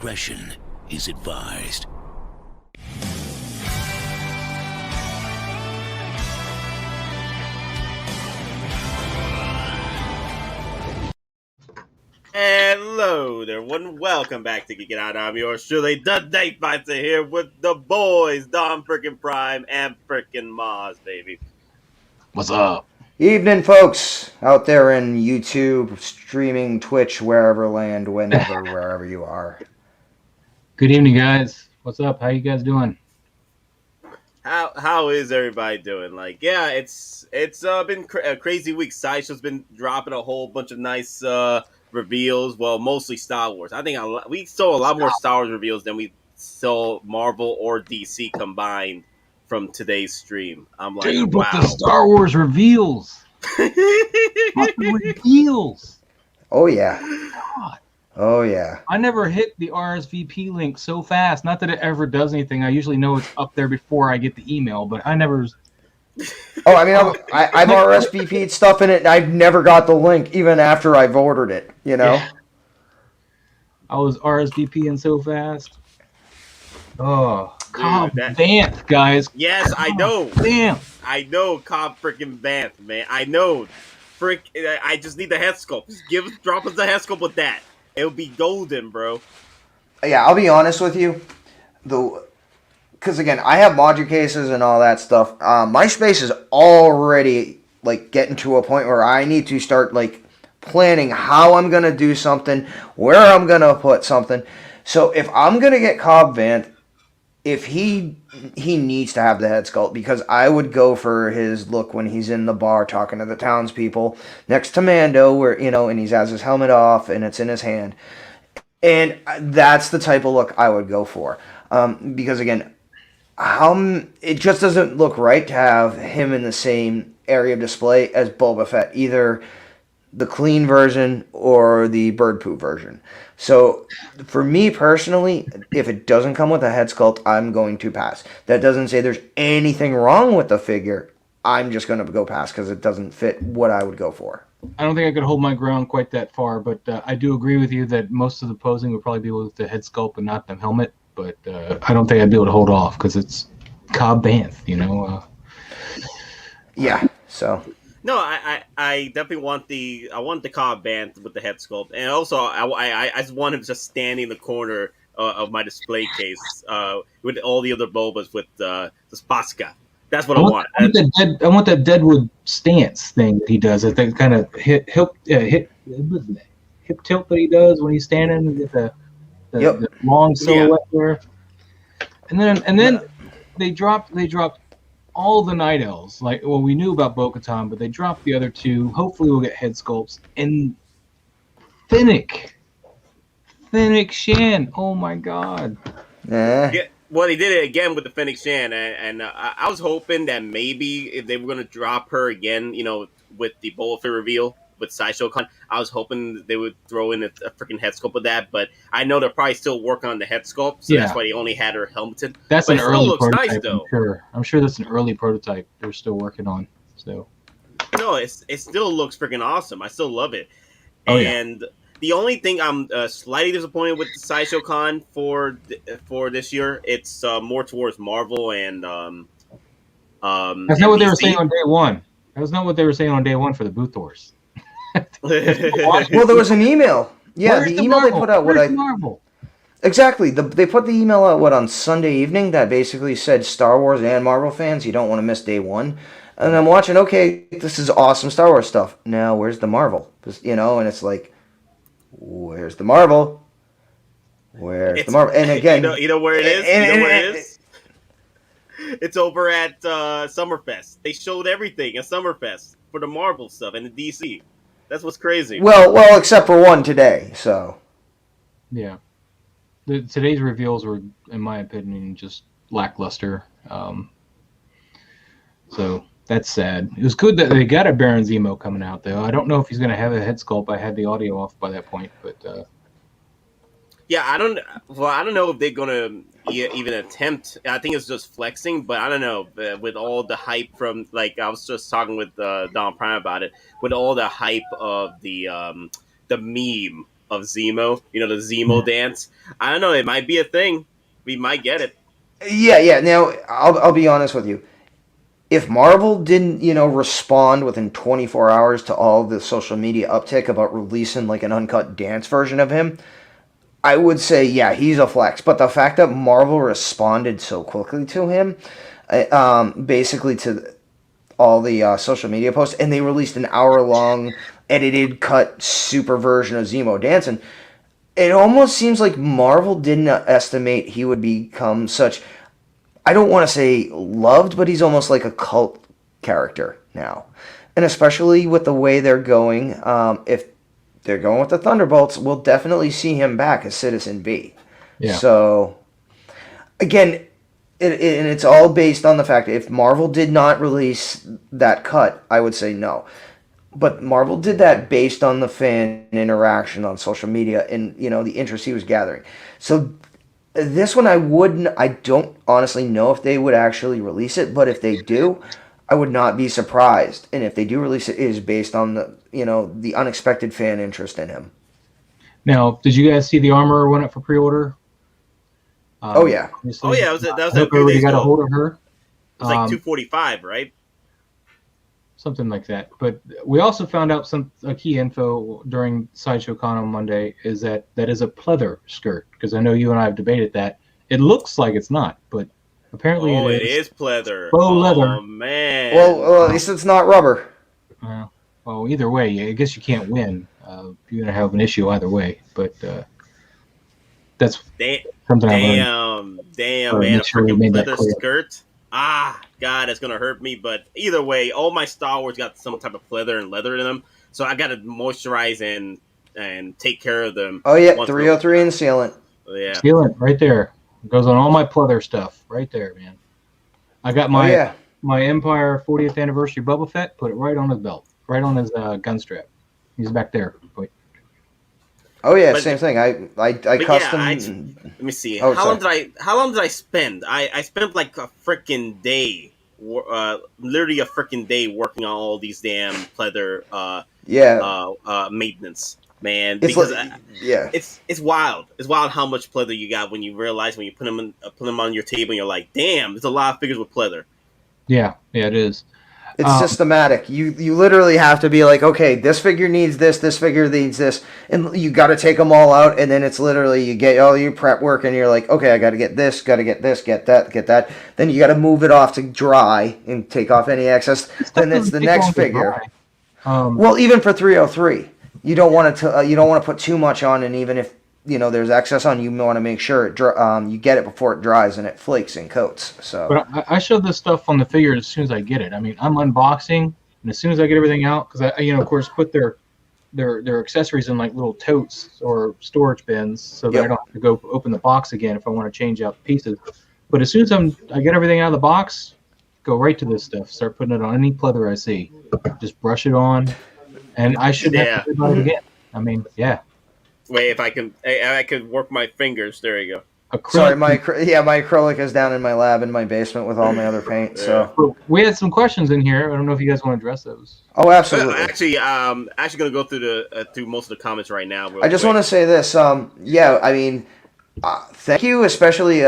discretion is advised. Hello there, everyone. Welcome back to Geek It Out. I'm yours truly, the Date Fighter, here with the boys, Don frickin' Prime and frickin' Moz, baby. What's up? Evening, folks, out there in YouTube, streaming, Twitch, wherever land, whenever, wherever you are. Good evening, guys. What's up? How you guys doing? How is everybody doing? Like, yeah, it's been a crazy week. Sideshow's been dropping a whole bunch of nice reveals. Well, mostly Star Wars. I think we saw a lot more Star Wars reveals than we saw Marvel or DC combined from today's stream. I'm like, dude, wow. but the Star Wars reveals. Fucking reveals. Oh, yeah. God. Oh, yeah. I never hit the RSVP link so fast. Not that it ever does anything. I usually know it's up there before I get the email, but I never... Oh, I mean, I've RSVP'd stuff in it, and I've never got the link, even after I've ordered it, you know? Yeah. I was RSVPing so fast. Oh, Cobb Vanth, guys. Yes, I know. Damn. I know Cobb freaking Vanth, man. I know. I just need the head sculpt. Just drop us the head sculpt with that. It'll be golden, bro. Yeah, I'll be honest with you. Because, again, I have module cases and all that stuff. My space is already, like, getting to a point where I need to start, like, planning how I'm going to do something, where I'm going to put something. So if I'm going to get Cobb Vanth, if he needs to have the head sculpt, because I would go for his look when he's in the bar talking to the townspeople next to Mando, where, you know, and he has his helmet off and it's in his hand. And that's the type of look I would go for. Because, again, it just doesn't look right to have him in the same area of display as Boba Fett, either the clean version or the bird poo version. So, for me personally, if it doesn't come with a head sculpt, I'm going to pass. That doesn't say there's anything wrong with the figure. I'm just going to go past because it doesn't fit what I would go for. I don't think I could hold my ground quite that far, but I do agree with you that most of the posing would probably be with the head sculpt and not the helmet. But I don't think I'd be able to hold off because it's Cobb Vanth, you know. Yeah, so... No, I definitely want the Cobb Vanth with the head sculpt, and also I just want him just standing in the corner of my display case with all the other Bobas with the Spaska. That's what I want. I want that Deadwood stance thing that he does. I think kind of hip tilt that he does when he's standing and get the long silhouette there. And then they dropped all the Night Elves. Like, well, we knew about Bo-Katan, but they dropped the other two. Hopefully we'll get head sculpts. And Pheonix Shan. Oh my god. Yeah. Well, they did it again with the Pheonix Shan, and I was hoping that maybe if they were going to drop her again, you know, with the Boba Fett reveal with Sideshow Con, I was hoping they would throw in a freaking head sculpt with that, but I know they're probably still working on the head sculpt, so that's why they only had her helmeted. That's but an early prototype, nice, though. I'm sure that's an early prototype they're still working on. So no, it still looks freaking awesome. I still love it. Oh, and the only thing I'm slightly disappointed with the Sideshow Con for this year, it's more towards Marvel and that's not what they were saying on day one. That was not what they were saying on day one for the booth tours. Well, there was an email. Yeah, the email they put out. Marvel? Exactly. They put the email out on Sunday evening that basically said Star Wars and Marvel fans, you don't want to miss day one. And I'm watching. Okay, this is awesome Star Wars stuff. Now where's the Marvel? You know, and it's like, where's the Marvel? Where's the Marvel? And again, you know where it is. Where it is. It's over at Summerfest. They showed everything at Summerfest for the Marvel stuff and the DC. That's what's crazy. Well, except for one today. So, yeah, today's reveals were, in my opinion, just lackluster. So that's sad. It was good that they got a Baron Zemo coming out, though. I don't know if he's going to have a head sculpt. I had the audio off by that point, but yeah, I don't know if they're going to even attempt. I think it's just flexing, but I don't know. With all the hype from, like, I was just talking with Don Prime about it. With all the hype of the meme of Zemo. You know, the Zemo dance. I don't know. It might be a thing. We might get it. Yeah. Now, I'll be honest with you. If Marvel didn't, respond within 24 hours to all the social media uptick about releasing like an uncut dance version of him, I would say, yeah, he's a flex. But the fact that Marvel responded so quickly to him, basically to all the social media posts, and they released an hour-long edited cut super version of Zemo dancing, it almost seems like Marvel didn't estimate he would become such, I don't want to say loved, but he's almost like a cult character now. And especially with the way they're going, if they're going with the Thunderbolts, we'll definitely see him back as Citizen B. Yeah. So, again, and it's all based on the fact that if Marvel did not release that cut, I would say no. But Marvel did that based on the fan interaction on social media and, the interest he was gathering. So this one I don't honestly know if they would actually release it, but if they do, I would not be surprised. And if they do release it, it is based on the unexpected fan interest in him. Now, did you guys see the armor went up for pre-order? Oh yeah. Oh yeah, that was I hope everybody got a hold of her. It's like $245, right? Something like that. But we also found out some key info during Sideshow Con on Monday is that is a pleather skirt, because I know you and I have debated that. It looks like it's not, but apparently it is pleather. Faux leather. Oh man. Well, at least it's not rubber. Well, either way, I guess you can't win. You're gonna have an issue either way. But that's something I learned. Damn, man, a freaking pleather skirt. God, it's gonna hurt me. But either way, all my Star Wars got some type of pleather and leather in them, so I gotta moisturize and take care of them. Oh yeah, 303 and sealant. Yeah, sealant right there. It goes on all my pleather stuff right there, man. I got my Empire 40th anniversary Boba Fett. Put it right on his belt, right on his gun strap. He's back there. Wait. Oh yeah, same thing. I custom. Let me see. How long did I spend? I spent like a freaking day, literally a freaking day working on all these damn pleather. Maintenance, man. Because it's wild. It's wild how much pleather you got when you realize when you put them on your table and you're like, damn, there's a lot of figures with pleather. Yeah, it is. It's systematic. You literally have to be like, okay, this figure needs this figure needs this, and you got to take them all out, and then it's literally you get all your prep work, and you're like, okay, I got to get this, get that. Then you got to move it off to dry and take off any excess. Then it's the next figure. Well, even for 303, you don't want to put too much on, and even if there's excess on, you want to make sure you get it before it dries and it flakes and coats. So, but I show this stuff on the figure as soon as I get it. I mean, I'm unboxing, and as soon as I get everything out, because I of course, put their accessories in like little totes or storage bins, so that I don't have to go open the box again if I want to change out pieces. But as soon as I get everything out of the box, go right to this stuff. Start putting it on any pleather I see. Just brush it on, and I shouldn't have to worry about it again. I mean, yeah. Wait, if I could work my fingers. There you go. Sorry, my acrylic is down in my lab in my basement with all my other paint. So we had some questions in here. I don't know if you guys want to address those. Oh, absolutely. Actually, gonna go through most of the comments right now. I just want to say this. I mean, thank you, especially.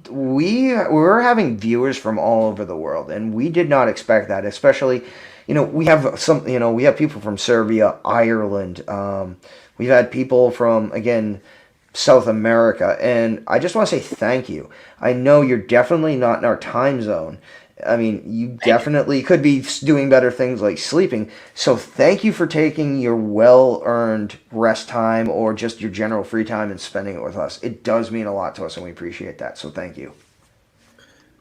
We were having viewers from all over the world, and we did not expect that. Especially, we have people from Serbia, Ireland. We've had people from, again, South America, and I just want to say thank you. I know you're definitely not in our time zone. I mean, you definitely could be doing better things like sleeping, so thank you for taking your well-earned rest time or just your general free time and spending it with us. It does mean a lot to us, and we appreciate that, so thank you.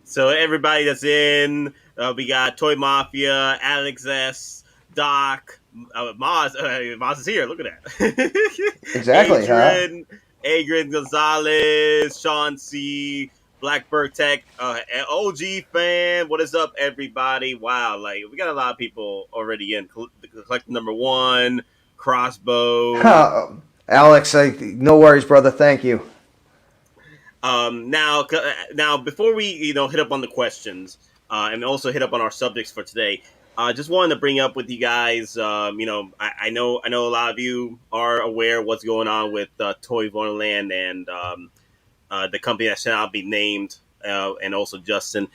So everybody that's in, we got Toy Mafia, Alex S., Doc, Moz is here. Look at that. Exactly. Adrian Gonzalez, Sean C, Blackbird Tech, OG fan. What is up, everybody? Wow, we got a lot of people already in. Collector number 1, Crossbow. Alex, no worries, brother. Thank you. Now, before we hit up on the questions, and also hit up on our subjects for today. just wanted to bring up with you guys. I know a lot of you are aware of what's going on with Toy Wonderland and the company that shall not be named, and also Justin.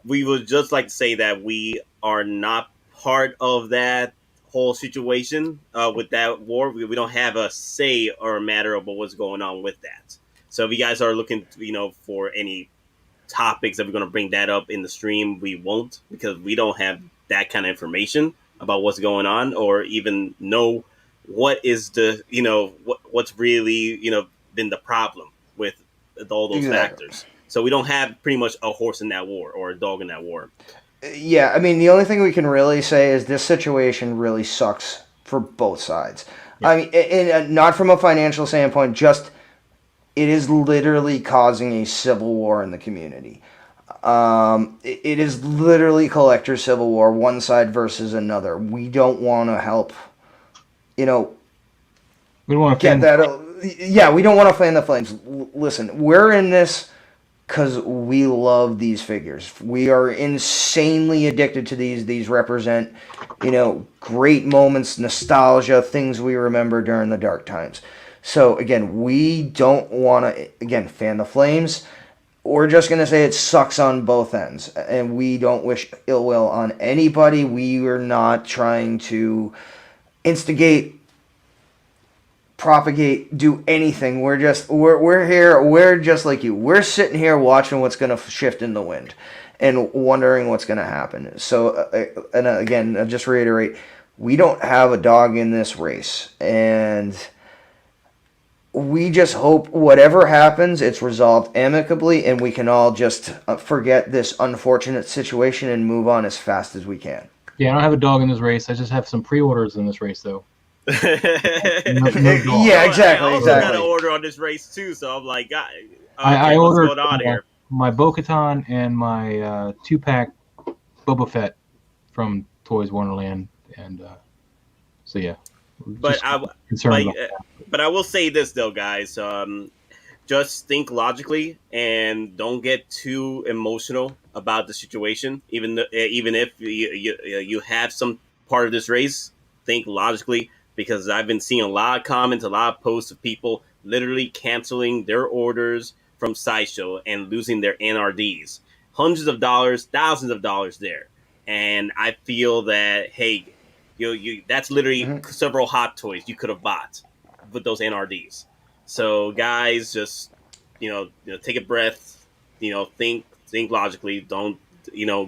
We would just like to say that we are not part of that whole situation with that war. We don't have a say or a matter of what's going on with that. So if you guys are looking, for any topics that we're going to bring that up in the stream, we won't, because we don't have that kind of information about what's going on, or even know what is the what's really been the problem with all those factors. So we don't have pretty much a horse in that war or a dog in that war. Yeah, I mean, the only thing we can really say is this situation really sucks for both sides. Yeah. I mean, and not from a financial standpoint, just it is literally causing a civil war in the community. It is literally collector civil war, one side versus another. We don't want to help, we don't want to get that. Yeah, we don't want to fan the flames. Listen, we're in this because we love these figures. We are insanely addicted to these. These represent, great moments, nostalgia, things we remember during the dark times. So, again, we don't want to, fan the flames. We're just going to say it sucks on both ends. And we don't wish ill will on anybody. We are not trying to instigate, propagate, do anything. We're here. We're just like you. We're sitting here watching what's going to shift in the wind and wondering what's going to happen. So, and again, I'll just reiterate, we don't have a dog in this race. And we just hope whatever happens, it's resolved amicably, and we can all just forget this unfortunate situation and move on as fast as we can. Yeah, I don't have a dog in this race. I just have some pre-orders in this race, though. Yeah, exactly. I also got an order on this race too, so I'm like, I what's ordered going on here? My Bo-Katan and my 2-pack Boba Fett from Toys Wonderland, and so yeah. But I will say this though, guys. Just think logically and don't get too emotional about the situation. Even if you have some part of this race, think logically, because I've been seeing a lot of comments, a lot of posts of people literally canceling their orders from Sideshow and losing their NRDs. Hundreds of dollars, thousands of dollars there. And I feel that, hey, that's literally several Hot Toys you could have bought with those NRDs. So guys, just take a breath, think logically, don't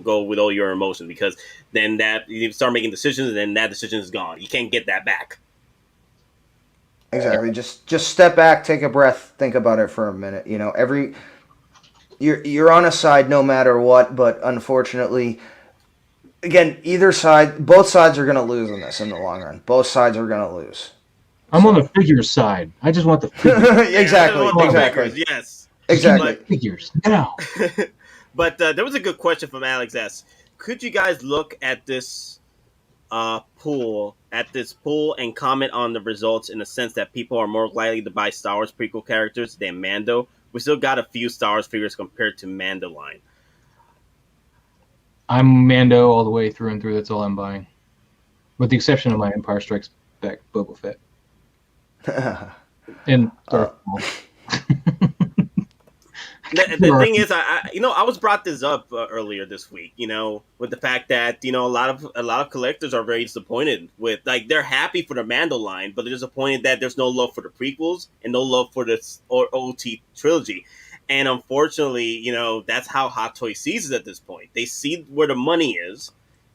go with all your emotions, because then that you start making decisions and then that decision is gone. You can't get that back. Exactly. Just step back, take a breath, think about it for a minute. You're on a side no matter what, but unfortunately, again, both sides are going to lose in this in the long run. Both sides are going to lose. I'm on the figures side. I just want the figures. Exactly. Figures, yes. Exactly. Figures. No. But there was a good question from Alex S. Could you guys look at this pool and comment on the results, in the sense that people are more likely to buy Star Wars prequel characters than Mando? We still got a few Star Wars figures compared to Mando line. I'm Mando all the way through and through. That's all I'm buying, with the exception of my Empire Strikes Back Boba Fett. And Darth Maul. The thing is, I was brought this up earlier this week, with the fact that a lot of collectors are very disappointed with, like, they're happy for the Mando line, but they're disappointed that there's no love for the prequels and no love for the OT trilogy. And unfortunately, that's how Hot Toys sees it at this point. They see where the money is,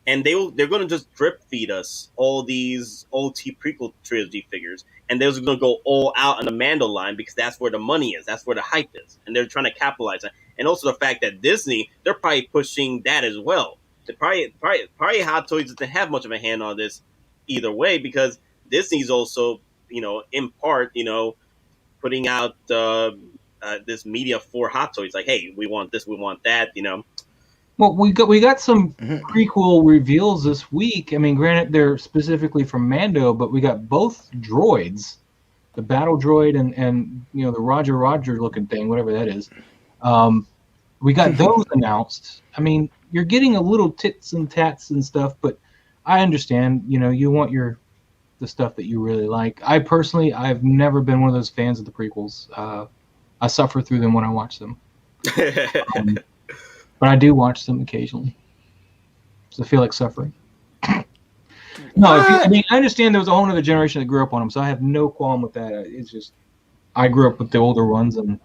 and they're going to just drip feed us all these OT prequel trilogy figures, and they're going to go all out on the Mando line, because that's where the money is, that's where the hype is, and they're trying to capitalize on it. And also the fact that Disney, they're probably pushing that as well. Probably Hot Toys doesn't have much of a hand on this either way, because Disney's also, in part, putting out this media for Hot Toys, like, hey, we want this, we want that, Well, we got some prequel reveals this week. I mean, granted, they're specifically from Mando, but we got both droids, the battle droid and the Roger looking thing, whatever that is. We got those announced. I mean, you're getting a little tits and tats and stuff, but I understand. You want the stuff that you really like. I've never been one of those fans of the prequels. I suffer through them when I watch them. But I do watch them occasionally. So I feel like suffering. No, I understand there was a whole other generation that grew up on them, so I have no qualm with that. It's just I grew up with the older ones, and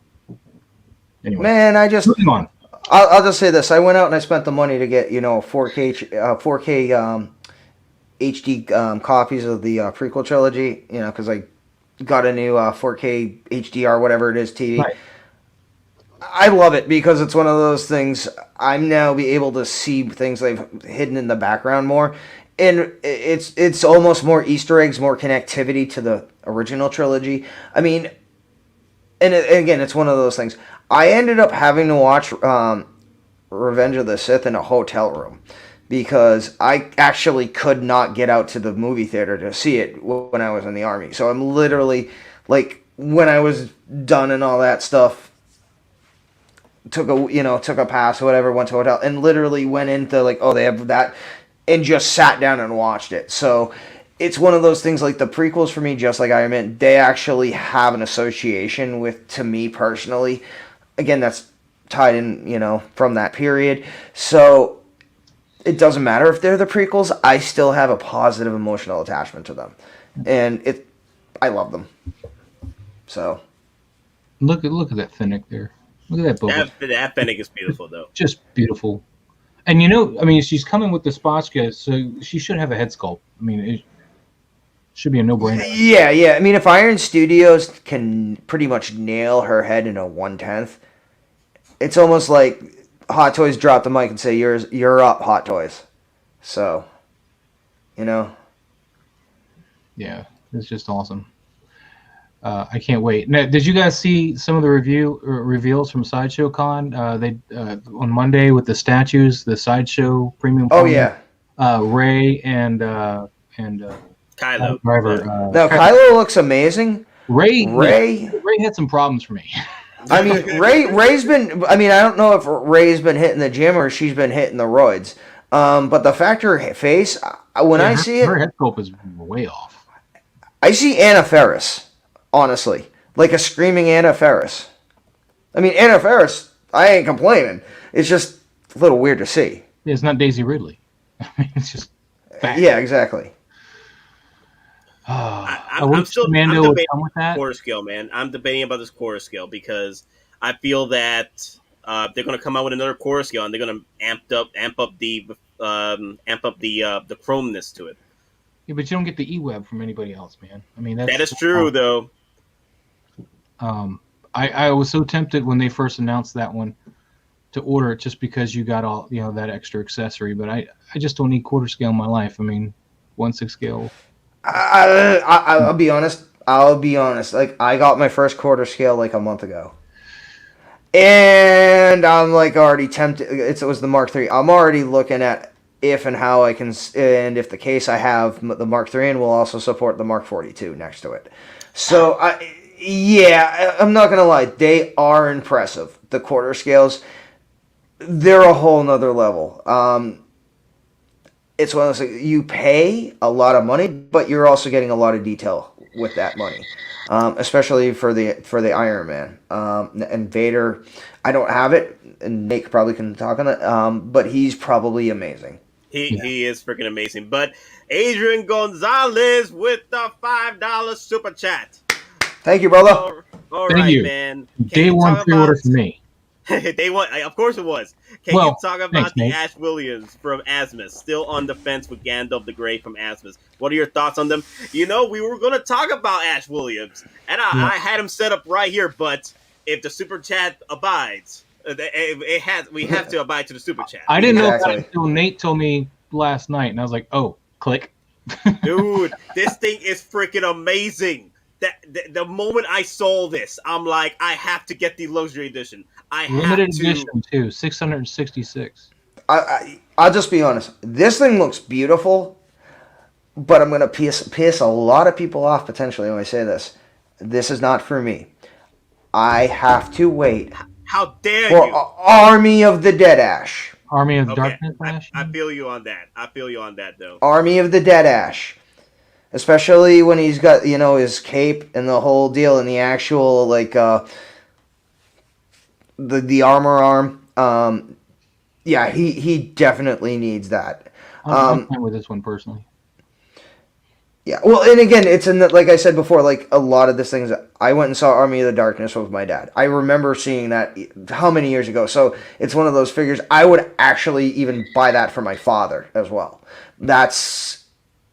anyway. Man, moving on. I'll just say this: I went out and I spent the money to get 4K HD copies of the prequel trilogy. Because I got a new 4K HDR, whatever it is, TV. Right. I love it because it's one of those things. I'm now be able to see things they've hidden in the background more, and it's almost more Easter eggs, more connectivity to the original trilogy. I mean, and again, it's one of those things. I ended up having to watch Revenge of the Sith in a hotel room because I actually could not get out to the movie theater to see it when I was in the Army. So I'm literally like, when I was done and all that stuff, took a pass or whatever, went to a hotel, and literally went into they have that, and just sat down and watched it. So it's one of those things, like the prequels for me, just like Iron Man, they actually have an association to me personally. Again, that's tied in, from that period. So it doesn't matter if they're the prequels, I still have a positive emotional attachment to them. And I love them. So look at that Fennec there. Look at that book. That Fennec is beautiful, though. Just beautiful. And she's coming with the Spotchka, so she should have a head sculpt. I mean, it should be a no-brainer. Yeah. I mean, if Iron Studios can pretty much nail her head in a 1/10, it's almost like Hot Toys drop the mic and say, "You're up, Hot Toys." So, Yeah, it's just awesome. I can't wait. Now, did you guys see some of the reveals from Sideshow Con? They on Monday with the statues, the Sideshow Premium. Oh yeah. Ray and Kylo. Driver. Now Kylo looks amazing. Ray had some problems for me. I mean, Ray's been. I mean, I don't know if Ray's been hitting the gym or she's been hitting the roids. But the fact her face, I see it, her head sculpt is way off. I see Anna Faris. Honestly, like a screaming Anna Faris. I mean, Anna Faris, I ain't complaining. It's just a little weird to see. It's not Daisy Ridley. I mean, it's just fact. Yeah, exactly. I'm still debating with that quarter scale, man. I'm debating about this quarter scale because I feel that they're going to come out with another quarter scale and they're going to amp up the chromeness to it. Yeah, but you don't get the E-Web from anybody else, man. I mean, that is true, though. I was so tempted when they first announced that one to order it just because you got all that extra accessory, but I just don't need quarter scale in my life. I mean, 1/6 scale. I'll be honest. Like, I got my first quarter scale like a month ago, and I'm like already tempted. It was the Mark III. I'm already looking at if and how I can, and if the case I have the Mark III and will also support the Mark 42 next to it. So I'm not gonna lie, they are impressive. The quarter scales, they're a whole nother level. It's one of those things, you pay a lot of money, but you're also getting a lot of detail with that money, especially for the Iron Man and Vader. I don't have it, and Nate probably can talk on it, but he's probably amazing. He is freaking amazing. But Adrian Gonzalez with the $5 super chat. Thank you, brother. All right, man. Day one pre-order for me. Day one, of course it was. Can you talk about the Ash Williams from Asmus? Still on the fence with Gandalf the Grey from Asmus. What are your thoughts on them? We were going to talk about Ash Williams, and I had him set up right here, but if the super chat abides, we have to abide to the super chat. I didn't know that until Nate told me last night, and I was like, oh, click. Dude, this thing is freaking amazing. The moment I saw this, I'm like, I have to get the luxury edition. Limited edition too, 666. I'll just be honest. This thing looks beautiful, but I'm gonna piss a lot of people off potentially when I say this. This is not for me. I have to wait How dare for you? Army of the Dead Ash. Army of Okay, Darkness, Ash? I feel you on that. I feel you on that, though. Army of the Dead Ash. Especially when he's got, his cape and the whole deal and the actual, the armor arm. Yeah, he definitely needs that. I'm fine with this one personally. Yeah, well, and again, it's like I said before, like a lot of these things. I went and saw Army of the Darkness with my dad. I remember seeing that how many years ago. So it's one of those figures. I would actually even buy that for my father as well. That's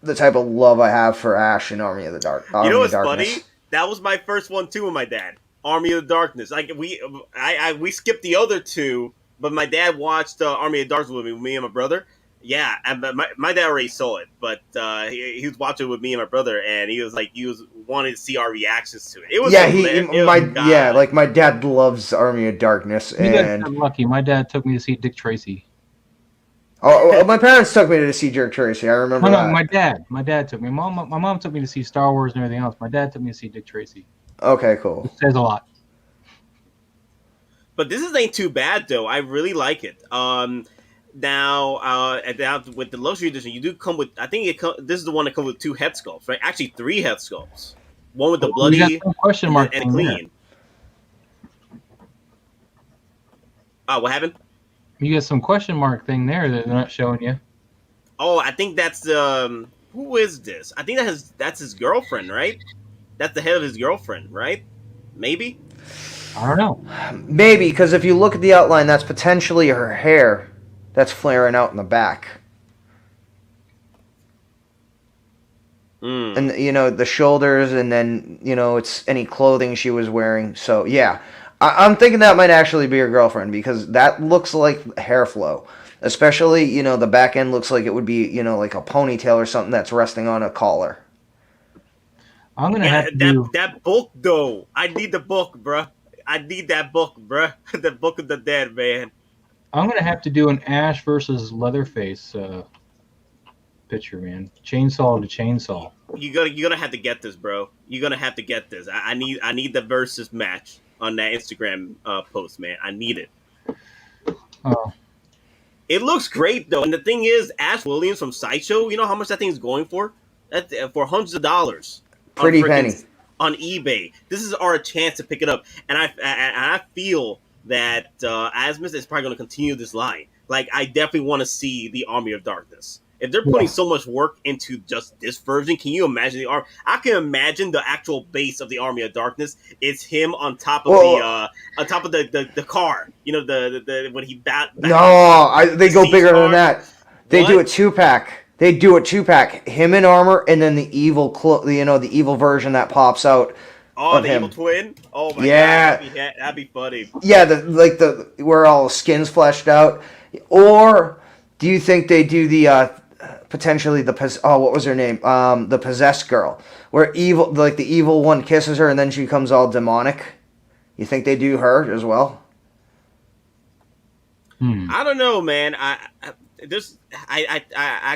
the type of love I have for Ash and Army of the Dark. You know what's funny? That was my first one too with my dad. Army of the Darkness. Like we skipped the other two, but my dad watched Army of the Darkness with me and my brother. Yeah, and my dad already saw it, but he was watching it with me and my brother, and he was wanting to see our reactions to it. It was my dad loves Army of Darkness, and I'm lucky. My dad took me to see Dick Tracy. Oh, my parents took me to see Dick Tracy. I remember that. No, my dad took me. My mom took me to see Star Wars and everything else. My dad took me to see Dick Tracy. Okay, cool. It says a lot. But this ain't too bad though. I really like it. Now, with the luxury edition, you do come with. I think this is the one that comes with 2 head sculpts, right? Actually, 3 head sculpts. One with the bloody question mark and clean. What happened? You got some question mark thing there that they're not showing you. Oh, I think that's who is this? I think that's his girlfriend, right? That's the head of his girlfriend, right? Maybe. I don't know. Maybe, because if you look at the outline, that's potentially her hair. That's flaring out in the back. And, the shoulders, and then, it's any clothing she was wearing. So, yeah. I'm thinking that might actually be her girlfriend, because that looks like hair flow. Especially, the back end looks like it would be, like a ponytail or something that's resting on a collar. I'm going to have to do... That book, though. I need the book, bruh. I need that book, bruh. The Book of the Dead, man. I'm gonna have to do an Ash versus Leatherface picture, man. Chainsaw to chainsaw. You're gonna have to get this, bro. You're gonna have to get this. I need the versus match on that Instagram post, man. I need it. Oh. It looks great though, and the thing is, Ash Williams from Sideshow. You know how much that thing is going for? For hundreds of dollars. Pretty penny. On eBay. This is our chance to pick it up, and I feel that Asmus is probably going to continue this line. Like, I definitely want to see the Army of Darkness. If they're putting so much work into just this version, can you imagine the arm? I can imagine the actual base of the Army of Darkness. It's him on top of the car. The when he they go bigger than that. They do a 2-pack. They do a 2-pack. Him in armor, and then the evil, the evil version that pops out. Oh, the evil twin! Oh my god, that'd be funny. Yeah, where all the skin's fleshed out. Or do you think they do the potentially what was her name? The possessed girl, where the evil one kisses her and then she becomes all demonic. You think they do her as well? I don't know, man. I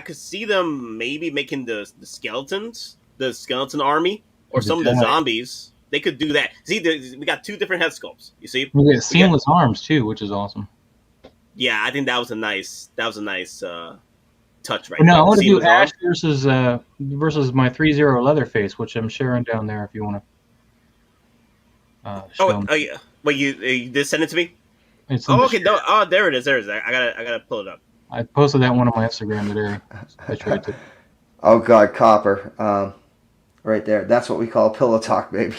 could see them maybe making the skeletons, the skeleton army. Or some of the zombies, they could do that. See, we got 2 different head sculpts. You see, we got seamless arms too, which is awesome. Yeah, I think that was a nice touch right now. there. I want to do Ash versus my 3-0 Leatherface, which I'm sharing down there if you want to. Yeah. Wait, you did send it to me? Okay. No, there it is. There it is. I gotta pull it up. I posted that one on my Instagram today. I tried to. Oh God, Copper. Right there. That's what we call pillow talk, baby.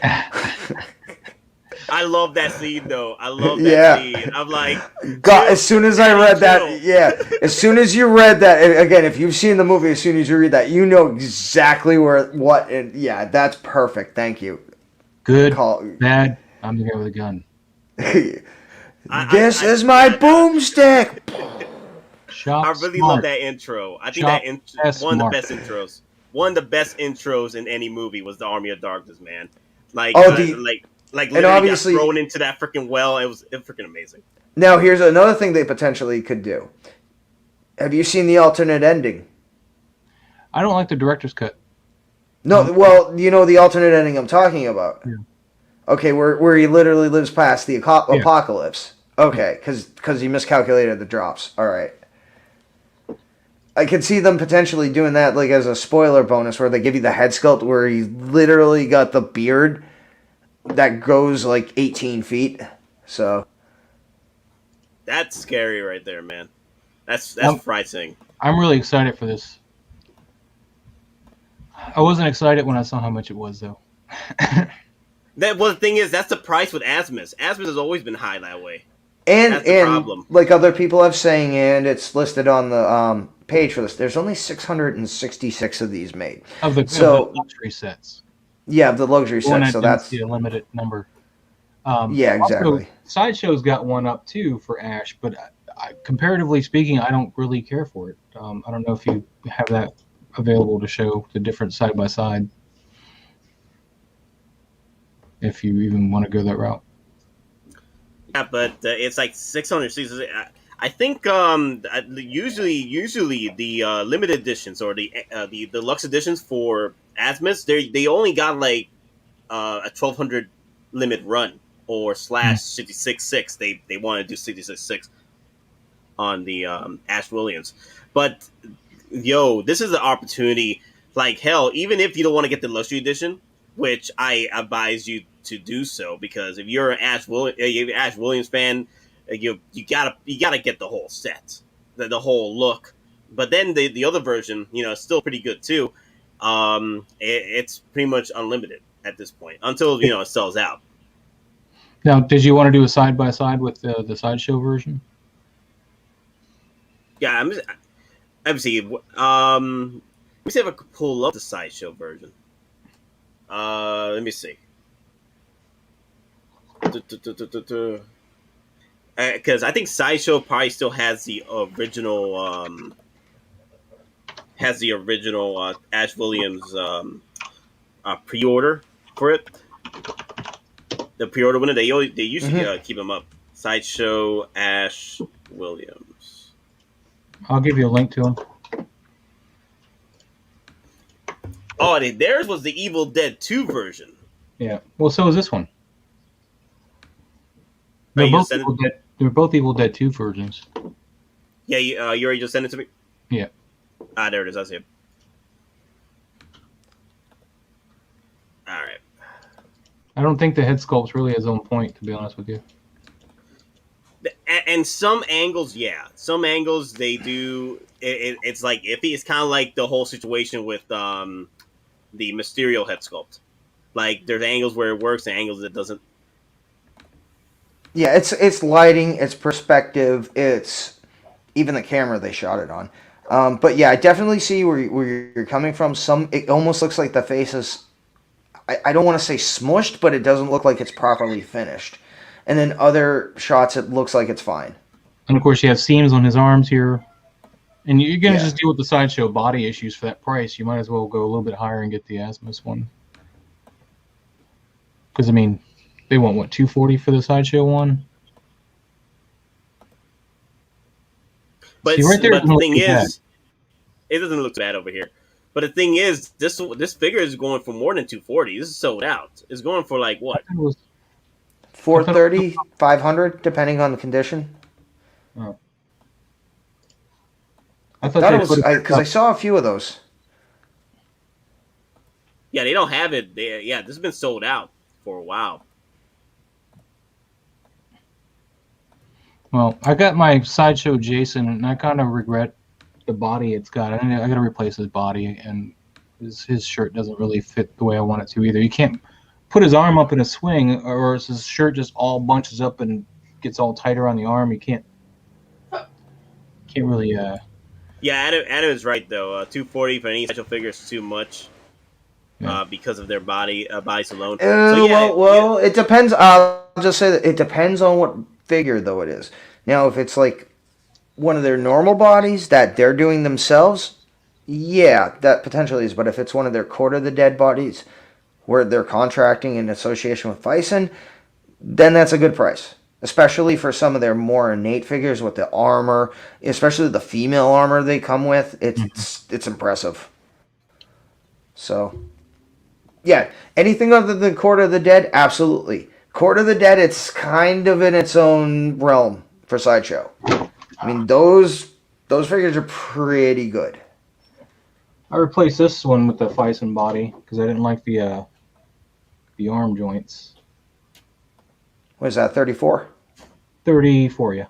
I love that scene, though. I love that scene. I'm like... God, as soon as I read that, as soon as you read that, again, if you've seen the movie, as soon as you read that, you know exactly that's perfect. Thank you. Good, bad, I'm the guy with a gun. This is my boomstick! I really love that intro. I think that one of the best intros. One of the best intros in any movie was the Army of Darkness, man. Literally got thrown into that freaking well. It was freaking amazing. Now, here's another thing they potentially could do. Have you seen the alternate ending? I don't like the director's cut. No, well, the alternate ending I'm talking about. Yeah. Okay, where he literally lives past the Yeah. apocalypse. Okay, because he miscalculated the drops. All right. I could see them potentially doing that like as a spoiler bonus where they give you the head sculpt where he literally got the beard that goes like 18 feet. So That's scary right there, man. That's frightening. I'm really excited for this. I wasn't excited when I saw how much it was, though. The thing is, that's the price with Asmus. Asmus has always been high that way. and That's the problem. like other people have saying, and it's listed on the page for this. There's only 666 of these made. Of the luxury sets. Yeah, the luxury sets. So that's a limited number. yeah, exactly. Also, Sideshow's got one up too for Ash, but comparatively speaking, I don't really care for it. I don't know if you have that available to show the different side by side. If you even want to go that route. Yeah, but it's like 600. I think usually the limited editions or the deluxe editions for Asmus, they only got like a 1200 limit run or slash 66.6. They want to do 66.6 on the Ash Williams, but this is an opportunity. Like hell, even if you don't want to get the luxury edition, which I advise you to do so, because if you're an Ash Williams fan, you gotta get the whole set, the whole look. But then the other version, is still pretty good too. It's pretty much unlimited at this point until it sells out. Now, did you want to do a side by side with the Sideshow version? Yeah, let me see. Let me see if I could pull up the Sideshow version. Let me see. Because I think Sideshow probably still has the original. Ash Williams pre-order for it. The pre-order winner, they usually keep them up. Sideshow Ash Williams. I'll give you a link to them. Oh, theirs was the Evil Dead 2 version. Yeah. Well, so is this one. They're both Evil Dead 2 versions. Yeah, you already just sent it to me? Yeah. There it is. I see it. All right. I don't think the head sculpt's really his own point, to be honest with you. And some angles, yeah. Some angles, they do... It's like iffy. It's kind of like the whole situation with the Mysterio head sculpt. Like, there's angles where it works and angles that doesn't. Yeah, it's lighting, it's perspective, it's even the camera they shot it on. But yeah, I definitely see where you're coming from. It almost looks like the face is, I don't want to say smushed, but it doesn't look like it's properly finished. And then other shots, it looks like it's fine. And of course, you have seams on his arms here. And you're going to just deal with the Sideshow body issues for that price. You might as well go a little bit higher and get the Asmus one. Because, I mean, they want, what, $240 for the Sideshow one? But, see, right there, but the thing is, it doesn't look bad over here. But the thing is, this figure is going for more than $240. This is sold out. It's going for like what? $430, $500, depending on the condition. Oh. I thought it was because I saw a few of those. Yeah, they don't have it. This has been sold out for a while. Well, I got my Sideshow Jason, and I kind of regret the body it's got. I got to replace his body, and his shirt doesn't really fit the way I want it to either. You can't put his arm up in a swing, or his shirt just all bunches up and gets all tight around the arm. You can't really. Yeah, Adam is right though. $240 for any Sideshow figure is too much. Because of their bodies alone. Well, it depends. I'll just say that it depends on what figure, though, it is. Now, if it's like one of their normal bodies that they're doing themselves, yeah, that potentially is. But if it's one of their Court of the Dead bodies where they're contracting in association with Bison, then that's a good price. Especially for some of their more innate figures with the armor, especially the female armor they come with. It's impressive. So... Yeah, anything other than Court of the Dead, absolutely. Court of the Dead, it's kind of in its own realm for Sideshow. I mean, those figures are pretty good. I replaced this one with the Fison body because I didn't like the arm joints. What is that, 34? 34, yeah.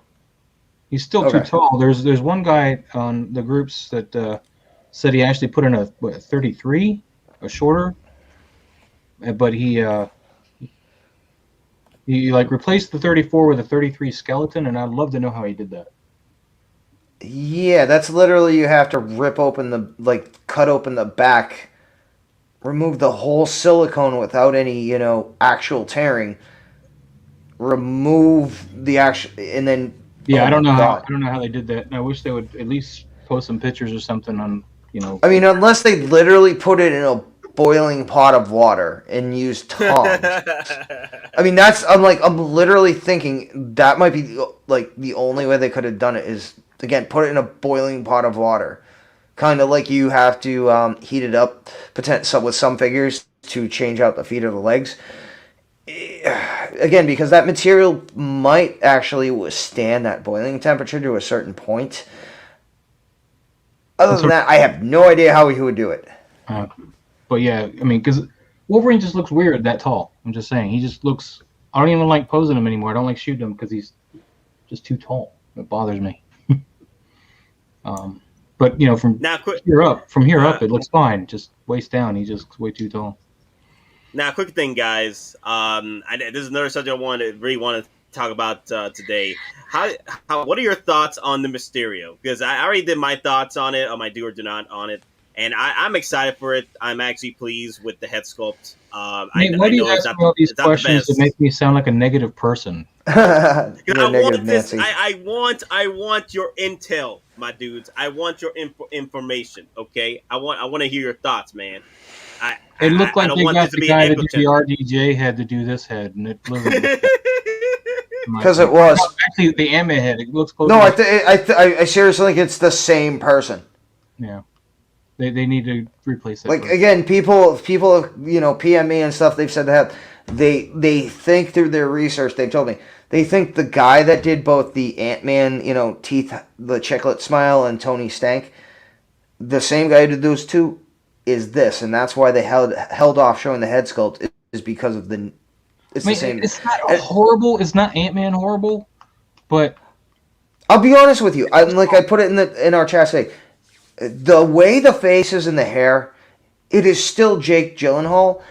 He's still too tall. There's one guy on the groups that said he actually put in a 33, a shorter, but he like replaced the 34 with a 33 skeleton, and I'd love to know how he did that. Yeah, that's literally you have to rip open cut open the back, remove the whole silicone without any, actual tearing. Remove the actual, and then I don't know how they did that. And I wish they would at least post some pictures or something on, I mean, unless they literally put it in a boiling pot of water and use tongs. I mean, I'm literally thinking that might be the only way they could have done it is, again, put it in a boiling pot of water. Kind of like you have to heat it up with some figures to change out the feet or the legs. Again, because that material might actually withstand that boiling temperature to a certain point. Other than that, I have no idea how he would do it. But yeah, I mean, because Wolverine just looks weird that tall. I'm just saying. He just looks... I don't even like posing him anymore. I don't like shooting him because he's just too tall. It bothers me. But, from here up, it looks fine. Just waist down, he's just way too tall. Now, quick thing, guys. This is another subject I really want to talk about today. What are your thoughts on the Mysterio? Because I already did my thoughts on it, on my do or do not on it, and I'm excited for it. I'm actually pleased with the head sculpt. Why do you ask me all these questions that make me sound like a negative person? I want your intel, my dudes. I want your information. Okay, I want to hear your thoughts, man. It looked like they got the guy that did the RDJ head to do this head, and it because it was actually the Ant-Man head. It looks close. No, I seriously think it's the same person. Yeah, they need to replace that. Like person. Again, people, PM me and stuff. They've said that they think through their research. They told me they think the guy that did both the Ant-Man, teeth, the chiclet smile, and Tony Stank, the same guy who did those two. Is this, and that's why they held off showing the head sculpt is because of the the same. It's not horrible. It's not Ant-Man horrible, but I'll be honest with you. I put it in our chat today. The way the face is and the hair, it is still Jake Gyllenhaal,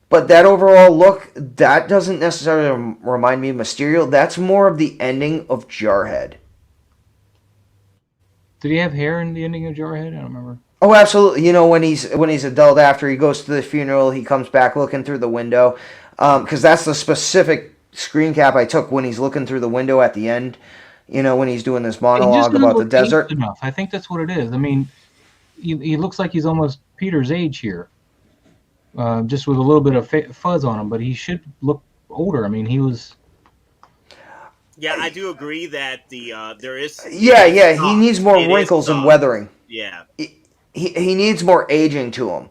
but that overall look that doesn't necessarily remind me of Mysterio. That's more of the ending of Jarhead. Did he have hair in the ending of Jarhead? I don't remember. Oh, absolutely. When he's adult after he goes to the funeral, he comes back looking through the window. Because that's the specific screen cap I took when he's looking through the window at the end. When he's doing this monologue about the desert. Enough. I think that's what it is. I mean, he looks like he's almost Peter's age here. Just with a little bit of fuzz on him, but he should look older. I mean, he was... Yeah, I do agree that there is... Yeah, he needs more wrinkles and weathering. Yeah. He needs more aging to him.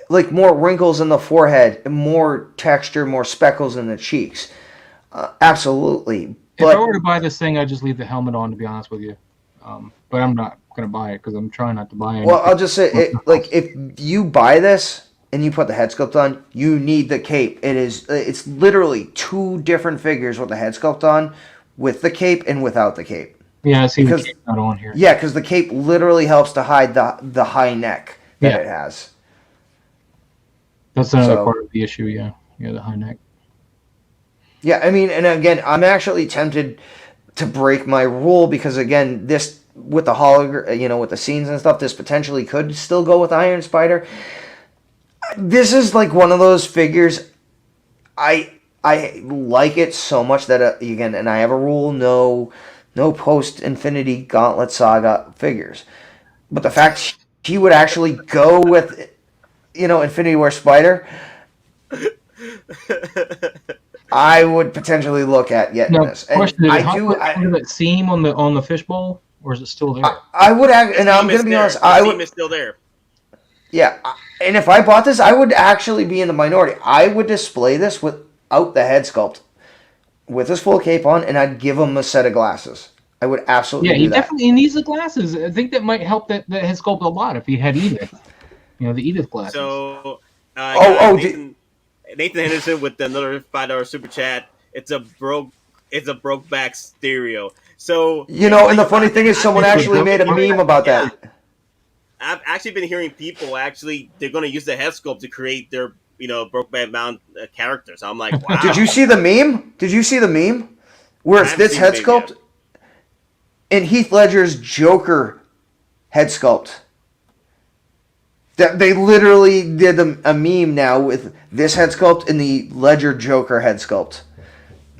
Like more wrinkles in the forehead, more texture, more speckles in the cheeks. Absolutely. But if I were to buy this thing, I'd just leave the helmet on, to be honest with you. But I'm not going to buy it because I'm trying not to buy it. Well, I'll just say, if you buy this and you put the head sculpt on, you need the cape. It's literally two different figures with the head sculpt on, with the cape and without the cape. Yeah, I see the cape not on here. Yeah, because the cape literally helps to hide the high neck that it has. That's another part of the issue, yeah. Yeah, the high neck. Yeah, I mean, and again, I'm actually tempted to break my rule because, again, this, with the hologram, with the scenes and stuff, this potentially could still go with Iron Spider. This is like one of those figures, I like it so much that, again, and I have a rule, no post-Infinity Gauntlet Saga figures. But the fact she would actually go with, Infinity War Spider, I would potentially look at getting this. And question is, under that seam on the fishbowl, or is it still there? I would, and I'm going to be honest, the seam is still there. Yeah, and if I bought this, I would actually be in the minority. I would display this without the head sculpt, with his full cape on, and I'd give him a set of glasses. I would absolutely do that. Definitely needs the glasses. I think that might help that head sculpt a lot if he had Edith. The Edith glasses. So, Nathan Henderson with another $5 super chat. It's a broke back stereo. So and the funny thing is, someone actually made a meme about that. I've actually been hearing people they're going to use the head sculpt to create their Brokeback Mountain characters. I'm like, wow. Did you see the meme? Where it's this head sculpt and Heath Ledger's Joker head sculpt. That they literally did a meme now with this head sculpt and the Ledger Joker head sculpt.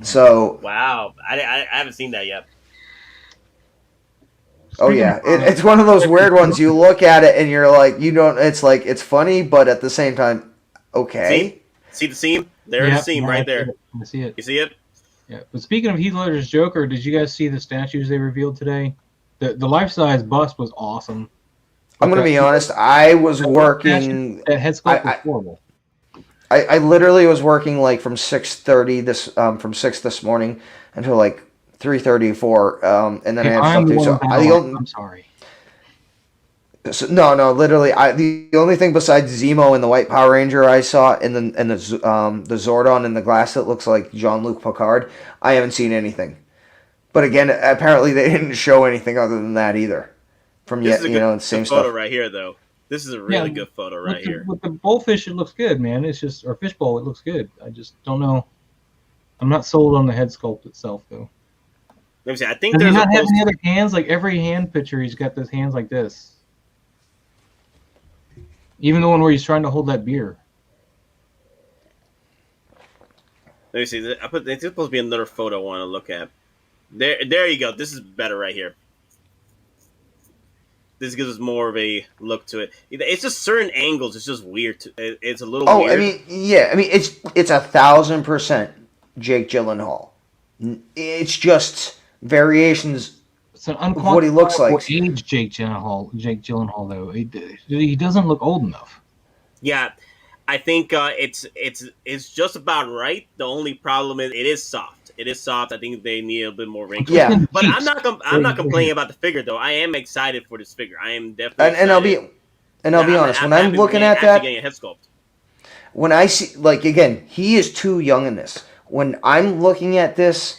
So wow, I haven't seen that yet. Oh yeah, it's one of those weird ones. You look at it and you're like, It's like it's funny, but at the same time, okay. See the seam? There's the seam right there. I see it. You see it? Yeah. But speaking of Heath Ledger's Joker, did you guys see the statues they revealed today? The life size bust was awesome. I'm gonna be honest. I was working. That head sculpt was horrible. I literally was working like from 6:30 from 6 this morning until like 3:34, and then I had stuff to do. So I'm sorry. So, no, literally, the only thing besides Zemo and the White Power Ranger I saw, and the Zordon in the glass that looks like Jean-Luc Picard, I haven't seen anything. But again, apparently they didn't show anything other than that either. From the same stuff. Photo right here, though. This is a really good photo right here. With the bullfish, it looks good, man. It's just or fishbowl, it looks good. I just don't know. I'm not sold on the head sculpt itself, though. Let me see. I think Does there's he not have any other hands? Like every hand picture, he's got those hands like this. Even the one where he's trying to hold that beer. Let me see. There's supposed to be another photo I want to look at. There you go. This is better right here. This gives us more of a look to it. It's just certain angles. It's just weird. It's a little weird. I mean, it's 1,000% Jake Gyllenhaal. It's just variations of what he looks like. Age Jake Gyllenhaal though. He doesn't look old enough. Yeah, I think it's just about right. The only problem is it is soft. It is soft. I think they need a bit more wrinkles. Yeah, but I'm not complaining about the figure though. I am excited for this figure. I am definitely. And I'll be honest. When I'm looking at that, getting a head sculpt. When I see, like, again, he is too young in this. When I'm looking at this,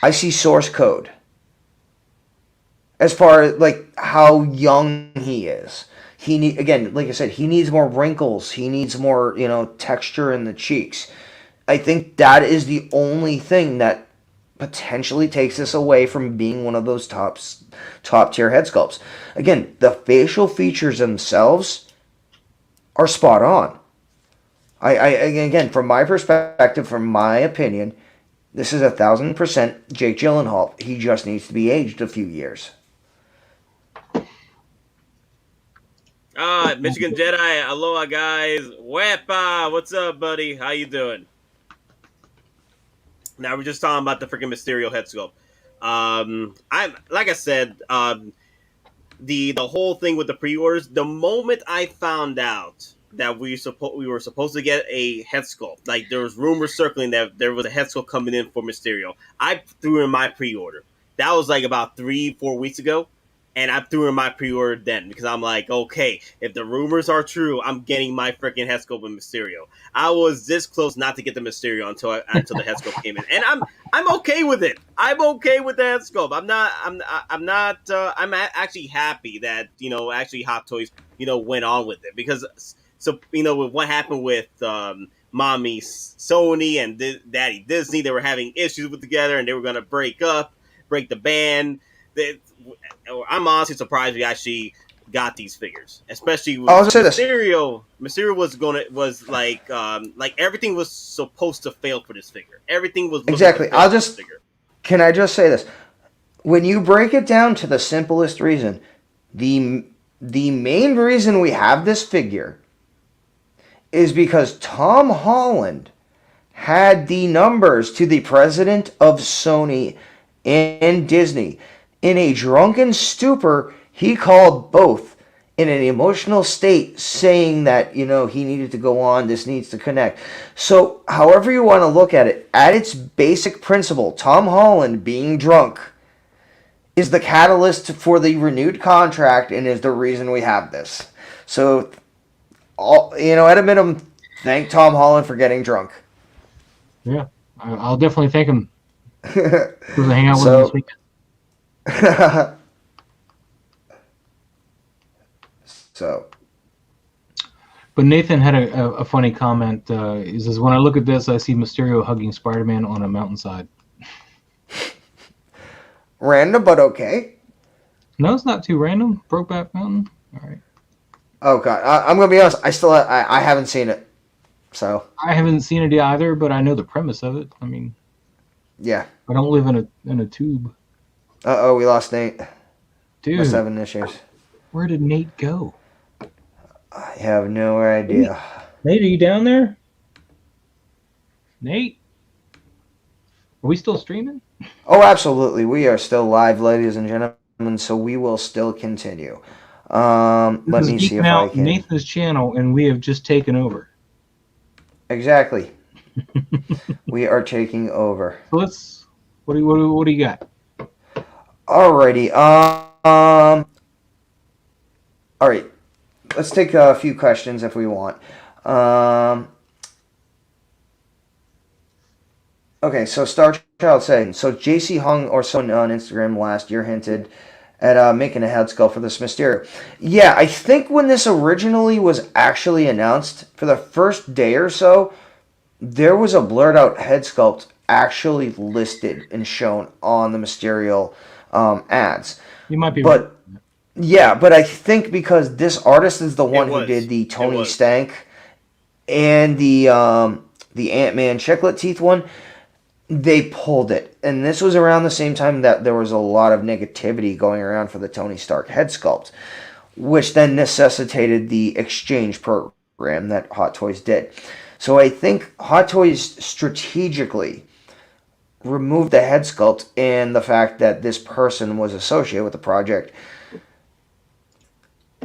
I see source code. As far as like how young he is. Again, like I said, he needs more wrinkles. He needs more, texture in the cheeks. I think that is the only thing that potentially takes this away from being one of those top tier head sculpts. Again, the facial features themselves are spot on. Again, from my perspective, from my opinion, this is 1,000% Jake Gyllenhaal. He just needs to be aged a few years. Michigan Jedi, aloha guys. Wepa, what's up, buddy? How you doing? Now we're just talking about the freaking Mysterio head sculpt. Like I said, the whole thing with the pre-orders. The moment I found out that we were supposed to get a head sculpt, like there was rumors circling that there was a head sculpt coming in for Mysterio, I threw in my pre-order. That was like about 3-4 weeks ago. And I threw in my pre-order then because I'm like, okay, if the rumors are true, I'm getting my freaking head sculpt with Mysterio. I was this close not to get the Mysterio until the head sculpt came in, and I'm okay with it. I'm okay with the head sculpt. I'm actually happy that actually Hottoys went on with it because with what happened with Mommy Sony and Daddy Disney, they were having issues with together and they were gonna break the band. I'm honestly surprised we actually got these figures, especially with Mysterio. Mysterio was like everything was supposed to fail for this figure. Everything was exactly. Can I just say this? When you break it down to the simplest reason, the main reason we have this figure is because Tom Holland had the numbers to the president of Sony and Disney. In a drunken stupor, he called both in an emotional state saying that, he needed to go on, this needs to connect. So, however you want to look at it, at its basic principle, Tom Holland being drunk is the catalyst for the renewed contract and is the reason we have this. So, at a minimum, thank Tom Holland for getting drunk. Yeah, I'll definitely thank him. Because I hang out with him this weekend. So, but Nathan had a funny comment. He says, "When I look at this, I see Mysterio hugging Spider-Man on a mountainside." Random, but okay. No, it's not too random. Brokeback Mountain. All right. Oh God, I'm gonna be honest. I haven't seen it, so I haven't seen it either, but I know the premise of it. I mean, yeah. I don't live in a tube. We lost Nate. Dude, Must have an issues. Where did Nate go? I have no idea. Nate, are you down there? Nate? Are we still streaming? Oh, absolutely. We are still live, ladies and gentlemen, so we will still continue. Let me see if I can. Nathan's channel, and we have just taken over. Exactly. We are taking over. So let's. What do you got? Alrighty. All right. Let's take a few questions if we want. Okay, so Star Child saying, so JC Hung or someone on Instagram last year hinted at making a head sculpt for this Mysterio. Yeah, I think when this originally was actually announced, for the first day or so, there was a blurred out head sculpt actually listed and shown on the Mysterio ads. You might be but right. Yeah, but I think because this artist is the one who did the Tony Stank and the Ant-Man chiclet teeth one, they pulled it. And this was around the same time that there was a lot of negativity going around for the Tony Stark head sculpt, which then necessitated the exchange program that Hot Toys did. So I think Hot Toys strategically removed the head sculpt and the fact that this person was associated with the project.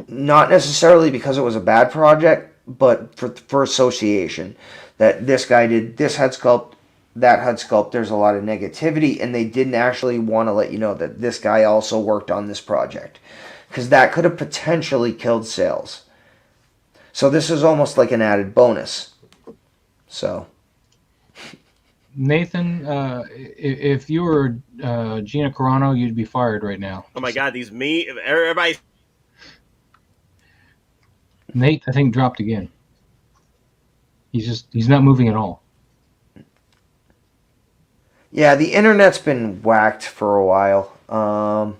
Not necessarily because it was a bad project, but for association. That this guy did this head sculpt, that head sculpt, there's a lot of negativity, and they didn't actually want to let you know that this guy also worked on this project. Because that could have potentially killed sales. So this is almost like an added bonus. So. Nathan, if you were Gina Carano, you'd be fired right now. Oh my God, everybody. Nate, I think, dropped again. He's not moving at all. Yeah, the internet's been whacked for a while. But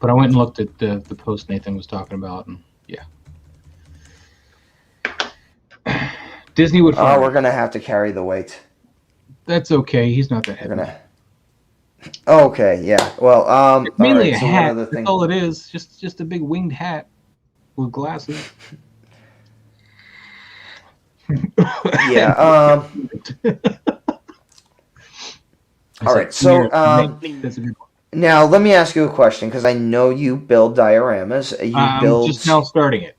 I went and looked at the post Nathan was talking about, and yeah. Disney would fire. Oh, we're going to have to carry the weight. That's okay. He's not that heavy. Okay, yeah. Well, it's mainly right, a hat. That's all it is. Just a big winged hat with glasses. Yeah. All right. So now let me ask you a question, because I know you build dioramas. You build. Just now starting it.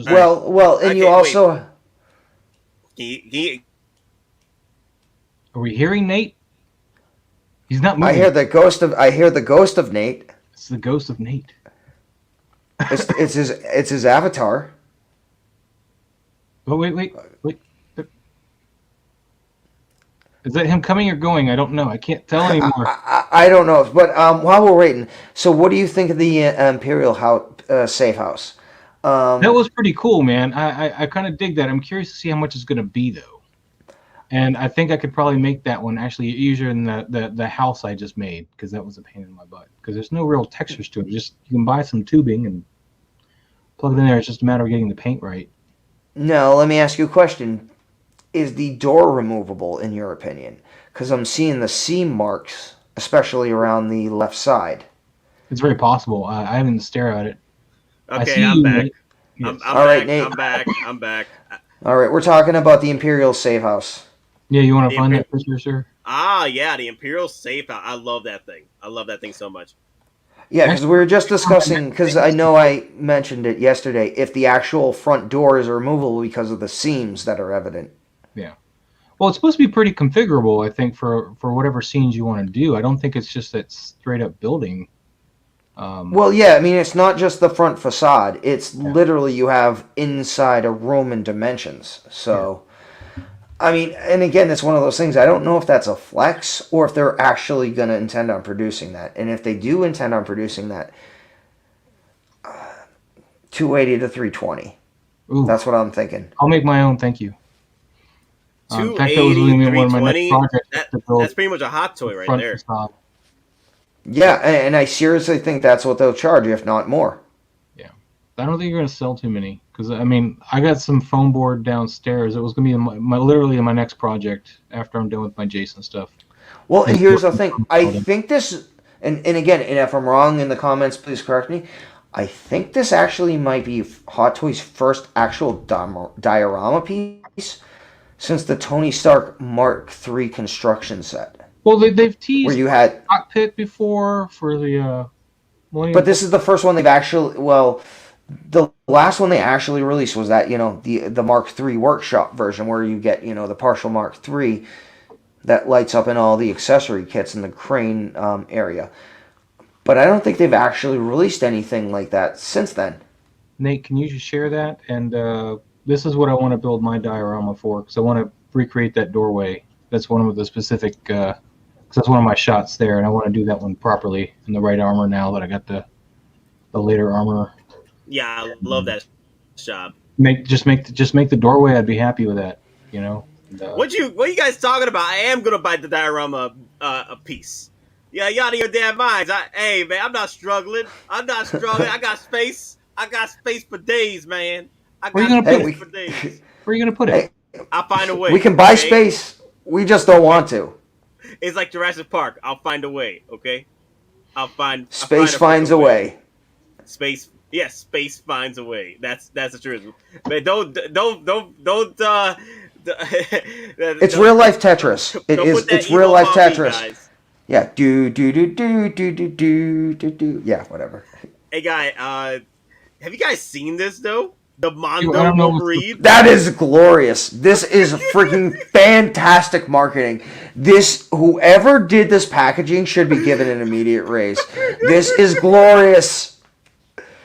Well, and you also. Are we hearing Nate? He's not moving. I hear the ghost of Nate. It's the ghost of Nate. It's his avatar. Oh wait. Is that him coming or going? I don't know. I can't tell anymore. I don't know. But while we're waiting, so what do you think of the Imperial safe house? That was pretty cool, man. I kind of dig that. I'm curious to see how much it's going to be, though. And I think I could probably make that one actually easier than the house I just made, because that was a pain in my butt. Because there's no real textures to it. Just you can buy some tubing and plug it in there. It's just a matter of getting the paint right. No, let me ask you a question. Is the door removable, in your opinion? Because I'm seeing the seam marks, especially around the left side. It's very possible. I haven't stare at it. Okay, I'm back. Yes. All right, Nate. I'm back. All right, we're talking about the Imperial safe house. Yeah, you want to find that picture, sir? Ah, yeah, the Imperial safe house. I love that thing. I love that thing so much. Yeah, because we were just discussing, because I know I mentioned it yesterday, if the actual front door is removable because of the seams that are evident. Yeah. Well, it's supposed to be pretty configurable, I think, for whatever scenes you want to do. I don't think it's just that straight up building. Well, yeah, I mean, it's not just the front facade. It's literally you have inside a room and dimensions. So, I mean, and again, it's one of those things. I don't know if that's a flex or if they're actually going to intend on producing that. And if they do intend on producing that, 280 to 320. Ooh. That's what I'm thinking. I'll make my own, thank you. 280, 320. That's pretty much a hot toy right there. Facade. Yeah, and I seriously think that's what they'll charge, if not more. Yeah. I don't think you're going to sell too many. Because, I mean, I got some foam board downstairs. It was going to be literally in my next project after I'm done with my Jason stuff. Well, and here's the thing. I think this, and again, and if I'm wrong in the comments, please correct me. I think this actually might be Hot Toys' first actual diorama piece since the Tony Stark Mark III construction set. Well, they've teased where you had cockpit before for the but this is the first one they've actually, well, the last one they actually released was that, the Mark III workshop version where you get, the partial Mark III that lights up in all the accessory kits in the crane area. But I don't think they've actually released anything like that since then. Nate, can you just share that? And this is what I want to build my diorama for, because I want to recreate that doorway. That's one of the specific, because that's one of my shots there, and I want to do that one properly in the right armor now that I got the later armor. Yeah, I love that shot. Just make the doorway. I'd be happy with that. And, what you guys talking about? I am gonna buy the diorama a piece. Yeah, you out of your damn minds. Hey man, I'm not struggling. I got space. I got space for days, man. Where are you gonna put it? I'll find a way. We can buy space. We just don't want to. It's like Jurassic Park. I'll find a way. Okay. Space finds a way. Space. Yes, space finds a way. That's the truth. But don't. It's real life Tetris. It's real life Tetris. Yeah. Do. Yeah. Whatever. Hey guy. Have you guys seen this though? The Mondo Wolverine. That is glorious. This is freaking fantastic marketing. Whoever did this packaging should be given an immediate raise. This is glorious.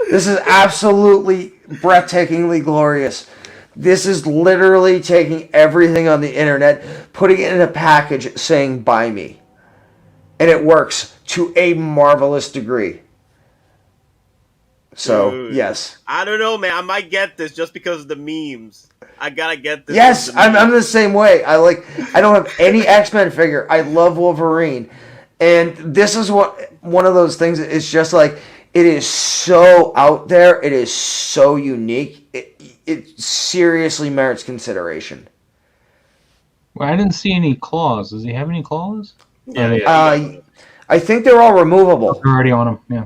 This is absolutely breathtakingly glorious. This is literally taking everything on the internet, putting it in a package, saying "buy me," and it works to a marvelous degree. So, dude, yes. I don't know, man. I might get this just because of the memes. I gotta get this. Yes, I'm the same way. I don't have any X-Men figure. I love Wolverine. And this is one of those things. It's just like, it is so out there. It is so unique. It seriously merits consideration. Well, I didn't see any claws. Does he have any claws? Yeah. I think they're all removable. They're already on him, yeah.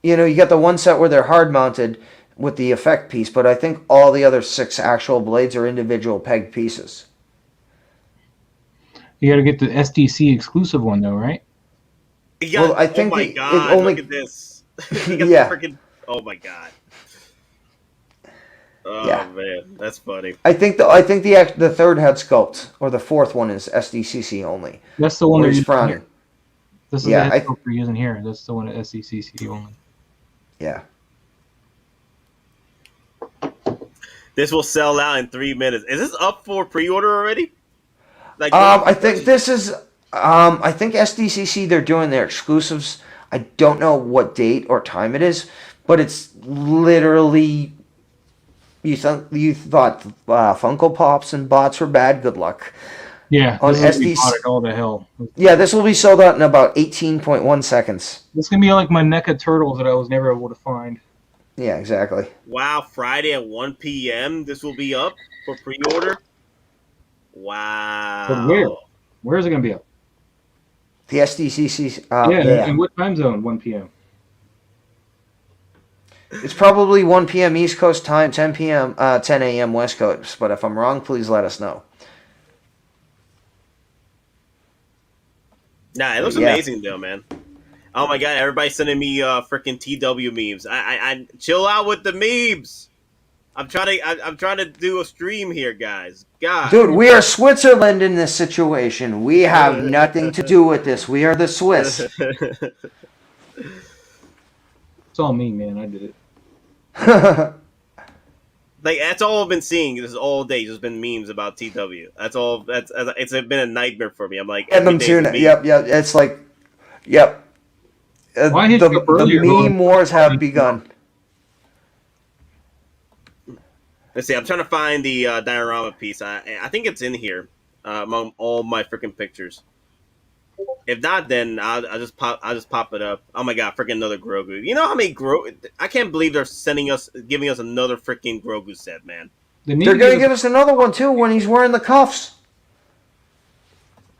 You got the one set where they're hard mounted with the effect piece, but I think all the other 6 actual blades are individual peg pieces. You got to get the SDC exclusive one, though, right? Well, I think oh my god! Look at this. Yeah. Oh my god. Oh yeah. Man, that's funny. I think the third head sculpt or the fourth one is SDCC only. That's the one he's frowning. This is the head sculpt we're using here. That's the one at SDCC only. Yeah. This will sell out in 3 minutes. Is this up for pre-order already? I think this is. I think SDCC, they're doing their exclusives. I don't know what date or time it is, but it's literally. You thought Funko Pops and bots were bad? Good luck. Yeah, on SDCC. All the hell. Yeah, this will be sold out in about 18.1 seconds. This is gonna be like my NECA turtles that I was never able to find. Yeah, exactly. Wow, Friday at 1 p.m. This will be up for pre-order. Wow. But where is it gonna be up? The SDCC. Yeah. And what time zone? 1 p.m. It's probably 1 p.m. East Coast time, 10 p.m. 10 a.m. West Coast. But if I'm wrong, please let us know. Nah, it looks amazing though, man. Oh my god, everybody's sending me freaking TW memes. I chill out with the memes. I'm trying to do a stream here, guys. God. Dude, we are Switzerland in this situation. We have nothing to do with this. We are the Swiss. It's all me, man. I did it. Like that's all I've been seeing this all day. Just been memes about TW. That's all. It's been a nightmare for me. I'm like, Get them too. Yep. It's like, yep. The meme wars have begun. Let's see. I'm trying to find the diorama piece. I think it's in here among all my freaking pictures. If not, then I'll just pop it up. Oh my god, freaking another Grogu. You know how many Grogu? I can't believe they're giving us another freaking Grogu set, man. They're gonna give us another one too when he's wearing the cuffs.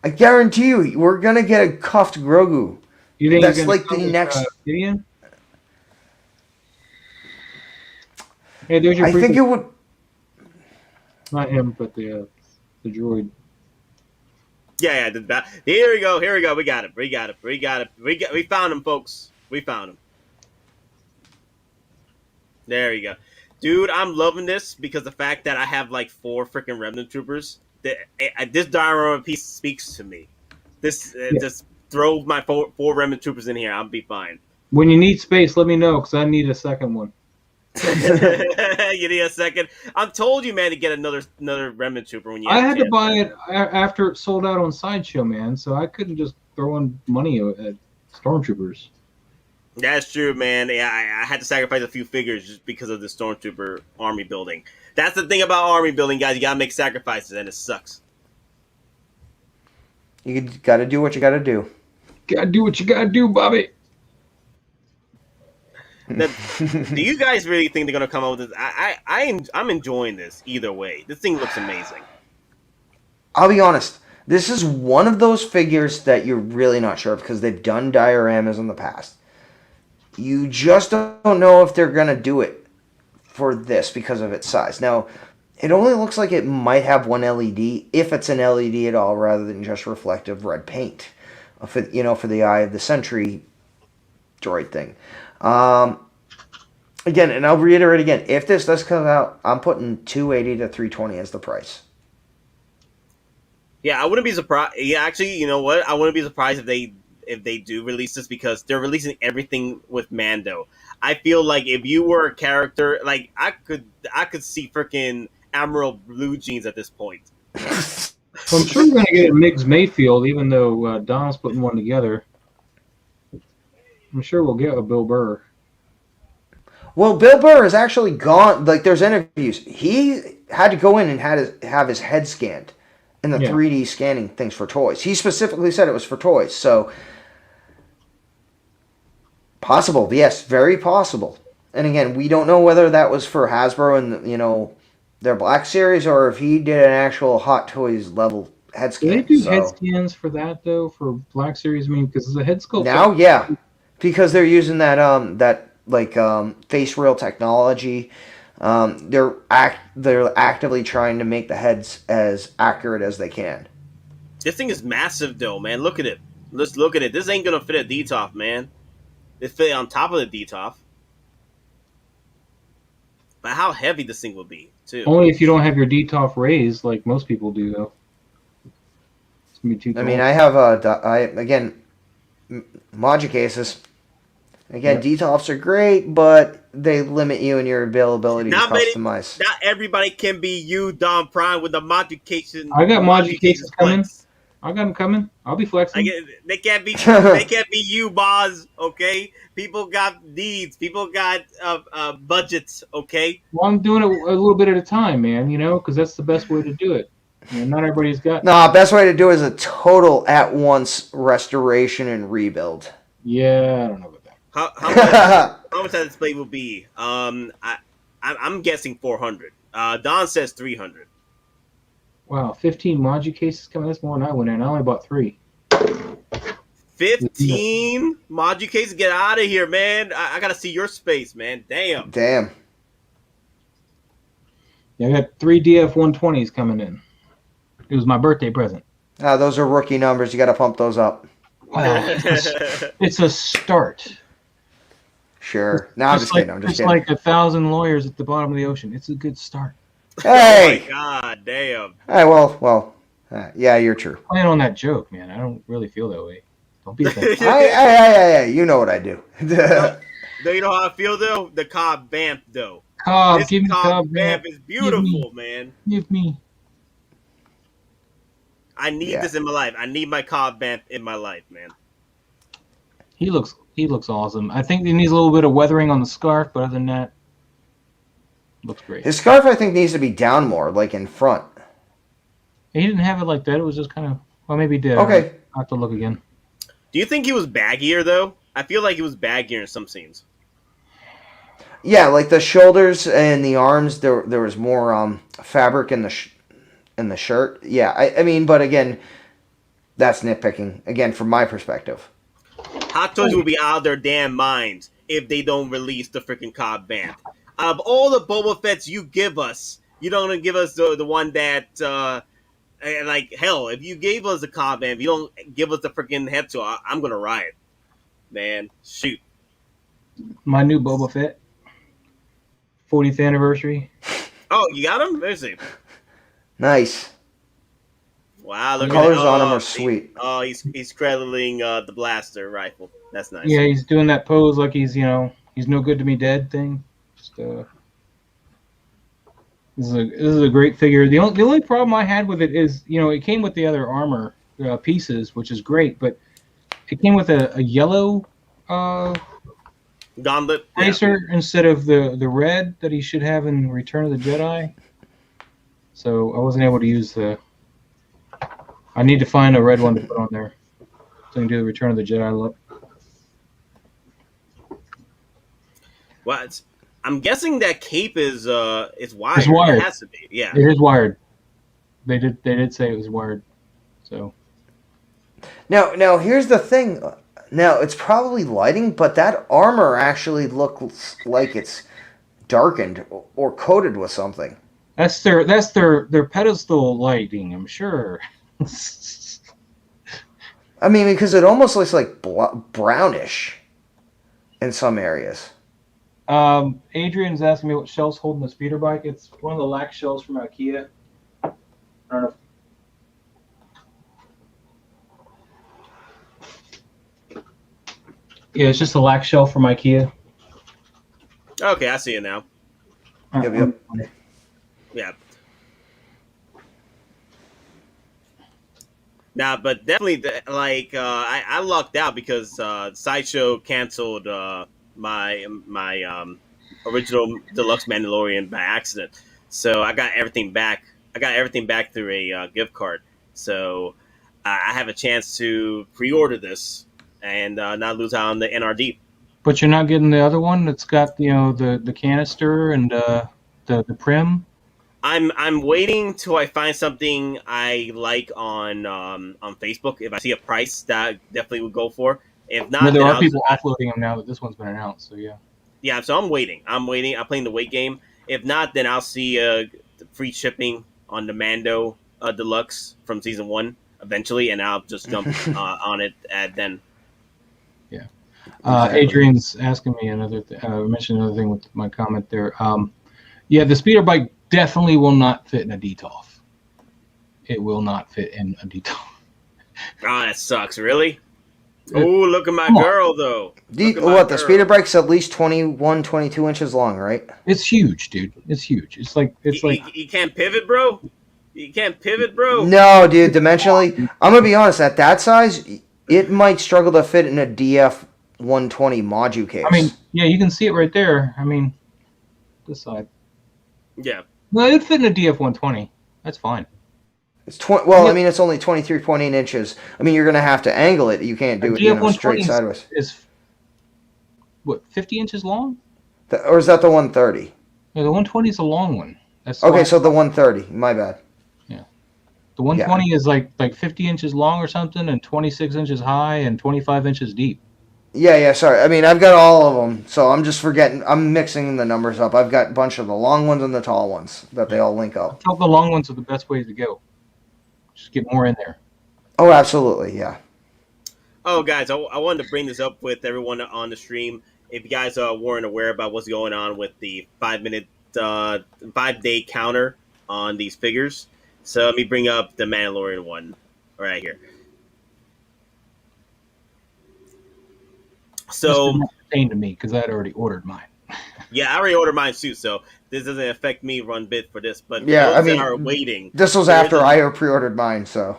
I guarantee you, we're gonna get a cuffed Grogu. You think that's like the next? Gideon? Hey, there's your. I think it would. Not him, but the droid. Yeah. Here we go. We got it. We found him, folks. We found him. There you go, dude. I'm loving this because the fact that I have like 4 freaking Remnant Troopers. This diorama piece speaks to me. Just throw my four Remnant Troopers in here. I'll be fine. When you need space, let me know because I need a second one. You need a second. I'm told you, man, to get another Remnant Trooper when you. I had to buy it after it sold out on Sideshow, man. So I couldn't just throw in money at Stormtroopers. That's true, man. Yeah, I had to sacrifice a few figures just because of the Stormtrooper army building. That's the thing about army building, guys. You gotta make sacrifices, and it sucks. You gotta do what you gotta do. Gotta do what you gotta do, Bobby. Do you guys really think they're gonna come out with this? I'm enjoying this either way. This thing looks amazing. I'll be honest. This is one of those figures that you're really not sure of because they've done dioramas in the past. You just don't know if they're gonna do it for this because of its size. Now, it only looks like it might have one LED, if it's an LED at all, rather than just reflective red paint. For the Eye of the Sentry droid thing. Again, and I'll reiterate again, if this does come out, I'm putting $280 to $320 as the price. Yeah, I wouldn't be surprised. Yeah, actually, you know what? I wouldn't be surprised if they do release this because they're releasing everything with Mando. I feel like if you were a character, like I could see freaking Admiral Blue Jeans at this point. Well, I'm sure you're gonna get a Migs Mayfield, even though Don's putting one together. I'm sure we'll get a Bill Burr. Well, Bill Burr has actually gone. Like, there's interviews. He had to go in and have his head scanned in the 3D scanning things for toys. He specifically said it was for toys. So, possible. Yes, very possible. And again, we don't know whether that was for Hasbro and, their Black Series or if he did an actual Hot Toys level head scan. Do they do head scans for that, though, for Black Series? I mean, because the head sculpt... Now, yeah. Because they're using that face real technology. They're actively trying to make the heads as accurate as they can. This thing is massive, though, man. Look at it. Let's look at it. This ain't gonna fit a DTOF, man. It fit on top of the DTOF. But how heavy this thing will be, too. Only if you don't have your DTOF raised, like most people do, though. It's gonna be too tall. I mean, I have Moji cases. Again, DTOFs are great, but they limit you in your availability to customize. Not everybody can be you, Don Prime, with the modification. I got Moji cases coming. I got them coming. I'll be flexing. They can't be. They can't be you, boss. Okay, people got needs. People got budgets. Okay. Well, I'm doing it a little bit at a time, man. Because that's the best way to do it. Not everybody's got. No, best way to do it is a total at-once restoration and rebuild. Yeah, I don't know about that. How much that display will be? I'm guessing 400. Don says 300. Wow, 15 Moji cases coming. That's more than I went in. I only bought 3. 15 Moji cases? Get out of here, man. I gotta see your space, man. Damn. Yeah, I got 3 DF-120s coming in. It was my birthday present. Those are rookie numbers. You got to pump those up. Well, it's a start. Sure. No, I'm just kidding. I'm just It's kidding. like 1,000 lawyers at the bottom of the ocean. It's a good start. Hey! Oh my god, damn. Hey, well, yeah, you're true. Playing on that joke, man. I don't really feel that way. Don't be offended. Hey, you know what I do. Do you know how I feel though? The Cobb Vanth though. Cobb, This give me Cobb Cobb Vanth Vanth. is beautiful, man. Give me. I need this in my life. I need my Cobb Vanth in my life, man. He looks awesome. I think he needs a little bit of weathering on the scarf, but other than that, looks great. His scarf, I think, needs to be down more, like in front. He didn't have it like that. It was just kind of, well, maybe he did. Okay. I'll have to look again. Do you think he was baggier though? I feel like he was baggier in some scenes. Yeah, like the shoulders and the arms, there was more fabric in the shirt. Yeah, I mean, but again, that's nitpicking. Again, from my perspective. Hottoys will be out of their damn minds if they don't release the freaking Cobb Vanth. Out of all the Boba Fetts you give us, you don't give us the one that, like, hell, if you gave us the Cobb Vanth, you don't give us the freaking head to, I'm going to riot. Man, shoot. My new Boba Fett. 40th anniversary. Oh, you got him? Let's see. Nice. Wow, look The at colors that. on him are sweet. He's cradling the blaster rifle. That's nice. Yeah, he's doing that pose like he's no good to me dead thing. Just this is a great figure. The only problem I had with it is, it came with the other armor pieces, which is great, but it came with a yellow Gauntlet bracer instead of the red that he should have in Return of the Jedi. So I wasn't able to use I need to find a red one to put on there so I can do the Return of the Jedi look. Well, I'm guessing that cape is wired. It's wired. It has to be. Yeah. It is wired. They did say it was wired. So Now here's the thing. Now it's probably lighting, but that armor actually looks like it's darkened or coated with something. that's their pedestal lighting, I'm sure. I mean, because it almost looks like brownish in some areas. Adrian's asking me what shell's holding the speeder bike. It's one of the lac shells from IKEA. I don't know. Yeah, it's just a lac shell from IKEA. Okay, I see it now. Yep. Yeah. Nah, but definitely, I lucked out because Sideshow canceled my original deluxe Mandalorian by accident. So I got everything back. I got everything back through a gift card. So I have a chance to pre-order this and not lose out on the NRD. But you're not getting the other one that's got the canister and the prim. I'm waiting till I find something I like on Facebook. If I see a price that I definitely would go for. If not, There are people offloading them now that this one's been announced. So yeah. Yeah, so I'm waiting. I'm playing the wait game. If not, then I'll see the free shipping on the Mando Deluxe from Season 1 eventually, and I'll just jump on it then. Yeah. Adrian's asking me mentioned another thing with my comment there. Yeah, the speeder bike definitely will not fit in a DTOF. It will not fit in a DTOF. Oh, that sucks. Really? Oh, look at my girl, though. The speeder bike's at least 21, 22 inches long, right? It's huge, dude. It's huge. It's like You can't pivot, bro? You can't pivot, bro? No, dude, dimensionally, I'm going to be honest, at that size, it might struggle to fit in a DF 120 module case. I mean, yeah, you can see it right there. I mean, this side. Yeah. No, it'd fit in a DF 120. That's fine. It's I mean, it's only 23.8 inches. I mean, you're going to have to angle it. You can't do it straight sideways. Is what, 50 inches long? Or is that the 130? No, the 120 is a long one. That's okay, so the 130. My bad. Yeah. The 120 is like 50 inches long or something, and 26 inches high and 25 inches deep. Yeah, sorry. I mean, I've got all of them, so I'm just forgetting. I'm mixing the numbers up. I've got a bunch of the long ones and the tall ones that they all link up. I felt the long ones are the best way to go. Just get more in there. Oh, absolutely, yeah. Oh, guys, I wanted to bring this up with everyone on the stream. If you guys weren't aware about what's going on with the 5-minute, 5-day counter on these figures, so let me bring up the Mandalorian one right here. This So, did not pertain to me because I had already ordered mine. yeah, I already ordered mine too, so this doesn't affect me run bit for this. But Yeah, those I that are mean, waiting, this was there is after I pre-ordered mine, so.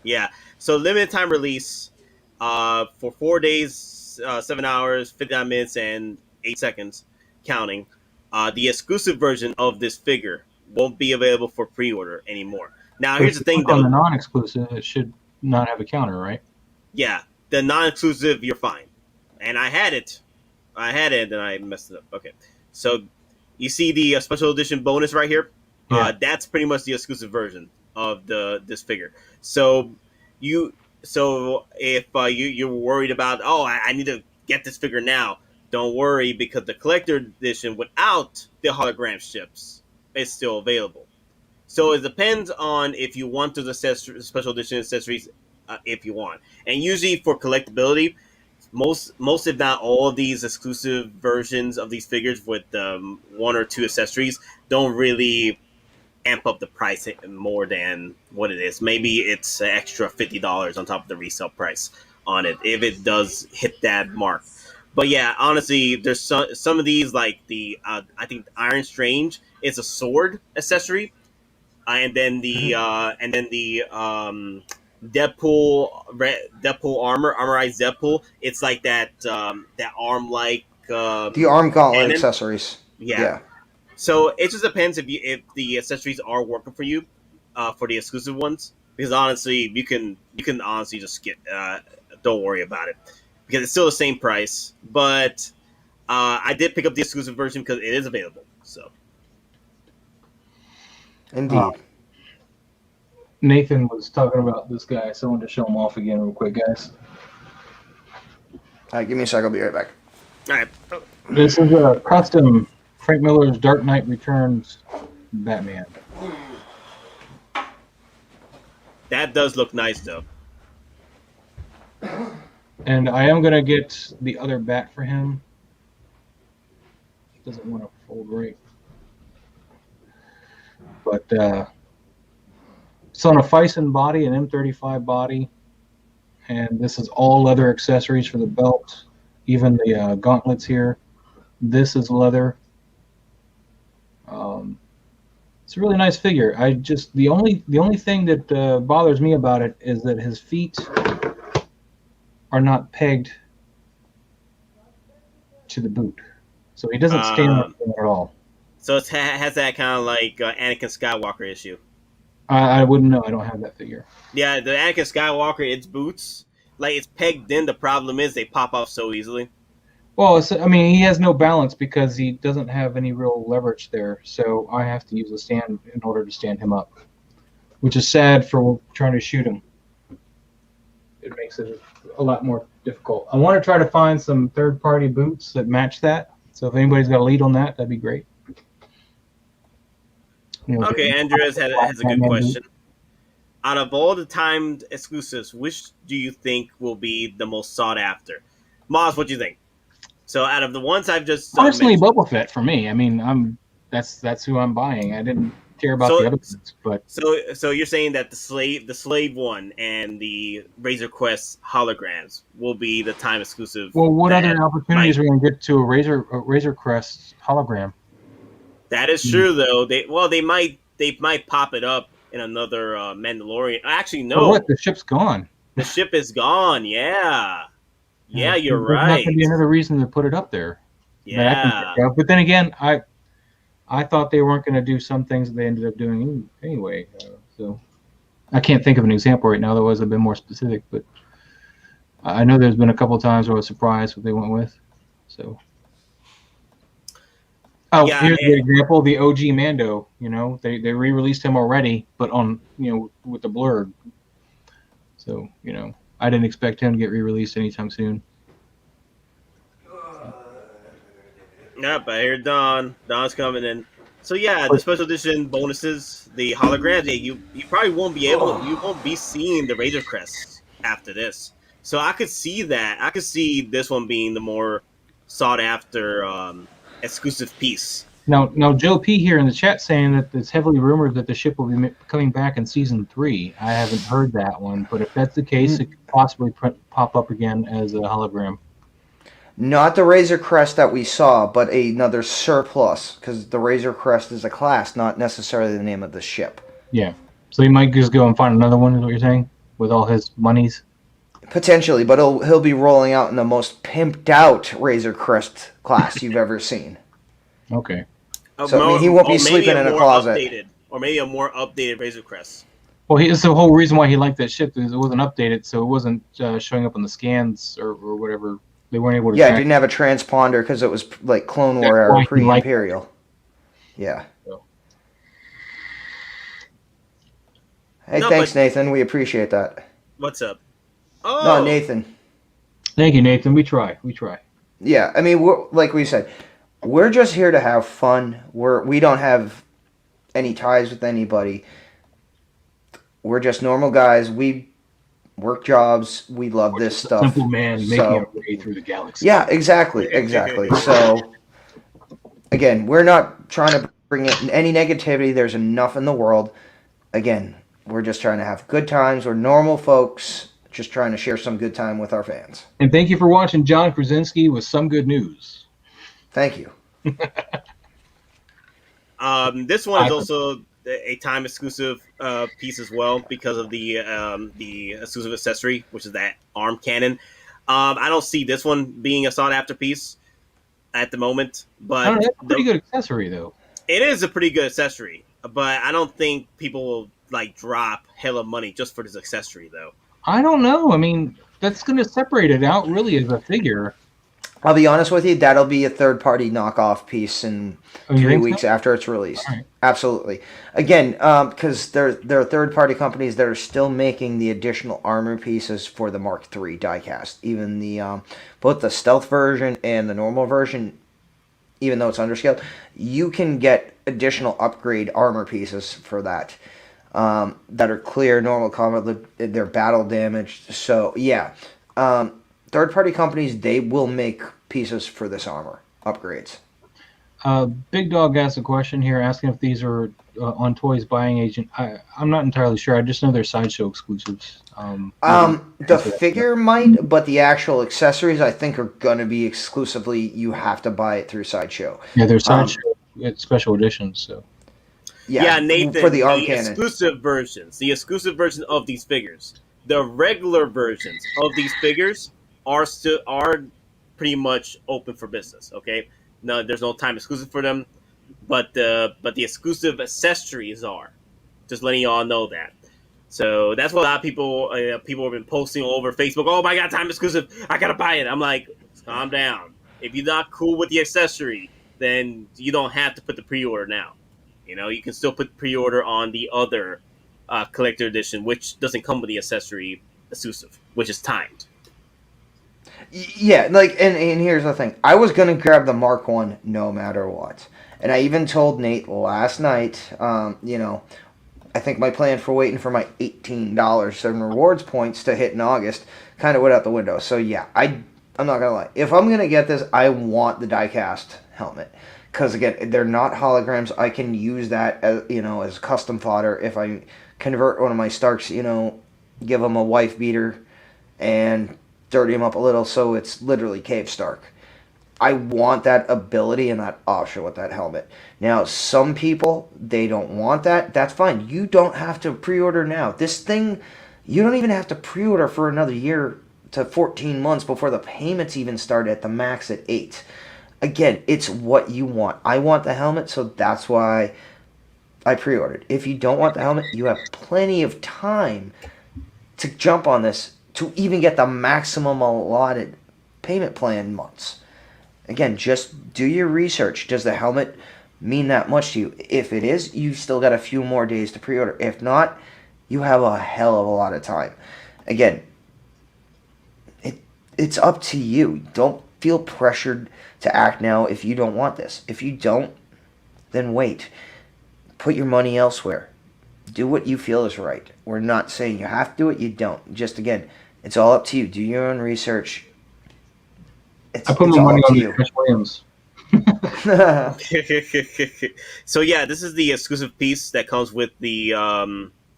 Yeah, so limited time release for 4 days, 7 hours, 59 minutes, and 8 seconds, counting. The exclusive version of this figure won't be available for pre-order anymore. Now, here's the thing, On the though. non-exclusive, it should not have a counter, right? Yeah, the non-exclusive, you're fine. And I had it, and then I messed it up. Okay, so you see the special edition bonus right here? Yeah. That's pretty much the exclusive version of this figure. So if you're worried about, I need to get this figure now, don't worry, because the collector edition without the hologram ships is still available. So it depends on if you want those special edition accessories, if you want. And usually for collectability, most if not all of these exclusive versions of these figures with 1 or 2 accessories don't really amp up the price more than what it is. Maybe it's an extra $50 on top of the resale price on it if it does hit that mark. But yeah, honestly, there's some of these, like the I think Iron Strange is a sword accessory, and then the Deadpool armorized Deadpool. It's like that arm like The arm gauntlet cannon. accessories. Yeah. So it just depends if the accessories are working for you for the exclusive ones. Because honestly, you can honestly just skip. Don't worry about it because it's still the same price. But I did pick up the exclusive version because it is available. So Indeed. Nathan was talking about this guy, so I wanted to show him off again real quick, guys. All right, give me a sec. I'll be right back. all right. This is a custom Frank Miller's Dark Knight Returns Batman. That does look nice though. And I am going to get the other bat for him. Doesn't want to fold right. But it's on a Fison body, an M35 body. And this is all leather accessories for the belt, even the gauntlets here. This is leather. It's a really nice figure. The only thing that bothers me about it is that his feet are not pegged to the boot, so he doesn't stand up at all. So it has that kind of like Anakin Skywalker issue. I wouldn't know. I don't have that figure. Yeah, the Anakin Skywalker, its boots, like it's pegged in. The problem is they pop off so easily. Well, he has no balance because he doesn't have any real leverage there, so I have to use a stand in order to stand him up, which is sad for trying to shoot him. It makes it a lot more difficult. I want to try to find some third-party boots that match that, so if anybody's got a lead on that, that'd be great. Okay, Andreas has a good question. Out of all the timed exclusives, which do you think will be the most sought after? Moz, what do you think? So out of the ones I've just personally, Boba Fett for me. That's who I'm buying. I didn't care about the other ones, but so you're saying that the slave one and the Razor Quest holograms will be the time exclusive. Well, what other opportunities are we going to get to a Razor Crest hologram? That is true, though. They might pop it up in another Mandalorian. Actually, no. Oh, what? The ship's gone. The ship is gone. Yeah. Yeah, you're There's right. not going to be another reason to put it up there. Yeah. But then again, I thought they weren't going to do some things that they ended up doing anyway. So I can't think of an example right now. Otherwise, I've been more specific. But I know there's been a couple of times where I was surprised what they went with. So. Oh, yeah, here's the example: the OG Mando. They re-released him already, but on with the blurb. So I didn't expect him to get re-released anytime soon. Yep, I hear Don. Don's coming in. So yeah, the special edition bonuses, the holograms. You probably won't be able. You won't be seeing the Razor Crest after this. So I could see that. I could see this one being the more sought after exclusive piece. Now, Joe P here in the chat saying that it's heavily rumored that the ship will be coming back in season 3. I haven't heard that one, but if that's the case, it could possibly pop up again as a hologram. Not the Razor Crest that we saw, but another surplus, because the Razor Crest is a class, not necessarily the name of the ship. Yeah. So he might just go and find another one, is what you're saying? With all his monies? Potentially, but he'll be rolling out in the most pimped out Razor Crest class you've ever seen. Okay. So I mean, he won't be sleeping in a closet. Or maybe a more updated Razor Crest. Well, it's the whole reason why he liked that ship is it wasn't updated, so it wasn't showing up on the scans or whatever. They weren't able to. Yeah, it didn't have a transponder because it was like Clone War era, pre-Imperial. Yeah. So. Hey, thanks, Nathan. We appreciate that. What's up? Oh, no, Nathan. Thank you, Nathan. We try. Yeah, I mean, like we said, we're just here to have fun. We don't have any ties with anybody. We're just normal guys. We work jobs. We love this stuff. Simple man making our way through the galaxy. Yeah, exactly. So, again, we're not trying to bring in any negativity. There's enough in the world. Again, we're just trying to have good times. We're normal folks, just trying to share some good time with our fans. And thank you for watching John Krasinski with some good news. Thank you. This one is also a time exclusive piece as well because of the exclusive accessory, which is that arm cannon. I don't see this one being a sought after piece at the moment, but that's a pretty good accessory though. It is a pretty good accessory, but I don't think people will like drop hella money just for this accessory though. I don't know. I mean, that's going to separate it out really as a figure. I'll be honest with you, that'll be a third-party knockoff piece in 3 weeks after it's released. Right. Absolutely. Again, because there are third-party companies that are still making the additional armor pieces for the Mark III diecast. Even the both the stealth version and the normal version, even though it's underscaled, you can get additional upgrade armor pieces for that. That are clear, normal combat, they're battle damaged. So, yeah. Third-party companies, they will make pieces for this armor upgrades. Big Dog asked a question here, asking if these are on Toys buying agent. I'm not entirely sure. I just know they're Sideshow exclusives. The figure might, but the actual accessories, I think, are going to be exclusively, you have to buy it through Sideshow. Yeah, they're Sideshow special editions, so. Yeah, Nathan, for the arm cannon. Exclusive versions of these figures, the regular versions of these figures are pretty much open for business. Okay, no, there's no time exclusive for them, but the exclusive accessories are. Just letting y'all know that. So that's what a lot of people have been posting all over Facebook. Oh my god, time exclusive! I gotta buy it. I'm like, calm down. If you're not cool with the accessory, then you don't have to put the pre-order now. You know, you can still put pre-order on the other collector edition, which doesn't come with the accessory exclusive, which is timed. Yeah, like, and here's the thing. I was going to grab the Mark 1 no matter what. And I even told Nate last night, you know, I think my plan for waiting for my $18 in rewards points to hit in August kind of went out the window. So, yeah, I'm not going to lie. If I'm going to get this, I want the die-cast helmet. Because, again, they're not holograms. I can use that as, you know, as custom fodder. If I convert one of my Starks, you know, give them a wife beater and dirty him up a little so it's literally Cave Stark. I want that ability and that option with that helmet. Now, some people, they don't want that. That's fine. You don't have to pre-order now. This thing, you don't even have to pre-order for another year to 14 months before the payments even start at the max at 8. Again, it's what you want. I want the helmet, so that's why I pre-ordered. If you don't want the helmet, you have plenty of time to jump on this to even get the maximum allotted payment plan months. Again, just do your research. Does the helmet mean that much to you? If it is, you still got a few more days to pre-order. If not, you have a hell of a lot of time. Again, it's up to you. Don't feel pressured to act now if you don't want this. If you don't, then wait. Put your money elsewhere. Do what you feel is right. We're not saying you have to do it, you don't. Just, again, It's all up to you. Do your own research. I put my money on Ash Williams. So yeah, this is the exclusive piece that comes with the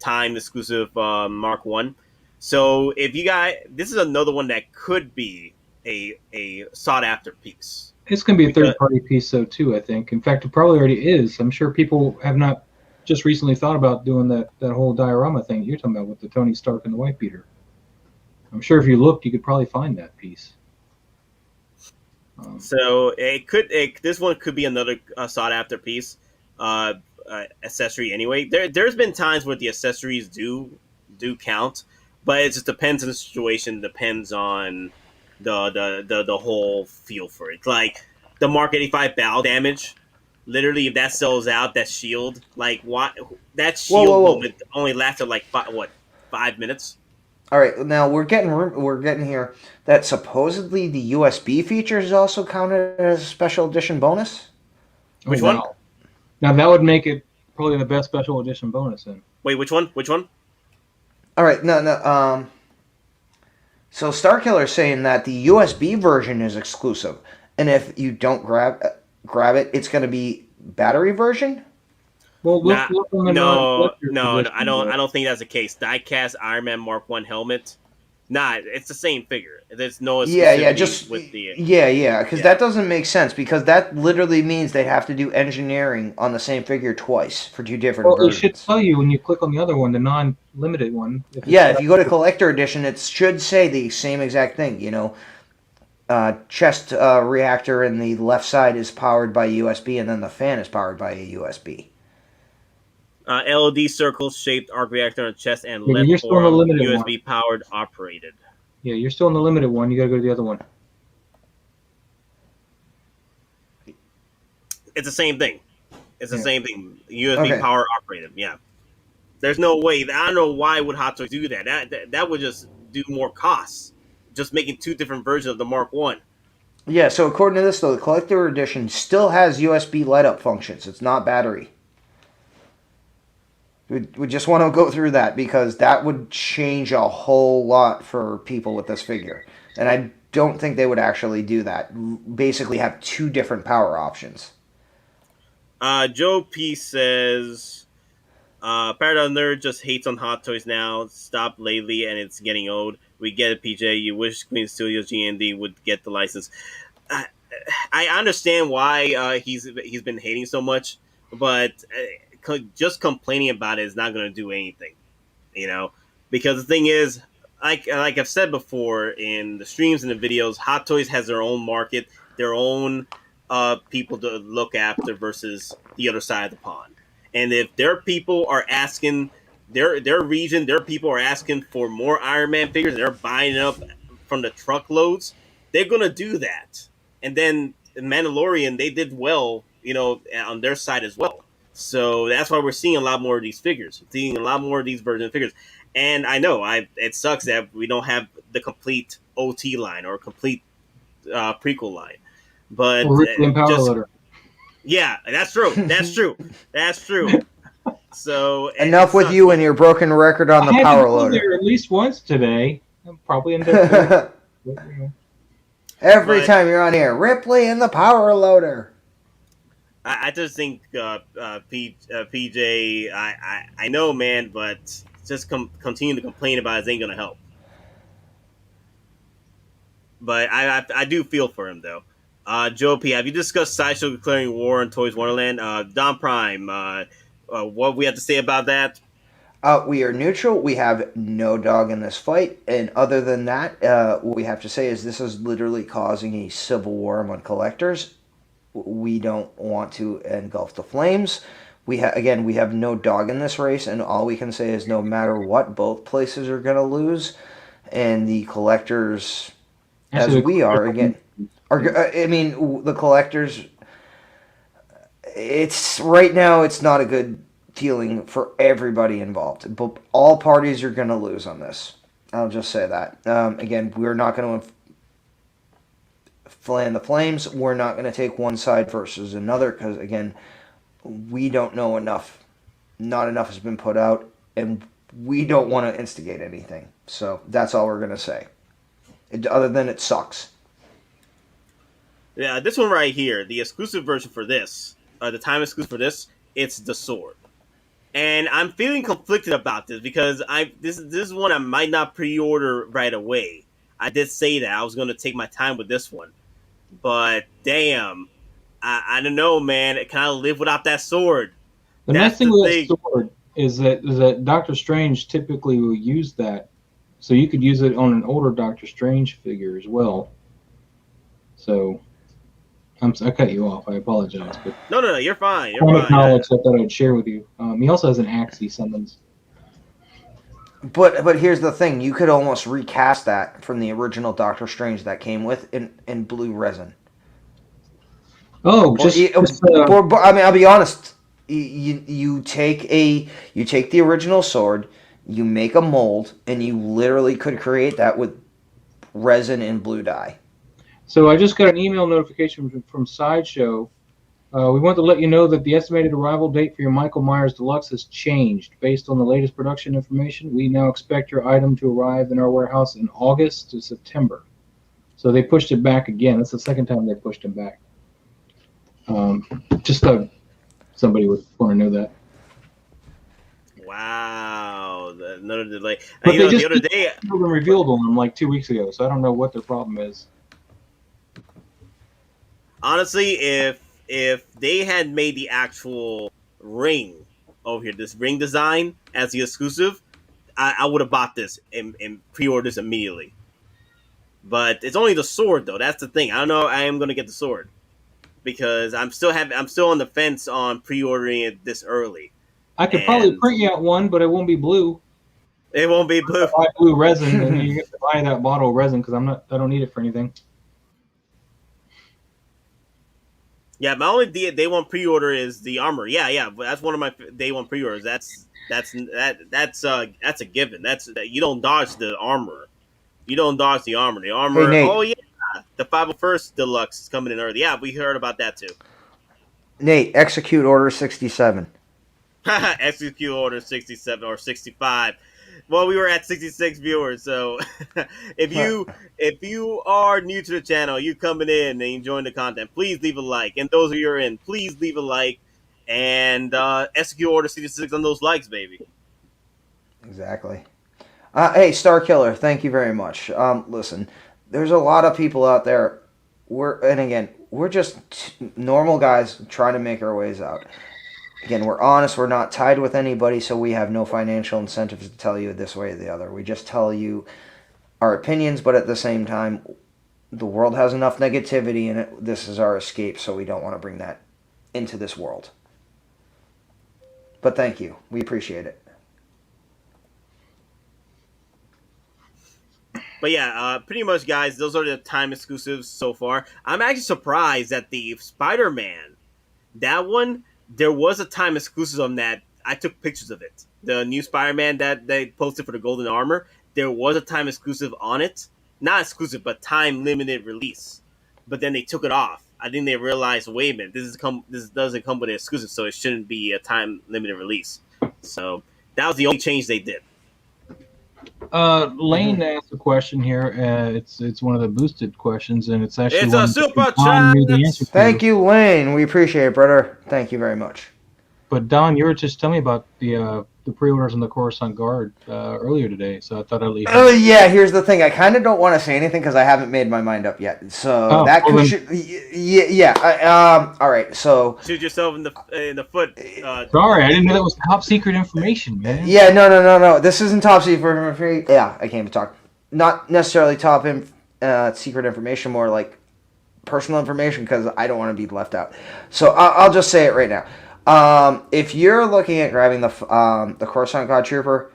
time exclusive Mark 1. So if you guys, this is another one that could be a sought after piece. It's going to be a third-party piece, though, too, I think. In fact, it probably already is. I'm sure people have not just recently thought about doing that whole diorama thing you're talking about with the Tony Stark and the White Beater. I'm sure if you looked, you could probably find that piece. So this one could be another sought-after piece, accessory anyway. There's been times where the accessories do count, but it just depends on the situation, depends on the whole feel for it. Like the Mark 85 bow damage, literally if that sells out, that shield, like what that shield moment only lasted like 5 minutes. All right, now we're getting here that supposedly the USB feature is also counted as a special edition bonus. Which one? Now that would make it probably the best special edition bonus. Then. Wait, which one? All right, no. So Starkiller is saying that the USB version is exclusive, and if you don't grab it, it's going to be battery version. Well, no, I don't think that's the case. Diecast Iron Man Mark 1 helmet. Nah, it's the same figure. There's no just with the because that doesn't make sense because that literally means they have to do engineering on the same figure twice for two different versions. It should tell you when you click on the other one, the non-limited one. If you go to collector edition, it should say the same exact thing. You know, chest reactor in the left side is powered by USB, and then the fan is powered by a USB. LED circle-shaped arc reactor on chest and left for USB powered operated. Yeah, you're still in the limited one. You gotta go to the other one. It's the same thing. It's the same thing. USB power operated. Yeah. There's no way. I don't know why would Hottoys do that. That would just do more costs. Just making two different versions of the Mark 1. Yeah, so according to this, though, the collector edition still has USB light-up functions. It's not battery. We just want to go through that because that would change a whole lot for people with this figure. And I don't think they would actually do that. Basically have two different power options. Joe P says, Paradox Nerd just hates on Hottoys now. Stopped lately and it's getting old. We get it, PJ. You wish Queen Studios GND would get the license. I understand why he's been hating so much, but... just complaining about it is not going to do anything, you know, because the thing is, like I've said before in the streams and the videos, Hottoys has their own market, their own people to look after versus the other side of the pond. And if their people are asking, their region, their people are asking for more Iron Man figures, and they're buying it up from the truckloads, they're going to do that. And then Mandalorian, they did well, you know, on their side as well. So that's why we're seeing a lot more of these figures, seeing a lot more of these version figures. And I know it sucks that we don't have the complete OT line or complete prequel line. But yeah, that's true. That's true. That's true. So enough with you and your broken record on the power loader. There at least once today. I'm probably in there. Every time you're on here, Ripley and the power loader. I just think PJ, I know, man, but just continue to complain about it ain't gonna help. But I do feel for him though. Joe P, have you discussed Sideshow declaring war on Toys Wonderland? Don Prime, what we have to say about that? We are neutral. We have no dog in this fight, and other than that, what we have to say is this is literally causing a civil war among collectors. We don't want to engulf the flames. We have no dog in this race, and all we can say is no matter what, both places are going to lose, and the collectors, as we are, again, the collectors, it's right now, it's not a good feeling for everybody involved, but all parties are going to lose on this. I'll just say that. Again, we're not going to fan the flames. We're not going to take one side versus another because, again, we don't know enough. Not enough has been put out, and we don't want to instigate anything. So that's all we're going to say. Other than it sucks. Yeah, this one right here, the exclusive version for this, the time exclusive for this, it's the sword. And I'm feeling conflicted about this because this is one I might not pre-order right away. I did say that I was going to take my time with this one. But damn, I don't know, man. Can I live without that sword? The nice thing with that sword is that Doctor Strange typically will use that. So you could use it on an older Doctor Strange figure as well. So I cut you off. I apologize. But no, you're fine. You're fine. Knowledge I thought I'd share with you. He also has an axe he summons. But here's the thing: you could almost recast that from the original Doctor Strange that came with in blue resin. Oh, I mean, I'll be honest. You take the original sword, you make a mold, and you literally could create that with resin and blue dye. So I just got an email notification from Sideshow. We want to let you know that the estimated arrival date for your Michael Myers Deluxe has changed. Based on the latest production information, we now expect your item to arrive in our warehouse in August to September. So they pushed it back again. That's the second time they pushed it back. Just thought somebody would want to know that. Wow, another delay. But they just the other day revealed on them like 2 weeks ago, so I don't know what their problem is. Honestly, if they had made the actual ring over here, this ring design as the exclusive, I would have bought this and pre-ordered this immediately. But it's only the sword though. That's the thing. I don't know. I am gonna get the sword because I'm still on the fence on pre-ordering it this early. I could probably print you out one, but it won't be blue. It won't be blue. Buy blue resin, and you get to buy that bottle of resin because I don't need it for anything. Yeah, my only day one pre-order is the armor. Yeah, that's one of my day one pre-orders. That's a given. You don't dodge the armor. You don't dodge the armor. The armor. Hey, Nate. Oh yeah, the 501st Deluxe is coming in early. Yeah, we heard about that too. Nate, execute order 67. Execute order 67 or 65. Well, we were at 66 viewers, so if you are new to the channel, you coming in and enjoying the content, please leave a like. And those of you who are in, please leave a like and execute order 66 on those likes, baby. Exactly. Hey, Star Killer, thank you very much. Listen, there's a lot of people out there. We're just normal guys trying to make our ways out. Again, we're honest. We're not tied with anybody, so we have no financial incentives to tell you this way or the other. We just tell you our opinions, but at the same time, the world has enough negativity in it. This is our escape, so we don't want to bring that into this world. But thank you. We appreciate it. But yeah, pretty much, guys, those are the time exclusives so far. I'm actually surprised that the Spider-Man, that one, there was a time exclusive on that. I took pictures of it. The new Spider-Man that they posted for the Golden Armor, there was a time exclusive on it. Not exclusive, but time limited release. But then they took it off. I think they realized, wait a minute, this doesn't come with an exclusive, so it shouldn't be a time limited release. So that was the only change they did. Lane asked a question here. It's one of the boosted questions, and it's actually a super chat. Thank you, Lane. We appreciate it, brother. Thank you very much. But Don, you were just telling me about the pre-orders on the Coruscant Guard earlier today, so I thought I'd leave. Oh yeah, here's the thing. I kind of don't want to say anything because I haven't made my mind up yet. So all right. So shoot yourself in the foot. Sorry, I didn't know that was top secret information, man. Yeah, no. This isn't top secret. Yeah, I came to talk. Not necessarily top secret information, more like personal information because I don't want to be left out. So I'll just say it right now. If you're looking at grabbing the Coruscant Guard Trooper,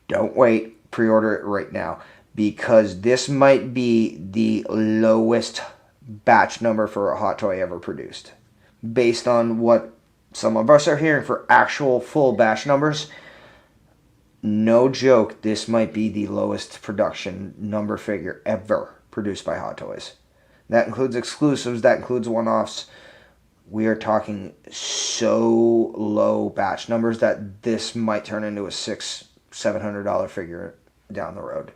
don't wait. Pre-order it right now because this might be the lowest batch number for a hot toy ever produced. Based on what some of us are hearing for actual full batch numbers, no joke, this might be the lowest production number figure ever produced by Hot Toys. That includes exclusives, that includes one-offs. we are talking so low batch numbers that this might turn into a $600-700 figure down the road.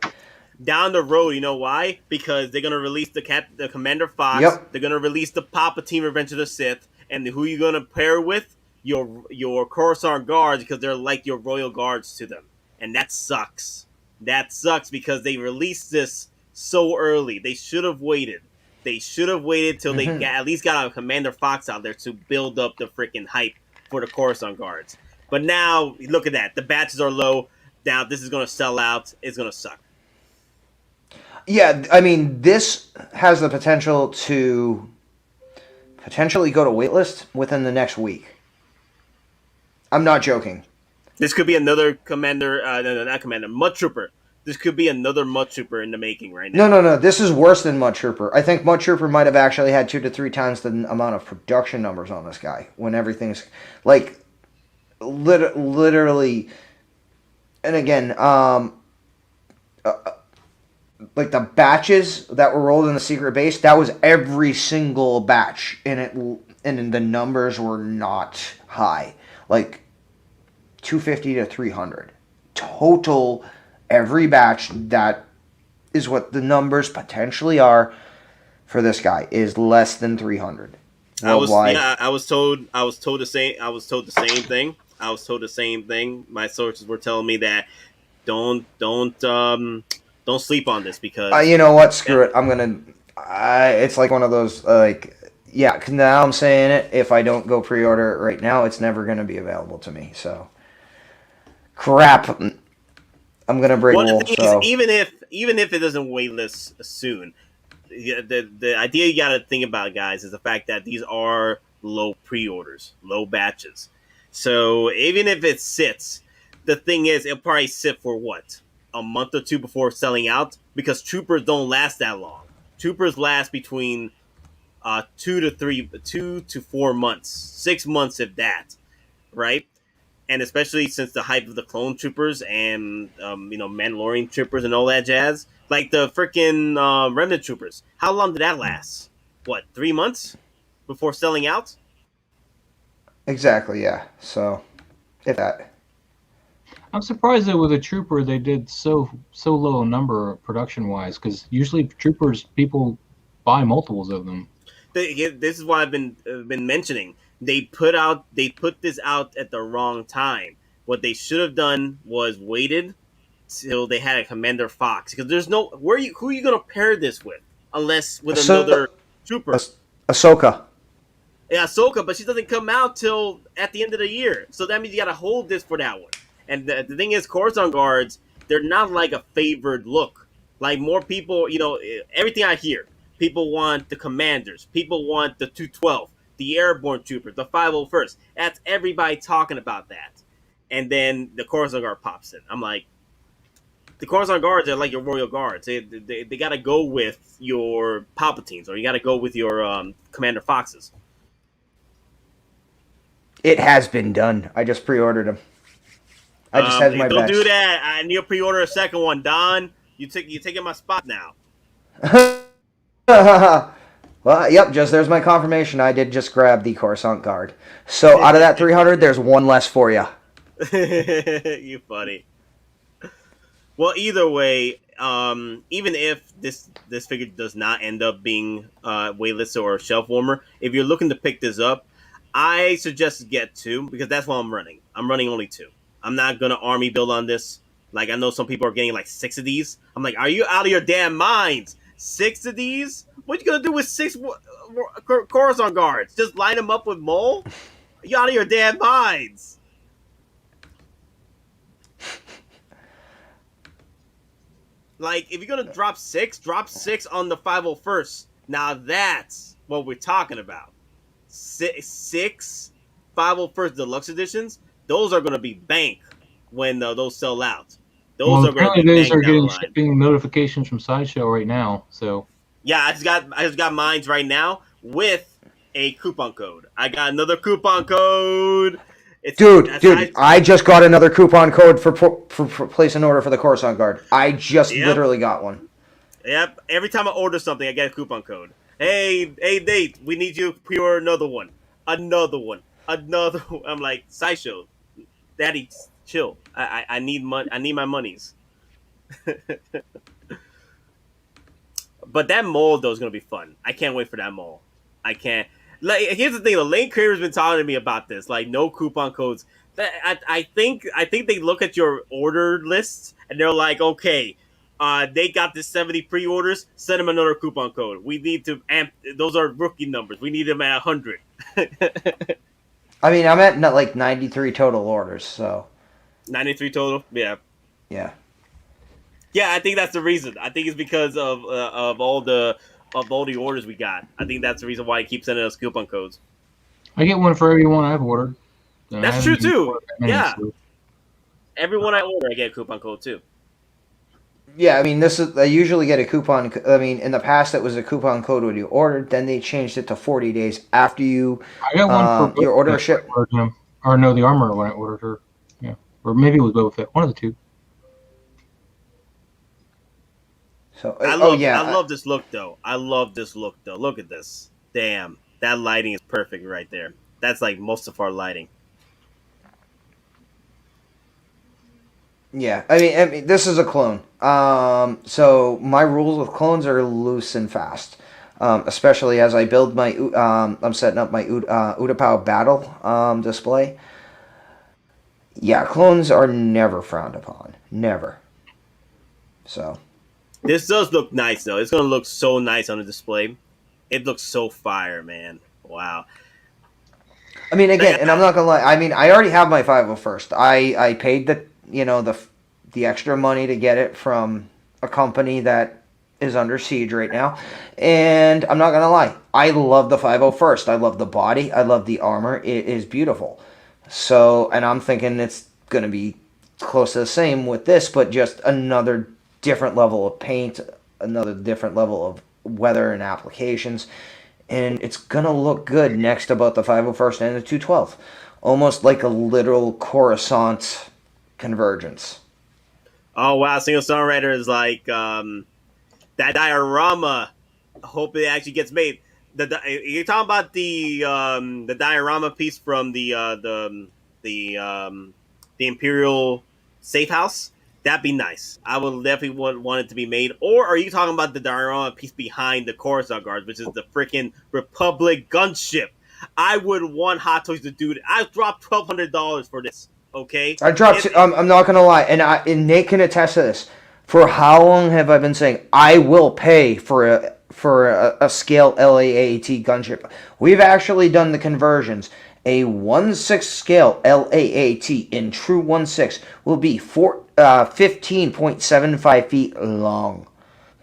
Down the road, you know why? Because they're gonna release the Commander Fox. Yep. They're gonna release the Palpatine Revenge of the Sith, and who you gonna pair with? Your Coruscant Guards, because they're like your royal guards to them, and that sucks. That sucks because they released this so early. They should have waited. They should have waited till they at least got a Commander Fox out there to build up the freaking hype for the Coruscant Guards. But now, look at that. The batches are low. Now, this is going to sell out. It's going to suck. Yeah, I mean, this has the potential to potentially go to waitlist within the next week. I'm not joking. This could be another Commander, not Commander, Mud Trooper. This could be another Mud Trooper in the making right now. No. This is worse than Mud Trooper. I think Mud Trooper might have actually had 2 to 3 times the amount of production numbers on this guy when everything's like literally. And again, like the batches that were rolled in the secret base, that was every single batch, and the numbers were not high, like 250 to 300 total. Every batch, that is what the numbers potentially are for this guy, is less than 300 worldwide. I was told the same thing. My sources were telling me that don't sleep on this because you know what? Screw it. I'm gonna. It's like one of those yeah. Now I'm saying it. If I don't go pre-order it right now, it's never gonna be available to me. So crap. I'm gonna break wool. So even if it doesn't waitlist soon, the idea you got to think about, guys, is the fact that these are low pre-orders, low batches. So even if it sits, the thing is, it'll probably sit for what, a month or two before selling out, because troopers don't last that long. Troopers last between 2 to 4 months, 6 months if that, right? And especially since the hype of the clone troopers and Mandalorian troopers and all that jazz, like the freaking remnant troopers, how long did that last? What, 3 months before selling out? exactly, yeah. So if that. I'm surprised that with a trooper they did so low a number production wise, because usually troopers people buy multiples of them. This is what I've been mentioning. They put this out at the wrong time. What they should have done was waited till they had a Commander Fox, because there's no who are you gonna pair this with unless with another trooper. Ahsoka. Yeah, Ahsoka, but she doesn't come out till at the end of the year, so that means you gotta hold this for that one. And the thing is, Coruscant Guards, they're not like a favored look. Like more people, everything I hear, people want the Commanders, people want the 212. The Airborne Troopers, the 501st. That's everybody talking about that. And then the Coruscant Guard pops in. I'm like, the Coruscant Guards are like your royal guards. They got to go with your Palpatines, or you got to go with your Commander Foxes. It has been done. I just pre-ordered them. I just had my Don't batch. do that. I need to pre-order a second one, Don. You're taking my spot now. Well, yep, there's my confirmation. I did just grab the Coruscant Guard. So out of that 300, there's one less for you. You funny. Well, either way, even if this figure does not end up being waitlisted or a shelf warmer, if you're looking to pick this up, I suggest get 2, because that's what I'm running. I'm running only 2. I'm not going to army build on this. Like, I know some people are getting like 6 of these. I'm like, are you out of your damn minds? 6 of these? What you gonna do with 6 Coruscant Guards? Just line them up with Mole? You out of your damn minds? Like, if you're gonna drop 6 on the 501st. Now that's what we're talking about. 6 501st Deluxe Editions. Those are gonna be bank when those sell out. Those are going to be those are getting shipping notifications from Sideshow right now. So yeah, I just got mine right now with a coupon code. I got another coupon code. Dude, I just got another coupon code for place an order for the Coruscant Guard. I just literally got one. Yep. Every time I order something, I get a coupon code. Hey, Nate, we need you to pre-order another one. another one, another one. I'm like, Sideshow, Daddy, chill. I need money. I need my monies. But that mold though is gonna be fun. I can't wait for that mold. I can't. Like, here's the thing: the lane creator's been talking to me about this. Like, no coupon codes. I think they look at your order list and they're like, okay, they got this 70 pre-orders. Send them another coupon code. We need to amp. Those are rookie numbers. We need them at 100. I mean, I'm at like 93 total orders, so 93 total. Yeah. Yeah. Yeah, I think that's the reason. I think it's because of all the orders we got. I think that's the reason why he keeps sending us coupon codes. I get one for every one I've ordered. That's true too. Yeah. So. Every one I order, I get a coupon code too. Yeah, I mean, I usually get a coupon. I mean, in the past, it was a coupon code when you ordered. Then they changed it to 40 days after you. I got one for your order ship. Or no, the armor when I ordered her. Yeah, or maybe it was Boba Fett. One of the two. So I love this look though. Look at this. Damn, that lighting is perfect right there. That's like most of our lighting. Yeah, I mean, this is a clone. So my rules with clones are loose and fast. Especially as I build my, I'm setting up my OUTTA battle display. Yeah, clones are never frowned upon. Never. So. This does look nice, though. It's going to look so nice on the display. It looks so fire, man. Wow. I mean, again, and I'm not going to lie. I mean, I already have my 501st. I paid the extra money to get it from a company that is under siege right now. And I'm not going to lie. I love the 501st. I love the body. I love the armor. It is beautiful. So, and I'm thinking it's going to be close to the same with this, but just another different level of paint, another different level of weather and applications, and it's gonna look good next to both the 501st and the 212, almost like a literal Corucsant convergence. Oh wow, Single Songwriter is like that diorama. I hope it actually gets made. You're talking about the diorama piece from the Imperial Safe House. That'd be nice. I would definitely want it to be made. Or are you talking about the diorama piece behind the Coruscant Guard, which is the freaking Republic gunship? I would want Hottoys to do it. I dropped $1,200 for this. Okay, I dropped. I'm not gonna lie, and Nate can attest to this. For how long have I been saying I will pay for a scale LAAT gunship? We've actually done the conversions. A 1/6 scale LAAT in true 1/6 will be 15.75 feet long.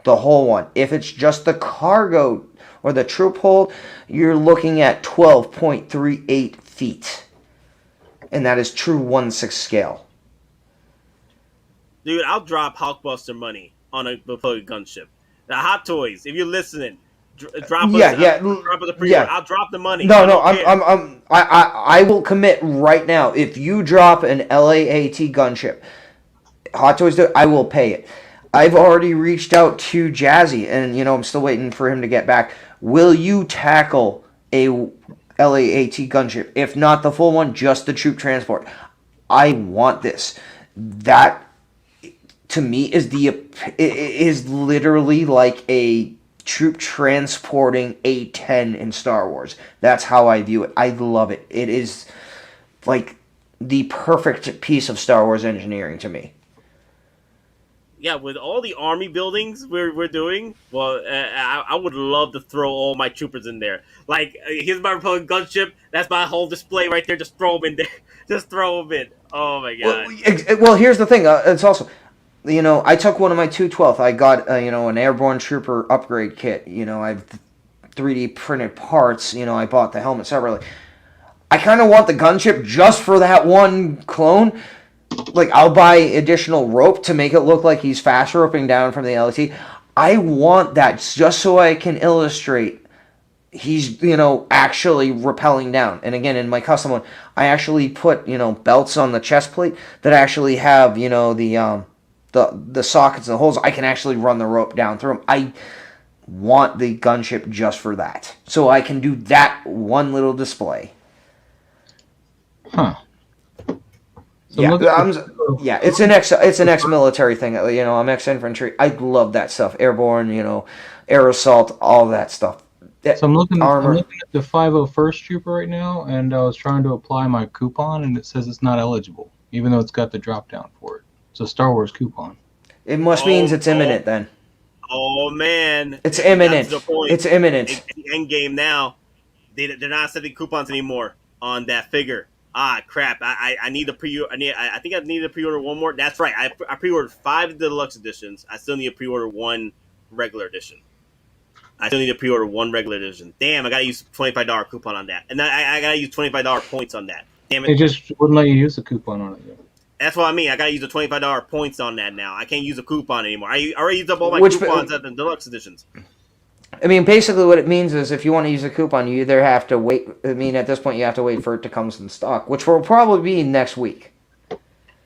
The whole one. If it's just the cargo or the troop hold, you're looking at 12.38 feet. And that is true 1/6 scale. Dude, I'll drop Hulkbuster money on a Republic gunship. The Hottoys, if you're listening, drop us a pre-order. I'll drop the money. I will commit right now. If you drop an LAAT gunship, Hottoys, I will pay it. I've already reached out to Jazzy, and I'm still waiting for him to get back. Will you tackle a LAAT gunship? If not the full one, just the troop transport. I want this. That to me is literally like a troop transporting A-10 in Star Wars. That's how I view it. I love it. It is like the perfect piece of Star Wars engineering to me. Yeah, with all the army buildings we're doing, well, I would love to throw all my troopers in there. Like, here's my Republic gunship. That's my whole display right there. Just throw them in there. Just throw them in. Oh my god. Well, here's the thing. It's also, I took one of my 212. I got, an airborne trooper upgrade kit. I've 3D printed parts. I bought the helmet separately. I kind of want the gunship just for that one clone. Like, I'll buy additional rope to make it look like he's fast roping down from the LT. I want that just so I can illustrate he's, actually rappelling down. And again, in my custom one, I actually put, belts on the chest plate that actually have, the sockets and the holes. I can actually run the rope down through them. want the gunship just for that. So I can do that one little display. Huh. So yeah, it's an ex-military thing. You know, I'm ex-infantry. I love that stuff. Airborne, you know, air assault, all that stuff. So I'm looking at the 501st Trooper right now, and I was trying to apply my coupon, and it says it's not eligible, even though it's got the drop down for it. It's a Star Wars coupon. It must means it's imminent then. Oh man, it's imminent. It's imminent. It's EndGame now. They're not accepting coupons anymore on that figure. Ah, crap! I need to pre-order. I think I need to pre-order one more. That's right. I pre-ordered 5 deluxe editions. I still need to pre-order 1 regular edition. I still need to pre-order 1 regular edition. Damn, I gotta use $25 coupon on that, and I gotta use $25 points on that. Damn it! It just wouldn't let you use a coupon on it yet. That's what I mean. I gotta use the $25 points on that now. I can't use a coupon anymore. I already used up all my coupons at the deluxe editions. I mean, basically what it means is if you want to use a coupon, you either have to wait. I mean, at this point, you have to wait for it to come in stock, which will probably be next week.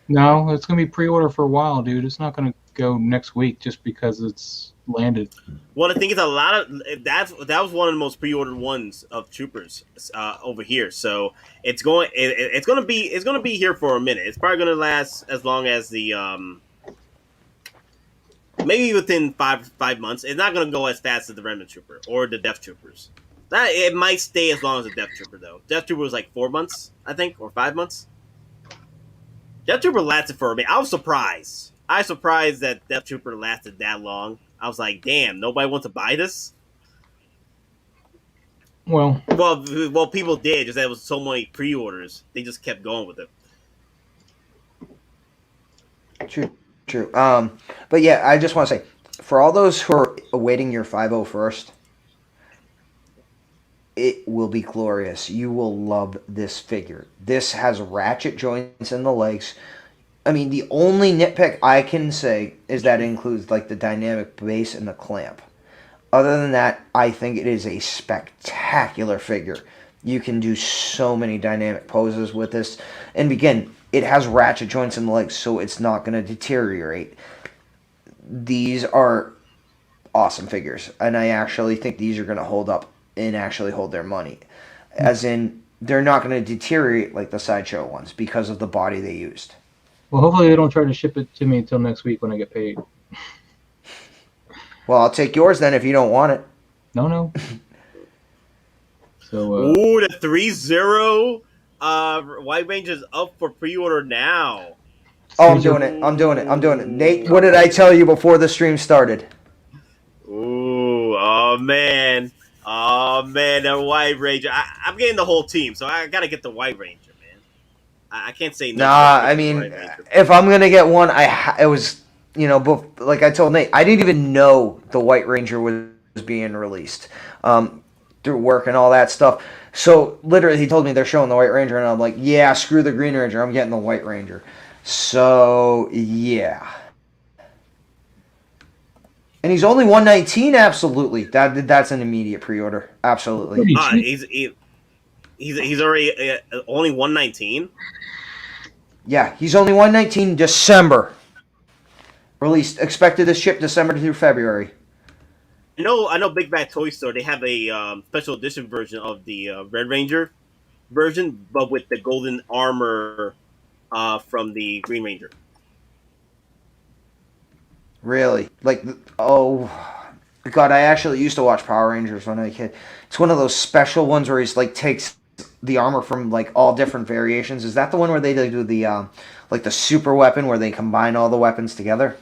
No, it's going to be pre-order for a while, dude. It's not going to go next week just because it's landed. Well, the thing is, a lot of that was one of the most pre-ordered ones of Troopers over here. So it's going to be here for a minute. It's probably going to last as long as the maybe within five months. It's not going to go as fast as the Remnant Trooper or the Death Troopers. It might stay as long as the Death Trooper though. Death Trooper was like 4 months, I think, or 5 months. Death Trooper lasted for a minute. I was surprised. That Death Trooper lasted that long. I was like, damn, nobody wants to buy this? Well, people did. Just that there was so many pre-orders. They just kept going with it. True. But yeah, I just want to say, for all those who are awaiting your 501st, it will be glorious. You will love this figure. This has ratchet joints in the legs. I mean, the only nitpick I can say is that it includes like the dynamic base and the clamp. Other than that, I think it is a spectacular figure. You can do so many dynamic poses with this. And again, it has ratchet joints in the legs, so it's not going to deteriorate. These are awesome figures, and I actually think these are going to hold up and actually hold their money. As in, they're not going to deteriorate like the Sideshow ones because of the body they used. Well, hopefully they don't try to ship it to me until next week when I get paid. Well, I'll take yours then if you don't want it. No. So, ooh, the 3-0 White Ranger's up for pre-order now. Oh, I'm doing it. Nate, what did I tell you before the stream started? Ooh, oh man, the White Ranger. I'm getting the whole team, so I gotta get the White Ranger, man. I can't say no. Nah, I mean, if I'm gonna get one, it was, you know, like I told Nate, I didn't even know the White Ranger was being released through work and all that stuff. So literally, he told me they're showing the White Ranger, and I'm like, yeah, screw the Green Ranger, I'm getting the White Ranger. So yeah. And he's only 119. Absolutely, that's an immediate pre-order. Absolutely. He's already only 119. Yeah, he's only 119. December. Released, expected to ship December through February. I know. Big Bad Toy Store. They have a special edition version of the Red Ranger version, but with the golden armor from the Green Ranger. Really? Like, oh, God, I actually used to watch Power Rangers when I was a kid. It's one of those special ones where he's like takes the armor from like all different variations. Is that the one where they do the like the super weapon where they combine all the weapons together?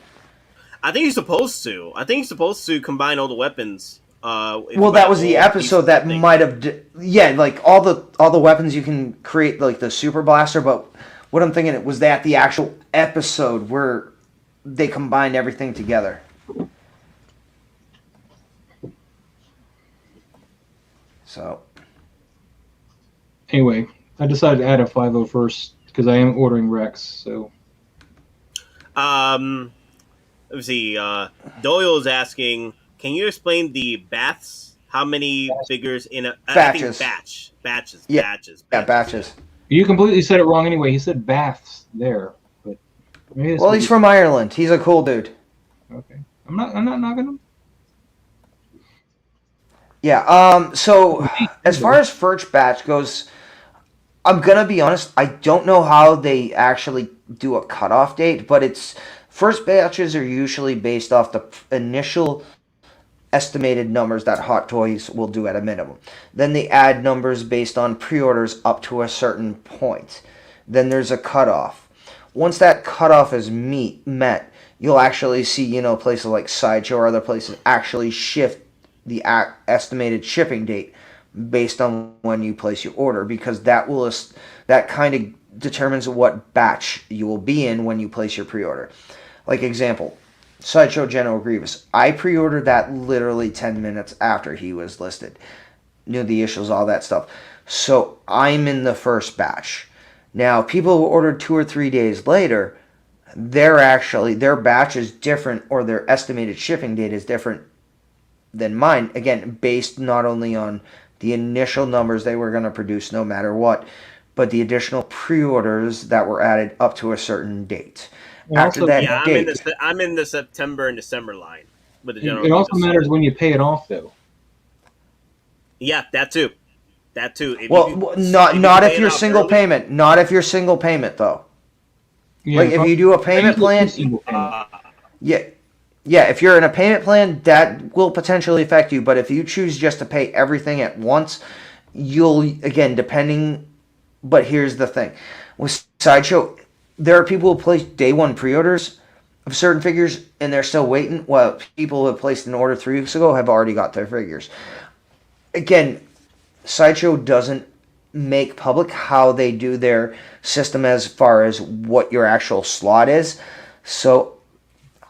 I think he's supposed to. Combine all the weapons. Well, that was the episode that might have. Like all the weapons you can create, like the super blaster. But what I'm thinking, was that the actual episode where they combined everything together? So. Anyway, I decided to add a 501st because I am ordering Rex. So. Let's see. Doyle is asking, can you explain the baths? How many figures in a batches? Batches. Yeah, batches. You completely said it wrong anyway. He said baths there, but well, he's from Ireland. He's a cool dude. Okay, I'm not knocking him. Yeah. So as far as first batch goes, I'm gonna be honest. I don't know how they actually do a cutoff date, but it's first batches are usually based off the initial estimated numbers that Hot Toys will do at a minimum. Then they add numbers based on pre-orders up to a certain point. Then there's a cutoff. Once that cutoff is met, you'll actually see, places like Sideshow or other places actually shift the estimated shipping date based on when you place your order, because that kind of determines what batch you will be in when you place your pre-order. Like example, Sideshow General Grievous. I pre-ordered that literally 10 minutes after he was listed. Knew the issues, all that stuff. So I'm in the first batch. Now, people who ordered 2 or 3 days later, their batch is different, or their estimated shipping date is different than mine. Again, based not only on the initial numbers they were going to produce no matter what, but the additional pre-orders that were added up to a certain date. After that date, I'm in the September and December line with the general. It also matters when you pay it off, though. Yeah, that too. Not if you're single payment. Not if you're single payment, though. Yeah, like if you do a payment plan, if you're in a payment plan, that will potentially affect you. But if you choose just to pay everything at once, you'll, again, depending. But here's the thing: with Sideshow, there are people who place day one pre-orders of certain figures, and they're still waiting, while people who have placed an order 3 weeks ago have already got their figures. Again, Sideshow doesn't make public how they do their system as far as what your actual slot is, so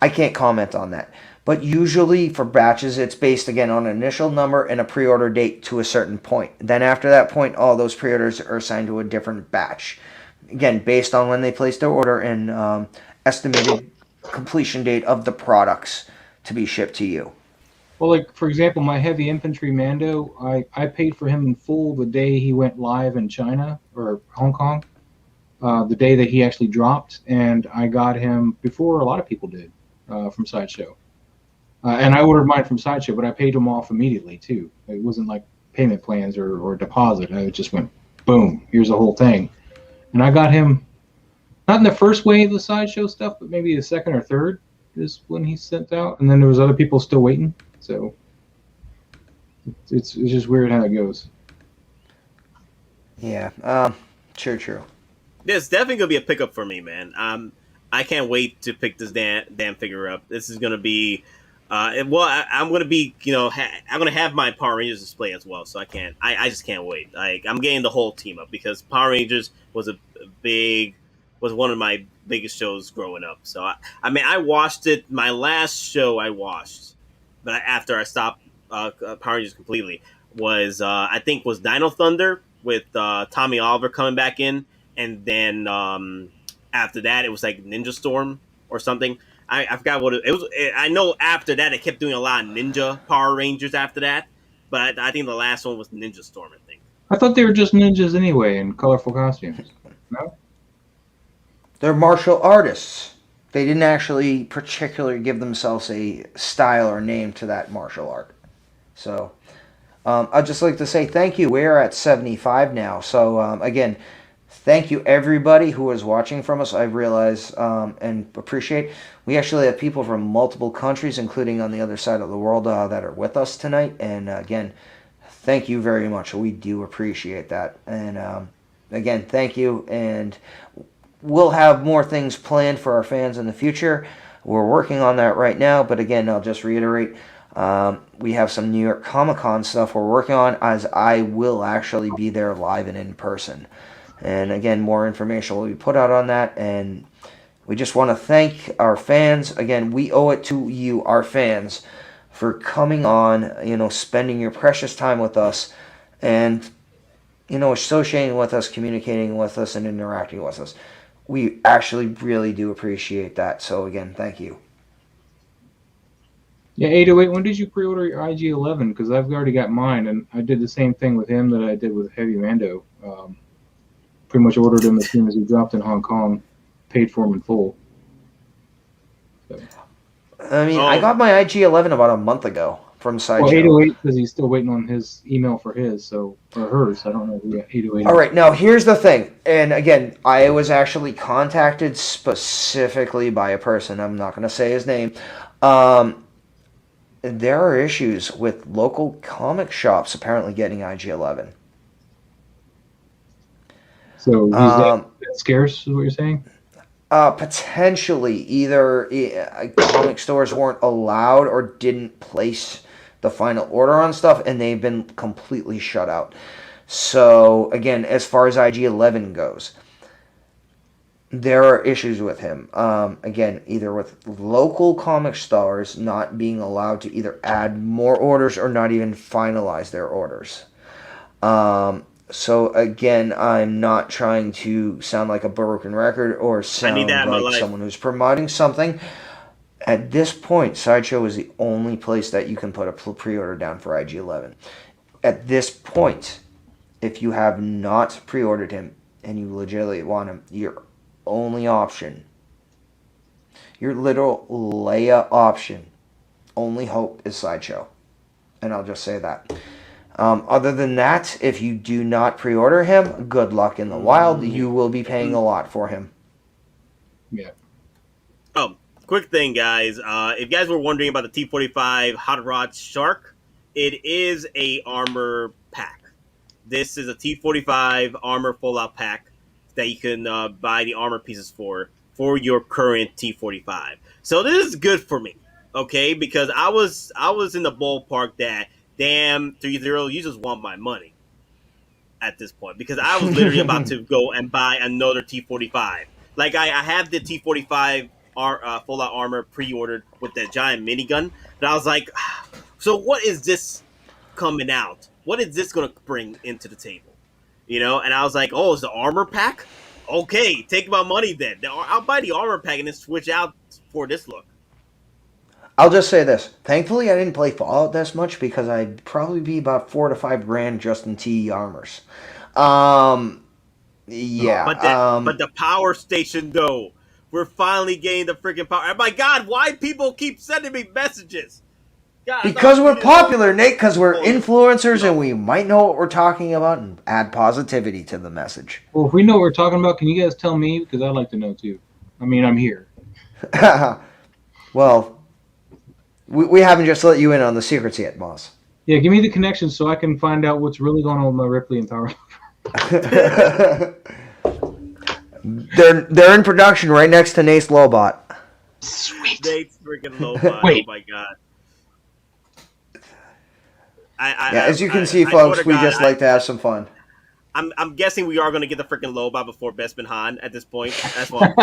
I can't comment on that. But usually for batches, it's based, again, on an initial number and a pre-order date to a certain point. Then after that point, all those pre-orders are assigned to a different batch. Again, based on when they placed their order and estimated completion date of the products to be shipped to you. Well, like, for example, my heavy infantry Mando, I paid for him in full the day he went live in China, or Hong Kong, the day that he actually dropped, and I got him before a lot of people did from Sideshow. And I ordered mine from Sideshow, but I paid him off immediately, too. It wasn't like payment plans or deposit. I just went, boom, here's the whole thing. And I got him, not in the first wave of the Sideshow stuff, but maybe the second or third is when he sent out. And then there was other people still waiting. So it's just weird how it goes. Yeah, true. This definitely going to be a pickup for me, man. I can't wait to pick this damn figure up. This is going to be... I'm going to be, I'm going to have my Power Rangers display as well, so I just can't wait. Like, I'm getting the whole team up because Power Rangers was was one of my biggest shows growing up. So, I watched it, my last show I watched, but after I stopped Power Rangers completely, was Dino Thunder with Tommy Oliver coming back in, and then after that, it was like Ninja Storm or something. I forgot what it was. I know after that, it kept doing a lot of Ninja Power Rangers after that, but I think the last one was Ninja Storm, I think. I thought they were just ninjas anyway in colorful costumes. No? They're martial artists. They didn't actually particularly give themselves a style or name to that martial art. So, I'd just like to say thank you. We're at 75 now. So, again, thank you everybody who is watching from us. I realize and appreciate. We actually have people from multiple countries, including on the other side of the world, that are with us tonight. And again, thank you very much. We do appreciate that. And again, thank you. And we'll have more things planned for our fans in the future. We're working on that right now. But again, I'll just reiterate, we have some New York Comic-Con stuff we're working on, as I will actually be there live and in person. And again, more information will be put out on that. And we just want to thank our fans. Again, we owe it to you, our fans, for coming on, spending your precious time with us and, associating with us, communicating with us, and interacting with us. We actually really do appreciate that. So again, thank you. Yeah, 808, when did you pre-order your IG-11? Because I've already got mine, and I did the same thing with him that I did with Heavy Mando. Pretty much ordered him as soon as he dropped in Hong Kong, paid for him in full. So. I mean, I got my IG-11 about a month ago. from Sideshow. Well, 808 says he's still waiting on his email for his, or hers. I don't know who 808 All right, now here's the thing. And again, I was actually contacted specifically by a person. I'm not going to say his name. There are issues with local comic shops apparently getting IG-11. So he's that scarce, is what you're saying? Potentially. Either comic stores weren't allowed or didn't place the final order on stuff, and they've been completely shut out. So, again, as far as IG-11 goes, there are issues with him. Again, either with local comic stores not being allowed to either add more orders or not even finalize their orders. So, again, I'm not trying to sound like a broken record or sound like someone who's promoting something. At this point, Sideshow is the only place that you can put a pre-order down for IG-11. At this point, if you have not pre-ordered him and you legitimately want him, your only option, your literal Leia option, only hope is Sideshow. And I'll just say that. Other than that, if you do not pre-order him, good luck in the wild. You will be paying a lot for him. Yeah. Oh, quick thing, guys. If you guys were wondering about the T-45 Hot Rod Shark, it is a armor pack. This is a T-45 armor full-out pack that you can buy the armor pieces for your current T-45. So this is good for me, okay? Because I was in the ballpark that, damn, 3-0, you just want my money at this point. Because I was literally about to go and buy another T-45. Like, I have the T-45 full-out armor pre-ordered with that giant minigun. And I was like, so what is this coming out? What is this going to bring into the table? You know? And I was like, oh, it's the armor pack? Okay, take my money then. I'll buy the armor pack and then switch out for this look. I'll just say this. Thankfully, I didn't play Fallout this much because I'd probably be about $4,000 to $5,000 just in TE armors. Yeah. But the power station, though. We're finally getting the freaking power. Oh my God, why people keep sending me messages? God, because we're popular, Nate. Because we're influencers and we might know what we're talking about and add positivity to the message. Well, if we know what we're talking about, can you guys tell me? Because I'd like to know, too. I mean, I'm here. Well... We haven't just let you in on the secrets yet, boss. Yeah, give me the connection so I can find out what's really going on with my Ripley and Power. They're in production right next to Nate's Lobot. Sweet. Nate's freaking Lobot. Wait. Oh my God. As you can see, folks, we just like to have some fun. I'm guessing we are going to get the freaking Lobot before Bespin Han at this point. That's what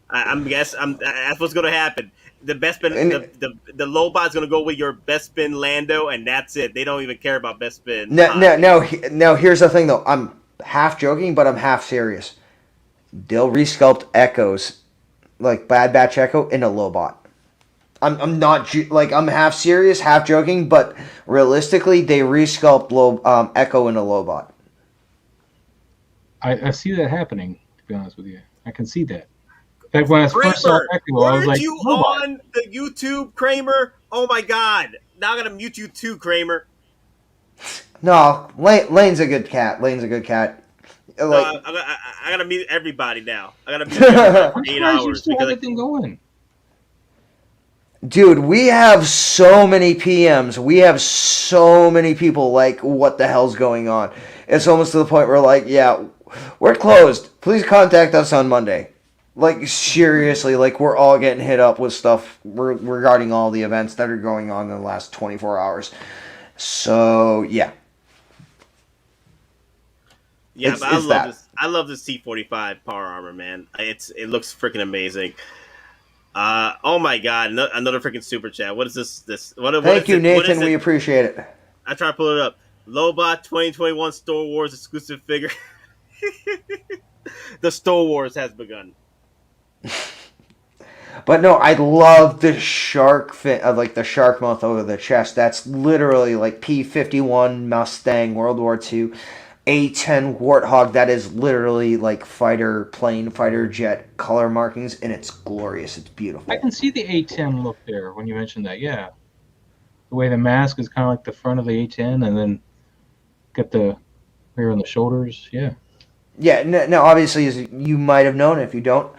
I'm guessing. That's what's going to happen. The Bespin, the Lobot's going to go with your Bespin Lando, and that's it. They don't even care about Bespin. No. Here's the thing, though. I'm half joking, but I'm half serious. They'll resculpt Echoes, like Bad Batch Echo, in a Lobot. I'm not I'm half serious, half joking, but realistically, they resculpt Echo in a Lobot. I see that happening. To be honest with you, I can see that. In fact, when I first saw Echo, I was like, you on the YouTube, Kramer? Oh my God! Now I'm gonna mute you too, Kramer. No, Lane's a good cat. Lane's a good cat. I gotta mute everybody now. I gotta mute everybody for 8 hours because everything going. Dude, we have so many PMs. We have so many people like, what the hell's going on? It's almost to the point where, like, yeah, we're closed. Please contact us on Monday. Like, seriously, like, we're all getting hit up with stuff regarding all the events that are going on in the last 24 hours. So, yeah. Yeah, but I love this T-45 power armor, man. It looks freaking amazing. Oh my God, another freaking super chat. What is this? Thank you, Nathan. We appreciate it. I try to pull it up. Lobot 2021 Star Wars exclusive figure. The Star Wars has begun. But no, I love the shark fin, like the shark mouth over the chest. That's literally like P-51 Mustang World War II, A-10 Warthog. That is literally like fighter jet color markings, and it's glorious. It's beautiful. I can see the A-10 look there when you mentioned that. Yeah. The way the mask is kind of like the front of the A10, and then got the here on the shoulders. Yeah. Yeah. Now, obviously, as you might have known, if you don't,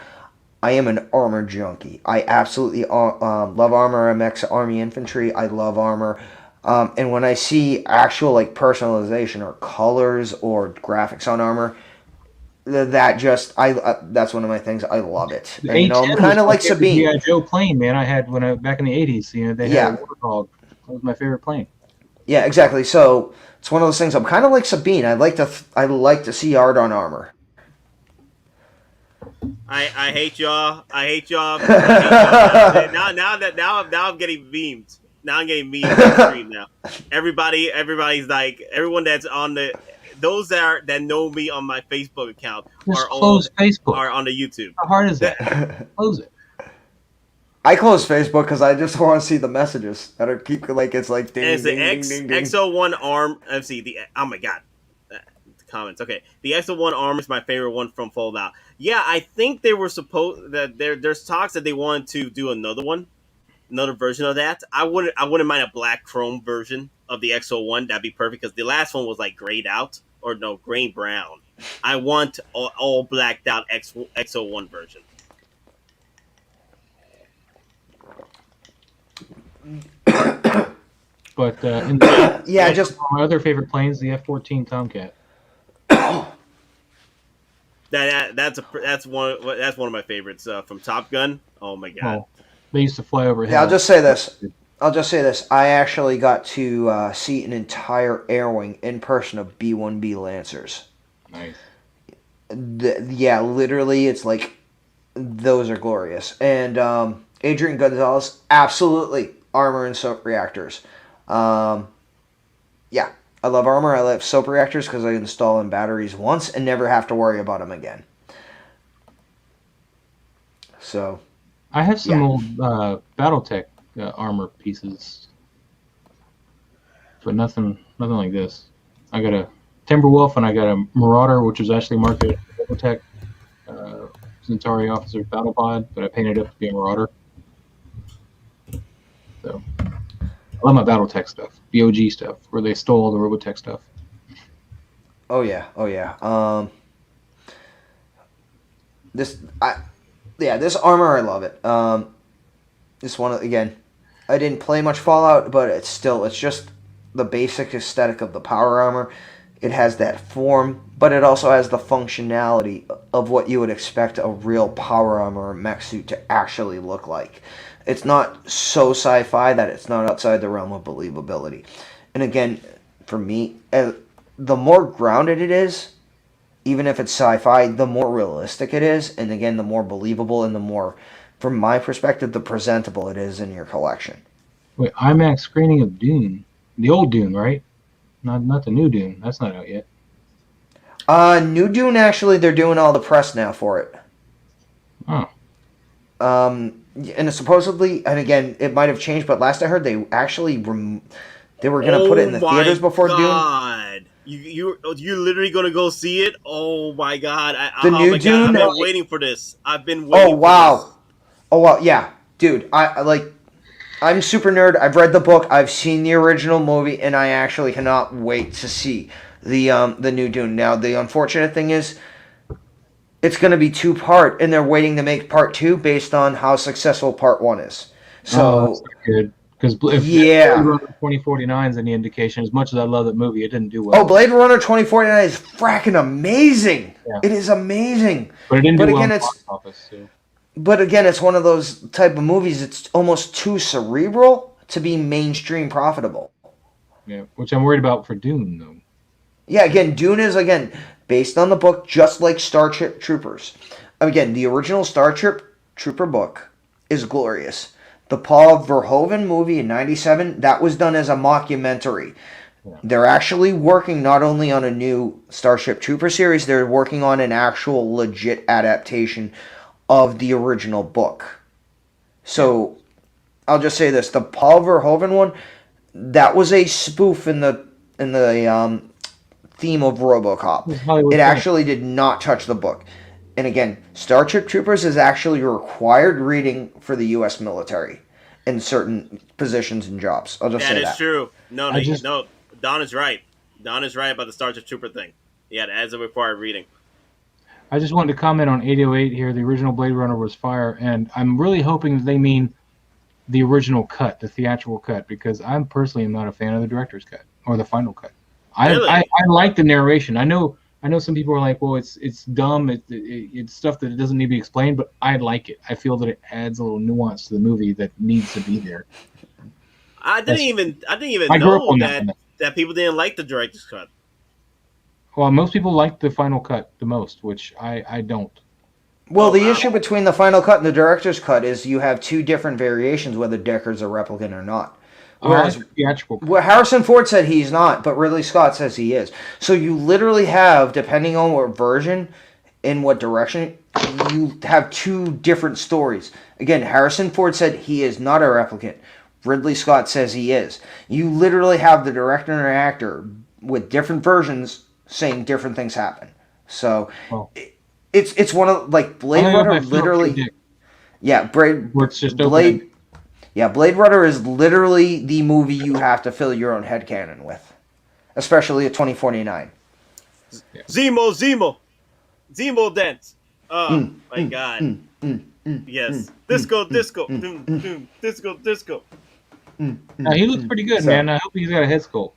I am an armor junkie. I absolutely love armor. I'm ex-Army infantry. I love armor. And when I see actual like personalization or colors or graphics on armor, that's one of my things. I love it. And, I'm kind of like Sabine. Yeah, Joe plane, man. I had back in the 80s. They had a Warthog. That was my favorite plane. Yeah, exactly. So it's one of those things. I'm kind of like Sabine. I like to see art on armor. I hate y'all. I hate y'all. Now I'm getting beamed. Now I'm getting memes on the stream now. Everybody's like, everyone that's on those that know me on my Facebook account Facebook. Are on the YouTube. How hard is that? Close it. I close Facebook because I just want to see the messages that are it's like ding, and it's ding, the X01 arm. Let's see oh my god, the comments. Okay, the X01 arm is my favorite one from Fallout. Yeah, I think they were supposed that there's talks that they wanted to do another version of that. I wouldn't mind a black chrome version of the X01. That'd be perfect because the last one was like grayed out or no gray brown. I want all blacked out X01 version. But my other favorite planes, the F-14 Tomcat. That's one of my favorites from Top Gun. Oh my god. Oh, they used to fly overhead. Yeah, I'll just say this. I actually got to see an entire air wing in person of B-1B Lancers. Nice. Literally, it's like those are glorious. And Adrian Gonzalez, absolutely armor and soap reactors. I love armor. I love soap reactors because I install in batteries once and never have to worry about them again. So, I have some old BattleTech armor pieces, but nothing like this. I got a Timberwolf and I got a Marauder, which was actually marketed as BattleTech Centauri Officer Battle Pod, but I painted it up to be a Marauder. So, I love my BattleTech stuff, the OG stuff, where they stole all the Robotech stuff. Oh yeah. This armor, I love it. This one again, I didn't play much Fallout, but it's just the basic aesthetic of the power armor. It has that form, but it also has the functionality of what you would expect a real power armor or mech suit to actually look like. It's not so sci-fi that it's not outside the realm of believability. And again, for me, the more grounded it is, even if it's sci-fi, the more realistic it is. And again, the more believable and the more, from my perspective, the presentable it is in your collection. Wait, IMAX screening of Dune. The old Dune, right? Not the new Dune. That's not out yet. New Dune, actually, they're doing all the press now for it. Oh. And it's supposedly, and again, it might have changed, but last I heard, they actually they were going to put it in the theaters before Dune. You're literally going to go see it? Oh my god! New Dune. I've been waiting for this. I've been waiting. Oh wow! Yeah, dude. I'm super nerd. I've read the book. I've seen the original movie, and I actually cannot wait to see the new Dune. Now, the unfortunate thing is, it's going to be 2-part, and they're waiting to make part 2 based on how successful part 1 is. So that's good. Because if Blade Runner 2049 is any indication, as much as I love that movie, it didn't do well. Oh, Blade Runner 2049 is fracking amazing. Yeah. It is amazing. But it didn't do well in the box office. So. But again, it's one of those type of movies. It's almost too cerebral to be mainstream profitable. Yeah, which I'm worried about for Dune, though. Yeah, again, Dune is, based on the book, just like Starship Troopers. Again, the original Starship Trooper book is glorious. The Paul Verhoeven movie in 1997, that was done as a mockumentary. Yeah. They're actually working not only on a new Starship Trooper series, they're working on an actual legit adaptation of the original book. So, I'll just say this. The Paul Verhoeven one, that was a spoof in the theme of RoboCop. It actually did not touch the book. And again, Starship Troopers is actually a required reading for the U.S. military. in certain positions and jobs. I'll just say that. That is true. No, Don is right. Don is right about the Star Trooper thing. Yeah, as a required reading. I just wanted to comment on 808 here. The original Blade Runner was fire, and I'm really hoping that they mean the original cut, the theatrical cut, because I'm personally not a fan of the director's cut or the final cut. Really? I like the narration. I know some people are like, well, it's dumb. It's stuff that doesn't need to be explained, but I like it. I feel that it adds a little nuance to the movie that needs to be there. I didn't even know that people didn't like the director's cut. Well, most people like the final cut the most, which I don't. Well, the issue between the final cut and the director's cut is you have two different variations whether Deckard's a replicant or not. Whereas Harrison Ford said he's not, but Ridley Scott says he is. So you literally have, depending on what version, in what direction, you have two different stories. Again, Harrison Ford said he is not a replicant. Ridley Scott says he is. You literally have the director and actor with different versions saying different things happen. So it's one of like Blade Runner literally. Yeah, Blade Runner is literally the movie you have to fill your own headcanon with, especially at 2049. Zemo dance. Oh my god. Yes. Disco. Disco. Now, he looks pretty good, man. I hope he's got a head sculpt.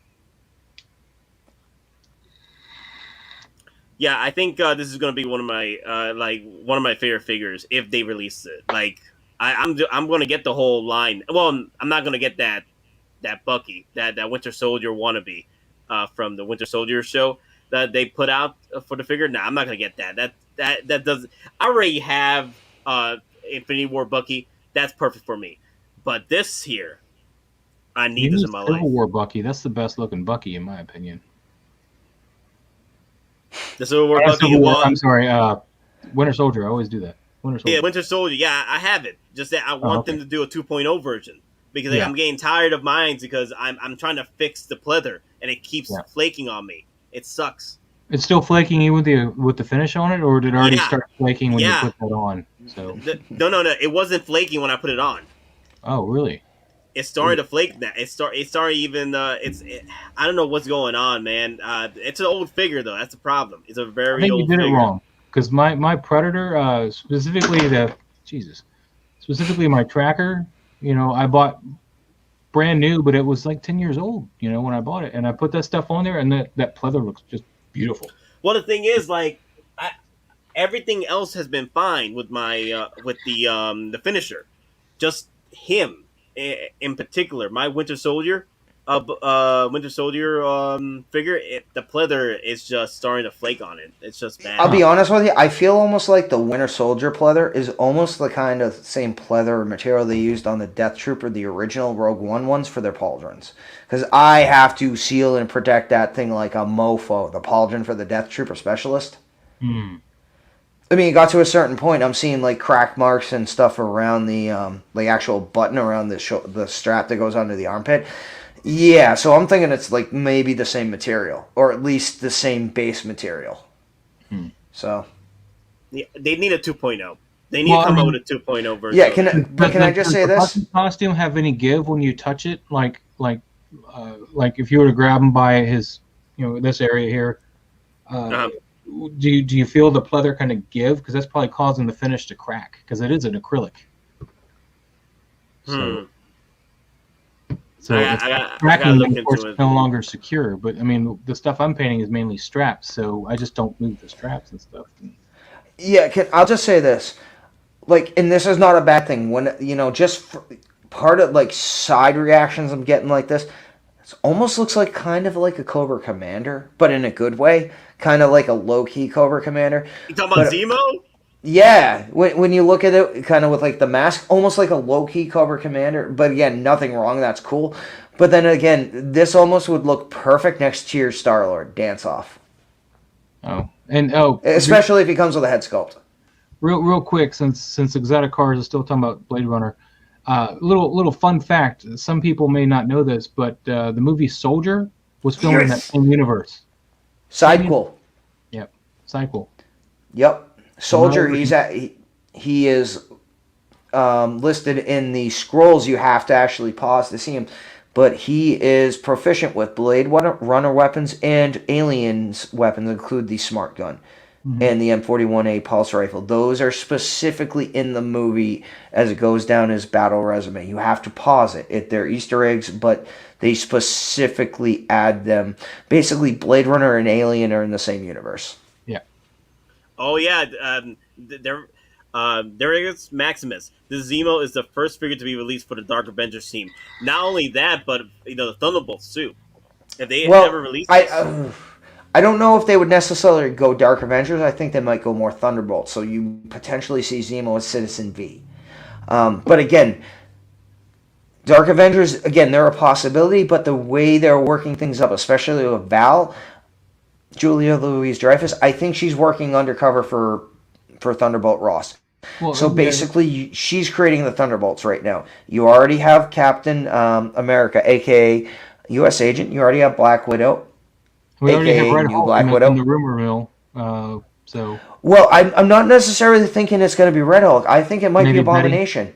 Yeah, I think this is gonna be one of my favorite figures if they release it. Like, I'm gonna get the whole line. Well, I'm not gonna get that Bucky, that Winter Soldier wannabe from the Winter Soldier show that they put out for the figure. Nah, I'm not gonna get that. That does. I already have Infinity War Bucky. That's perfect for me. But this here, I need this in my life. Civil War Bucky. That's the best looking Bucky in my opinion. The Civil War Bucky. I'm sorry, Winter Soldier. I always do that. Winter Soldier. Yeah, Winter Soldier. Yeah, I have it. Just that I want them to do a 2.0 version because I'm getting tired of mine because I'm trying to fix the pleather and it keeps flaking on me. It sucks. It's still flaking even with the finish on it, or did it already start flaking when you put that on? So no, it wasn't flaking when I put it on. Oh, really? It started to flake. That it started even. I don't know what's going on, man. It's an old figure though. That's the problem. It's a very I think old you did figure. it wrong because my Predator, specifically my tracker. You know, I bought brand new, but it was like 10 years old. You know, when I bought it, and I put that stuff on there, and that pleather looks just beautiful. Well, the thing is, like, everything else has been fine with my with the finisher, just him in particular. My Winter Soldier, figure, the pleather is just starting to flake on it. It's just bad. I'll be honest with you. I feel almost like the Winter Soldier pleather is almost the kind of same pleather material they used on the Death Trooper, the original Rogue One ones, for their pauldrons. Because I have to seal and protect that thing like a mofo, the pauldron for the Death Trooper Specialist. I mean, it got to a certain point. I'm seeing like crack marks and stuff around the actual button around the strap that goes onto the armpit. Yeah, so I'm thinking it's like maybe the same material, or at least the same base material. So, yeah, they need a 2.0. They need to come out with a 2.0 version. Yeah, can I just say this? Does the costume have any give when you touch it? Like if you were to grab him by his, this area here, do you feel the pleather kind of give? Because that's probably causing the finish to crack because it is an acrylic. So I gotta look into it. No longer secure, but I mean the stuff I'm painting is mainly straps, so I just don't move the straps and stuff. Yeah, I'll just say this, and this is not a bad thing. When just part of side reactions I'm getting like this, it almost looks like kind of like a Cobra Commander, but in a good way, kind of like a low key Cobra Commander. You talking about Zemo? Yeah, when you look at it kind of with the mask, almost like a low-key Cobra Commander, but again, nothing wrong, that's cool. But then again, this almost would look perfect next to your Star-Lord dance-off. Especially if he comes with a head sculpt. Real quick, since Exotic Cars is still talking about Blade Runner, little fun fact, some people may not know this, but the movie Soldier was filmed in that same universe. Sidequel. Yep, Sidequel. Yep. Soldier, he is listed in the scrolls. You have to actually pause to see him. But he is proficient with Blade Runner weapons and Aliens weapons, include the Smart Gun and the M41A Pulse Rifle. Those are specifically in the movie as it goes down his battle resume. You have to pause it. They're Easter eggs, but they specifically add them. Basically, Blade Runner and Alien are in the same universe. Yeah. Oh, yeah. There is Maximus. The Zemo is the first figure to be released for the Dark Avengers team. Not only that, but the Thunderbolts too. If they ever released I don't know if they would necessarily go Dark Avengers. I think they might go more Thunderbolts. So you potentially see Zemo as Citizen V. But again, Dark Avengers, again, they're a possibility, but the way they're working things up, especially with Val, Julia Louis-Dreyfus, I think she's working undercover for Thunderbolt Ross. Well, so basically, she's creating the Thunderbolts right now. You already have Captain America, a.k.a. U.S. Agent. You already have Black Widow, we already have Red Hulk Black Widow. In the rumor mill. Well, I'm not necessarily thinking it's going to be Red Hulk. I think it might be Abomination.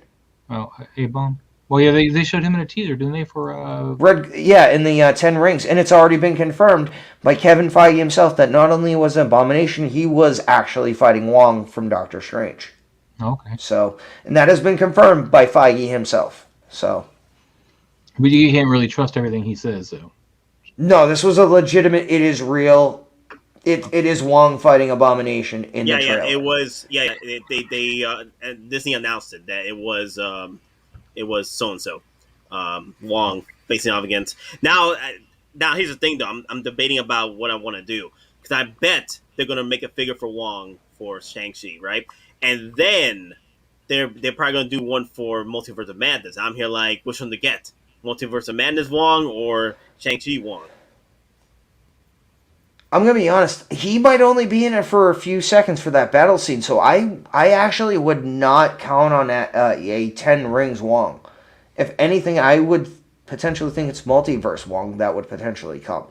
Oh, A-Bomb. Well, yeah, they showed him in a teaser, didn't they? For in the 10 Rings, and it's already been confirmed by Kevin Feige himself that not only was Abomination, he was actually fighting Wong from Doctor Strange. Okay. So, and that has been confirmed by Feige himself. So, but you can't really trust everything he says, though. No, this was a legitimate. It is real. It is Wong fighting Abomination in the trailer. It was. Yeah, they Disney announced it that it was so and so, Wong facing off against. Now here's the thing though. I'm debating about what I want to do because I bet they're gonna make a figure for Wong for Shang-Chi, right? And then they're probably gonna do one for Multiverse of Madness. I'm here like, which one to get? Multiverse of Madness Wong or Shang-Chi Wong? I'm gonna be honest. He might only be in it for a few seconds for that battle scene, so I actually would not count on a 10 Rings Wong. If anything, I would potentially think it's Multiverse Wong that would potentially come.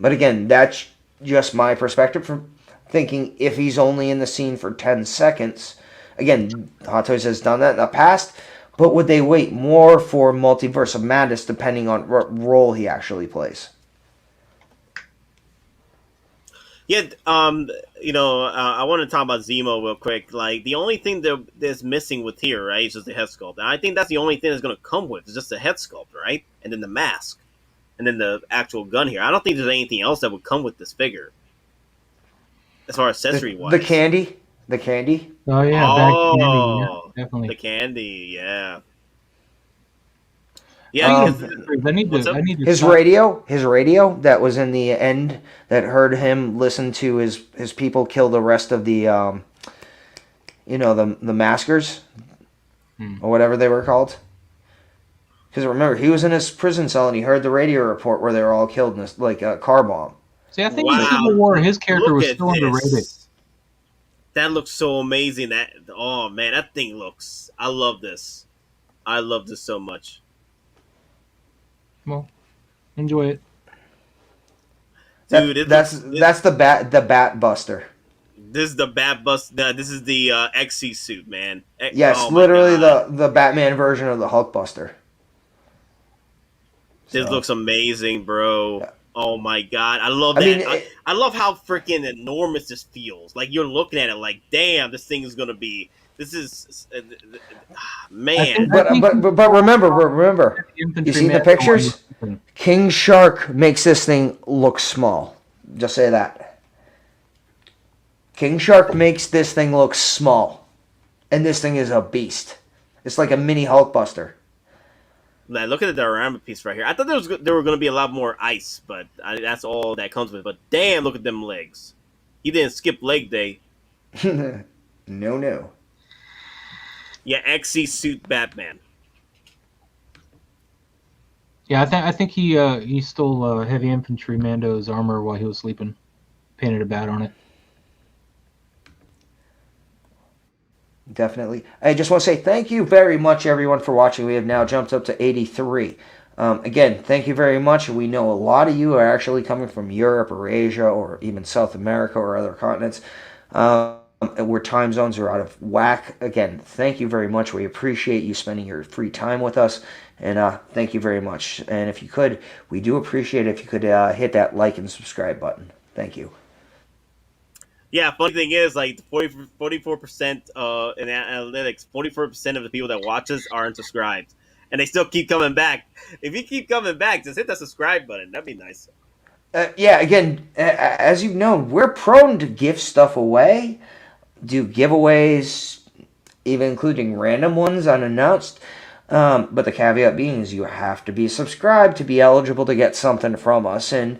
But again, that's just my perspective from thinking if he's only in the scene for 10 seconds. Again, Hottoys has done that in the past, but would they wait more for Multiverse of Madness depending on what role he actually plays? Yeah, I want to talk about Zemo real quick. Like, the only thing that's missing with here, right, is just the head sculpt. And I think that's the only thing that's going to come with, is just the head sculpt, right? And then the mask. And then the actual gun here. I don't think there's anything else that would come with this figure. As far as accessory-wise. The candy? The candy? Oh, yeah. Oh, candy. Yeah, definitely. The candy, yeah. Yeah, I need to his radio that was in the end that heard him listen to his people kill the rest of the the maskers or whatever they were called. Because remember, he was in his prison cell and he heard the radio report where they were all killed in this a car bomb. See, I think in Civil War his character was still underrated. That looks so amazing. Oh man, that thing looks. I love this. I love this so much. Well, enjoy it, dude. That's the Bat Buster. This is the Bat Buster. This is the XC suit, man. Yes, literally the Batman version of the Hulk Buster. This looks amazing, bro. Yeah. Oh my god, I love that. I love how freaking enormous this feels. Like you're looking at it, like, damn, this thing is gonna be. This is man. But remember, you see the pictures? King Shark makes this thing look small. Just say that. King Shark makes this thing look small. And this thing is a beast. It's like a mini Hulkbuster. Man, look at the diorama piece right here. I thought there were going to be a lot more ice, but that's all that comes with it. But damn, look at them legs. He didn't skip leg day. No. Yeah, XC suit Batman. Yeah, I think he stole heavy infantry Mando's armor while he was sleeping, painted a bat on it. Definitely. I just want to say thank you very much, everyone, for watching. We have now jumped up to 83. Again, thank you very much. We know a lot of you are actually coming from Europe or Asia or even South America or other continents. where time zones are out of whack. Again, thank you very much. We appreciate you spending your free time with us, and thank you very much. And if you could, we do appreciate it if you could hit that like and subscribe button. Thank you. Yeah, funny thing is, like 44% in analytics, 44% of the people that watch us aren't subscribed, and they still keep coming back. If you keep coming back, just hit the subscribe button. That'd be nice. Yeah, again, as you've known, we're prone to give stuff away, do giveaways, even including random ones unannounced. But the caveat being is you have to be subscribed to be eligible to get something from us. And,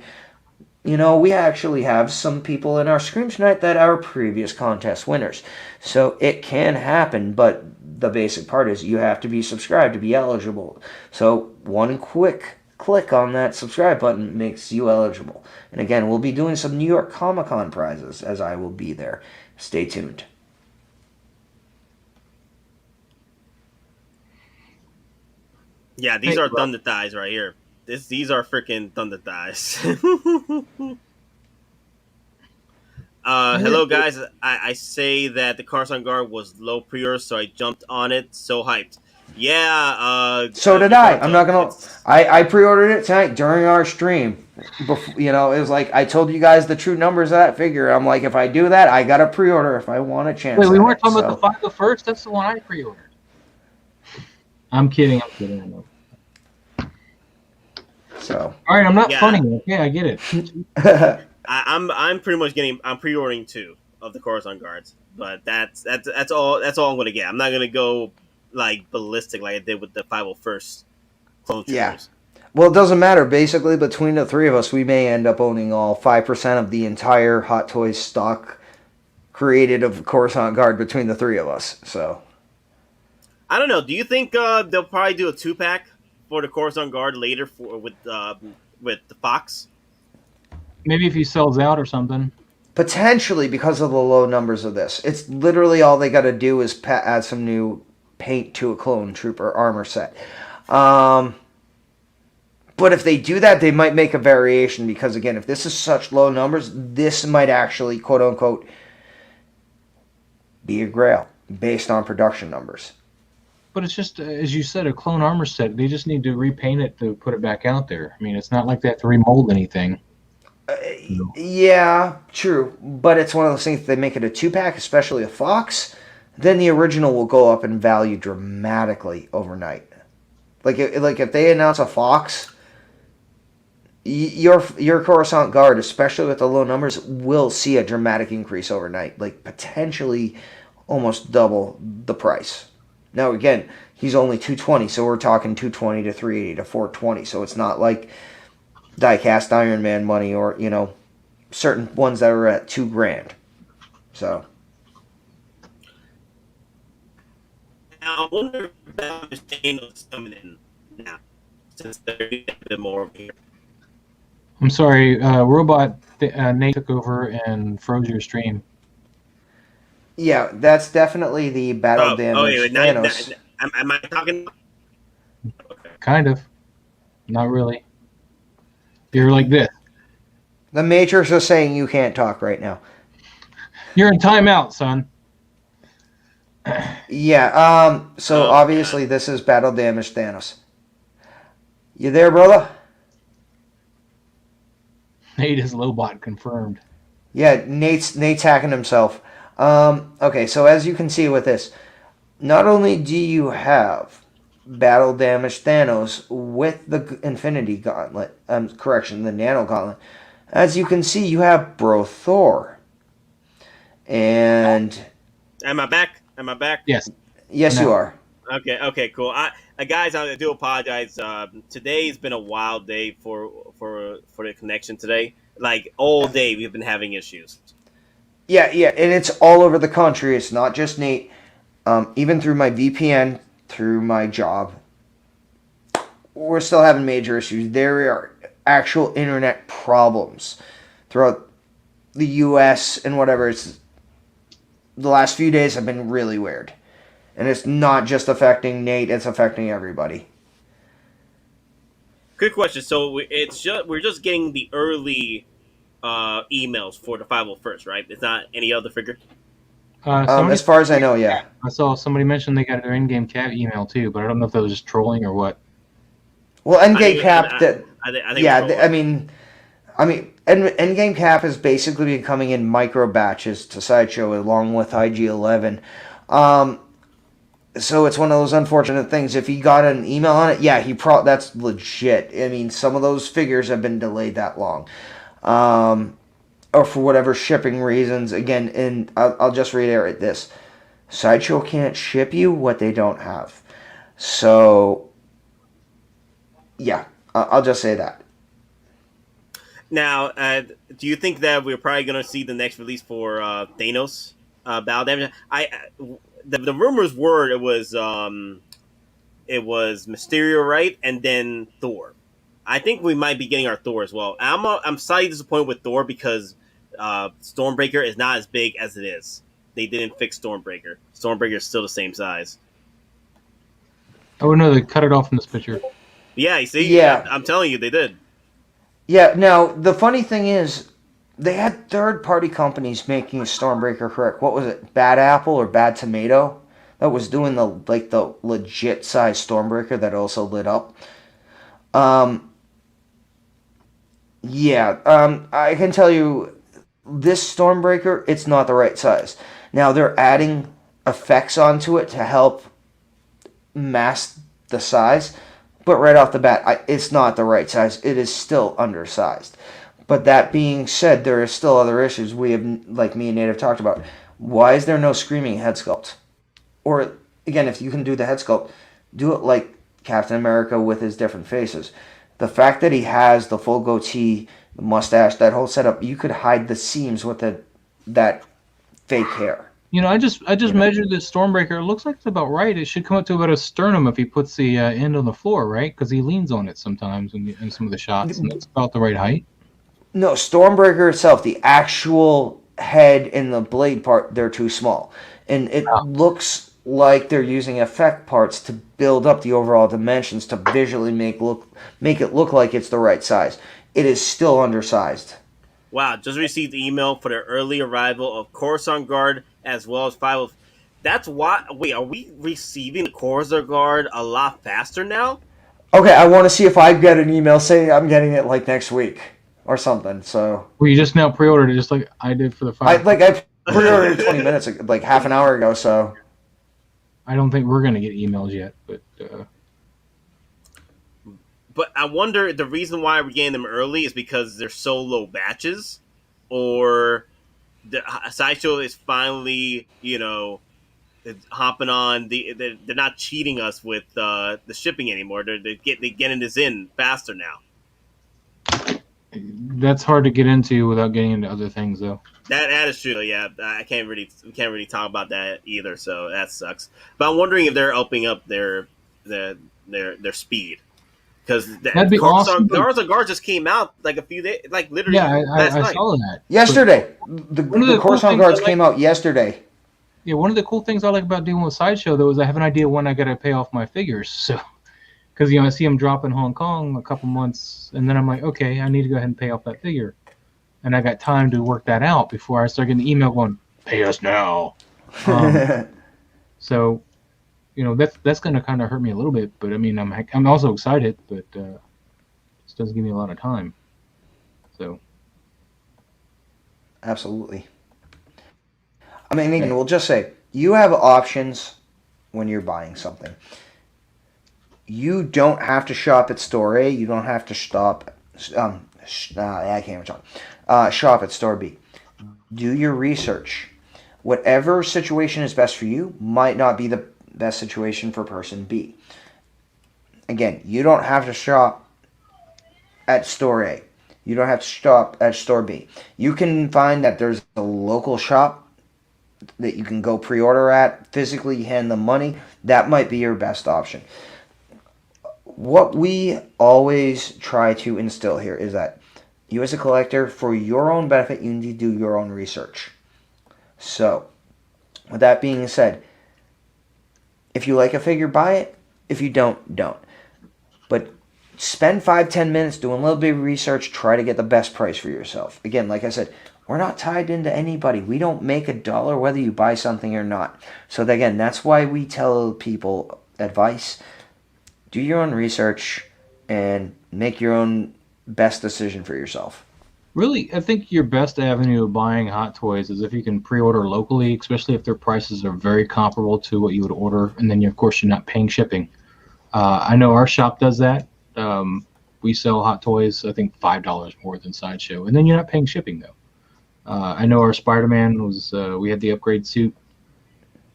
you know, we actually have some people in our stream tonight that are previous contest winners. So it can happen, but the basic part is you have to be subscribed to be eligible. So one quick click on that subscribe button makes you eligible. And again, we'll be doing some New York Comic Con prizes as I will be there. Stay tuned. Yeah, these are Thunder Thighs right here. These are freaking Thunder Thighs. Hello guys, I say that the Coruscant Guard was low pre-order, so I jumped on it. So hyped. Yeah. So did I. I'm not gonna. I pre-ordered it tonight during our stream. Before, you know, it was like I told you guys the true numbers of that figure. I'm like, if I do that, I got to pre-order if I want a chance. Wait, we weren't talking about the 5 the first. That's the one I pre-ordered. I'm kidding. I know. So. All right, I'm not funny. Okay, I get it. I'm pretty much I'm pre-ordering 2 of the Coruscant Guards, but that's all I'm gonna get. I'm not gonna go like ballistic like I did with the 501st clone troopers. Yeah. Well, it doesn't matter. Basically, between the three of us, we may end up owning all 5% of the entire Hot Toys stock created of Coruscant Guard between the three of us. So, I don't know. Do you think they'll probably do a 2-pack for the Coruscant Guard later with the Fox? Maybe if he sells out or something. Potentially, because of the low numbers of this. It's literally all they got to do is add some new paint to a clone trooper armor set. But if they do that, they might make a variation because, again, if this is such low numbers, this might actually, quote-unquote, be a grail based on production numbers. But it's just, as you said, a clone armor set. They just need to repaint it to put it back out there. I mean, it's not like they have to remold anything. Yeah, true. But it's one of those things, if they make it a 2-pack, especially a Fox, then the original will go up in value dramatically overnight. Like if they announce a Fox, your Coruscant Guard, especially with the low numbers, will see a dramatic increase overnight. Like potentially almost double the price. Now again, he's only $220, so we're talking $220 to $380 to $420. So it's not like die-cast Iron Man money or, you know, certain ones that are at $2,000. So. Now, I wonder about Thanos coming in now, since they're a bit more over here. I'm sorry, Robot Nate took over and froze your stream. Yeah, that's definitely the battle damage Thanos. Am I talking? Okay. Kind of. Not really. You're like this. The Matrix is saying you can't talk right now. You're in timeout, son. Yeah, so obviously this is battle damage Thanos. You there, brother? Nate is Lobot confirmed. Yeah, Nate's hacking himself. Okay, so as you can see with this, not only do you have battle damage Thanos with the Infinity Gauntlet, the Nano Gauntlet, as you can see, you have Bro Thor. And... Am I back? Yes. Yes, you are. Okay, cool. Guys, I do apologize. Today's been a wild day for the connection today. Like all day, we've been having issues. Yeah, and it's all over the country. It's not just Nate. Even through my VPN, through my job, we're still having major issues. There are actual internet problems throughout the U.S. and whatever. It's the last few days have been really weird. And it's not just affecting Nate, it's affecting everybody. Quick question. So we're just getting the early emails for the 501st, right? It's not any other figure? As far as I know, yeah. I saw somebody mention they got their in-game cap email too, but I don't know if that was just trolling or what. Well, endgame cap. I think Yeah, I mean, endgame cap is basically been coming in micro batches to Sideshow along with IG-11. So it's one of those unfortunate things. If he got an email on it, yeah, that's legit. I mean, some of those figures have been delayed that long. Or for whatever shipping reasons. Again, and I'll just reiterate this. Sideshow can't ship you what they don't have. So, yeah, I'll just say that. Now, do you think that we're probably going to see the next release for Thanos Battle Damage? The rumors were it was Mysterio, right, and then Thor. I think we might be getting our Thor as well. I'm slightly disappointed with Thor because Stormbreaker is not as big as it is. They didn't fix Stormbreaker. Stormbreaker is still the same size. Oh no, they cut it off in this picture. Yeah, you see? Yeah. I'm telling you, they did. Yeah, now, the funny thing is, they had third-party companies making Stormbreaker correct. What was it, Bad Apple or Bad Tomato? That was doing the legit size Stormbreaker that also lit up. I can tell you, this Stormbreaker, it's not the right size. Now, they're adding effects onto it to help mask the size, but right off the bat, it's not the right size. It is still undersized. But that being said, there are still other issues we have, like me and Native talked about. Why is there no screaming head sculpt? Or, again, if you can do the head sculpt, do it like Captain America with his different faces. The fact that he has the full goatee, the mustache, that whole setup, you could hide the seams with that fake hair. You know, I just measured this Stormbreaker. It looks like it's about right. It should come up to about a sternum if he puts the end on the floor, right? Because he leans on it sometimes in some of the shots, and it's about the right height. No, Stormbreaker itself, the actual head and the blade part, they're too small. And it looks like they're using effect parts to build up the overall dimensions to visually make it look like it's the right size. It is still undersized. Wow, just received the email for the early arrival of Coruscant Guard as well as 5. That's why. Wait, are we receiving the Coruscant Guard a lot faster now? Okay, I want to see if I get an email saying I'm getting it like next week or something. So. Well, you just now pre-ordered it just like I did for the 5. I pre-ordered 20 minutes, like half an hour ago. So. I don't think we're gonna get emails yet, but. But I wonder the reason why we're getting them early is because they're so low batches, or the Sideshow is finally, hopping on they're not cheating us with the shipping anymore. They're getting this in faster now. That's hard to get into without getting into other things, though. That is true. Yeah, we can't really talk about that either. So that sucks. But I'm wondering if they're upping up their speed. Because that'd be awesome. Coruscant Guard just came out like a few days, like literally last night. I saw that. Yesterday. The Coruscant Guards came out yesterday. Yeah, one of the cool things I like about dealing with Sideshow, though, is I have an idea when I got to pay off my figures. So, because, I see them drop in Hong Kong a couple months, and then I'm like, okay, I need to go ahead and pay off that figure. And I got time to work that out before I start getting the email going, pay us now. So... that's going to kind of hurt me a little bit, but I mean, I'm also excited, but it just doesn't give me a lot of time. So, absolutely. I mean, again, we'll just say you have options when you're buying something. You don't have to shop at Store A. You don't have to shop. I can't even talk. Shop at Store B. Do your research. Whatever situation is best for you might not be the best situation for person B. Again, you don't have to shop at Store A. You don't have to shop at Store B. You can find that there's a local shop that you can go pre-order at, physically hand them money. That might be your best option. What we always try to instill here is that you as a collector, for your own benefit, you need to do your own research. So, with that being said, if you like a figure, buy it. If you don't, don't. But spend 5-10 minutes doing a little bit of research. Try to get the best price for yourself. Again, like I said, we're not tied into anybody. We don't make $1 whether you buy something or not. So again, that's why we tell people advice. Do your own research and make your own best decision for yourself. Really, I think your best avenue of buying Hot Toys is if you can pre-order locally, especially if their prices are very comparable to what you would order, and then of course you're not paying shipping. I know our shop does that. We sell Hot Toys, I think $5 more than Sideshow, and then you're not paying shipping though. I know our Spider-Man was, we had the upgrade suit.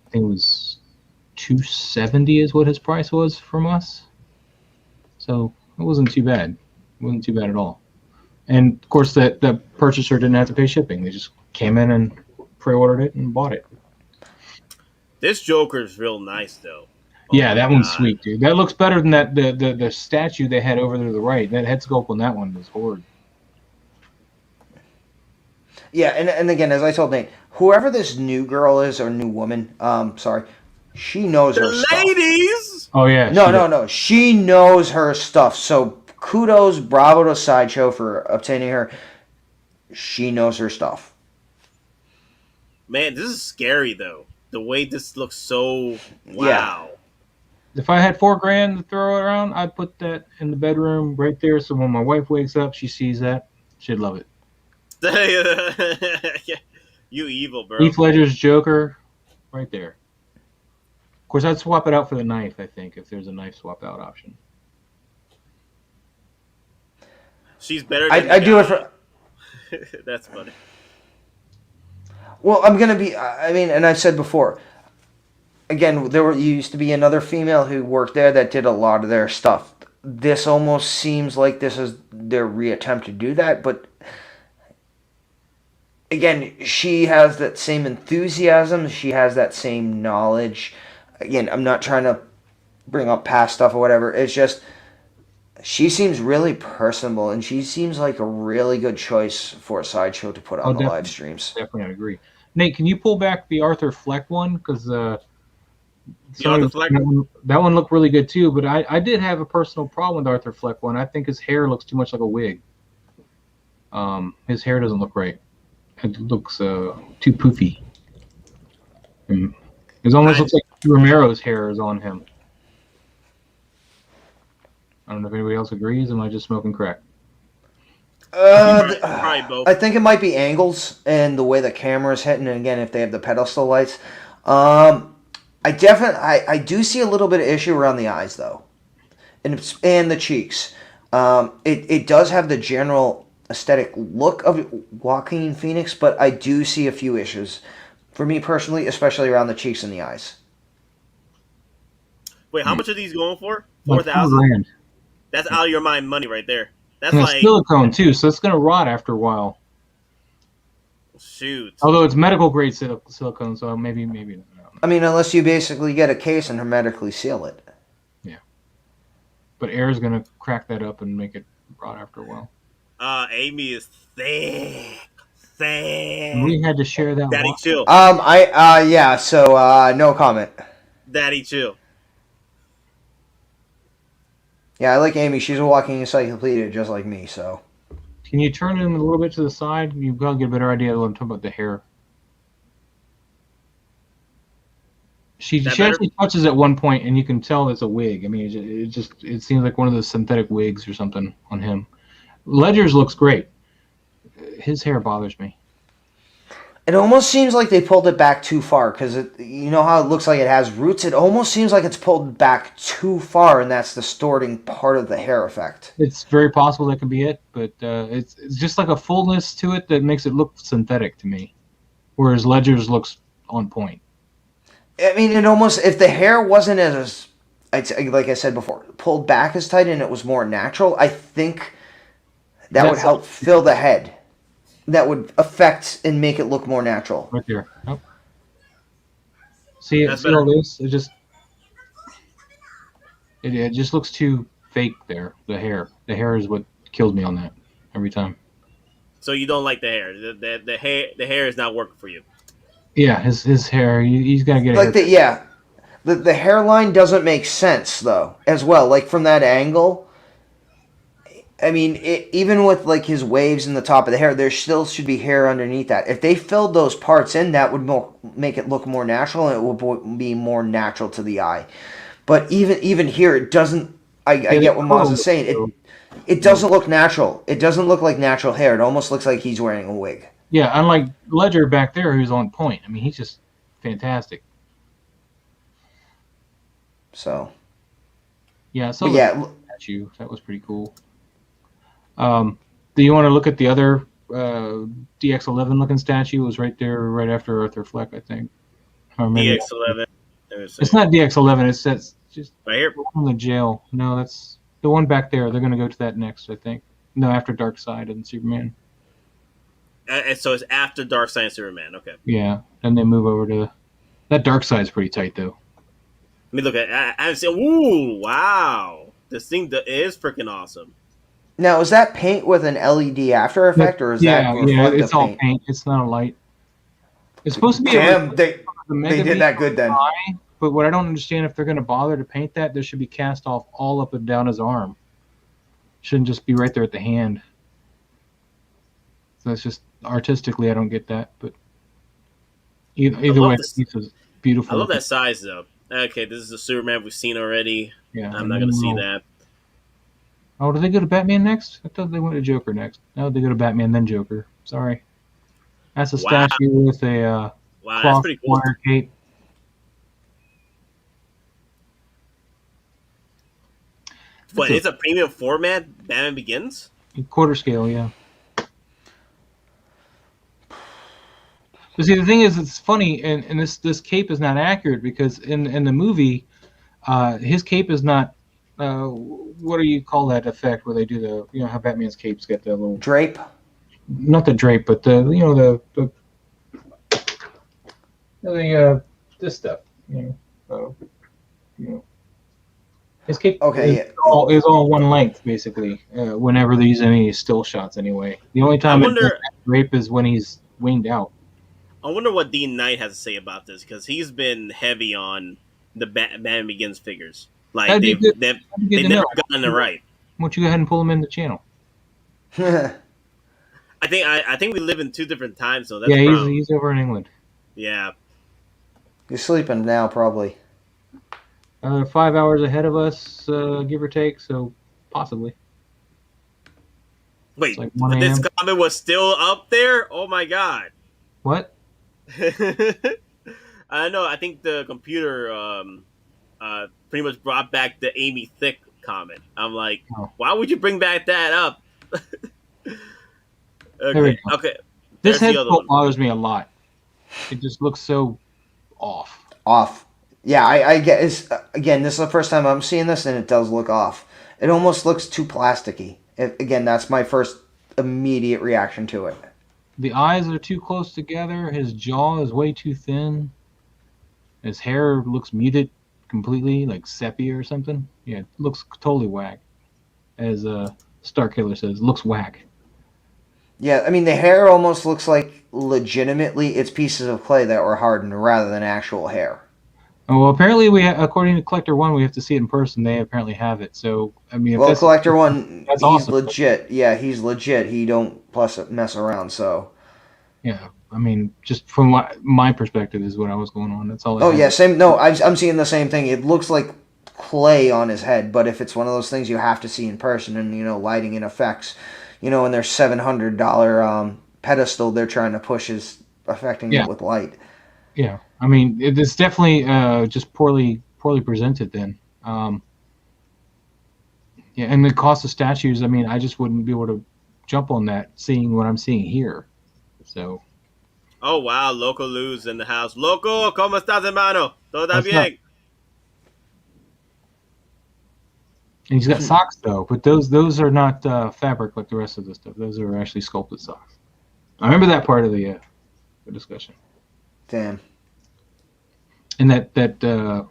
I think it was $270 is what his price was from us. So it wasn't too bad. It wasn't too bad at all. And of course, the purchaser didn't have to pay shipping. They just came in and pre-ordered it and bought it. This Joker's real nice though. Yeah, that one's sweet, dude. That looks better than that the statue they had over there to the right. That head sculpt on that one was horrid. Yeah, and again, as I told Nate, whoever this new girl is or new woman, she knows her stuff. Ladies! Oh yeah. No. She knows her stuff. So kudos, bravo to Sideshow for obtaining her. She knows her stuff. Man, this is scary though. The way this looks so wow. Yeah. If I had $4,000 to throw around, I'd put that in the bedroom right there. So when my wife wakes up, she sees that, she'd love it. You evil, bro. Heath Ledger's Joker, right there. Of course, I'd swap it out for the knife, I think, if there's a knife swap out option. She's better than I do it for... That's funny. Well, I'm going to be... I mean, and I've said before, again, there used to be another female who worked there that did a lot of their stuff. This almost seems like this is their reattempt to do that, but... Again, she has that same enthusiasm. She has that same knowledge. Again, I'm not trying to bring up past stuff or whatever. It's just she seems really personable, and she seems like a really good choice for a Sideshow to put on the live streams. Definitely, I agree. Nate, can you pull back the Arthur Fleck one? Because that one looked really good too. But I did have a personal problem with Arthur Fleck one. I think his hair looks too much like a wig. His hair doesn't look right. It looks too poofy. It almost looks like Romero's hair is on him. I don't know if anybody else agrees. Am I just smoking crack? I think it might be angles and the way the camera is hitting. And again, if they have the pedestal lights, I do see a little bit of issue around the eyes though, and the cheeks. It does have the general aesthetic look of Joaquin Phoenix, but I do see a few issues for me personally, especially around the cheeks and the eyes. Wait, how much are these going for? Like $4,000. That's out of your mind money right there. That's and like silicone too, so it's gonna rot after a while. Shoot. Although it's medical grade silicone, so maybe not. I mean, unless you basically get a case and hermetically seal it. Yeah. But air is gonna crack that up and make it rot after a while. Amy is thick. We had to share that. Daddy, chill. Yeah. So, no comment. Daddy, chill. Yeah, I like Amy. She's a walking encyclopedia, just like me. So. Can you turn him a little bit to the side? You've got to get a better idea of what I'm talking about the hair. She actually touches at one point, and you can tell it's a wig. I mean, it seems like one of those synthetic wigs or something on him. Ledger's looks great. His hair bothers me. It almost seems like they pulled it back too far, because you know how it looks like it has roots? It almost seems like it's pulled back too far, and that's distorting part of the hair effect. It's very possible that could be it, but it's just like a fullness to it that makes it look synthetic to me, whereas Ledger's looks on point. I mean, it almost, if the hair wasn't as, like I said before, pulled back as tight and it was more natural, I think that would help fill the head. That would affect and make it look more natural. Right there. Oh. See all this? It just looks too fake there. The hair is what kills me on that every time. So you don't like the hair? The hair is not working for you. Yeah, his hair. He's got to get like the hairline doesn't make sense though as well. Like from that angle, I mean, even with like his waves in the top of the hair, there still should be hair underneath that. If they filled those parts in, that would make it look more natural, and it would be more natural to the eye. But even here, it doesn't. I get what Maz is saying. It doesn't look natural. It doesn't look like natural hair. It almost looks like he's wearing a wig. Yeah, unlike Ledger back there, who's on point. I mean, he's just fantastic. So. Yeah, so statue. That was pretty cool. Do you want to look at the other DX11 looking statue? It was right there, right after Arthur Fleck, I think. Or maybe DX11. It's not DX11. It's just right here in the jail. No, that's the one back there. They're going to go to that next, I think. No, after Darkseid and Superman. And so it's after Darkseid and Superman. Okay. Yeah, and they move over to that. Darkseid's pretty tight though. Let me look at. I say, ooh, wow! This thing is freaking awesome. Now, is that paint with an LED after effect, or is that it's all paint. It's not a light. It's supposed to be. Damn, they did that good then. Eye, but what I don't understand, if they're going to bother to paint that, there should be cast off all up and down his arm. Shouldn't just be right there at the hand. So that's just artistically, I don't get that. But either way, it's beautiful. I love that size though. Okay, this is a Superman we've seen already. Yeah, I'm not going to see that. Oh, do they go to Batman next? I thought they went to Joker next. No, they go to Batman, then Joker. Sorry. That's a statue with a that's pretty cool. Cape. What, it's a premium format? Batman Begins? Quarter scale, yeah. But see, the thing is, it's funny, and this cape is not accurate because in the movie, his cape is not. What do you call that effect where they do how Batman's cape's got the little drape? Not the drape, but this stuff. His cape is all one length basically. Whenever they use any still shots, anyway. The only time drape is when he's winged out. I wonder what Dean Knight has to say about this because he's been heavy on the Batman Begins figures. Like they've never gotten it right. Why don't you go ahead and pull them in the channel? I think we live in two different time zones. Yeah, he's over in England. Yeah, he's sleeping now, probably. 5 hours ahead of us, give or take. So possibly. Wait, like this comment was still up there? Oh my god! What? I don't know. I think the computer pretty much brought back the Amy Thick comment. I'm like, why would you bring back that up? Okay. This head sculpt bothers me a lot. It just looks so off. Yeah, I get. Again, this is the first time I'm seeing this, and it does look off. It almost looks too plasticky. Again, that's my first immediate reaction to it. The eyes are too close together. His jaw is way too thin. His hair looks muted completely, like sepia or something. Yeah, it looks totally whack. As Starkiller says, looks whack. Yeah, I mean, the hair almost looks like legitimately it's pieces of clay that were hardened rather than actual hair. Oh, well, apparently according to Collector One, we have to see it in person. They apparently have it. So, I mean, well, Collector One, he's awesome. Legit. Yeah, he's legit. He don't mess around. So, yeah, I mean, just from my perspective is what I was going on. That's all. Oh yeah, same. No, I'm seeing the same thing. It looks like clay on his head, but if it's one of those things you have to see in person, and lighting and effects, and their $700 pedestal they're trying to push is affecting it with light. Yeah, I mean, it's definitely just poorly presented then. Yeah, and the cost of statues, I mean, I just wouldn't be able to jump on that seeing what I'm seeing here. So. Oh, wow, Loco Luz in the house. Loco, ¿cómo estás, hermano? ¿Todo bien? And he's got socks, though, but those are not fabric like the rest of the stuff. Those are actually sculpted socks. I remember that part of the discussion. Damn. And that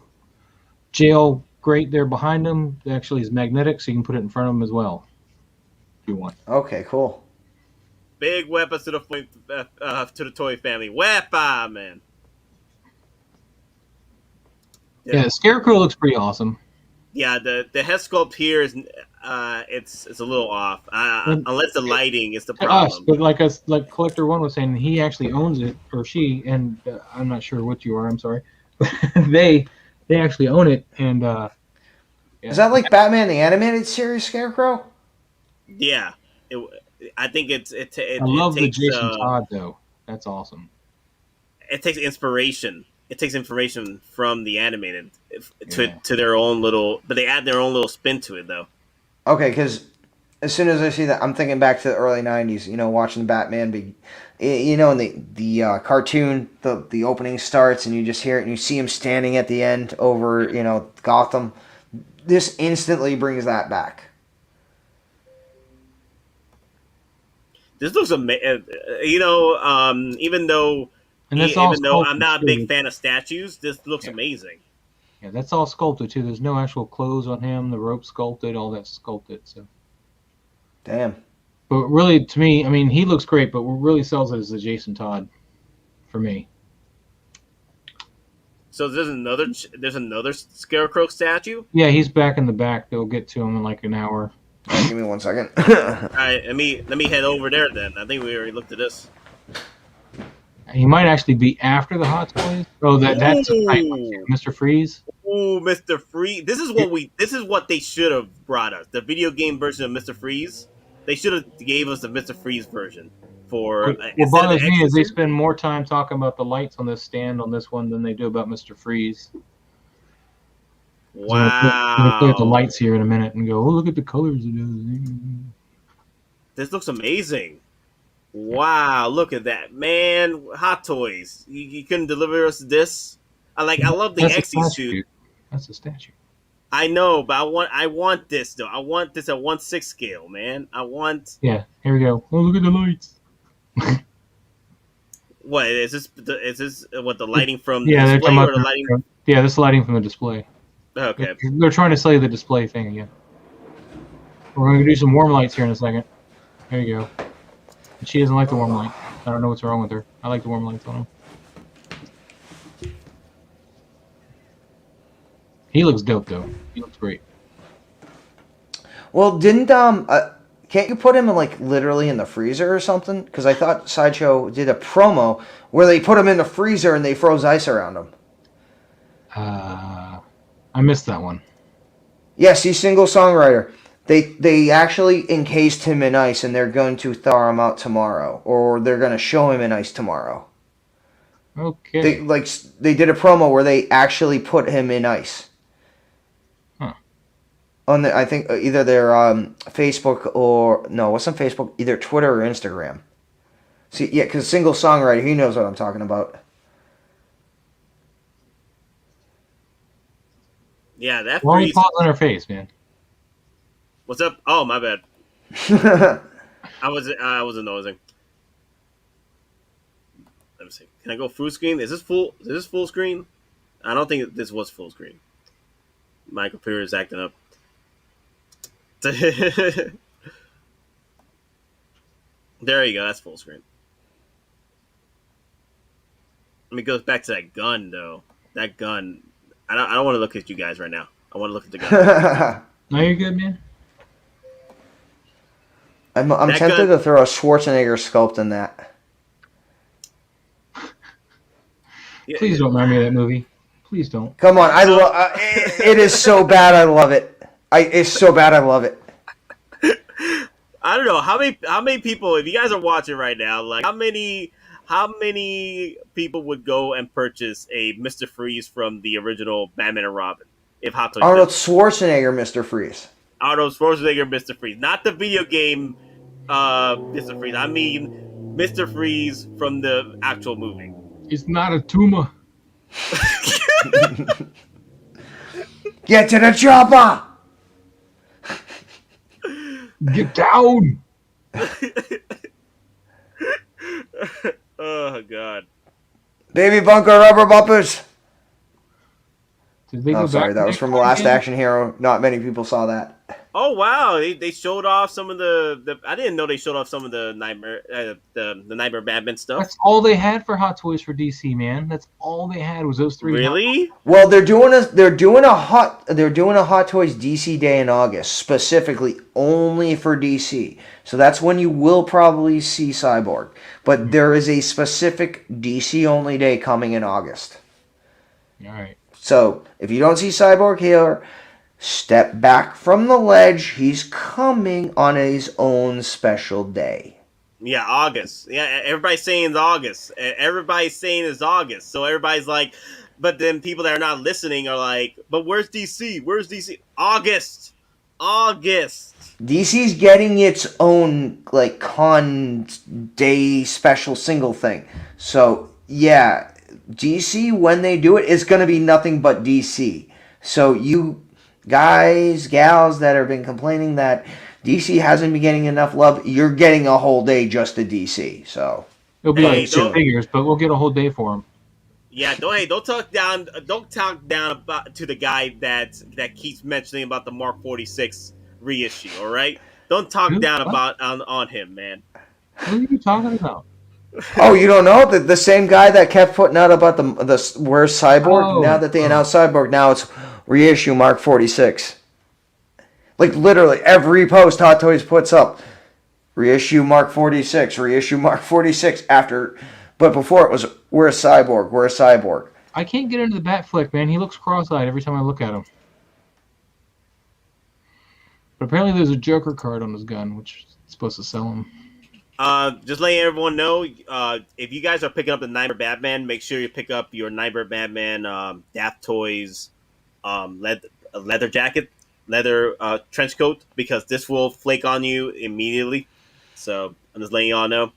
jail grate there behind him actually is magnetic, so you can put it in front of him as well, if you want. Okay, cool. Big weapons to the toy family. Wepa, man. Yeah, the Scarecrow looks pretty awesome. Yeah, the head sculpt here is. it's a little off. Unless the lighting is the To us, problem. but like Collector One was saying, he actually owns it, or she, and I'm not sure what you are. I'm sorry. they actually own it, and Is that like Batman the Animated Series Scarecrow? Yeah, I think it I love the takes Jason Todd though. That's awesome. it takes inspiration. It takes information from the animated Yeah. to their own little, but they add their own little spin to it though. Okay, because as soon as I see that, I'm thinking back to the early '90s. You know, watching Batman be, you know, in the cartoon, the opening starts, and you just hear it, and you see him standing at the end over, you know, Gotham. This instantly brings that back. This looks amazing. You know, even though And that's all even though I'm sculpted, not a too. big fan of statues, this looks amazing. Yeah, that's all sculpted too. There's no actual clothes on him. The rope sculpted, all that's sculpted. So, Damn. but really, to me, I mean, he looks great. But what really sells it is the Jason Todd, for me. So there's another Scarecrow statue. Yeah, he's back in the back. They'll get to him in like an hour. Give me 1 second. All right, let me head over there then. I think we already looked at this. He might actually be after the Hot Toys. Oh, that's a tight one, Ooh. Mr. Freeze. Ooh, Mr. Freeze. This is what they should have brought us. The video game version of Mr. Freeze. They should have gave us the Mr. Freeze version for What bothers me is they spend more time talking about the lights on this stand on this one than they do about Mr. Freeze. So I'm gonna play with the Wow. lights here in a minute and go, oh, look at the colors it is. This looks amazing. Wow, look at that, man! Hot Toys. You couldn't deliver us this. I love the That's a Xe statue. suit. That's a statue. I know, but I want this though. I want this at 1/6 scale, man. I want. Yeah, here we go. Oh, look at the lights. What is this? Is this what the lighting from Yeah, the they're display talking or the about lighting? yeah, this lighting from the display. Okay. They're trying to sell you the display thing again. We're going to do some warm lights here in a second. There you go. She doesn't like the warm light. I don't know what's wrong with her. I like the warm lights on him. He looks dope, though. He looks great. Well, didn't can't you put him in like literally in the freezer or something? Because I thought Sideshow did a promo where they put him in the freezer and they froze ice around him. I missed that one. Yes, he's single songwriter. They actually encased him in ice and they're going to thaw him out tomorrow, or they're going to show him in ice tomorrow. Okay. They did a promo where they actually put him in ice. Huh. On I think either their Facebook or no, it wasn't Facebook, either Twitter or Instagram. See, yeah, because single songwriter, he knows what I'm talking about. Yeah, that Why are you freeze. pausing her face, man? What's up? Oh, my bad. I wasn't noticing. Let me see. Can I go full screen? Is this full screen? I don't think this was full screen. My computer is acting up. There you go. That's full screen. Let me go back to that gun though. That gun. I don't want to look at you guys right now. I want to look at the gun. No, you're good, man. I'm That tempted gun- to throw a Schwarzenegger sculpt in that. Please don't remind me of that movie. Please don't. Come on, I love. It is so bad, I love it. It's so bad, I love it. I don't know how many people. If you guys are watching right now, like how many people would go and purchase a Mr. Freeze from the original Batman and Robin? If Hot Toys Arnold did. Schwarzenegger, Mr. Freeze. Arnold Schwarzenegger, Mr. Freeze, not the video game, Mr. Freeze. I mean, Mr. Freeze from the actual movie. It's not a tumor. Get to the chopper! Get down! Oh God! Baby bunker rubber bumpers. Did they Oh, go sorry, back that to was from Ig-mypigmeup Last again? Action Hero. Not many people saw that. Oh wow, they showed off some of the. I didn't know they showed off some of the Nightmare the Nightmare Batman stuff. That's all they had for Hot Toys for DC, man. That's all they had was those three. Really? Well, they're doing a Hot Toys DC Day in August, specifically only for DC. So that's when you will probably see Cyborg. But there is a specific DC only day coming in August. All right. So if you don't see Cyborg here, step back from the ledge. He's coming on his own special day. Yeah, August. Yeah, everybody's saying it's August. Everybody's saying it's August. So everybody's like, but then people that are not listening are like, but where's DC? Where's DC? August. DC's getting its own like con day special single thing. So yeah, DC when they do it, it's gonna be nothing but DC. So you guys, gals that have been complaining that DC hasn't been getting enough love, you're getting a whole day just to DC. So it'll be like six figures, but we'll get a whole day for them. Yeah, don't talk down about to the guy that keeps mentioning about the Mark 46 reissue. All right, don't talk down about on him, man. What are you talking about? Oh, you don't know the same guy that kept putting out about the where's Cyborg? Oh, now that they announced Cyborg, now it's reissue Mark 46. Like literally every post Hot Toys puts up, reissue Mark 46, reissue Mark 46 after, but before it was where's Cyborg, where's Cyborg. I can't get into the bat flick, man. He looks cross-eyed every time I look at him. But apparently there's a Joker card on his gun, which is supposed to sell him. Just letting everyone know, if you guys are picking up the Nightmare Batman, make sure you pick up your Nightmare Batman Daft Toys leather jacket, leather trench coat, because this will flake on you immediately. So I'm just letting you all know.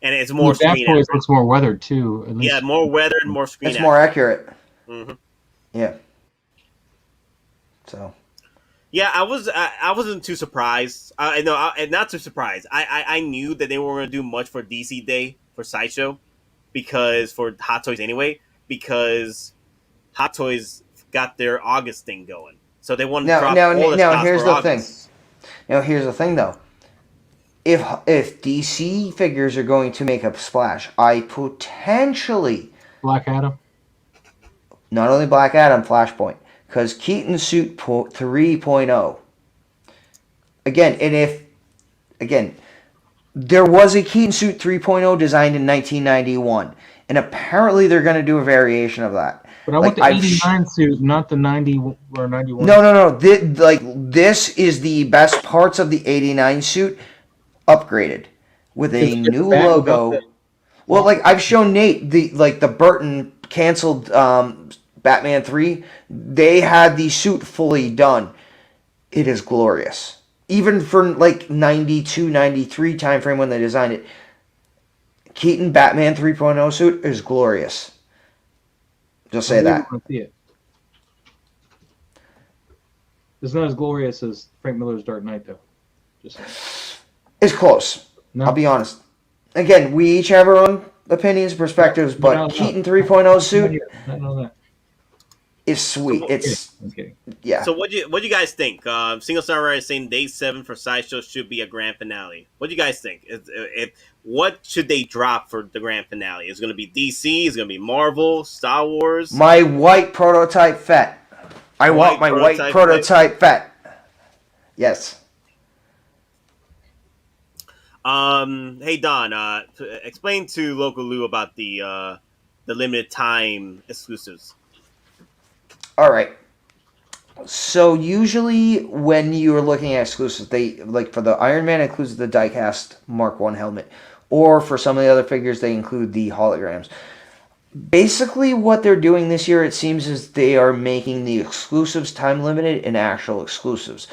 And it's more screen accurate. It's more weathered too. At least. Yeah, more weathered and more screen. It's more accurate. Mm-hmm. Yeah. So. Yeah, I wasn't too surprised. Not too surprised. I knew that they weren't going to do much for DC Day for Sideshow, because for Hot Toys anyway, because Hot Toys got their August thing going, so they want to drop all the stuff here's for the August. Now here's the thing though. If DC figures are going to make a splash, I potentially Black Adam. Not only Black Adam, Flashpoint. Because Keaton Suit 3.0. Again, there was a Keaton Suit 3.0 designed in 1991. And apparently they're going to do a variation of that. But I want the 89 suit, not the 90 or 91. No. This is the best parts of the 89 suit upgraded. With a new logo. Well, like, I've shown Nate, the Burton canceled Batman 3, they had the suit fully done. It is glorious. Even for like 92, 93 time frame when they designed it, Keaton Batman 3.0 suit is glorious. Just say that. See it. It's not as glorious as Frank Miller's Dark Knight, though. It's close. No. I'll be honest. Again, we each have our own opinions, perspectives, but Keaton 3.0 suit... I know that. It's sweet. Okay. Yeah. So what you guys think? Single Star Writer is saying Day 7 for Sideshow should be a grand finale. What do you guys think? What should they drop for the grand finale? Is it going to be DC? Is it going to be Marvel? Star Wars? My white prototype Fett. I want my white prototype Fett. Yes. Hey Don, explain to Local Lou about the limited time exclusives. All right. So usually when you're looking at exclusives, they like for the Iron Man includes the diecast Mark 1 helmet, or for some of the other figures they include the holograms. Basically what they're doing this year, it seems, is they are making the exclusives time limited and actual exclusives.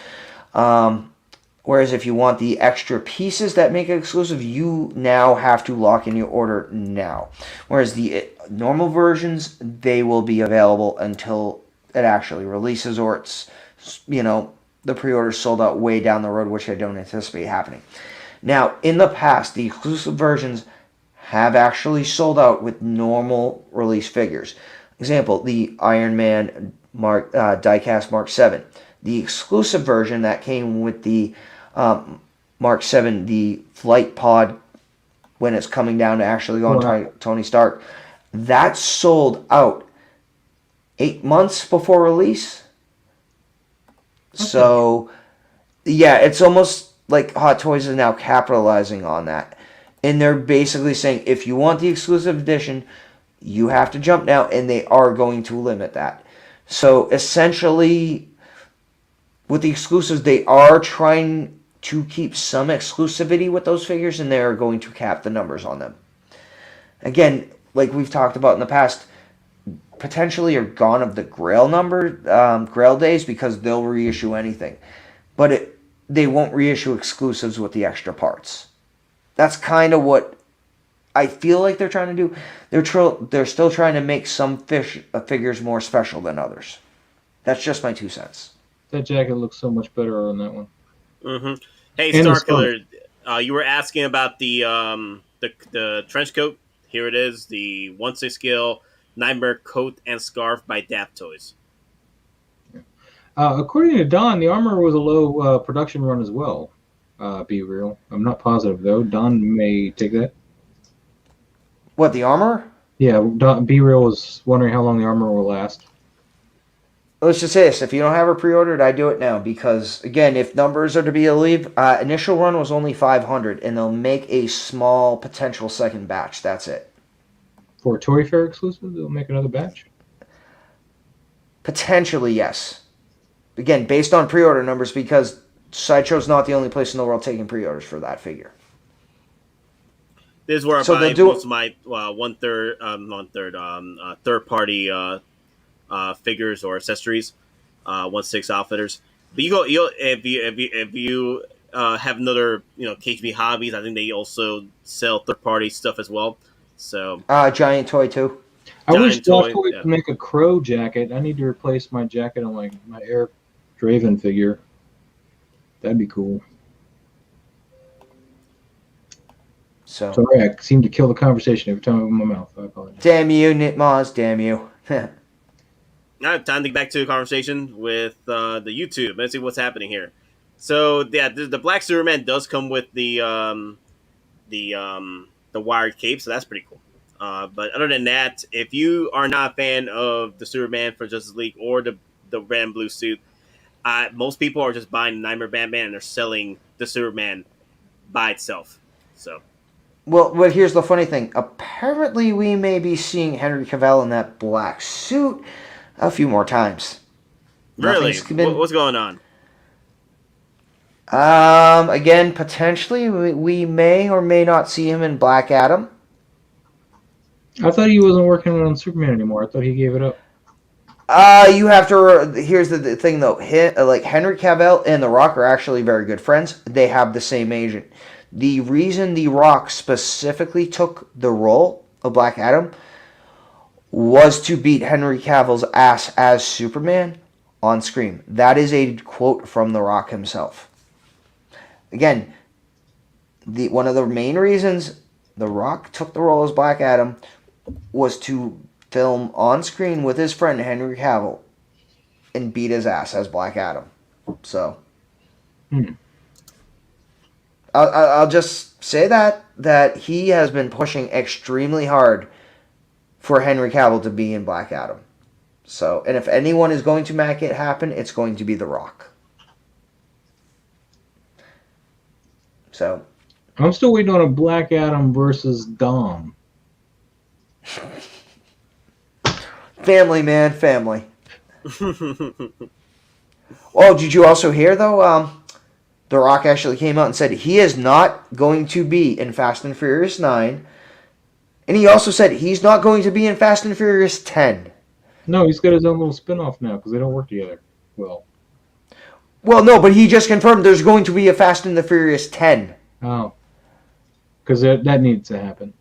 Whereas if you want the extra pieces that make it exclusive, you now have to lock in your order now. Whereas the normal versions, they will be available until it actually releases, or it's, the pre-order sold out way down the road, which I don't anticipate happening. Now, in the past, the exclusive versions have actually sold out with normal release figures. Example, the Iron Man diecast Mark 7. the exclusive version that came with the Mark 7, the flight pod, when it's coming down to actually go on Tony Stark, that sold out 8 months before release. Okay. So, yeah, it's almost like Hot Toys is now capitalizing on that. And they're basically saying, if you want the exclusive edition, you have to jump now, and they are going to limit that. So, essentially, with the exclusives, they are trying to keep some exclusivity with those figures, and they are going to cap the numbers on them. Again, like we've talked about in the past, potentially are gone of the Grail Grail days, because they'll reissue anything. But they won't reissue exclusives with the extra parts. That's kind of what I feel like they're trying to do. They're still trying to make some figures more special than others. That's just my 2 cents. That jacket looks so much better on that one. Mm-hmm. Hey, Starkiller, you were asking about the trench coat. Here it is, the 1/6 scale Nightmare coat and scarf by Daft Toys. According to Don, the armor was a low production run as well. Be real. I'm not positive though. Don may take that. What, the armor? Yeah, Be Real was wondering how long the armor will last. Let's just say this. If you don't have it pre-ordered, I do it now. Because, again, if numbers are to be believed, initial run was only 500. And they'll make a small potential second batch. That's it. For a Toy Fair exclusive, they'll make another batch? Potentially, yes. Again, based on pre-order numbers, because Sideshow's not the only place in the world taking pre-orders for that figure. This is where I buy most of my third-party figures or accessories, 1/6 outfitters. But if you have another KHB Hobbies, I think they also sell third-party stuff as well. So Giant Toy too. I wish Josh would make a Crow jacket. I need to replace my jacket on my Eric Draven figure. That'd be cool. So sorry, I seem to kill the conversation every time I open my mouth. I apologize. Damn you, Knitmoz, damn you. All right, time to get back to the conversation with the YouTube. Let's see what's happening here. So yeah, the Black Superman does come with the wired cape, so that's pretty cool. But other than that, if you are not a fan of the Superman for Justice League or the red and blue suit, most people are just buying Nightmare Batman and they're selling the Superman by itself. So. Well, here's the funny thing. Apparently, we may be seeing Henry Cavill in that black suit a few more times. Really? What's going on? Again, potentially, we may or may not see him in Black Adam. I thought he wasn't working on Superman anymore. I thought he gave it up. You have to. Here's the thing, though. Like Henry Cavill and The Rock are actually very good friends. They have the same agent. The reason The Rock specifically took the role of Black Adam was to beat Henry Cavill's ass as Superman on screen. That is a quote from The Rock himself. Again, one of the main reasons The Rock took the role as Black Adam was to film on screen with his friend Henry Cavill and beat his ass as Black Adam. So, I'll just say that he has been pushing extremely hard for Henry Cavill to be in Black Adam. So, and if anyone is going to make it happen, it's going to be The Rock. So, I'm still waiting on a Black Adam versus Dom. Family, man, family. Oh, did you also hear, though, The Rock actually came out and said he is not going to be in Fast and Furious 9. And he also said he's not going to be in Fast and Furious 10. No, he's got his own little spin-off now because they don't work together. Well, no, but he just confirmed there's going to be a Fast and the Furious 10. Oh. Because that needs to happen.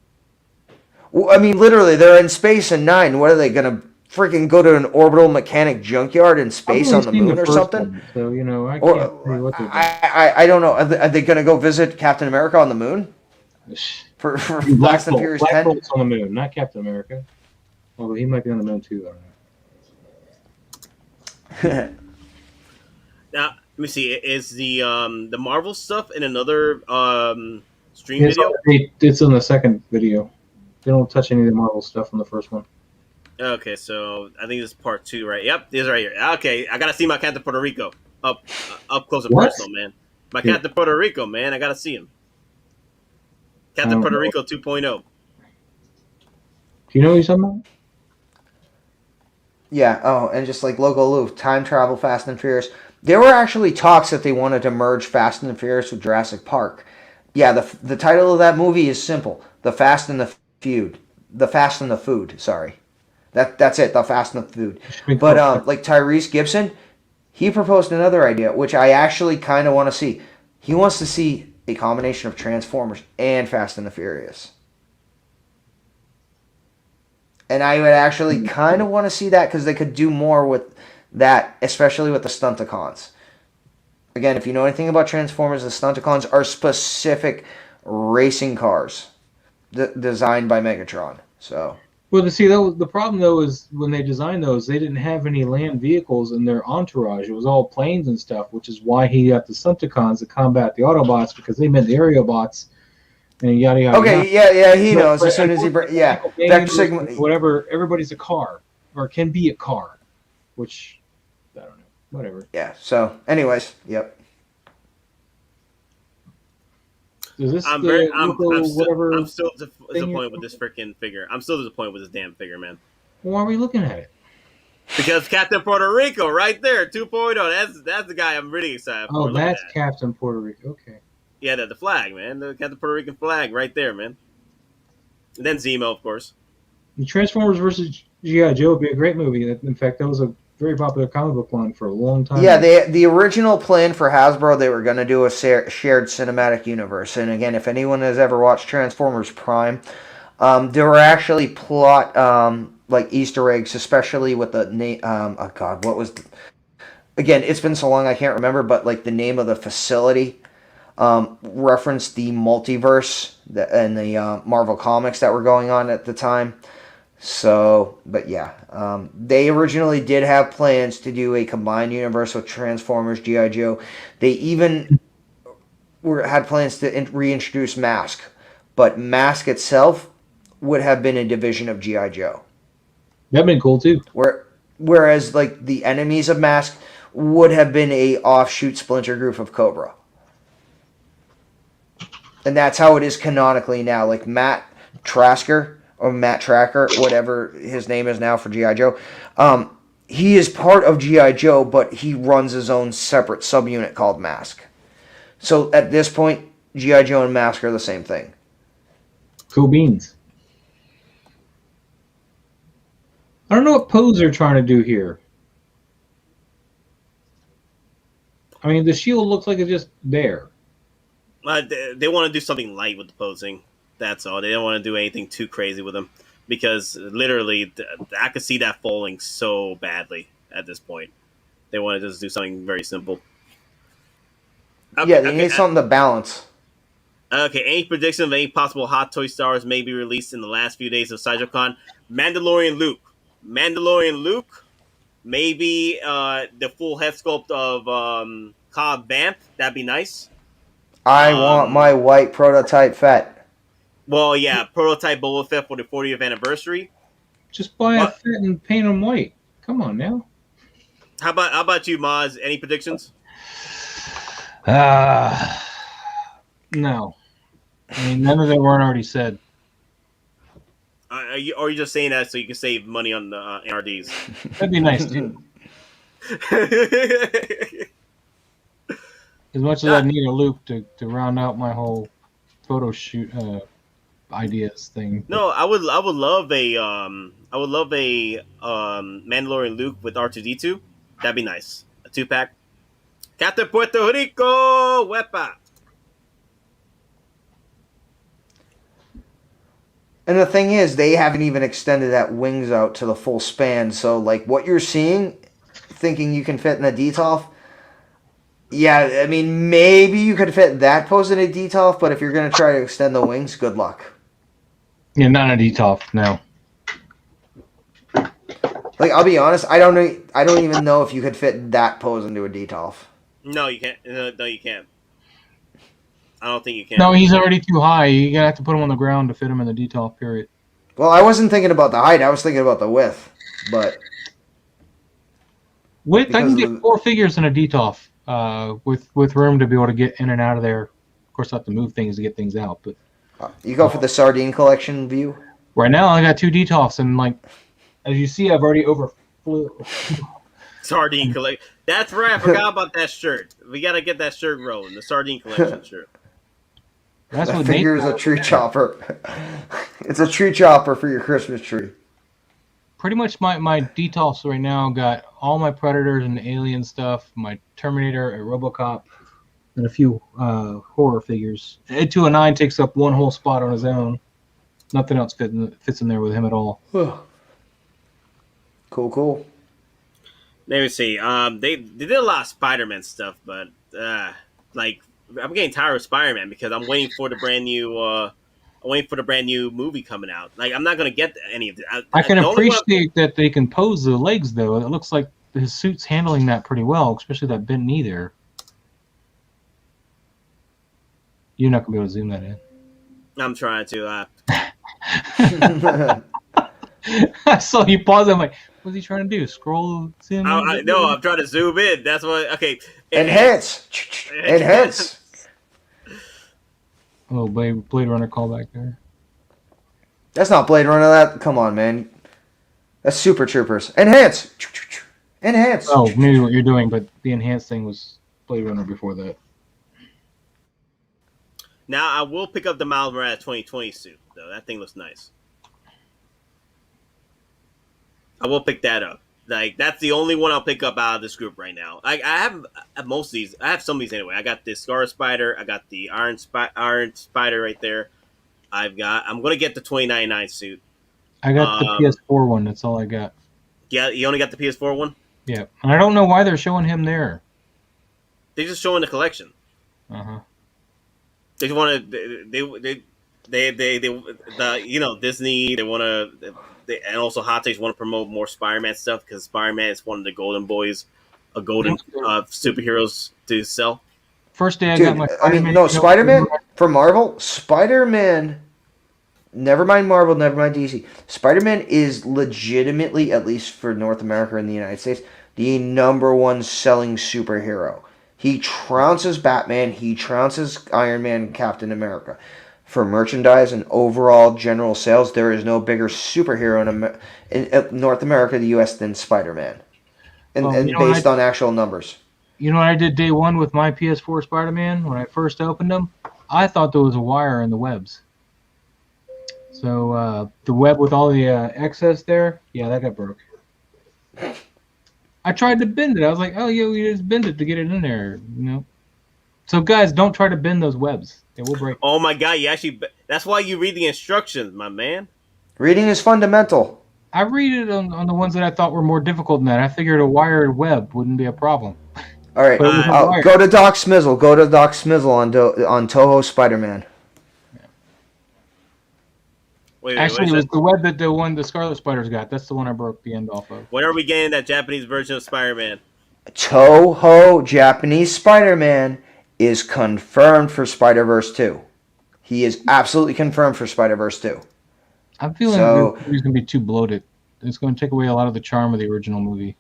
Well, I mean, literally, they're in space in 9. What are they going to freaking go to an orbital mechanic junkyard in space on the moon or something? One, so, I can't see what they're doing. I don't know. Are they going to go visit Captain America on the moon? For Fast and Furious 10? Black Bolt's on the moon, not Captain America. Although he might be on the moon too, I don't know. Now, let me see. Is the Marvel stuff in another stream It's, video? it's in the second video. They don't touch any of the Marvel stuff in the first one. Okay, so I think this is part 2, right? Yep, this is right here. Okay, I gotta see my Captain Puerto Rico up close and What? personal, man. My Yeah. Captain Puerto Rico, man. I gotta see him. Captain Puerto know. Rico 2.0. Do you know what he's talking about? Yeah. Oh, and just like Logo Lou, time travel, Fast and Furious. There were actually talks that they wanted to merge Fast and the Furious with Jurassic Park. Yeah, the title of that movie is simple: The Fast and the Feud. The Fast and the Food. Sorry, that's it. The Fast and the Food. But like Tyrese Gibson, he proposed another idea, which I actually kind of want to see. He wants to see a combination of Transformers and Fast and the Furious. And I would actually kind of want to see that because they could do more with that, especially with the Stunticons. Again, if you know anything about Transformers, the Stunticons are specific racing cars designed by Megatron. So, well, see, the problem though is when they designed those, they didn't have any land vehicles in their entourage. It was all planes and stuff, which is why he got the Stunticons to combat the Autobots because they meant the Aerobots. And yada yada. okay, yada. yeah, he knows as soon as he Vector Sigma, whatever. Everybody's a car or can be a car, which I don't know. Whatever. Yeah. So, anyways, yep. Is this I'm still disappointed with this freaking figure. I'm still disappointed with this damn figure, man. Why are we looking at it? Because Captain Puerto Rico, right there, 2.0. That's the guy I'm really excited for. Oh, that's Captain Puerto Rico. Okay. Yeah, the flag, man. The Captain Puerto Rican flag right there, man. And then Zemo, of course. The Transformers versus G.I. Joe would be a great movie. In fact, that was a very popular comic book line for a long time. Yeah, the original plan for Hasbro, they were going to do a shared cinematic universe. And again, if anyone has ever watched Transformers Prime, there were actually plot like Easter eggs, especially with the name. Oh God, what was? Again, it's been so long I can't remember, but like the name of the facility referenced the multiverse and the Marvel comics that were going on at the time. So, but yeah, they originally did have plans to do a combined universe with Transformers, G.I. Joe. They even had plans to reintroduce Mask, but Mask itself would have been a division of G.I. Joe. That'd been cool too. Whereas like the enemies of Mask would have been a offshoot splinter group of Cobra. And that's how it is canonically now. Like Matt Trasker, or Matt Tracker, whatever his name is now for G.I. Joe, he is part of G.I. Joe, but he runs his own separate subunit called Mask. So at this point, G.I. Joe and Mask are the same thing. Cool beans. I don't know what pose they're trying to do here. I mean, the shield looks like it's just there. They want to do something light with the posing. That's all. They don't want to do anything too crazy with them because literally, I could see that falling so badly at this point. They want to just do something very simple. Okay, they need something to balance. Okay, any prediction of any possible Hot Toy stars may be released in the last few days of Sideshow Con? Mandalorian Luke. Maybe the full head sculpt of Cobb Vanth. That'd be nice. I want my white prototype Fett. Well, yeah, prototype Boba Fett for the 40th anniversary. Just buy a Fett and paint them white. Come on now. How about you, Maz? Any predictions? No. I mean, none of them weren't already said. Are you just saying that so you can save money on the NRDs? That'd be nice too. As much as I need a loop to round out my whole photo shoot ideas thing. No, I would love a Mandalorian Luke with R2D2. That'd be nice. A 2-pack. Captain Puerto Rico, wepa. And the thing is, they haven't even extended that wings out to the full span. So, like, what you're seeing, thinking you can fit in a DTOF, yeah, I mean, maybe you could fit that pose in a DTOF, but if you're going to try to extend the wings, good luck. Yeah, not a DTOF, no. Like, I'll be honest, I don't even know if you could fit that pose into a DTOF. No, you can't. No, you can't. I don't think you can. No, he's already too high. You're gonna have to put him on the ground to fit him in the detolf period. Well, I wasn't thinking about the height. I was thinking about the width. But Width, I can get 4 figures in a detolf, with room to be able to get in and out of there. Of course, I have to move things to get things out. But you go for the sardine collection view. right now, I got 2 detolfs, and like as you see, I've already overflew. Sardine collection. That's right. I forgot about that shirt. We gotta get that shirt rolling. The sardine collection shirt. That's That what figure is a tree chopper. It's a tree chopper for your Christmas tree. Pretty much my detolfs right now got all my Predators and Alien stuff, my Terminator, a RoboCop, and a few horror figures. Ed 209 takes up one whole spot on his own. Nothing else fits in there with him at all. Cool. Let me see. They did a lot of Spider-Man stuff, but like I'm getting tired of Spider-Man because I'm waiting for the brand new movie coming out. Like I'm not gonna get any of it. I can appreciate that they can pose the legs though. It looks like his suit's handling that pretty well, especially that bent knee there. You're not gonna be able to zoom that in. I'm trying to. I saw you pause. I'm like, what's he trying to do? Scroll, zoom. No, I'm trying to zoom in. That's what. Okay. Enhance. Oh, Blade Runner callback there. That's not Blade Runner. That come on, man. That's Super Troopers. Enhance. Oh, maybe what you're doing, but the enhanced thing was Blade Runner before that. Now I will pick up the Miles Morales 2020 suit though. That thing looks nice. I will pick that up. Like that's the only one I'll pick up out of this group right now. Like I have most of these. I have some of these anyway. I got this Scarlet Spider. I got the Iron Spider right there. I'm gonna get the 2099 suit. I got the PS4 one. That's all I got. Yeah, you only got the PS4 one. Yeah, and I don't know why they're showing him there. They're just showing the collection. They want to. They Disney. They want to. And also Hottoys want to promote more Spider-Man stuff because Spider-Man is one of the golden boys, golden superheroes to sell. First day I got my Spider-Man. Spider-Man for Marvel. Spider-Man. Never mind Marvel. Never mind DC. Spider-Man is legitimately, at least for North America and the United States, the #1 selling superhero. He trounces Batman. He trounces Iron Man and Captain America. For merchandise and overall general sales, there is no bigger superhero in North America, the U.S., than Spider-Man. And based on actual numbers. You know what I did day one with my PS4 Spider-Man when I first opened them? I thought there was a wire in the webs. So the web with all the excess there, yeah, that got broke. I tried to bend it. I was like, oh, yeah, we just bend it to get it in there, So guys, don't try to bend those webs. They will break. Oh my god, that's why you read the instructions, my man. Reading is fundamental. I read it on the ones that I thought were more difficult than that. I figured a wired web wouldn't be a problem. All right, go to Doc Smizzle. Go to Doc Smizzle on Toho Spider-Man. Actually, it was the web that the Scarlet Spider's got. That's the one I broke the end off of. When are we getting that Japanese version of Spider-Man? Toho Japanese Spider-Man is confirmed for Spider-Verse 2. He is absolutely confirmed for Spider-Verse 2. I'm feeling he's going to be too bloated. It's going to take away a lot of the charm of the original movie.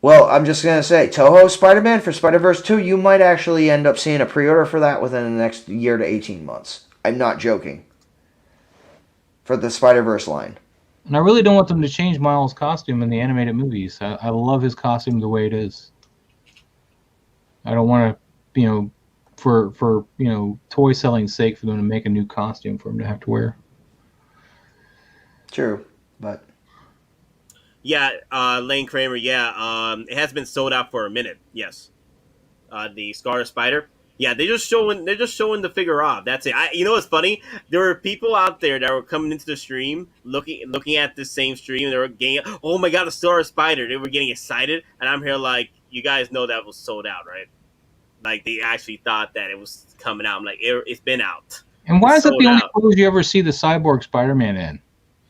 Well, I'm just going to say, Toho Spider-Man for Spider-Verse 2, you might actually end up seeing a pre-order for that within the next year to 18 months. I'm not joking. For the Spider-Verse line. And I really don't want them to change Miles' costume in the animated movies. I love his costume the way it is. I don't want to, for toy selling's sake, for them to make a new costume for him to have to wear. True, but yeah, Lane Kramer. Yeah, it has been sold out for a minute. Yes, the Scarlet Spider. Yeah, they're just showing the figure off. That's it. You know what's funny? There were people out there that were coming into the stream, looking at this same stream. They were getting, oh my god, the Scarlet Spider. They were getting excited, and I'm here like, you guys know that was sold out, right? Like they actually thought that it was coming out. I'm like, it's been out. And why is that the only pose you ever see the Cyborg Spider-Man in?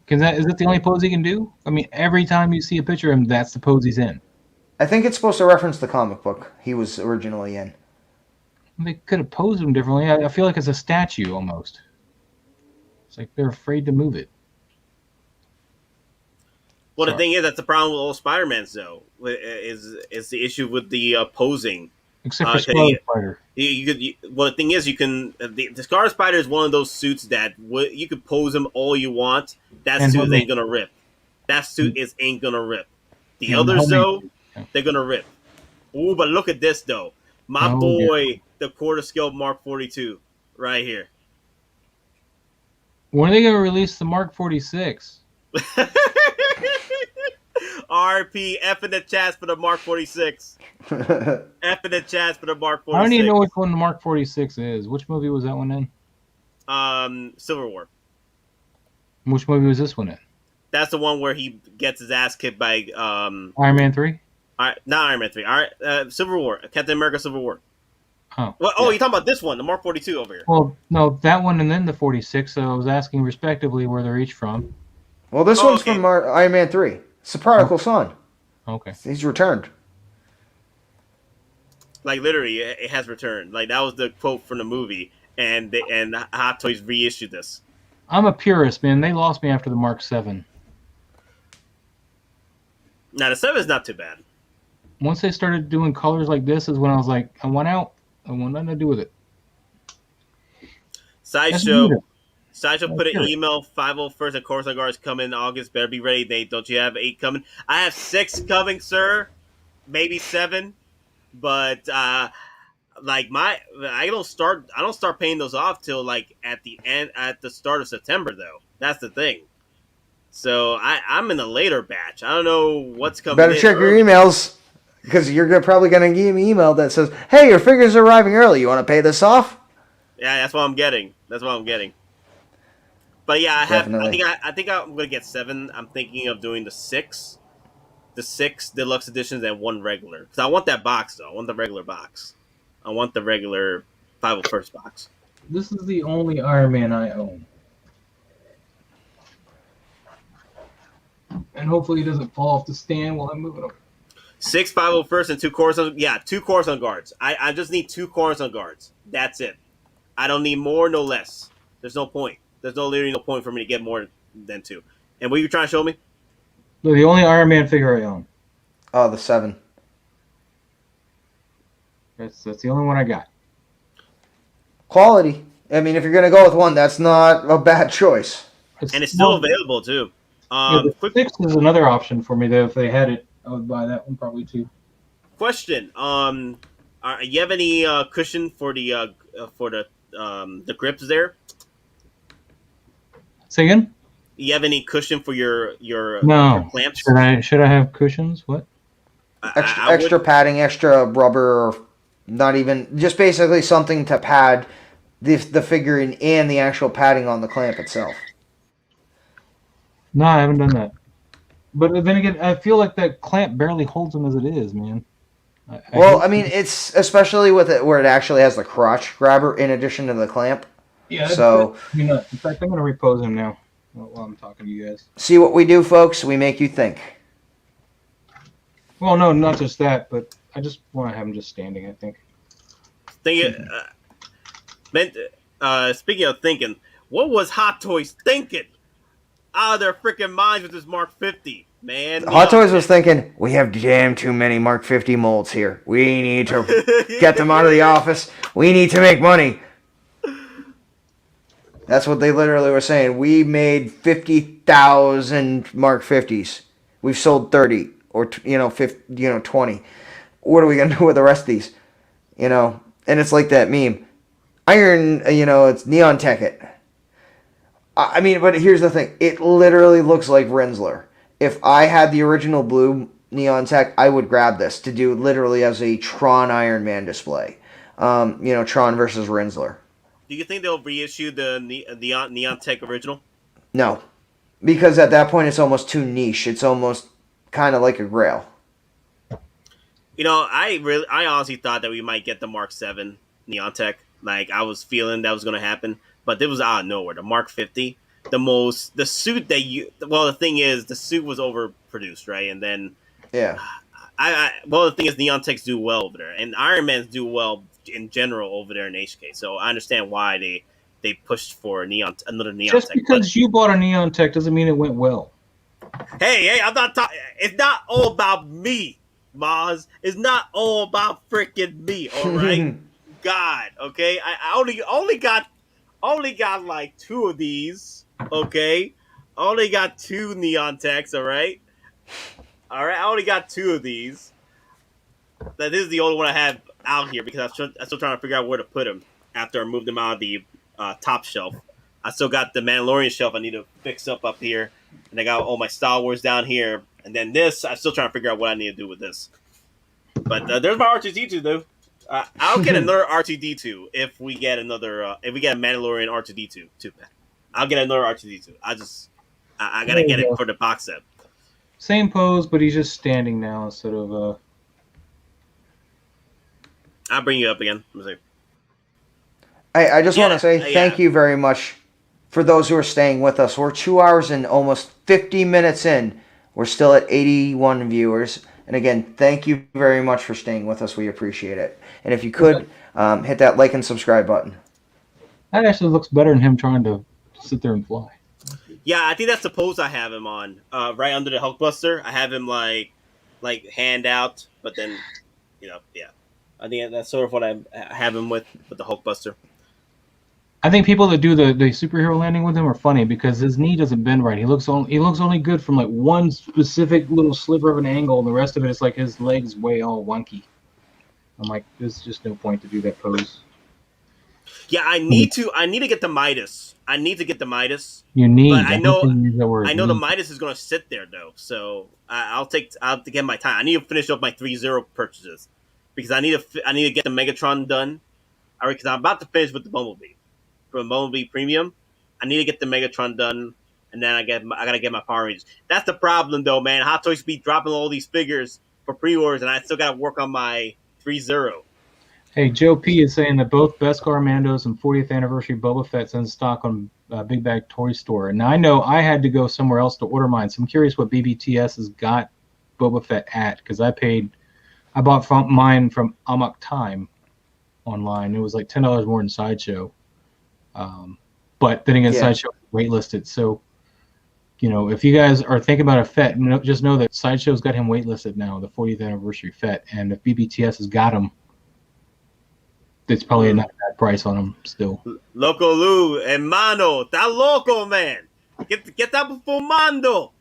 Is that the only pose he can do? I mean, every time you see a picture of him, that's the pose he's in. I think it's supposed to reference the comic book he was originally in. They could have posed him differently. I feel like it's a statue almost. It's like they're afraid to move it. Well, Sorry. the thing is, that's the problem with all Spider-Mans, though, is the issue with the posing. Except for Scarlet Spider. Well, the thing is, you can the Scarlet Spider is one of those suits that you could pose him all you want. That suit ain't gonna rip. That suit ain't gonna rip. The others, though, they're gonna rip. Ooh, but look at this, though. My boy, the quarter scale Mark 42, right here. When are they gonna release the Mark 46? RP, F in the chat for the Mark 46. F in the chat for the Mark 46. I don't even know which one the Mark 46 is. Which movie was that one in? Civil War. Which movie was this one in? That's the one where he gets his ass kicked by Iron Man 3? Not Iron Man 3. Civil War. Captain America Civil War. Oh. Well, you're talking about this one, the Mark 42 over here. Well, no, that one and then the 46, so I was asking respectively where they're each from. Well, this one's from Iron Man 3. It's the prodigal son. Okay. He's returned. Like, literally, it has returned. Like, that was the quote from the movie, and Hot Toys reissued this. I'm a purist, man. They lost me after the Mark 7. Now, the 7 is not too bad. Once they started doing colors like this is when I was like, I want out. I want nothing to do with it. Sideshow put an email, 501st at Coruscant Guard is coming in August. Better be ready, Nate. Don't you have 8 coming? I have 6 coming, sir. Maybe 7. But I don't start paying those off till like at the start of September, though. That's the thing. So I'm in a later batch. I don't know what's coming. Better check your emails, because you're probably going to get an email that says, "Hey, your figures are arriving early. You want to pay this off?" Yeah, that's what I'm getting. But yeah, I think I'm gonna get 7. I'm thinking of doing the 6 deluxe editions and 1 regular. Because I want that box, though. I want the regular box. I want the regular 501st box. This is the only Iron Man I own. And hopefully he doesn't fall off the stand while I'm moving him. 6 501st and 2 Coruscant. Yeah, 2 Coruscant Guards. I just need 2 Coruscant Guards. That's it. I don't need more, no less. There's no point. There's literally no point for me to get more than 2. And what are you trying to show me? The only Iron Man figure I own. Oh, the 7. That's the only one I got. Quality. I mean, if you're going to go with one, that's not a bad choice. And it's still available, too. The 6 is another option for me, though. If they had it, I would buy that one probably, too. Question. You have any cushion for the grips there? Say again? You have any cushion for your clamps? Should I have cushions? What? Extra padding, extra rubber, or not even, just basically something to pad the figurine and the actual padding on the clamp itself. No, I haven't done that. But then again, I feel like that clamp barely holds them as it is, man. I mean, it's especially with it where it actually has the crotch grabber in addition to the clamp. Yeah. So, in fact, I'm going to repose him now while I'm talking to you guys. See what we do, folks? We make you think. Well, no, not just that, but I just want to have him just standing, I think. Speaking of thinking, what was Hot Toys thinking? Out of their freaking minds with this Mark 50, man. Hot Toys was thinking, we have damn too many Mark 50 molds here. We need to get them out of the office. We need to make money. That's what they literally were saying. We made 50,000 Mark 50s. We've sold 30 or 20. What are we gonna do with the rest of these? And it's like that meme. Iron, it's Neon Tech it. I mean, but here's the thing. It literally looks like Rinsler. If I had the original blue Neon Tech, I would grab this to do literally as a Tron Iron Man display. Tron versus Rinsler. Do you think they'll reissue the Neon Tech original? No. Because at that point, it's almost too niche. It's almost kind of like a Grail. I honestly thought that we might get the Mark 7 Neon Tech. Like, I was feeling that was going to happen. But it was out of nowhere. The Mark 50, the suit the thing is, the suit was overproduced, right? And then, yeah, well, the thing is, Neon Techs do well over there, and Iron Man's do well in general over there in HK. So I understand why they pushed for another Neon Just Tech. because you bought a Neon Tech doesn't mean it went well. Hey, I'm not talking. It's not all about me, Maz. It's not all about freaking me. All right, God. Okay, I only got like 2 of these. Okay, only got 2 Neon Techs. All right. I only got 2 of these. That is the only one I have out here because I'm still trying to figure out where to put them after I moved them out of the top shelf. I still got the Mandalorian shelf I need to fix up here. And I got all my Star Wars down here. And then this, I'm still trying to figure out what I need to do with this. But there's my R2D2, though. I'll get another R2D2 if we get a Mandalorian R2D2 2-pack. I'll get another R2D2. I gotta get it for the box set. Same pose, but he's just standing now instead of. I'll bring you up again. Let me see. I just want to say thank you very much for those who are staying with us. We're 2 hours and almost 50 minutes in. We're still at 81 viewers. And again, thank you very much for staying with us. We appreciate it. And if you could, hit that like and subscribe button. That actually looks better than him trying to sit there and fly. Yeah, I think that's the pose I have him on. Right under the Hulkbuster. I have him like hand out, but then, yeah. I think that's sort of what I have him with the Hulkbuster. I think people that do the superhero landing with him are funny because his knee doesn't bend right. He looks only good from like one specific little sliver of an angle, and the rest of it is like his legs way all wonky. I'm like, there's just no point to do that pose. Yeah, I need to get the Midas. I need to get the Midas. You need. But I know the Midas is going to sit there though, so I'll have to get my time. I need to finish up my 3-0 purchases because I need to get the Megatron done. Because I'm about to finish with the Bumblebee. From Bumblebee Premium, I need to get the Megatron done, and then I gotta get my Power Rangers. That's the problem, though, man. Hot Toys be dropping all these figures for pre-orders, and I still gotta work on my 3-0. Hey, Joe P is saying that both Beskar Mandos and 40th anniversary Boba Fett's in stock on Big Bag Toy Store. And now I know I had to go somewhere else to order mine, so I'm curious what BBTS has got Boba Fett at, because I bought mine from Amok Time online. It was like $10 more than Sideshow. But then again, Sideshow waitlisted. So, if you guys are thinking about a Fett, just know that Sideshow's got him waitlisted now, the 40th anniversary Fett. And if BBTS has got him, it's probably not a bad price on him still. Loco Lu and Mano, that loco, man. Get that fumando.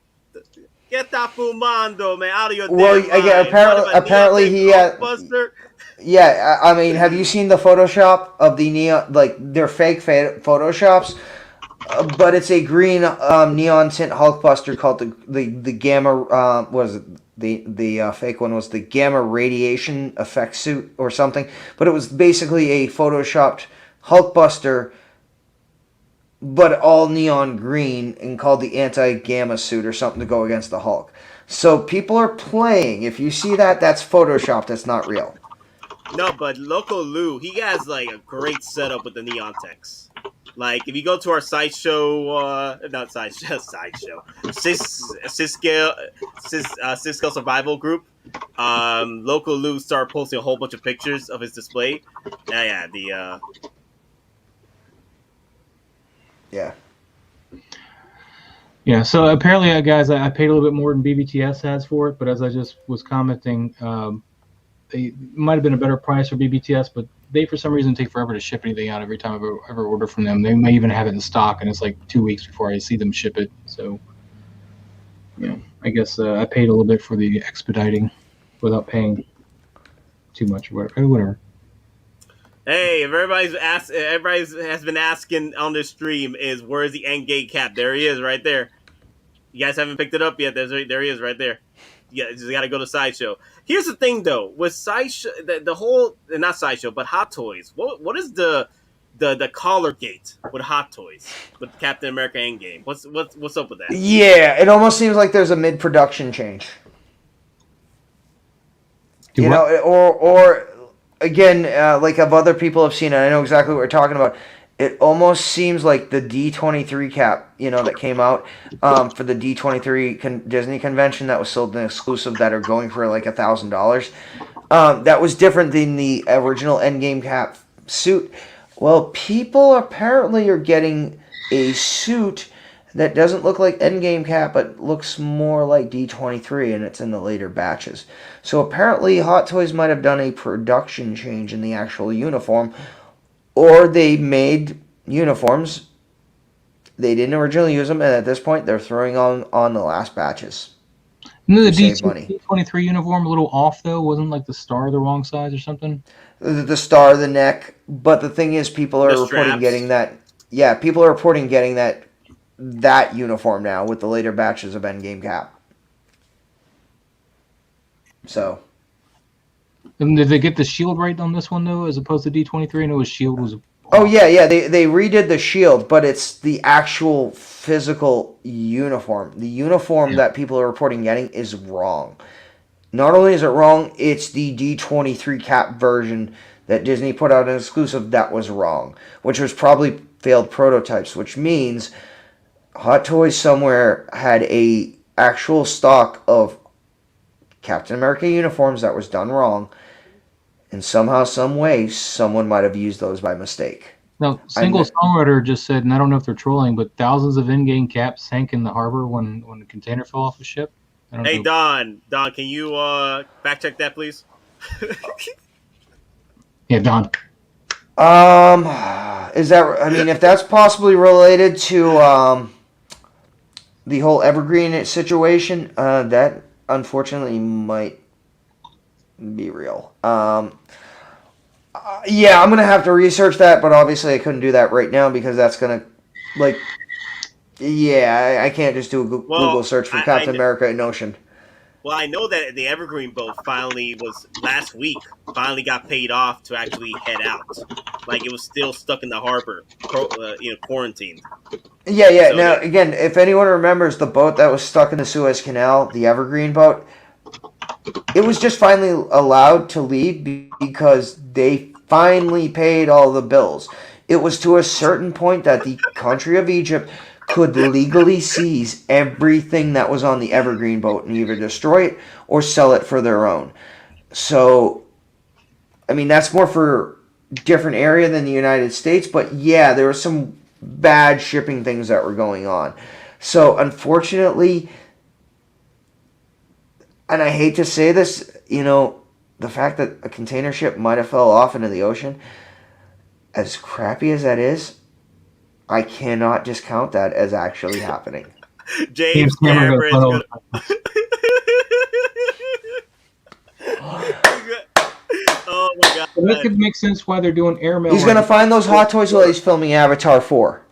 Get that fumando, man, out of your apparently he Yeah, I mean, have you seen the Photoshop of the neon, like they're fake Photoshops, but it's a green neon tint Hulkbuster called the Gamma. Was it the fake one was the Gamma Radiation Effect Suit or something? But it was basically a Photoshopped Hulkbuster, but all neon green and called the Anti-Gamma Suit or something to go against the Hulk. So people are playing. If you see that, that's Photoshopped. That's not real. No, but Loco Lu, he has like a great setup with the Neon Techs. Like if you go to our Sideshow, not Sideshow, Cisco Survival group, Loco Lu started posting a whole bunch of pictures of his display. Yeah, so apparently, guys, I paid a little bit more than BBTS has for it, but as I just was commenting, it might have been a better price for BBTS, but they, for some reason, take forever to ship anything out every time I ever order from them. They may even have it in stock, and it's like 2 weeks before I see them ship it. So, I guess I paid a little bit for the expediting without paying too much or whatever. Hey, everybody has been asking on this stream is where's the EndGame cap? There he is, right there. You guys haven't picked it up yet. There he is, right there. Yeah, you just got to go to Sideshow. Here's the thing, though, with Sideshow, the whole not Sideshow, but Hot Toys. What is the collar gate with Hot Toys with Captain America EndGame? What's up with that? Yeah, it almost seems like there's a mid-production change. Or again, like if other people have seen it, I know exactly what we're talking about. it almost seems like the D23 cap, that came out for the D23 Disney convention that was sold in exclusive that are going for like $1,000. That was different than the original Endgame cap suit. Well, people apparently are getting a suit that doesn't look like Endgame cap, but looks more like D23, and it's in the later batches. So apparently Hot Toys might have done a production change in the actual uniform, or they made uniforms. They didn't originally use them, and at this point, they're throwing on the last batches. And the D23 uniform a little off, though? Wasn't like the star the wrong size or something? The star, the neck. But the thing is, people are reporting getting that. Yeah, people are reporting getting that uniform now with the later batches of Endgame cap. So. And did they get the shield right on this one, though, as opposed to D23? I know his shield was... Oh, yeah. They redid the shield, but it's the actual physical uniform. The uniform that people are reporting getting is wrong. Not only is it wrong, it's the D23 cap version that Disney put out an exclusive that was wrong, which was probably failed prototypes, which means Hot Toys somewhere had a actual stock of Captain America uniforms that was done wrong, and somehow, some way, someone might have used those by mistake. Now, Single Songwriter just said, and I don't know if they're trolling, but thousands of in-game caps sank in the harbor when the container fell off the ship. Hey, Don, can you fact check that, please? Yeah, Don. Is that? I mean, if that's possibly related to the whole Evergreen situation, that unfortunately might be real. Yeah, I'm gonna have to research that, but obviously I couldn't do that right now because that's gonna, I can't just do a Google search for Captain America in Ocean. Well, I know that the Evergreen boat finally finally got paid off to actually head out. Like, it was still stuck in the harbor, quarantined. Yeah. So now, again, if anyone remembers the boat that was stuck in the Suez Canal, the Evergreen boat, it was just finally allowed to leave because they finally paid all the bills. It was to a certain point that the country of Egypt could legally seize everything that was on the Evergreen boat and either destroy it or sell it for their own. So, I mean, that's more for a different area than the United States, but yeah, there were some bad shipping things that were going on. So, unfortunately, and I hate to say this, the fact that a container ship might have fell off into the ocean, as crappy as that is, I cannot discount that as actually happening. James Cameron. Oh my god! That could make sense why they're doing airmail. He's gonna find those Hot Toys while he's filming Avatar 4.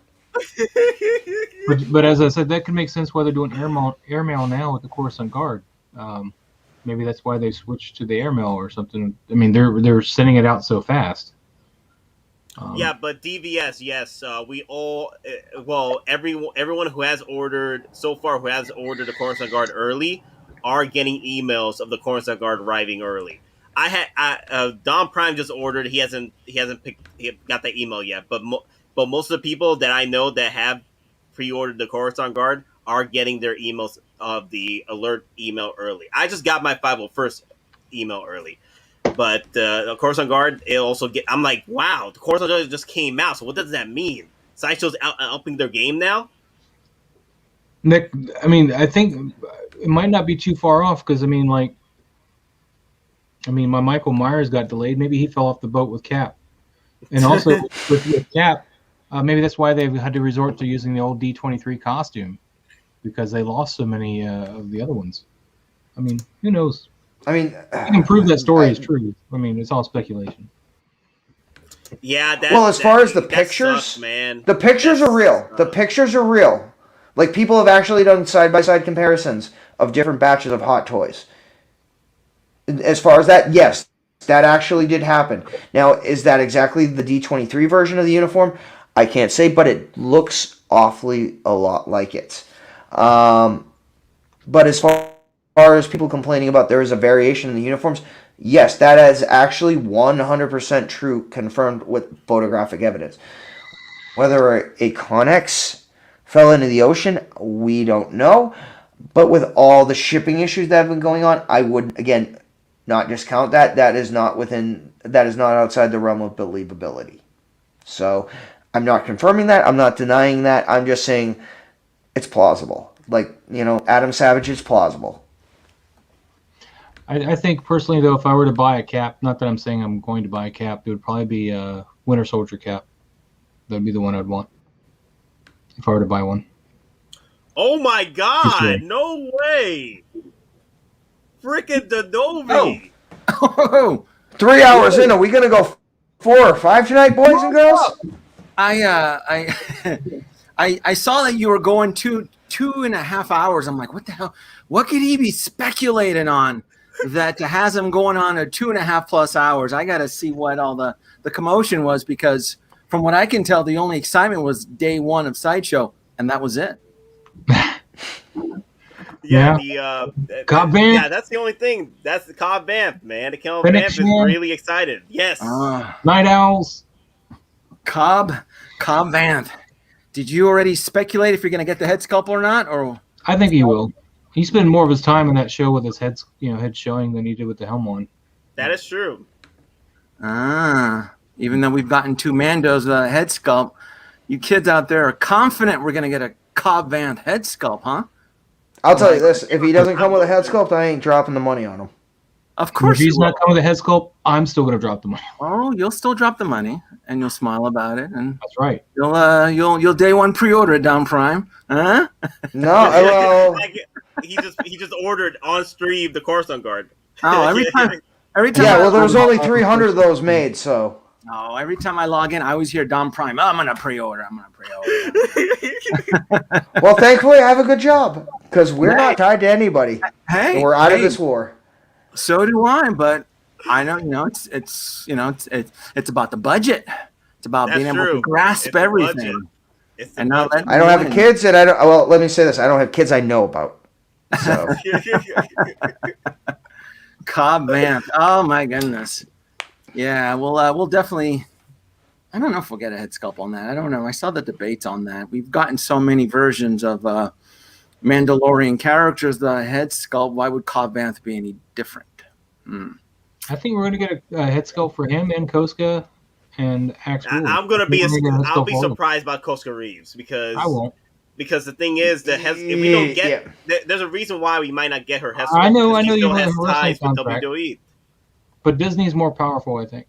But as I said, that could make sense why they're doing airmail now with the Coruscant Guard. Maybe that's why they switched to the airmail or something. I mean, they're sending it out so fast. Yeah, but DVS, yes, we all, everyone who has ordered so far, who has ordered the Coruscant Guard early, are getting emails of the Coruscant Guard arriving early. Don Prime just ordered. He hasn't got that email yet, but most of the people that I know that have pre-ordered the Coruscant Guard are getting their emails of the alert email early. I just got my 501st email early. But the Coruscant Guard, it also I'm like, wow, the Coruscant Guard just came out. So what does that mean? Sideshow's upping their game now? Nick, I mean, I think it might not be too far off because, my Michael Myers got delayed. Maybe he fell off the boat with Cap. And also with Cap, maybe that's why they've had to resort to using the old D23 costume because they lost so many of the other ones. I mean, who knows? You can prove that story is true. I mean, it's all speculation. Yeah. As far as the pictures, sucks, man. The pictures are real. The pictures are real. Like, people have actually done side-by-side comparisons of different batches of Hot Toys. As far as that, yes, that actually did happen. Now, is that exactly the D23 version of the uniform? I can't say, but it looks awfully a lot like it. But as far as people complaining about there is a variation in the uniforms, yes, that is actually 100% true, confirmed with photographic evidence. Whether a Connex fell into the ocean, we don't know. But with all the shipping issues that have been going on, I would, again, not discount that. That is not outside the realm of believability. So I'm not confirming that. I'm not denying that. I'm just saying it's plausible. Like, Adam Savage is plausible. I think personally, though, if I were to buy a cap, not that I'm saying I'm going to buy a cap, it would probably be a Winter Soldier cap. That would be the one I'd want if I were to buy one. Oh my God! Sure. No way! Freaking Denovi! Oh, 3 hours in, are we gonna go 4 or 5 tonight, boys and girls? I saw that you were going 2.5 hours. I'm like, what the hell? What could he be speculating on that has him going on a 2.5+ hours? I got to see what all the commotion was, because from what I can tell, the only excitement was day one of Sideshow, and that was it. Yeah. Cobb Vanth. Yeah, that's the only thing. That's the Cobb Vanth, man. The Cobb Vanth is really excited. Yes. Night Owls. Cobb Vanth. Did you already speculate if you're going to get the head sculpt or not? Or I think he will. He spent more of his time in that show with his head showing than he did with the helm on. That is true. Even though we've gotten 2 Mandos head sculpt, you kids out there are confident we're going to get a Cobb Vanth head sculpt, huh? I'll tell you this: if he doesn't come with a head sculpt, I ain't dropping the money on him. Of course, if he's not coming with a head sculpt, I'm still going to drop the money. Oh, you'll still drop the money, and you'll smile about it, and that's right. You'll day one pre-order it down Prime, huh? No, well, he just ordered on stream the Coruscant Guard. Oh, every time. Yeah, well, there's only 300 of those made, so. No, every time I log in, I always hear Dom Prime. Oh, I'm gonna pre-order. Well, thankfully, I have a good job because we're not tied to anybody. Hey, and we're out of this war. So do I, but I know, it's about the budget. It's about being able to grasp everything. And not I don't have kids, and I don't. Well, let me say this: I don't have kids I know about. So. Cobb Vanth. Oh my goodness. Yeah, we'll definitely. I don't know if we'll get a head sculpt on that. I don't know. I saw the debates on that. We've gotten so many versions of Mandalorian characters. The head sculpt. Why would Cobb Vanth be any different? I think we're going to get a head sculpt for him and Koska and Axe. I'm going to be. I'll be surprised by Koska Reeves because I won't. Because the thing is that if we don't get, there's a reason why we might not get her head sculpt. I know you have have ties with contract. WWE. But Disney's more powerful, I think.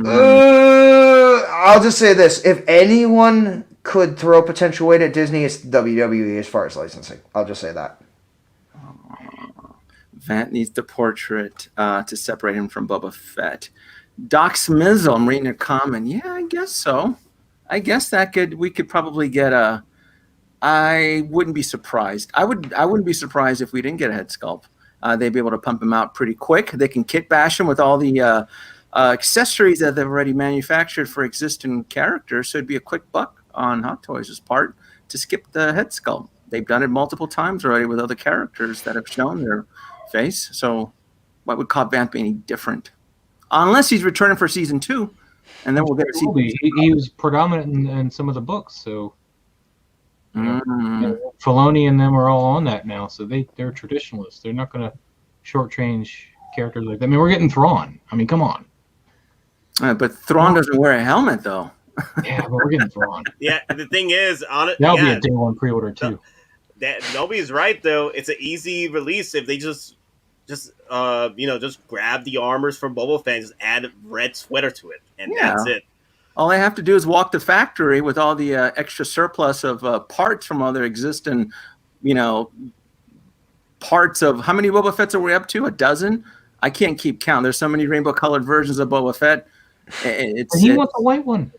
I'll just say this. If anyone could throw potential weight at Disney, it's WWE as far as licensing. I'll just say that. Vanth needs the portrait to separate him from Boba Fett. Doc Smizzle, I'm reading a comment. Yeah, I guess so. I guess we could probably get a... I wouldn't be surprised. I wouldn't be surprised if we didn't get a head sculpt. They'd be able to pump him out pretty quick. They can kit bash him with all the accessories that they've already manufactured for existing characters. So it'd be a quick buck on Hottoys' part to skip the head sculpt. They've done it multiple times already with other characters that have shown their face. So why would Cobb Vanth be any different? Unless he's returning for season 2, and then we'll get a season 2. He was predominant in some of the books, so Filoni and them are all on that now, so they're traditionalists. They're not going to shortchange characters like that. I mean, we're getting Thrawn. I mean, come on. But Thrawn doesn't wear a helmet, though. Yeah, but we're getting Thrawn. Yeah, the thing is, that'll be a day one pre-order too. Nobody's right though. It's an easy release if they just grab the armors from Boba Fett and just add a red sweater to it, and that's it. All I have to do is walk the factory with all the extra surplus of parts from other existing, parts of how many Boba Fetts are we up to? 12? I can't keep count. There's so many rainbow-colored versions of Boba Fett. He wants the white one.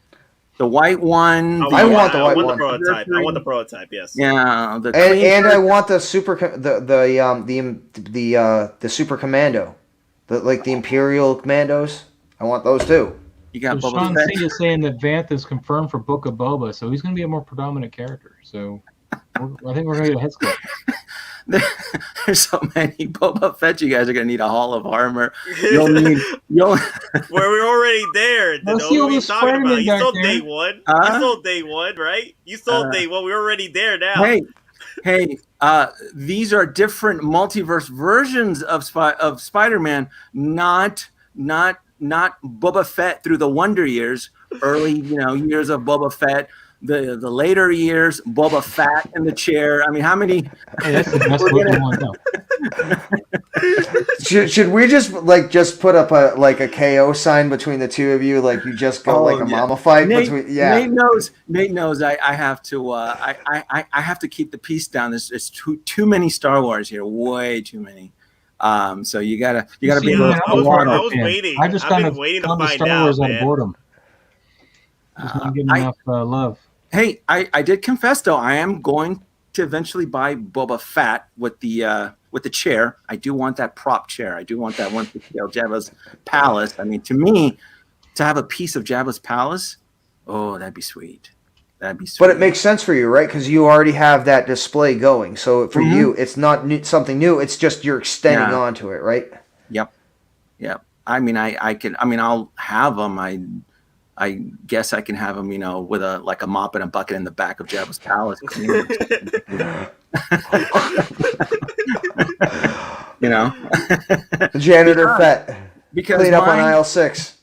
The white one. I want the white one. I want the prototype. Yes. Yeah. And I want the the super commando, the Imperial commandos. I want those too. You got so Boba Sean Fett. C is saying that Vanth is confirmed for Book of Boba, so he's going to be a more predominant character. So I think we're going to get a head sculpt. There's so many Boba Fett. You guys are gonna need a Hall of Armor. You'll. Where we're already there. Let's What see all are you the talking about? Spider-Man You back sold there. day one. Huh? You sold day one, right? You sold day one. We're already there now. Hey, these are different multiverse versions of Spider-Man, not Boba Fett through the Wonder Years, early years of Boba Fett, the later years, Boba Fett in the chair. I mean, how many? Hey, that's the best looking one. No. Should we just put up a KO sign between the two of you? Like you just go mama fight between. Yeah. Nate knows. I have to. I have to keep the peace down. There's too many Star Wars here. Way too many. So you gotta be. I was waiting. I just I've kind been of waiting to love the find Star out, Wars out man. of boredom. Just not getting enough love. Hey, I did confess though. I am going to eventually buy Boba Fett with the chair. I do want that prop chair. I do want that one to scale Jabba's palace. I mean, to me, to have a piece of Jabba's palace, oh, that'd be sweet. That'd be sweet. But it makes sense for you, right? Because you already have that display going. So for you, it's not something new. It's just you're extending onto it, right? Yep. I mean, I'll have them. I guess I can have them, with a mop and a bucket in the back of Jabba's palace. The janitor Fett. Because clean up on aisle 6.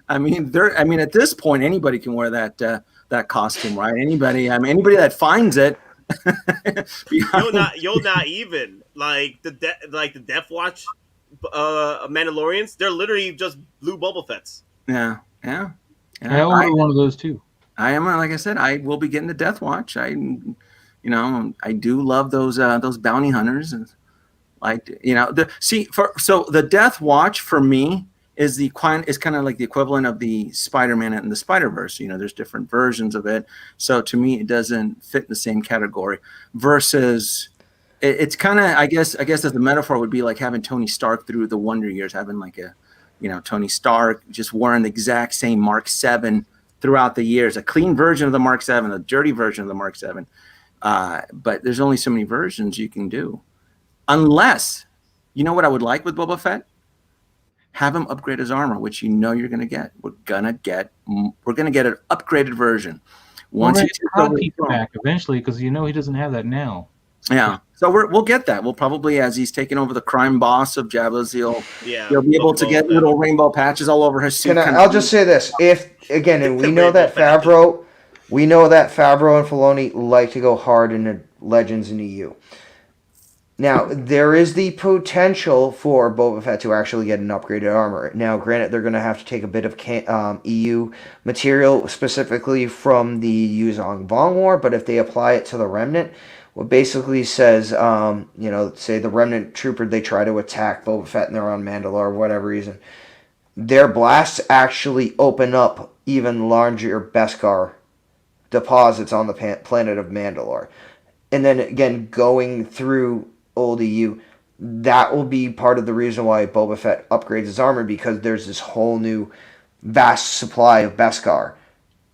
I mean, at this point, anybody can wear that costume, right? Anybody that finds it. You'll not even like the Death Watch Mandalorians. They're literally just blue Boba Fett's. Yeah. I ordered one of those too. I am, like I said, I will be getting the Death Watch. I do love those bounty hunters, and the Death Watch for me is kind of like the equivalent of the Spider-Man and the Spider-Verse. There's different versions of it, so to me it doesn't fit in the same category. Versus, it's kind of I guess as the metaphor would be like having Tony Stark through the Wonder Years, having like a Tony Stark just wearing the exact same Mark 7 throughout the years, a clean version of the Mark 7, a dirty version of the Mark 7. But there's only so many versions you can do. Unless, what I would like with Boba Fett? Have him upgrade his armor, which you're going to get. We're going to get an upgraded version. Once he takes back eventually, because he doesn't have that now. Yeah. So we'll get that. We'll probably, as he's taking over the crime boss of Jabba's, he'll be able to get little rainbow patches all over his suit. I'll just say this: and we know that Favreau and Filoni like to go hard into Legends and EU. Now there is the potential for Boba Fett to actually get an upgraded armor. Now, granted, they're going to have to take a bit of EU material, specifically from the Yuzong Vong War, but if they apply it to the Remnant. What basically says, say the Remnant trooper, they try to attack Boba Fett and they're on Mandalore for whatever reason. Their blasts actually open up even larger Beskar deposits on the planet of Mandalore. And then again, going through old EU, that will be part of the reason why Boba Fett upgrades his armor, because there's this whole new vast supply of Beskar.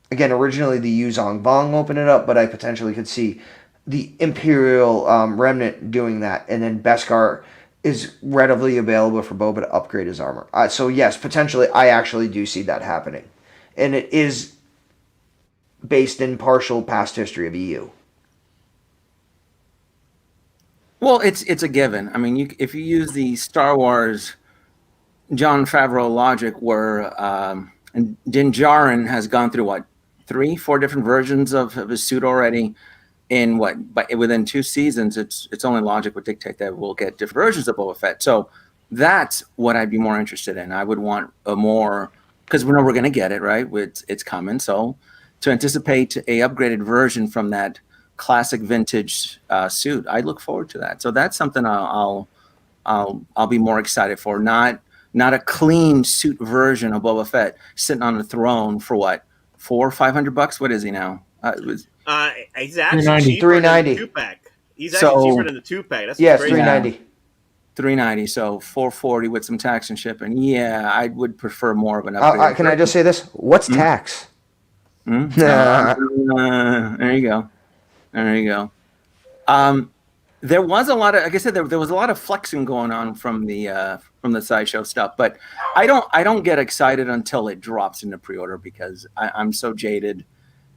Again, originally the Yuzong Vong opened it up, but I potentially could see the Imperial Remnant doing that, and then Beskar is readily available for Boba to upgrade his armor. So yes, potentially, I actually do see that happening, and it is based in partial past history of EU. Well, it's a given. I mean, if you use the Star Wars Jon Favreau logic, where Din Djarin has gone through 3-4 different versions of his suit already. But within 2 seasons, it's only logic would dictate that we'll get different versions of Boba Fett. So that's what I'd be more interested in. I would want a more, because we know we're going to get it, right? It's coming. So to anticipate a upgraded version from that classic vintage suit, I look forward to that. So that's something I'll be more excited for. Not a clean suit version of Boba Fett sitting on the throne for $400 or $500. What is he now? He's actually cheaper than the 2-pack. He's actually cheaper than the 2-pack. That's crazy. $390. $390, so $440 with some tax and shipping. Yeah, I would prefer more of an upgrade. Can I just say this? What's tax? There you go. There was a lot of, like I said, there was a lot of flexing going on from the Sideshow stuff, but I don't get excited until it drops into pre-order because I'm so jaded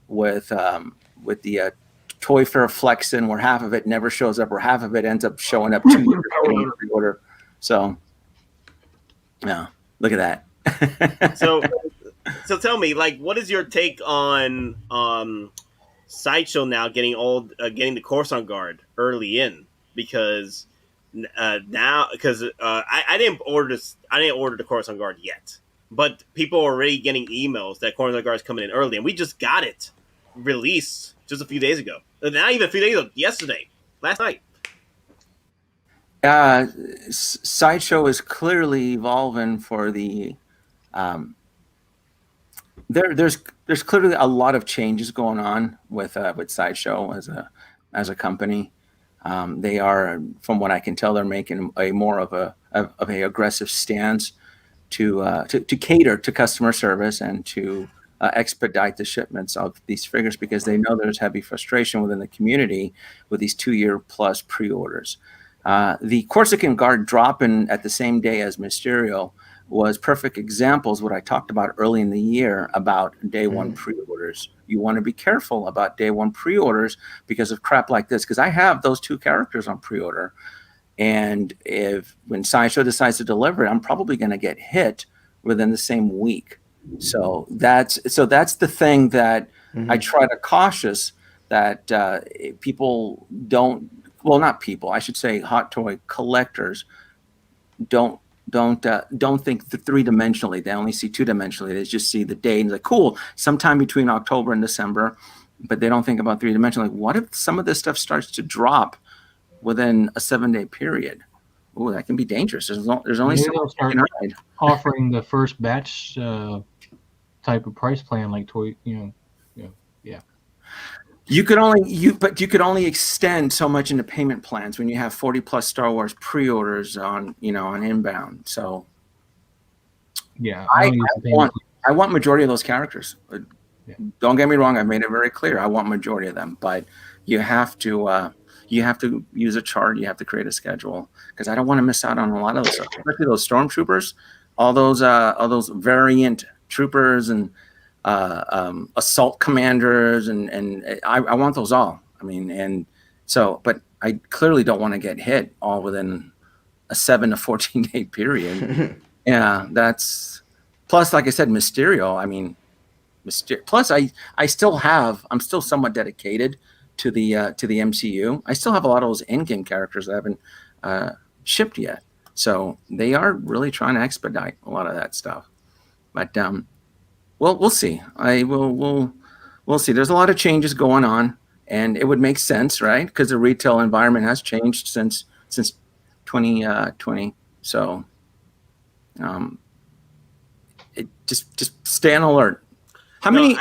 with the Toy Fair flexing, where half of it never shows up, or half of it ends up showing up 2 years later in pre-order. So, yeah, look at that. So tell me, like, what is your take on Sideshow now getting the Coruscant Guard early in? Because I didn't order the Coruscant Guard yet, but people are already getting emails that Coruscant Guard is coming in early, and we just got it released just a few days ago. Not even a few days ago, yesterday, last night. Sideshow is clearly evolving for the. There's clearly a lot of changes going on with Sideshow as a company. They are, from what I can tell, they're making a more of a aggressive stance to cater to customer service and to expedite the shipments of these figures, because they know there's heavy frustration within the community with these 2-year plus pre-orders. The Coruscant Guard dropping at the same day as Mysterio was perfect examples what I talked about early in the year about day one pre-orders. You want to be careful about day one pre-orders because of crap like this, because I have those 2 characters on pre-order, and when Sideshow decides to deliver it, I'm probably going to get hit within the same week. So that's the thing that I try to cautious that people don't, well, not people, I should say hot toy collectors don't think the 3-dimensionally. They only see 2-dimensionally. They just see the date and like, cool, sometime between October and December, but they don't think about 3-dimensionally. What if some of this stuff starts to drop within a 7-day period? Oh, that can be dangerous. There's only so much you can hide. Offering the first batch type of price plan, like toy, yeah. You could only extend so much into payment plans when you have 40+ Star Wars pre-orders on inbound. So yeah, I want majority of those characters. Yeah. Don't get me wrong, I've made it very clear. I want majority of them, but you have to use a chart. You have to create a schedule, because I don't want to miss out on a lot of those, especially those stormtroopers, all those variant troopers and assault commanders, and I want those all. I mean, and so, but I clearly don't want to get hit all within a 7 to 14 day period. Yeah, that's plus, like I said, Mysterio. I mean, plus I'm still somewhat dedicated to the MCU. I still have a lot of those EndGame characters that haven't shipped yet, so they are really trying to expedite a lot of that stuff. But well, we'll see. We'll see. There's a lot of changes going on, and it would make sense, right? Because the retail environment has changed since 2020. So, it just stay on alert. How many?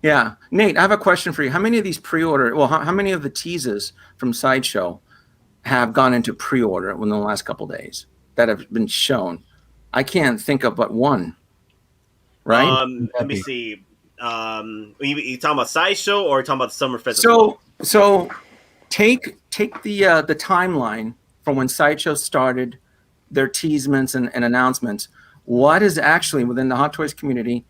Yeah, Nate, I have a question for you. How many of these pre-order? Well, how many of the teases from Sideshow have gone into pre-order within the last couple of days that have been shown? I can't think of but one. Right. Let me see. You talking about Sideshow or talking about the Summer Festival? So take the timeline from when Sideshow started their teasements and announcements. What is actually within the Hot Toys community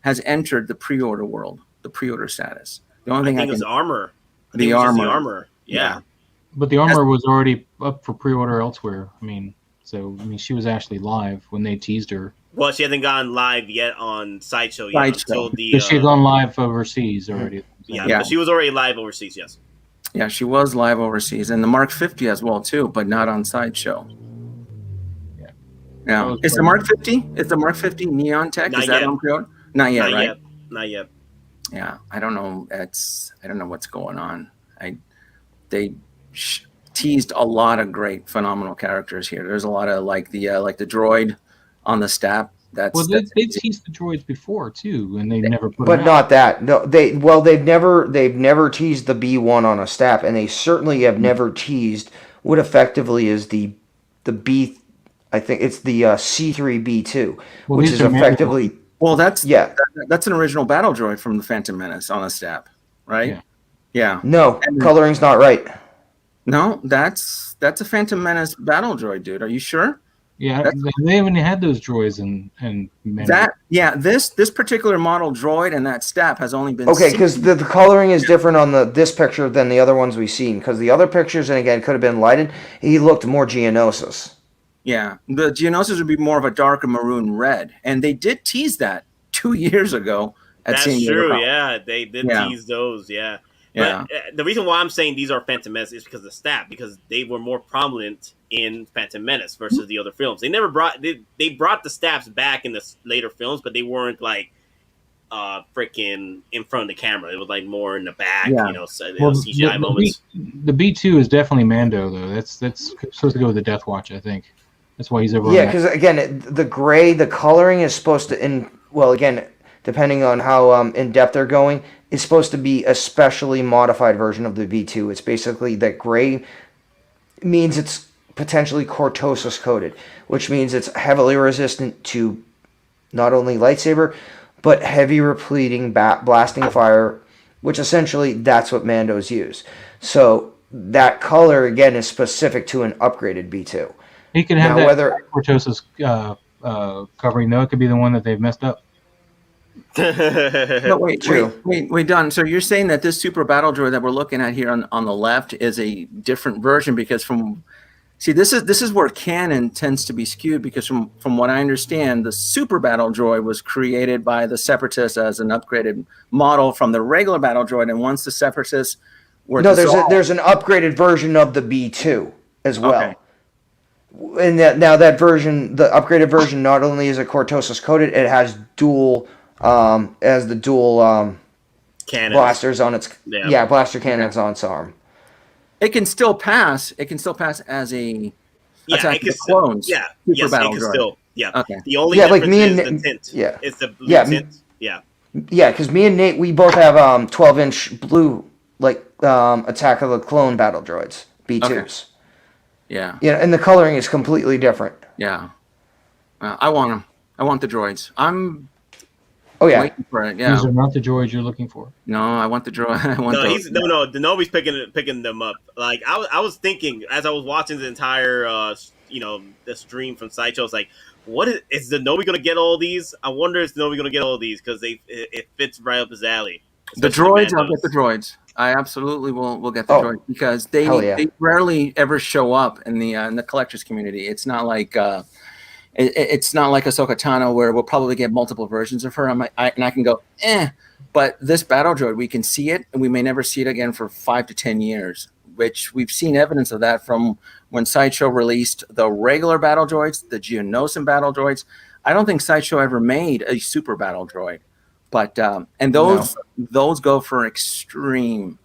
has entered the pre-order world, the pre-order status? The only thing I think is armor. The armor. The armor. Yeah. But the armor was already up for pre-order elsewhere. I mean, she was actually live when they teased her. Well, she hasn't gone live yet on Sideshow yet. Until she's gone live overseas already. Yeah, she was already live overseas, yes. Yeah, she was live overseas. And the Mark 50 as well, too, but not on Sideshow. Yeah. Now, is the Mark 50? Is the Mark 50 Neon Tech? Is that on pre-order? Not yet, right? Not yet. Yeah, I don't know. I don't know what's going on. They teased a lot of great, phenomenal characters here. There's a lot of like the droid on the staff. They've teased the droids before too, and they never put. But not that. No, they've never teased the B1 on a staff, and they certainly have never teased what effectively is the B. I think it's the C3B2, which is effectively. Well, that's an original battle droid from the Phantom Menace on a staff, right? Yeah. No, coloring's not right. No, that's a Phantom Menace battle droid, dude. Are you sure? Yeah, That's- they haven't had those droids in many. This particular model droid and that stap has only been Okay, seen- because the coloring is different on this picture than the other ones we've seen. Because the other pictures, and again, could have been lighted. He looked more Geonosis. Yeah, the Geonosis would be more of a darker maroon red, and they did tease that 2 years ago at San That's Diego true. Comic. Yeah, they did Yeah. tease those. Yeah. Yeah. But the reason why I'm saying these are Phantom Menace is because of the stat, because they were more prominent in Phantom Menace versus the other films. They never brought they brought the staffs back in the later films, but they weren't like freaking in front of the camera. It was like more in the back, Yeah. you know, CGI moments. The B2 is definitely Mando though. That's supposed to go with the Death Watch, I think. That's why he's over. Yeah, on that. because again, the gray, the coloring is supposed to, again, depending on how in depth they're going, is supposed to be a specially modified version of the V2. It's basically that gray means it's potentially cortosis coated, which means it's heavily resistant to not only lightsaber, but heavy repleting blasting fire, which essentially that's what Mandos use. So that color, again, is specific to an upgraded B2. He can have Now, that whether- cortosis covering though. It could be the one that they've messed up. No, True. wait, Don. So you're saying that this super battle droid that we're looking at here on the left is a different version because this is where canon tends to be skewed because from what I understand, the super battle droid was created by the Separatists as an upgraded model from the regular battle droid, and once the Separatists were dissolved, there's an upgraded version of the B2 as well. Okay. And that version, the upgraded version, not only is it cortosis coated, it has dual Cannon. blasters on its Yeah. blaster cannons on its arm. it can still pass. It can still pass as a attack it can the clones. Yeah, super yes, battle it can droid. still. Yeah. Okay. The only Yeah, like difference me is and- the tint. yeah. It's the blue Yeah, tint. Yeah. Yeah, because me and Nate, we both have 12-inch blue Attack of the Clone battle droids B2s. Yeah. Yeah, and the coloring is completely different. Yeah. I want them. I want the droids. I'm Oh yeah, waiting for it. Yeah. These are not the droids you're looking for. No, I want the droid. I want No, those. Denobi's picking them up. Like I was thinking as I was watching the entire the stream from Sideshow, I was like, what is Denobi gonna get all these? I wonder if Denobi gonna get all these because it fits right up his alley. The Especially droids, I'll get the Mandos. droids. I absolutely will get the Oh, droids because hell yeah. they rarely ever show up in the collectors community. It's not like it's not like Ahsoka Tano where we'll probably get multiple versions of her. And I can go but this battle droid we can see it and we may never see it again for 5 to 10 years. Which we've seen evidence of that from when Sideshow released the regular battle droids, the Geonosis battle droids. I don't think Sideshow ever made a super battle droid. But and those go for extreme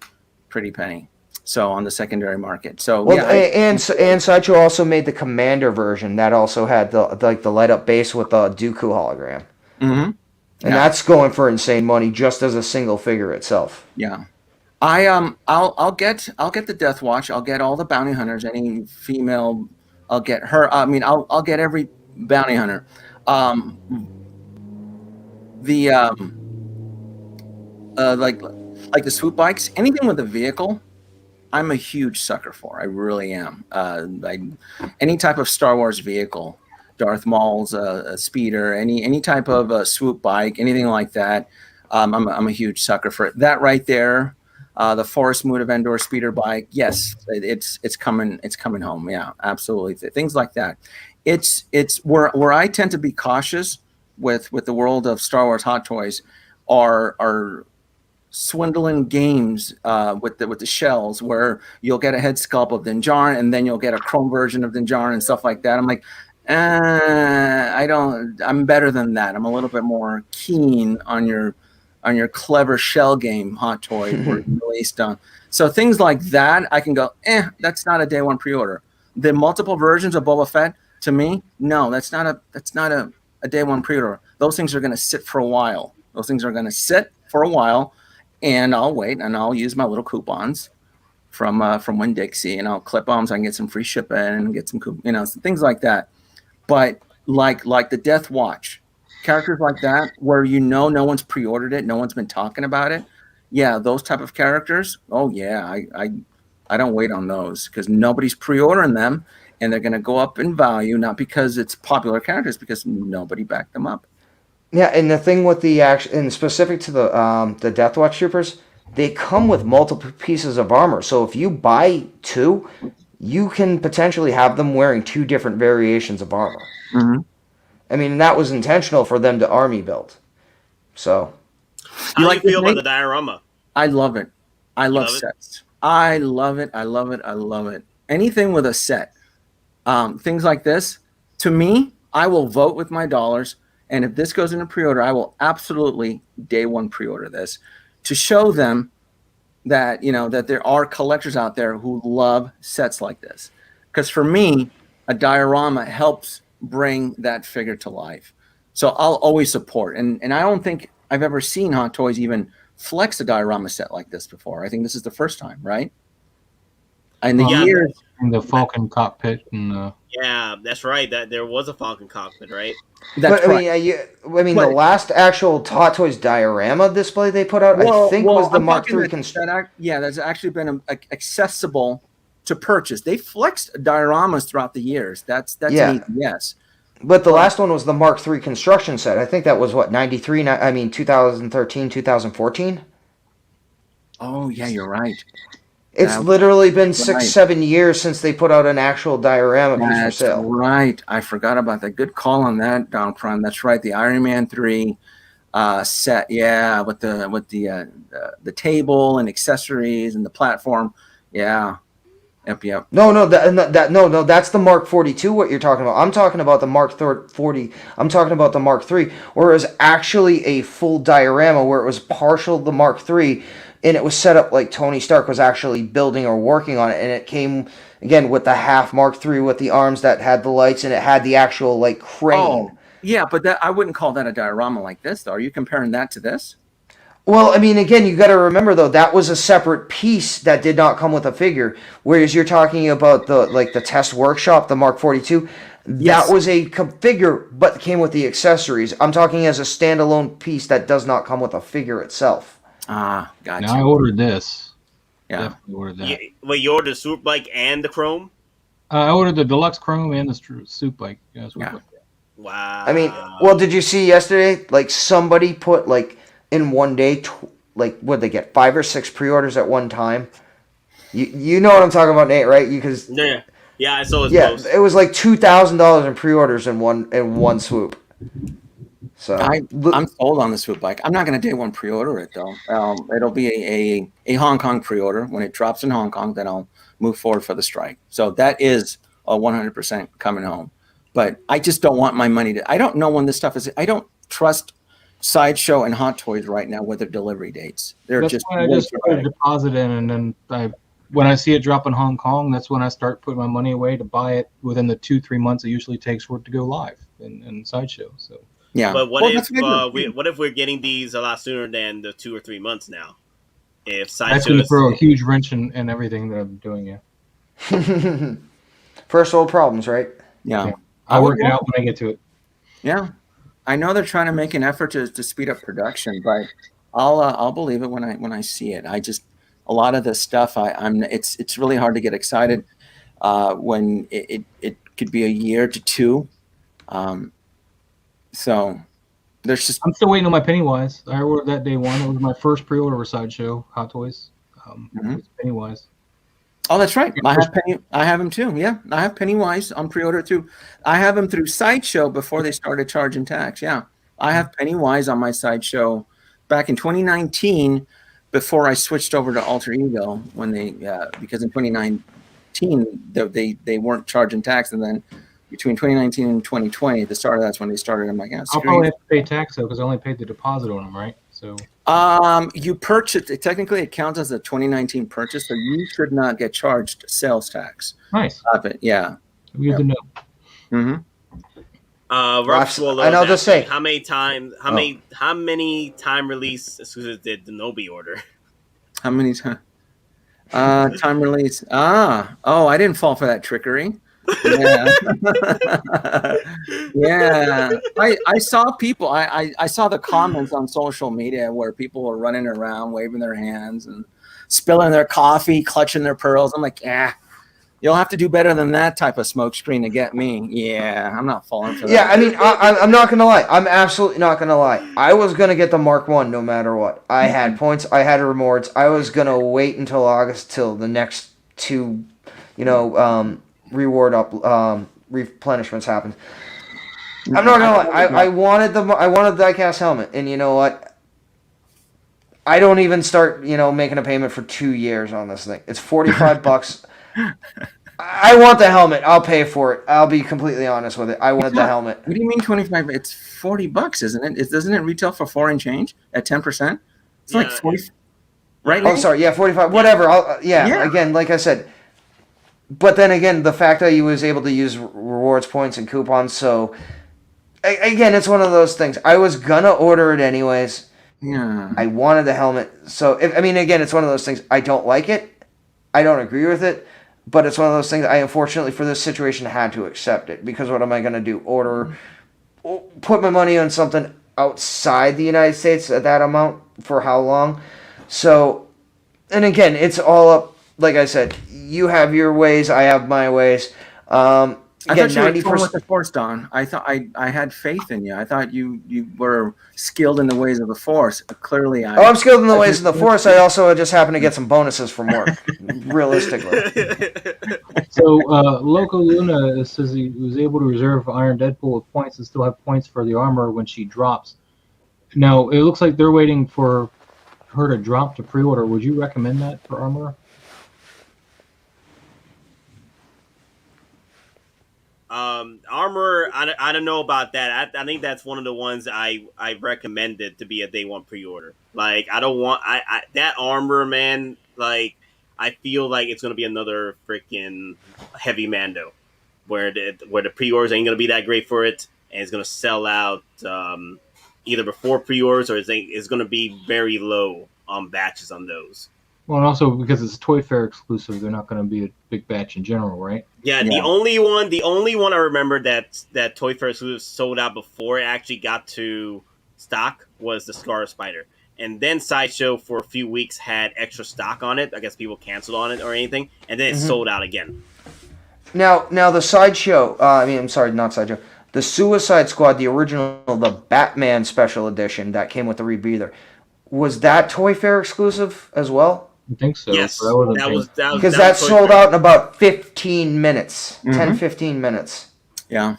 pretty penny. So on the secondary market. So well, yeah, and Sideshow also made the Commander version that also had the light up base with the Dooku hologram, mm-hmm. and that's going for insane money just as a single figure itself. Yeah. I'll get the Death Watch. I'll get all the bounty hunters. Any female, I'll get her. I mean, I'll get every bounty hunter. Like the swoop bikes, anything with a vehicle, I'm a huge sucker for. I really am. Any type of Star Wars vehicle, Darth Maul's a speeder, any type of swoop bike, anything like that. I'm a huge sucker for it. That right there, the Forest Moon of Endor speeder bike. Yes, it's coming home. Yeah, absolutely. Things like that. It's where I tend to be cautious with the world of Star Wars Hot Toys are swindling games with the shells where you'll get a head sculpt of Din Djarin and then you'll get a chrome version of Din Djarin and stuff like that. I'm like, I'm better than that. I'm a little bit more keen on your clever shell game Hot Toy were released on. So things like that, I can go, that's not a day one pre-order. The multiple versions of Boba Fett, to me, no, that's not a day one pre-order. Those things are going to sit for a while. And I'll wait and I'll use my little coupons from Winn-Dixie and I'll clip them so I can get some free shipping and get some things like that. But like the Death Watch, characters like that where no one's pre-ordered it, no one's been talking about it. Yeah, those type of characters. Oh yeah, I don't wait on those because nobody's pre-ordering them, and they're going to go up in value, not because it's popular characters, because nobody backed them up. Yeah, and the thing with the action, and specific to the Death Watch Troopers, they come with multiple pieces of armor. So if you buy 2, you can potentially have them wearing 2 different variations of armor. Mm-hmm. I mean, that was intentional for them to army build. So, how do you feel about the diorama? I love it. I love it? sets. I love it. I love it. I love it. Anything with a set, things like this. To me, I will vote with my dollars. And if this goes into pre-order, I will absolutely day one pre-order this to show them that, you know, that there are collectors out there who love sets like this. Because for me, a diorama helps bring that figure to life. So I'll always support. And I don't think I've ever seen Hot Toys even flex a diorama set like this before. I think this is the first time, right? And the years in the Falcon cockpit and yeah, that's right. That there was a Falcon cockpit, right? That's but, right. The last actual Hot Toys diorama display they put out, I think, was the Mark III construction. Yeah, that's actually been accessible to purchase. They flexed dioramas throughout the years. That's yes. But the last one was the Mark III construction set. I think that was, 2013, 2014? Oh, yeah, you're right. It's literally been 6-7 years since they put out an actual diorama piece for sale. That's right. I forgot about that. Good call on that, Don Prime. That's right. The Iron Man 3 set, yeah, with the table and accessories and the platform. Yeah. Yep. No, that's the Mark 42. What you're talking about? I'm talking about the Mark 40. I'm talking about the Mark 3, where it was actually a full diorama, where it was partial the Mark 3, and it was set up like Tony Stark was actually building or working on it, and it came again with the half Mark 3 with the arms that had the lights, and it had the actual like crane. Oh, yeah, but I wouldn't call that a diorama like this, though. Are you comparing that to this? Well, I mean, again, you got to remember though that was a separate piece that did not come with a figure. Whereas you're talking about the test workshop, the Mark 42, Yes. that was a figure, but came with the accessories. I'm talking as a standalone piece that does not come with a figure itself. Ah, gotcha. now I ordered this. Yeah. Definitely ordered that. Wait, you ordered the Super Bike and the Chrome? I ordered the deluxe chrome and the soup bike. Yeah. Wow. I mean, well, did you see yesterday? Like somebody put in one day, what'd they get? 5 or 6 pre-orders at one time. You know what I'm talking about, Nate, right? Yeah, I saw his post. It was like $2,000 in pre-orders in one swoop. So I'm sold on the swoop bike. I'm not going to day one pre-order it though. It'll be a Hong Kong pre-order. When it drops in Hong Kong, then I'll move forward for the strike. So that is a 100% coming home. But I just don't want my money I don't know when this stuff is. I don't trust Sideshow and Hot Toys right now with their delivery dates. That's why I just put a deposit in, and then when I see it drop in Hong Kong, that's when I start putting my money away to buy it within the 2-3 months it usually takes for it to go live in Sideshow. So yeah. But what if we're getting these a lot sooner than the 2 or 3 months now? If Sideshow that's going to throw a huge wrench in everything that I'm doing. Yeah. First world problems, right? Yeah. I'll work it out when I get to it. Yeah. I know they're trying to make an effort to speed up production, but I'll believe it when I see it. I just a lot of this stuff it's really hard to get excited when it could be a year to 2. So there's just I'm still waiting on my Pennywise. I ordered that day one. It was my first pre-order for Sideshow Hot Toys. It's Pennywise. Oh, that's right. I have him too. Yeah, I have Pennywise on pre-order too. I have him through Sideshow before they started charging tax. Yeah, I have Pennywise on my Sideshow back in 2019 before I switched over to Alter Ego when they because in 2019 they weren't charging tax, and then between 2019 and 2020 at the start of that's when they started. I'm like, I'll probably have to pay tax though because I only paid the deposit on them, right? So. You purchased it. Technically, it counts as a 2019 purchase, so you should not get charged sales tax. Nice. Of it, yeah. Good to know. Mm-hmm. And I'll just say, how many time release exclusives did the Nobi order? How many times? Time release. I didn't fall for that trickery. Yeah. Yeah. I saw people. I saw the comments on social media where people were running around waving their hands and spilling their coffee, clutching their pearls. I'm like, you'll have to do better than that type of smokescreen to get me. Yeah, I'm not falling for that. Yeah, I mean, I'm not gonna lie. I'm absolutely not gonna lie. I was gonna get the Mark 1 no matter what. I had points. I had rewards. I was gonna wait until August till the next 2, reward replenishments happen. I'm not gonna lie. I wanted the diecast helmet, and you know what? I don't even start making a payment for 2 years on this thing. It's $45. I want the helmet. I'll pay for it. I'll be completely honest with it. I want the helmet. What do you mean 25? It's $40, isn't it? Doesn't it retail for 4 and change at 10%? It's like 40. Right? Oh, sorry. Yeah, 45. Whatever. Again, like I said. But then again, the fact that you was able to use rewards points and coupons. So again, it's one of those things. I was gonna order it anyways. Yeah. I wanted the helmet. So again, it's one of those things. I don't like it. I don't agree with it. But it's one of those things I unfortunately for this situation had to accept it, because what am I going to do? Put my money on something outside the United States at that amount for how long? So, and again, it's all up. Like I said, you have your ways, I have my ways. I thought you were going with the Force, Don. I thought I had faith in you. I thought you were skilled in the ways of the Force. Clearly, I'm skilled in the ways of the Force. I also just happen to get some bonuses from work, realistically. So, Loco Luna says he was able to reserve Iron Deadpool with points and still have points for the armor when she drops. Now, it looks like they're waiting for her to drop to pre-order. Would you recommend that for armor? Armor, I don't know about that. I think that's one of the ones I recommended to be a day one pre-order. Like, I don't want that armor, man. Like, I feel like it's gonna be another freaking heavy Mando, where the pre-orders ain't gonna be that great for it, and it's gonna sell out either before pre-orders or it's gonna be very low on batches on those. Well, and also because it's Toy Fair exclusive, they're not going to be a big batch in general, right? Yeah, the only one I remember that Toy Fair exclusive sold out before it actually got to stock was the Scarlet Spider. And then Sideshow for a few weeks had extra stock on it. I guess people canceled on it or anything, and then it sold out again. Now the Sideshow, not Sideshow, the Suicide Squad, the original, the Batman Special Edition that came with the rebreather, was that Toy Fair exclusive as well? I think so. Yes, that was because that sold out in about 15 minutes, 10-15 minutes. Yeah.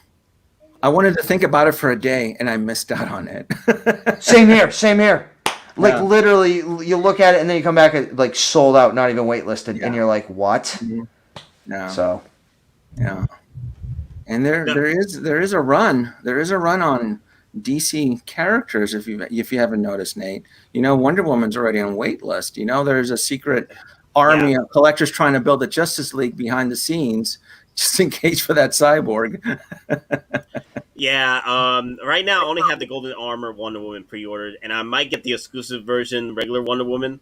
I wanted to think about it for a day, and I missed out on it. Same here. Like, literally, you look at it, and then you come back, and like, sold out, not even waitlisted, and you're like, what? Mm-hmm. No. So. Yeah. And there is a run. There is a run on DC characters, if you haven't noticed, Nate. Wonder Woman's already on wait list. There's a secret army of collectors trying to build a Justice League behind the scenes, just in case for that cyborg. Right now I only have the Golden Armor Wonder Woman pre-ordered, and I might get the exclusive version, regular Wonder Woman,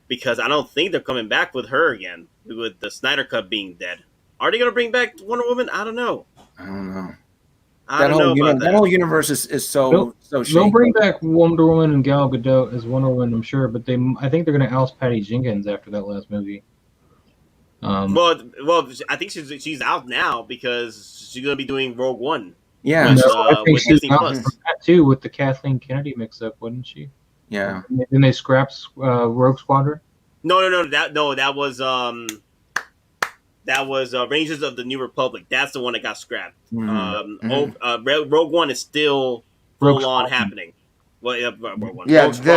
because I don't think they're coming back with her again, with the Snyder Cut being dead. Are they going to bring back Wonder Woman? I don't know. That whole universe is so shaky. They'll bring back Wonder Woman and Gal Gadot as Wonder Woman, I'm sure, but I think they're going to oust Patty Jenkins after that last movie. Well, I think she's out now because she's going to be doing Rogue One. Yeah, I think she's out from that too with the Kathleen Kennedy mix-up, wasn't she? Yeah. Then they scrapped Rogue Squadron. No. That was Rangers of the New Republic. That's the one that got scrapped. Rogue One is still full on happening. Well,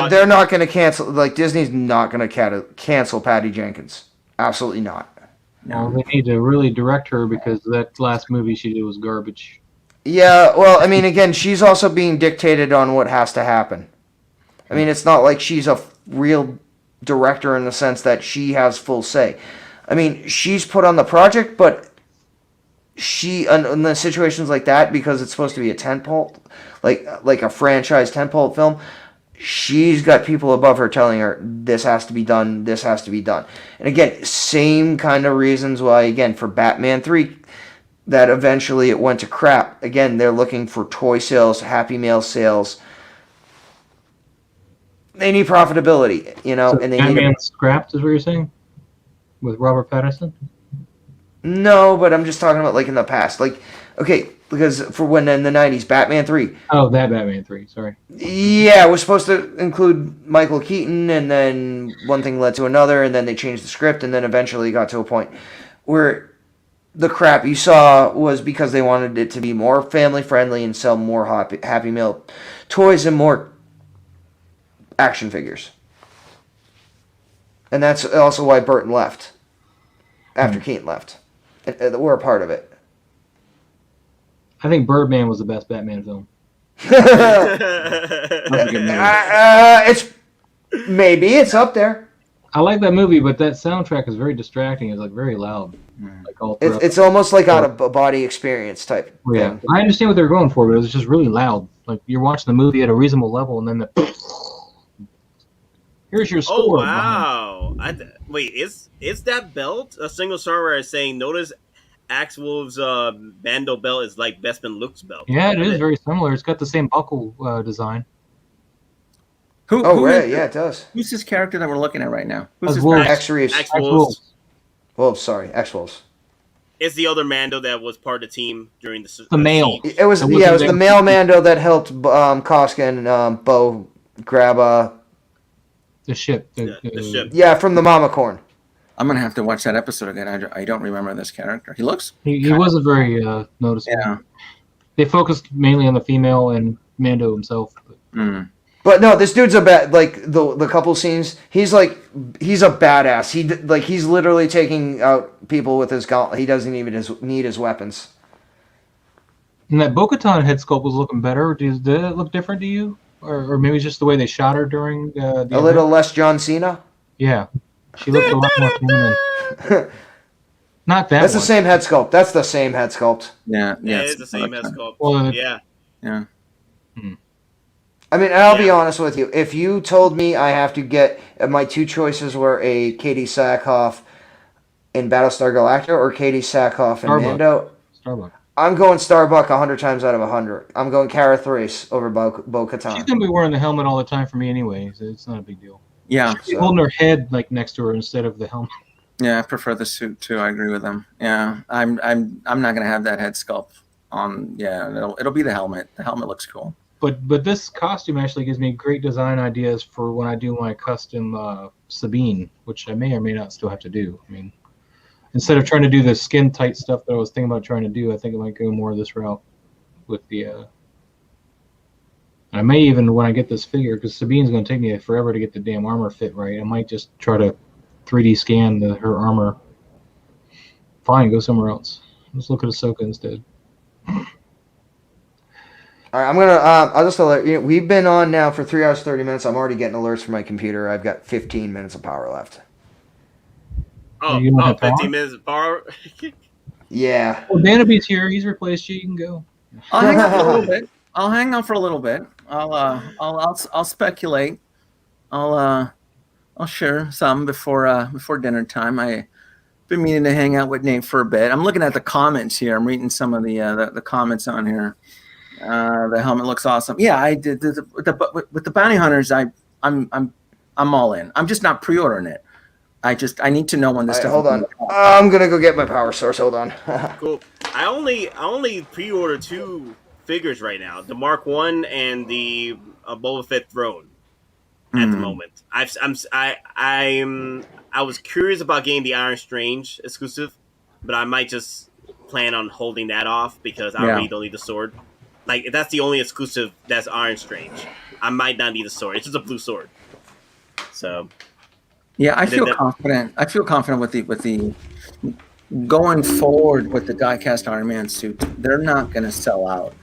they're not going to cancel. Like, Disney's not going to cancel Patty Jenkins. Absolutely not. No, they need to really direct her because that last movie she did was garbage. Yeah, well, again, she's also being dictated on what has to happen. It's not like she's a real director in the sense that she has full say. She's put on the project, but she, in the situations like that, because it's supposed to be a tentpole, like a franchise tentpole film, she's got people above her telling her, this has to be done, this has to be done. And again, same kind of reasons why, again, for Batman 3, that eventually it went to crap. Again, they're looking for toy sales, Happy Meal sales. they need profitability, you know, So and they Batman need. scrapped is what you're saying with Robert Pattinson. No, but I'm just talking about like in the past, like okay, because for when in the '90s, Batman 3. Oh, that Batman 3. Sorry. Yeah, it was supposed to include Michael Keaton, and then one thing led to another, and then they changed the script, and then eventually got to a point where the crap you saw was because they wanted it to be more family friendly and sell more Happy Meal toys and more action figures. And that's also why Burton left after Keaton left. And we're a part of it. I think Birdman was the best Batman film. It's up there. I like that movie, but that soundtrack is very distracting. It's like very loud. Like all throughout. It's almost like out of body experience type. Yeah, thing. I understand what they're going for, but it was just really loud. Like you're watching the movie at a reasonable level, and then here's your score. Oh wow! Wait, is that belt a single star where it's saying notice Axe Wolf's Bando belt is like Bestman Luke's belt? Yeah, it is very similar. It's got the same buckle design. Right, yeah, it does. Who's this character that we're looking at right now? Who's As this Wolves. X-Reeves. X-Wolves. Wolves, sorry, X-Wolves. It's the other Mando that was part of the team during The male. siege. It was the male Mando that helped Koska and Bo grab the ship. The ship. Yeah, from the Mama Corn. I'm gonna have to watch that episode again. I don't remember this character. He looks. He wasn't very noticeable. Yeah. They focused mainly on the female and Mando himself. But no, this dude's a bad. Like the couple scenes, he's a badass. He's literally taking out people with his gauntlet. He doesn't even need his weapons. And that Bo-Katan head sculpt was looking better. Did it look different to you, or maybe it's just the way they shot her during the a little less John Cena. Yeah, she looked a lot more human. Not that. That's one. the same head sculpt. That's the same head sculpt. Yeah, It's the same as sculpt. Well, yeah. I mean, I'll be honest with you. If you told me I have to get my two choices were a Katie Sackhoff in Battlestar Galactica or Katie Sackhoff in Mando, Starbuck. I'm going Starbuck 100 times out of 100. I'm going Cara Thrace over Bo-Katan. She's gonna be wearing the helmet all the time for me anyway, so it's not a big deal. Yeah. She's holding her head like next to her instead of the helmet. Yeah, I prefer the suit too. I agree with him. Yeah, I'm not gonna have that head sculpt on. Yeah, it'll be the helmet. The helmet looks cool. But this costume actually gives me great design ideas for when I do my custom Sabine, which I may or may not still have to do. I mean, instead of trying to do the skin tight stuff that I was thinking about trying to do, I think I might go more this route with the. I may even, when I get this figure, because Sabine's going to take me forever to get the damn armor fit right, I might just try to 3D scan her armor. Fine, go somewhere else. Let's look at Ahsoka instead. All right, I'm gonna. I'll just alert you. We've been on now for 3 hours 30 minutes. I'm already getting alerts from my computer. I've got 15 minutes of power left. Oh, You don't have 15 power? minutes of power. Yeah. Well, Danaby's here. He's replaced you. You can go. I'll hang on for a little bit. I'll speculate. I'll share some before dinner time. I've been meaning to hang out with Nate for a bit. I'm looking at the comments here. I'm reading some of the comments on here. The helmet looks awesome. Yeah, I did with the bounty hunters. I'm all in. I'm just not pre-ordering it. I need to know when this stuff. Hold on. I'm gonna go get my power source. Hold on. Cool. I only pre-ordered 2 figures right now: the Mark 1 and the Boba Fett throne. At the moment, I was curious about getting the Iron Strange exclusive, but I might just plan on holding that off because I really don't need the sword. Like, if that's the only exclusive that's Iron Strange, I might not need a sword. It's just a blue sword. So, yeah, I feel confident. I feel confident with the going forward with the die-cast Iron Man suit. They're not going to sell out.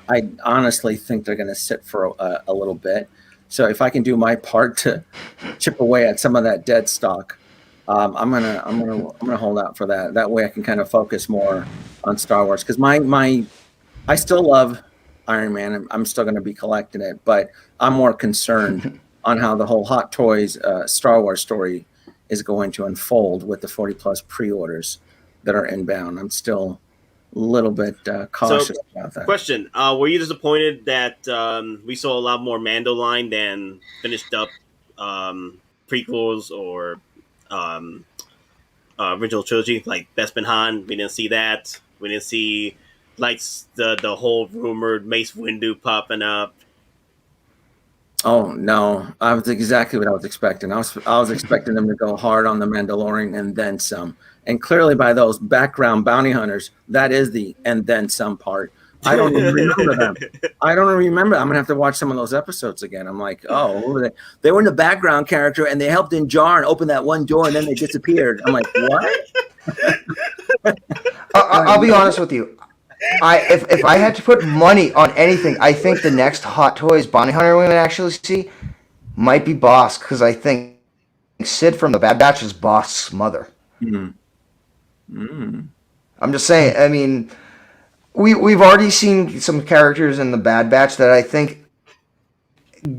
I honestly think they're going to sit for a little bit. So if I can do my part to chip away at some of that dead stock, I'm gonna hold out for that. That way I can kind of focus more on Star Wars because I still love Iron Man. I'm still going to be collecting it, but I'm more concerned on how the whole Hot Toys Star Wars story is going to unfold with the 40+ pre-orders that are inbound. I'm still a little bit cautious about that. Question: were you disappointed that we saw a lot more Mando line than finished up prequels or original trilogy, like Bespin Han. We didn't see that. We didn't see like the whole rumored Mace Windu popping up. Oh no, I was exactly what I was expecting. I was expecting them to go hard on the Mandalorian and then some. And clearly, by those background bounty hunters, that is the and then some part. I don't even remember them. I don't remember. I'm gonna have to watch some of those episodes again. I'm like, oh, what were they? They were in the background character, and they helped in Jar and open that one door, and then they disappeared. I'm like, what? I'll be honest with you. If I had to put money on anything, I think the next Hot Toys bounty hunter we would actually see might be Bosk, because I think Sid from the Bad Batch is Bosk's mother. I'm just saying. I mean, we've already seen some characters in the Bad Batch that I think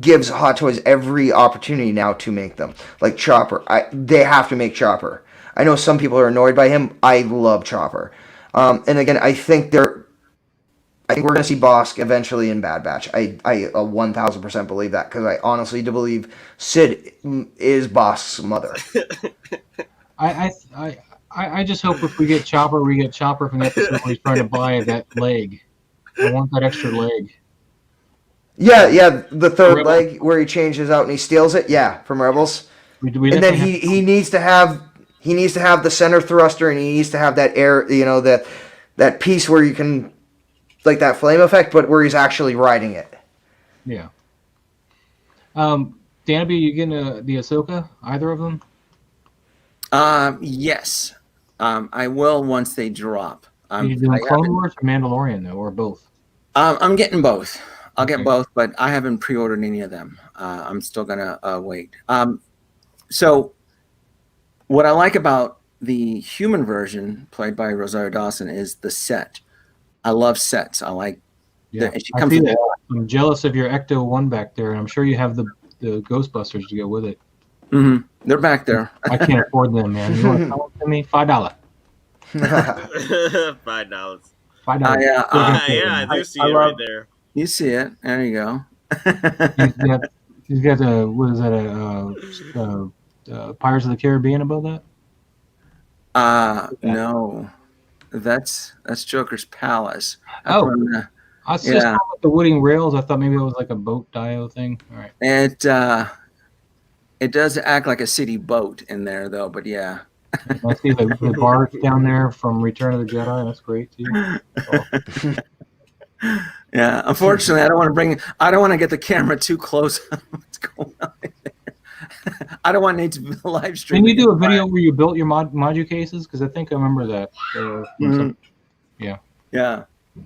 gives Hot Toys every opportunity now to make them. Like Chopper. They have to make Chopper. I know some people are annoyed by him. I love Chopper. And again, I think we're going to see Bosk eventually in Bad Batch. I 1,000% believe that, because I honestly do believe Sid is Bosk's mother. I just hope if we get Chopper from the episode where he's trying to buy that leg. I want that extra leg. Yeah, the third leg where he changes out and he steals it. Yeah, from Rebels. And then he needs to have the center thruster, and he needs to have that air, that piece where you can, like that flame effect, but where he's actually riding it. Yeah. Danby, you getting the Ahsoka? Either of them? Yes. I will once they drop. Are you doing Clone Wars or Mandalorian, though, or both? I'm getting both. I'll get both, but I haven't pre-ordered any of them. I'm still going to wait. So what I like about the human version played by Rosario Dawson is the set. I love sets. I like she comes I see that. I'm jealous of your Ecto 1 back there, and I'm sure you have the Ghostbusters to go with it. Mm-hmm. They're back there. I can't afford them, man. You want to tell them to me? $5. $5. $5. Yeah, I do see it right there. You see it. There you go. He's got a, what is that, Pirates of the Caribbean above that? No. That's Joker's Palace. I was just talking about the wooden rails. I thought maybe it was like a boat dio thing. All right. It does act like a city boat in there, though. But yeah. I see the barge down there from Return of the Jedi. That's great too. Oh. Yeah. Unfortunately, I don't want to get the camera too close on what's going on there. I don't want Nate to live stream. Can you do a video where you built your modu cases? Because I think I remember that. Yeah.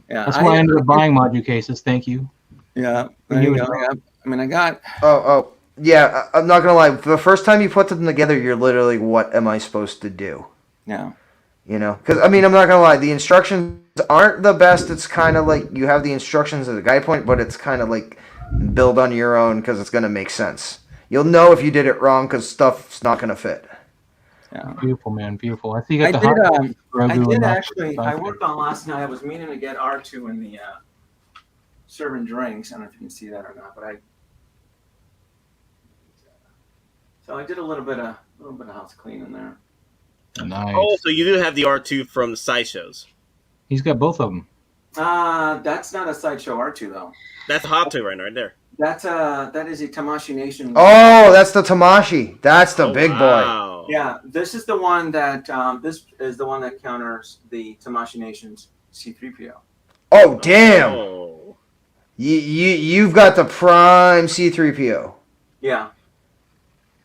That's why I ended up buying modu cases. Thank you. Yeah. There you go. I mean, I got. Oh. Yeah, I'm not going to lie. The first time you put them together, you're literally, what am I supposed to do? Yeah. Because, I mean, I'm not going to lie. The instructions aren't the best. It's kind of like you have the instructions as a guide point, but it's kind of like build on your own because it's going to make sense. You'll know if you did it wrong because stuff's not going to fit. Yeah. Beautiful, man. Beautiful. I think I did actually. I worked on last night. I was meaning to get R2 in the serving drinks. I don't know if you can see that or not, but So I did a little bit of house cleaning there. Nice. Oh, so you do have the R2 from the Sideshows. He's got both of them. That's not a Sideshow R2 though. That's a Hot Toy right there. That is a Tamashii Nation. Oh, that's the Tamashii. That's the big boy. Yeah, this is the one that counters the Tamashii Nation's C-3PO. Oh, damn. Oh. You've got the prime C-3PO. Yeah.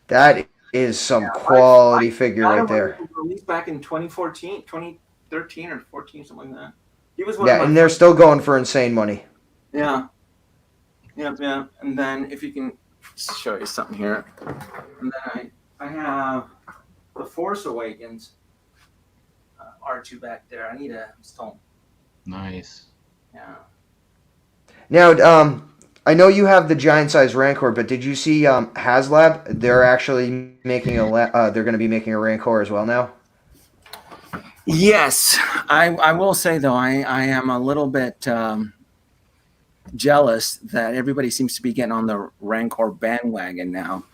That is some quality figure right there. Released back in 2013 or 14, something like that. He was and they're still going for insane money. Yeah. Yeah. And then if you can show you something here. And then I have the Force Awakens R2 back there. I need a stone. Nice. Yeah. Now, I know you have the giant size Rancor, but did you see HasLab? They're actually making they're going to be making a Rancor as well now. Yes, I will say though I am a little bit jealous that everybody seems to be getting on the Rancor bandwagon now.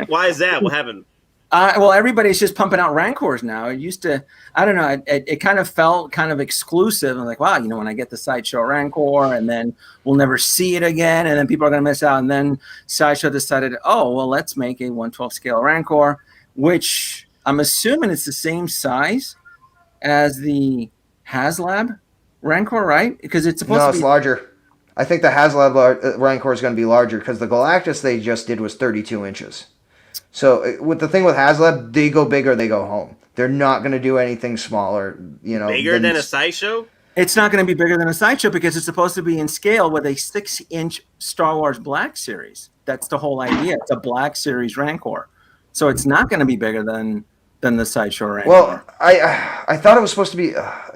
Why is that? What happened? Well, everybody's just pumping out Rancors now. It used to, I don't know, it kind of felt kind of exclusive. I'm like, wow, you know, when I get the Sideshow Rancor, and then we'll never see it again, and then people are going to miss out. And then Sideshow decided, oh, well, let's make a 1/12 scale Rancor, which I'm assuming it's the same size as the HasLab Rancor, right? Because it's supposed to be... No, it's larger. I think the HasLab Rancor is going to be larger because the Galactus they just did was 32 inches. So with the thing with HasLab, they go big or they go home. They're not going to do anything smaller. You know, bigger than a Sideshow? It's not going to be bigger than a Sideshow because it's supposed to be in scale with a 6-inch Star Wars Black Series. That's the whole idea. It's a Black Series Rancor. So it's not going to be bigger than the Sideshow Rancor. Well, I thought it was supposed to be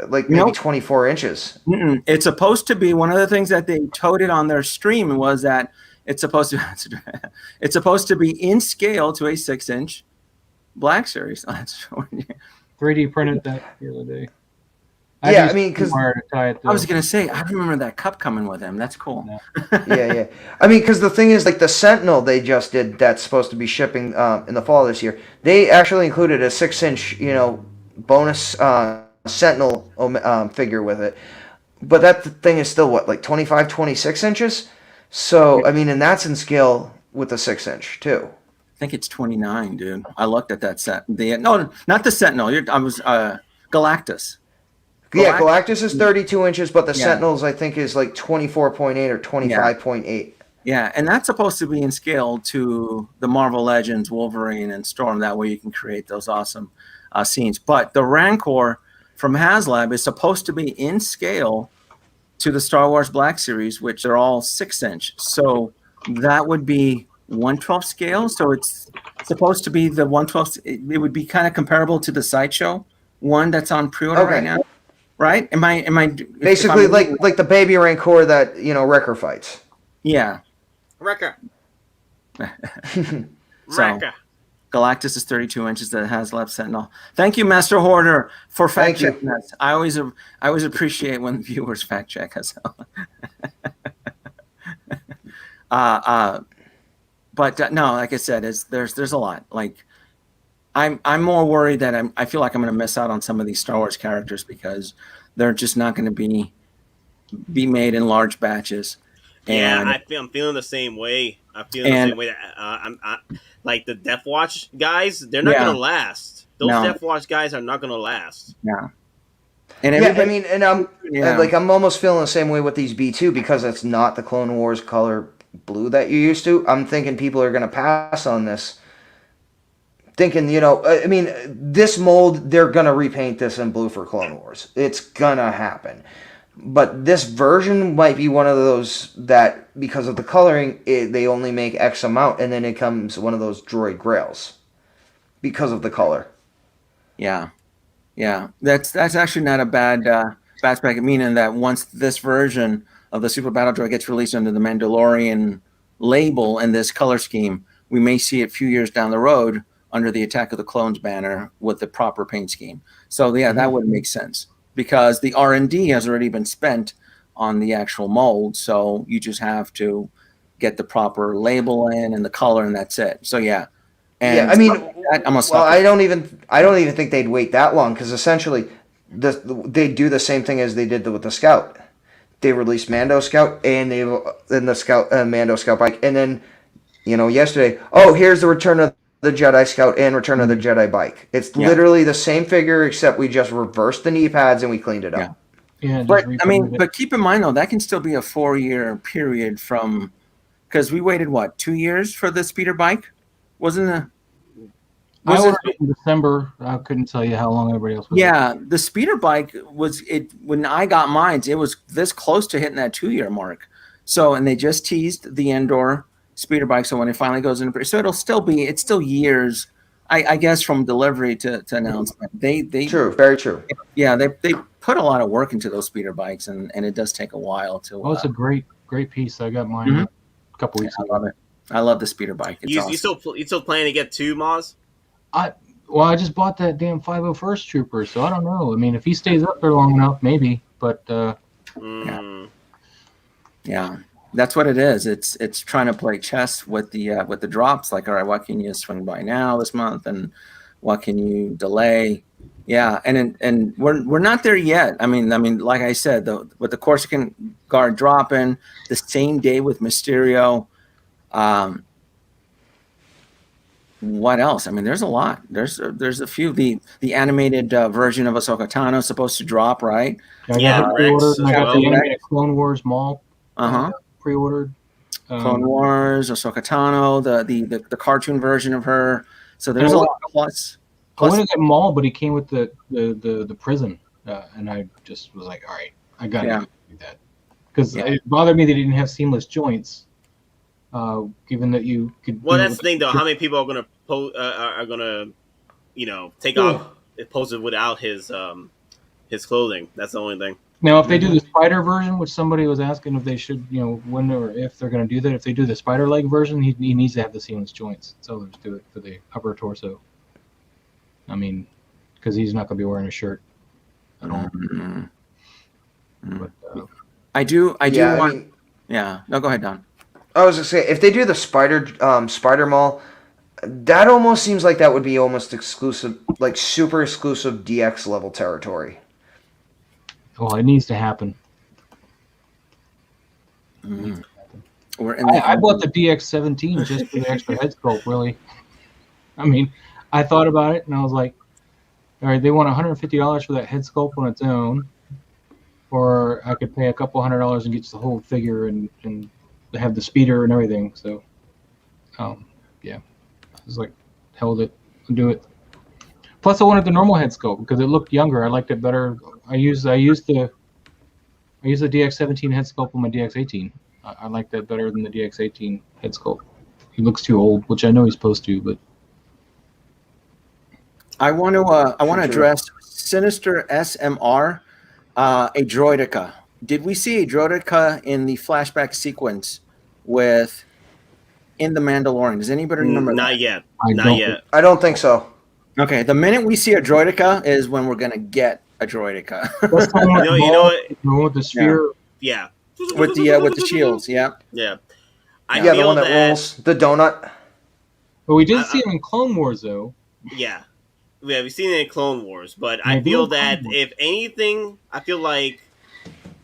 like maybe 24 inches. It's supposed to be, one of the things that they toted on their stream was that it's supposed to be in scale to a 6-inch Black Series. 3D printed that the other day. Yeah, I mean, because I was gonna say, I remember that cup coming with him. That's cool. Yeah. I mean, because the thing is, like the Sentinel they just did, that's supposed to be shipping in the fall this year. They actually included a 6-inch, you know, bonus Sentinel figure with it. But that thing is still what, like 25, 26 inches? So I mean, and that's in scale with the 6-inch too. I think it's 29, dude. I looked at that set. No, not the Sentinel. I was Galactus. Yeah, Galactus is 32 inches, but the Sentinels, I think, is like 24.8 or 25.8. Yeah, and that's supposed to be in scale to the Marvel Legends, Wolverine, and Storm. That way you can create those awesome scenes. But the Rancor from HasLab is supposed to be in scale to the Star Wars Black Series, which are all 6-inch. So that would be 1/12 scale. So it's supposed to be the 1/12. It would be kind of comparable to the Sideshow one that's on pre-order right now. Right? Am I basically like the baby Rancor that, you know, Wrecker fights? Yeah. Wrecker. Wrecker. Galactus is 32 inches. That has left Sentinel. Thank you, Master Hoarder, for fact checking us. I always appreciate when viewers fact check us. But no, like I said, there's a lot. Like I'm more worried that I feel like I'm going to miss out on some of these Star Wars characters because they're just not going to be made in large batches. And I'm feeling the same way. I'm feeling the same way that I'm like the Death Watch guys. They're not going to last. Those Death Watch guys are not going to last. Yeah. And I mean, and I'm almost feeling the same way with these B2 because it's not the Clone Wars color blue that you used to. I'm thinking people are going to pass on this. Thinking, you know, I mean, this mold, they're going to repaint this in blue for Clone Wars. It's going to happen. But this version might be one of those that, because of the coloring, they only make X amount, and then it comes one of those droid grails because of the color. Yeah. That's actually not a bad aspect, meaning that once this version of the Super Battle Droid gets released under the Mandalorian label and this color scheme, we may see it a few years down the road under the Attack of the Clones banner with the proper paint scheme. So yeah, that would make sense because the R&D has already been spent on the actual mold. So you just have to get the proper label in and the color, and that's it. So yeah. And I mean, I don't even think they'd wait that long because essentially they do the same thing as they did with the Scout. They released Mando Scout and the Scout Mando Scout bike, and then yesterday, here's the Return of the Jedi Scout and Return of the Jedi bike. It's literally the same figure except we just reversed the knee pads and we cleaned it up. Yeah, but keep in mind though that can still be a 4-year period from because we waited 2 years for the speeder bike, wasn't it? I ordered it in December. I couldn't tell you how long everybody else was. Yeah, the speeder bike when I got mine, it was this close to hitting that 2-year mark. So, and they just teased the Endor speeder bike. So when it finally goes into, so it's still years, I guess, from delivery to announcement. They true, very true. Yeah, they put a lot of work into those speeder bikes, and it does take a while to. Oh, it's a great piece. I got mine a couple weeks ago. I love it. I love the speeder bike. It's awesome. You still planning to get 2, Moz? I just bought that damn 501st Trooper, so I don't know. I mean, if he stays up there long enough, maybe. But Yeah. Yeah, that's what it is. It's trying to play chess with the drops. Like, all right, what can you swing by now this month, and what can you delay? Yeah, and we're not there yet. I mean, like I said, with the Coruscant Guard dropping the same day with Mysterio. What else? I mean, there's a lot. There's a few. The animated version of Ahsoka Tano is supposed to drop, right? I Yeah, got it Rex pre-ordered, and I as got well. the animated Clone Wars Mall Uh-huh. pre-ordered. Clone Wars, Ahsoka Tano, the cartoon version of her. So there's a lot. Plus, I went to get Maul, but he came with the prison, and I just was like, all right, I got to do that because it bothered me that he didn't have seamless joints. Given that you could. Well, that's the thing, though. How many people are gonna take off pose it without his clothing? That's the only thing. Now, if they do the spider version, which somebody was asking if they should, when or if they're going to do that, if they do the spider leg version, he needs to have the seamless joints. So let's do it for the upper torso. I mean, because he's not going to be wearing a shirt at all. Mm-hmm. But, I do Yeah, want. Yeah. No, go ahead, Don. I was gonna say, if they do the Spider Mall, that almost seems like that would be almost exclusive, like super exclusive DX level territory. Well, it needs to happen. Mm-hmm. I bought the DX17 just for the extra head sculpt, really. I mean, I thought about it, and I was like, all right, they want $150 for that head sculpt on its own, or I could pay a couple $100 and get the whole figure and have the speeder and everything. So, yeah, I was like, hell with it, I'll do it. Plus, I wanted the normal head sculpt because it looked younger. I liked it better. I used the DX17 head sculpt on my DX18. I like that better than the DX18 head sculpt. He looks too old, which I know he's supposed to, but I want to address Sinister SMR, a Droidica. Did we see a Droidica in the flashback sequence in the Mandalorian? Does anybody remember? Not that? yet. Not yet. I don't think so. Okay, the minute we see a Droidica is when we're gonna get a Droidica. You know what? With the sphere. Yeah. with the shields, yeah. Yeah. The one that rolls, the donut. But we did see him in Clone Wars, though. Yeah. Yeah, we've seen it in Clone Wars, but I I feel do that Clone Wars. if anything, I feel like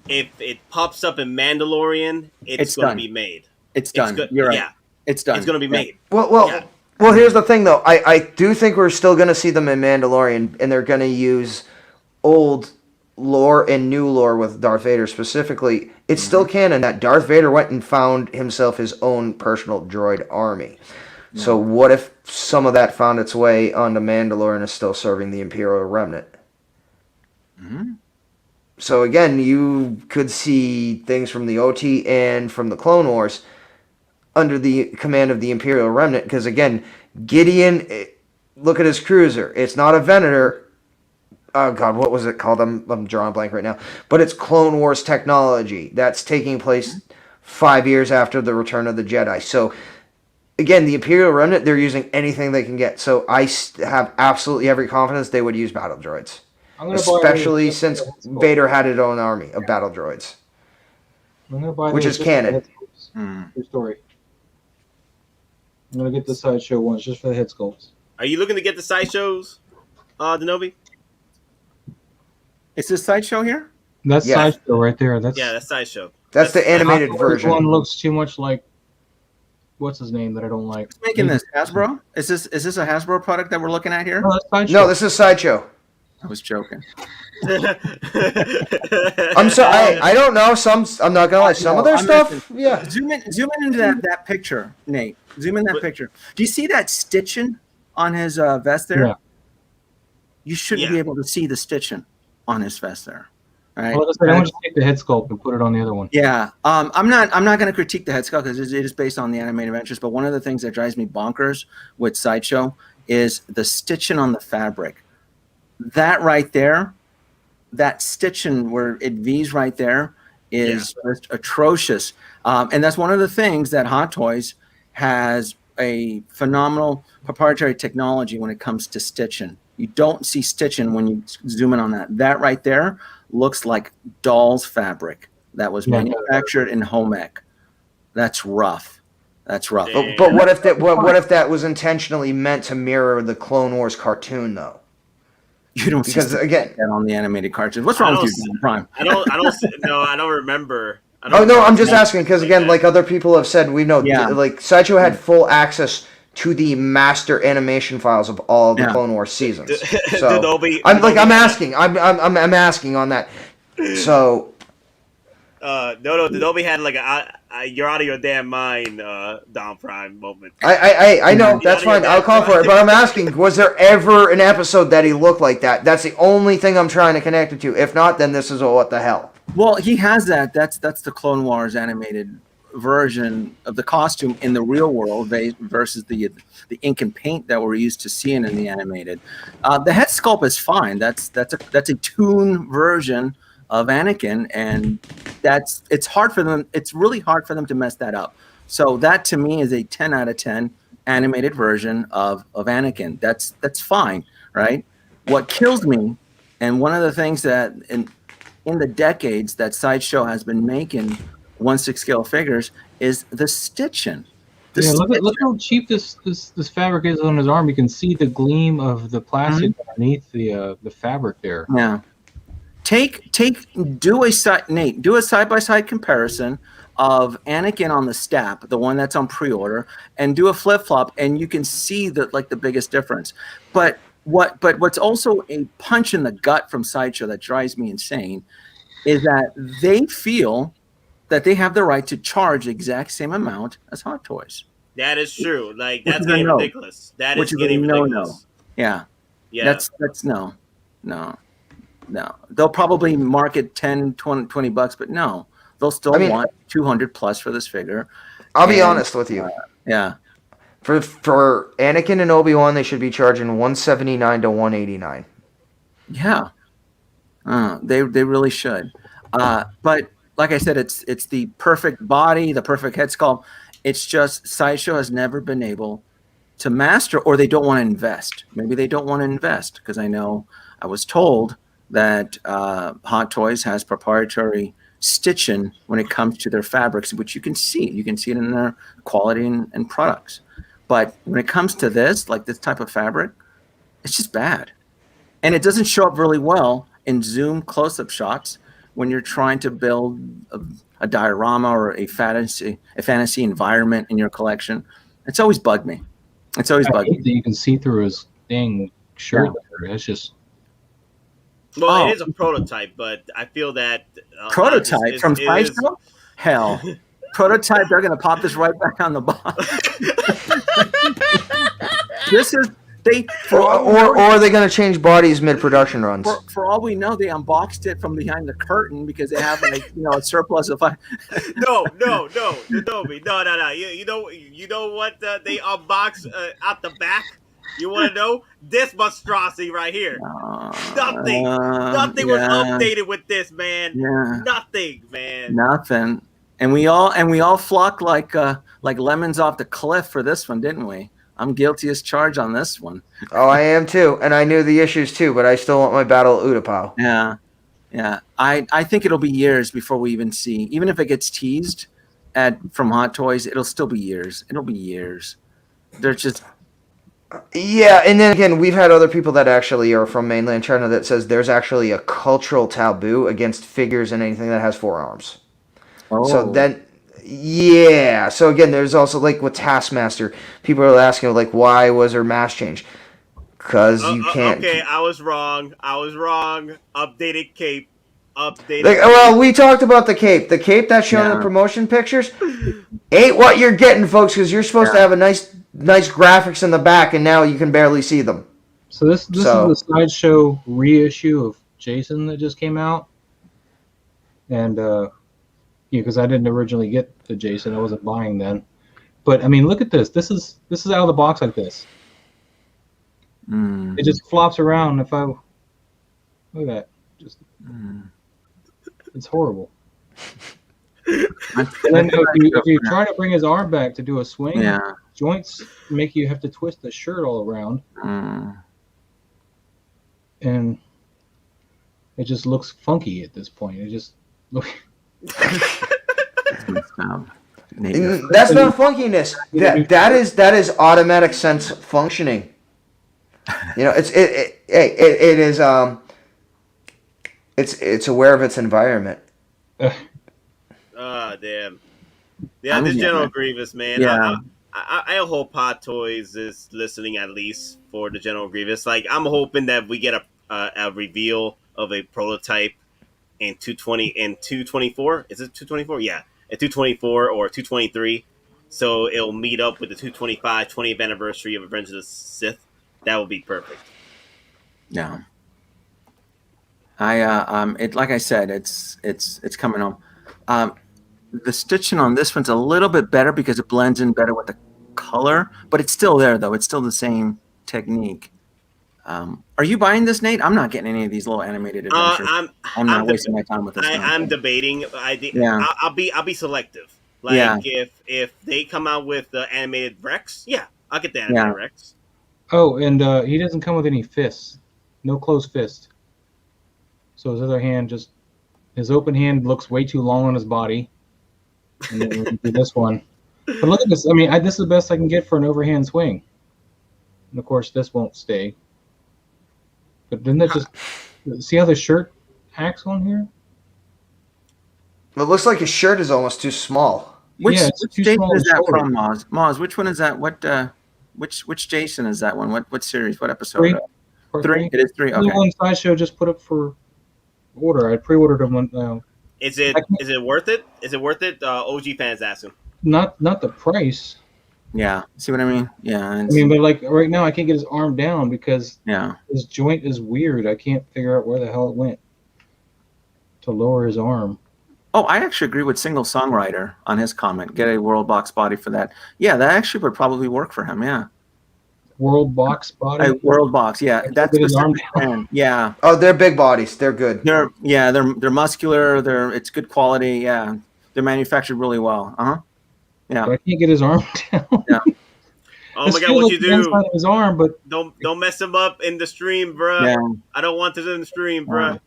if it pops up in Mandalorian, it's going to be made. It's done. Good. You're right. Yeah. It's done. It's going to be made. Well, here's the thing, though. I do think we're still going to see them in Mandalorian, and they're going to use old lore and new lore with Darth Vader specifically. It's still canon that Darth Vader went and found himself his own personal droid army. So what if some of that found its way onto Mandalore and is still serving the Imperial Remnant? Mm-hmm. So again, you could see things from the OT and from the Clone Wars under the command of the Imperial Remnant. Because again, Gideon, look at his cruiser. It's not a Venator. Oh God, what was it called? I'm drawing a blank right now. But it's Clone Wars technology that's taking place 5 years after the Return of the Jedi. So again, the Imperial Remnant, they're using anything they can get. So I have absolutely every confidence they would use battle droids. Especially since Vader had his own army of battle droids. Which is canon. True story. I'm going to get the Sideshow ones just for the head sculpts. Are you looking to get the Sideshows, Denobi? Is this Sideshow here? That's Sideshow right there. That's Sideshow. That's the animated This version. one looks too much like what's his name that I don't like. Who's making this? Hasbro? Is this a Hasbro product that we're looking at here? No, that's Sideshow. No, this is Sideshow. I was joking. I'm sorry. I don't know. I'm not gonna lie. Some of their stuff, yeah. Zoom in into that picture, Nate. Zoom in that picture. Do you see that stitching on his vest there? Yeah. You should be able to see the stitching on his vest there. Right. Well, I want to take the head sculpt and put it on the other one. Yeah. I'm not going to critique the head sculpt because it is based on the animated Adventures. But one of the things that drives me bonkers with Sideshow is the stitching on the fabric. That right there, that stitching where it V's right there is just atrocious. And that's one of the things that Hottoys has a phenomenal proprietary technology when it comes to stitching. You don't see stitching when you zoom in on that. That right there looks like doll's fabric. that was manufactured in home ec. That's rough. That's rough. But what if that was intentionally meant to mirror the Clone Wars cartoon, though? You don't because see again that on the animated cartoon. What's wrong with you, Prime? I don't remember. I'm just asking because again, like other people have said, we know like Sideshow had full access to the master animation files of all the Clone Wars seasons. So I'm asking on that. So Denobi had like you're out of your damn mind, Dom Prime moment. I know, that's fine. I'll call for it. But I'm asking, was there ever an episode that he looked like that? That's the only thing I'm trying to connect it to. If not, then this is what the hell. Well, he has that. That's the Clone Wars animated version of the costume in the real world versus the ink and paint that we're used to seeing in the animated. The head sculpt is fine. That's a toon version of Anakin, and it's hard for them. It's really hard for them to mess that up. So that to me is a 10 out of 10 animated version of Anakin. That's fine, right? What kills me, and one of the things that in the decades that Sideshow has been making 1/6 scale figures is the stitching. Look how cheap this fabric is on his arm. You can see the gleam of the plastic underneath the fabric there. Yeah. Do a side by side comparison of Anakin on the Stap, the one that's on pre-order, and do a flip flop, and you can see the biggest difference. But what's also a punch in the gut from Sideshow that drives me insane is that they feel that they have the right to charge the exact same amount as Hot Toys. That is true. Like that's getting ridiculous. That is getting ridiculous. Yeah. That's no. They'll probably market 10, 20 bucks, but no. They'll still want 200 plus for this figure. I'll be honest with you. Yeah. For Anakin and Obi-Wan, they should be charging $179 to $189. Yeah. They really should. But like I said, it's the perfect body, the perfect head sculpt. It's just Sideshow has never been able to master, or they don't want to invest. Maybe they don't want to invest because I was told that Hot Toys has proprietary stitching when it comes to their fabrics, which you can see. You can see it in their quality and products. But when it comes to this type of fabric, it's just bad. And it doesn't show up really well in zoom close-up shots when you're trying to build a diorama or a fantasy environment in your collection. It's always bugged me. It's always bugged me. That you can see through his dang shirt. Yeah. It's just... Well, it is a prototype, but I feel that... prototype from Sideshow? Hell. Prototype, they're going to pop this right back on the box. This is... Or are they going to change bodies mid-production runs? For all we know, they unboxed it from behind the curtain because they have a surplus of... No. Adobe. No. You know what they unboxed out the back? You want to know? This monstrosity right here. Nothing was updated with this, man. Yeah. Nothing, man. Nothing. And we all flocked like lemons off the cliff for this one, didn't we? I'm guilty as charged on this one. Oh, I am too, and I knew the issues too, but I still want my battle at OUTTA. Yeah. I think it'll be years before we even see, even if it gets teased from Hot Toys, it'll still be years. It'll be years. They're just... Yeah, and then again, we've had other people that actually are from mainland China that says there's actually a cultural taboo against figures and anything that has 4 arms. Oh. So then... Yeah. So again, there's also with Taskmaster, people are asking why was her mask change? Because you can't. Okay, I was wrong. Updated cape. Well, we talked about the cape. The cape that's shown in the promotion pictures ain't what you're getting, folks. Because you're supposed to have a nice graphics in the back, and now you can barely see them. So this is the Sideshow reissue of Jason that just came out, and because I didn't originally get the Jason, I wasn't buying then. But I mean, look at this. This is out of the box like this. It just flops around. Look at that, it's horrible. And then if you try to bring his arm back to do a swing, joints make you have to twist the shirt all around, and it just looks funky at this point. It just That's not funkiness. That is automatic sense functioning. You know, it is it's aware of its environment. Damn. Yeah, this General Grievous, man. Yeah. I hope Hot Toys is listening at least for the General Grievous. Like, I'm hoping that we get a reveal of a prototype in 224. Is it 224? Yeah, at 224 or 223. So it'll meet up with the 225 20th anniversary of Avengers of the Sith. That would be perfect. Yeah. Like I said, it's coming home. The stitching on this one's a little bit better because it blends in better with the color, but it's still there though. It's still the same technique. Are you buying this, Nate? I'm not getting any of these little animated adventures. I'm not wasting my time with this. I'm debating. I'll be selective. Like if they come out with the animated Rex, I'll get the animated Rex. Oh, and he doesn't come with any fists. No closed fist. So his other hand his open hand looks way too long on his body. And then we do this one. But look at this. I mean, this is the best I can get for an overhand swing. And of course, this won't stay. But didn't that just see how the shirt acts on here? It looks like his shirt is almost too small. Which Jason is that from, Moz? Moz, which one is that? What which Jason is that one? What series? What episode? 3? It is 3. Okay. The one Sideshow just put up for order. I pre-ordered them. Is it worth it? Is it worth it? OG fans asking. Not the price. Yeah. See what I mean? Yeah. I mean, but like right now, I can't get his arm down because his joint is weird. I can't figure out where the hell it went to lower his arm. Oh, I actually agree with Single Songwriter on his comment. Get a World Box body for that. Yeah, that actually would probably work for him. Yeah. World Box body. World Box. Yeah, that's the yeah. Oh, they're big bodies. They're good. They're muscular. It's good quality. Yeah, they're manufactured really well. Yeah. But I can't get his arm down. Yeah. Oh my god, what you do? Inside of his arm, but don't mess him up in the stream, bro. Yeah. I don't want this in the stream, bro.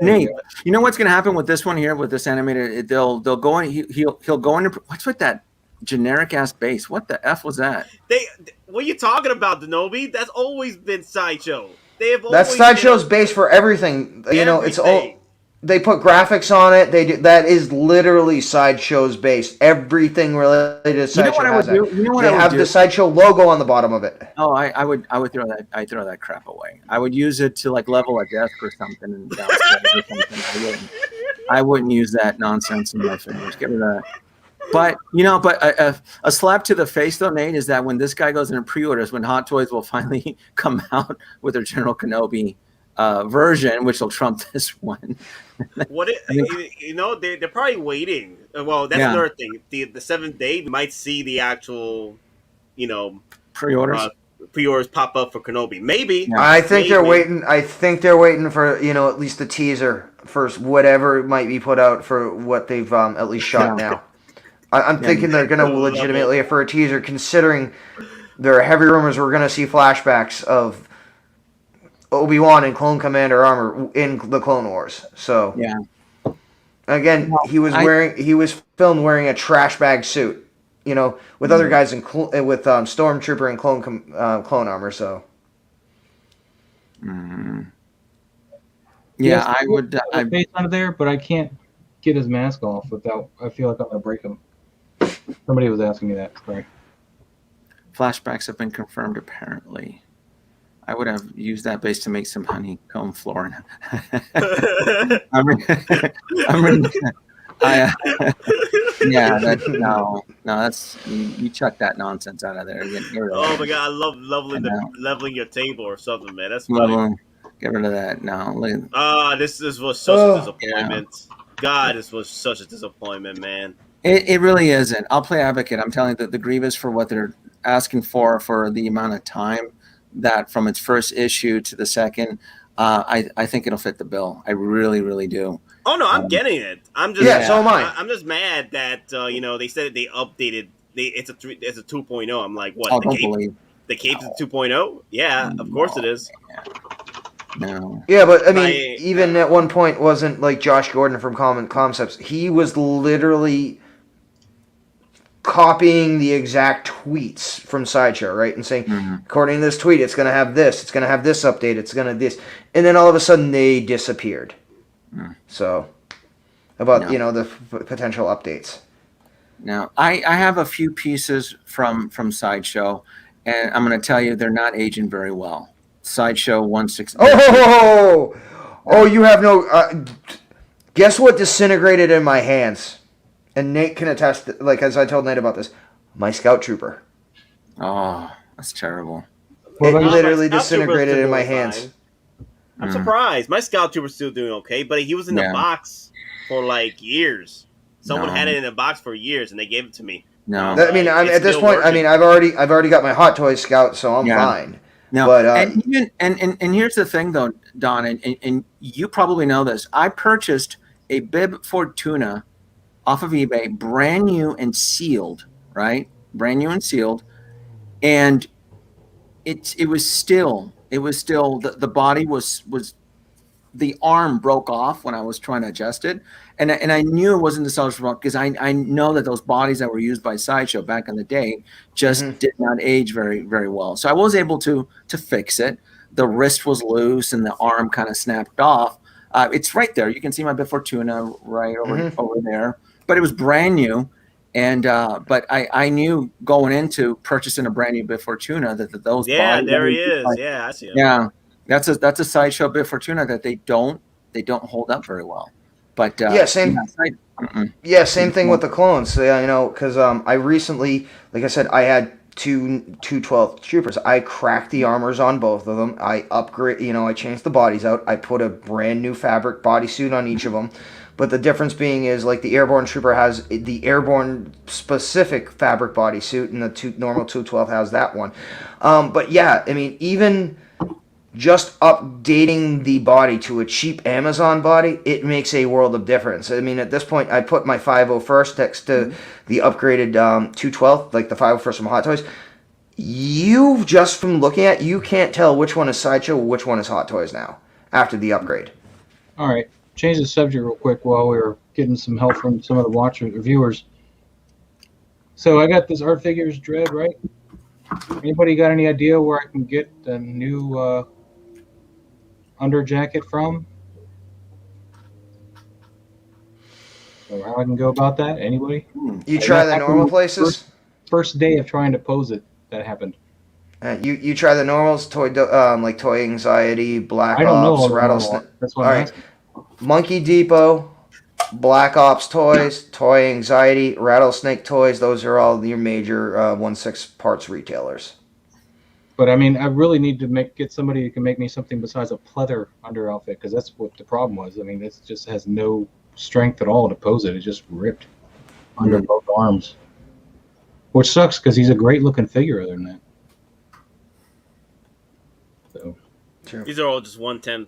Nate, you know what's gonna happen with this one here with this animated? They'll go in. He'll go into what's with that generic ass base? What the f was that? What are you talking about, Denobi? That's always been Sideshow. That's Sideshow's base for everything. You know, it's all. They put graphics on it. They do. That is literally Sideshow's base. Everything related to Sideshow has that. They have the Sideshow logo on the bottom of it. Oh, I would throw that. I throw that crap away. I would use it to like level a desk or something and downstairs or something. I wouldn't use that nonsense in my fingers. Get rid of that. But a slap to the face though, Nate, is that when this guy goes into pre-orders, when Hot Toys will finally come out with their General Kenobi version, which will trump this one. They're probably waiting. Well, that's another thing. The 7th day might see the actual, pre-orders pop up for Kenobi. Maybe. Yeah. I think they're waiting. I think they're waiting for at least the teaser for whatever might be put out for what they've at least shot now. I'm thinking they're going to legitimately for a teaser, considering there are heavy rumors we're going to see flashbacks of Obi-Wan and Clone Commander armor in the Clone Wars. So again, he was filmed wearing a trash bag suit, with other guys with Stormtrooper and clone armor. So I would. I'm face under there, but I can't get his mask off without. I feel like I'm gonna break him. Somebody was asking me that. Sorry. Flashbacks have been confirmed, apparently. I would have used that base to make some honeycomb flooring. That's you chuck that nonsense out of there. Oh my god, I love leveling your table or something, man. That's funny. Get rid of that. No. This was such a disappointment. Yeah. God, this was such a disappointment, man. It really isn't. I'll play advocate. I'm telling you that the Grievous, for what they're asking for the amount of time that from its first issue to the second, I think it'll fit the bill. I really, really do. Oh no, I'm getting it. I'm just so am I. I'm just mad that they said they updated. It's a 2.0. I'm like, what? Oh, don't believe. The cape is 2.0? Yeah, of course it is. No. Yeah, but I mean, even at one point, wasn't like Josh Gordon from Comiconcept. He was literally copying the exact tweets from Sideshow, right? And saying, according to this tweet, it's going to have this, it's going to have this update, it's going to this. And then all of a sudden they disappeared. So, about, the potential updates. Now, I have a few pieces from Sideshow, and I'm going to tell you they're not aging very well. Sideshow 160. Oh, you have no... guess what disintegrated in my hands? And Nate can attest, like, as I told Nate about this, my Scout Trooper. Oh, that's terrible. It literally disintegrated in my hands. I'm surprised. My Scout Trooper's still doing okay, but he was in the box for, like, years. Someone had it in a box for years, and they gave it to me. No. I mean, at this point, working. I mean, I've already got my Hot Toys Scout, so I'm fine. No, but, and here's the thing, though, Don, and you probably know this. I purchased a Bib Fortuna off of eBay, brand new and sealed, right? Brand new and sealed, and it was still the body was the arm broke off when I was trying to adjust it, and I knew it wasn't the Sideshow because I know that those bodies that were used by Sideshow back in the day just did not age very, very well. So I was able to fix it. The wrist was loose and the arm kind of snapped off. It's right there. You can see my Bib Fortuna right over there. But it was brand new, and but I knew going into purchasing a brand new Bib Fortuna that those bodies, there he is. I see him. Yeah, that's a Sideshow Bib Fortuna that they don't hold up very well. But same thing with the clones. So, because I recently, like I said, I had two 212 troopers. I cracked the armors on both of them. I I changed the bodies out. I put a brand new fabric bodysuit on each of them. But the difference being is, like, the Airborne Trooper has the Airborne specific fabric bodysuit, and the normal 212 has that one. But yeah, I mean, even just updating the body to a cheap Amazon body, it makes a world of difference. I mean, at this point, I put my 501st next to the upgraded 212, like the 501st from Hot Toys. You, just from looking at it, you can't tell which one is Sideshow, which one is Hot Toys now, after the upgrade. All right. Change the subject real quick while we were getting some help from some of the watchers or viewers. So I got this Art Figures Dread, right? Anybody got any idea where I can get the new under jacket from? Or how I can go about that? Anybody? You try the normal places? First day of trying to pose it, that happened. You try the normals, like Toy Anxiety, Black I don't Ops, know Rattlesnake. That's what I'm asking. Monkey Depot, Black Ops Toys, Toy Anxiety, Rattlesnake Toys. Those are all your major 1/6 parts retailers. But I mean, I really need to get somebody who can make me something besides a pleather under outfit, because that's what the problem was. I mean, it just has no strength at all to pose it. It just ripped under both arms, which sucks because he's a great looking figure. Other than that, so. Sure. These are all just 1/10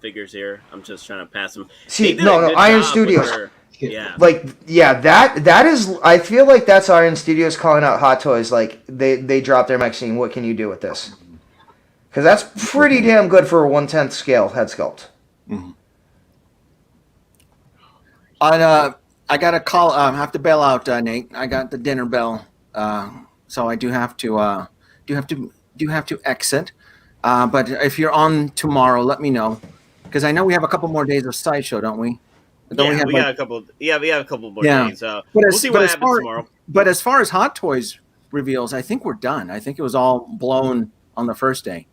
figures here. I'm just trying to pass them. See, no, Iron Studios. That is. I feel like that's Iron Studios calling out Hot Toys. Like they dropped their mic saying, "What can you do with this?" Because that's pretty damn good for a 1/10 scale head sculpt. Mm-hmm. I got a call. I have to bail out, Nate. I got the dinner bell, so I do have to exit. But if you're on tomorrow, let me know, because I know we have a couple more days of Sideshow, don't we? We got a couple. Yeah, we have a couple more days. We'll see what happens tomorrow. But as far as Hot Toys reveals, I think we're done. I think it was all blown on the first day.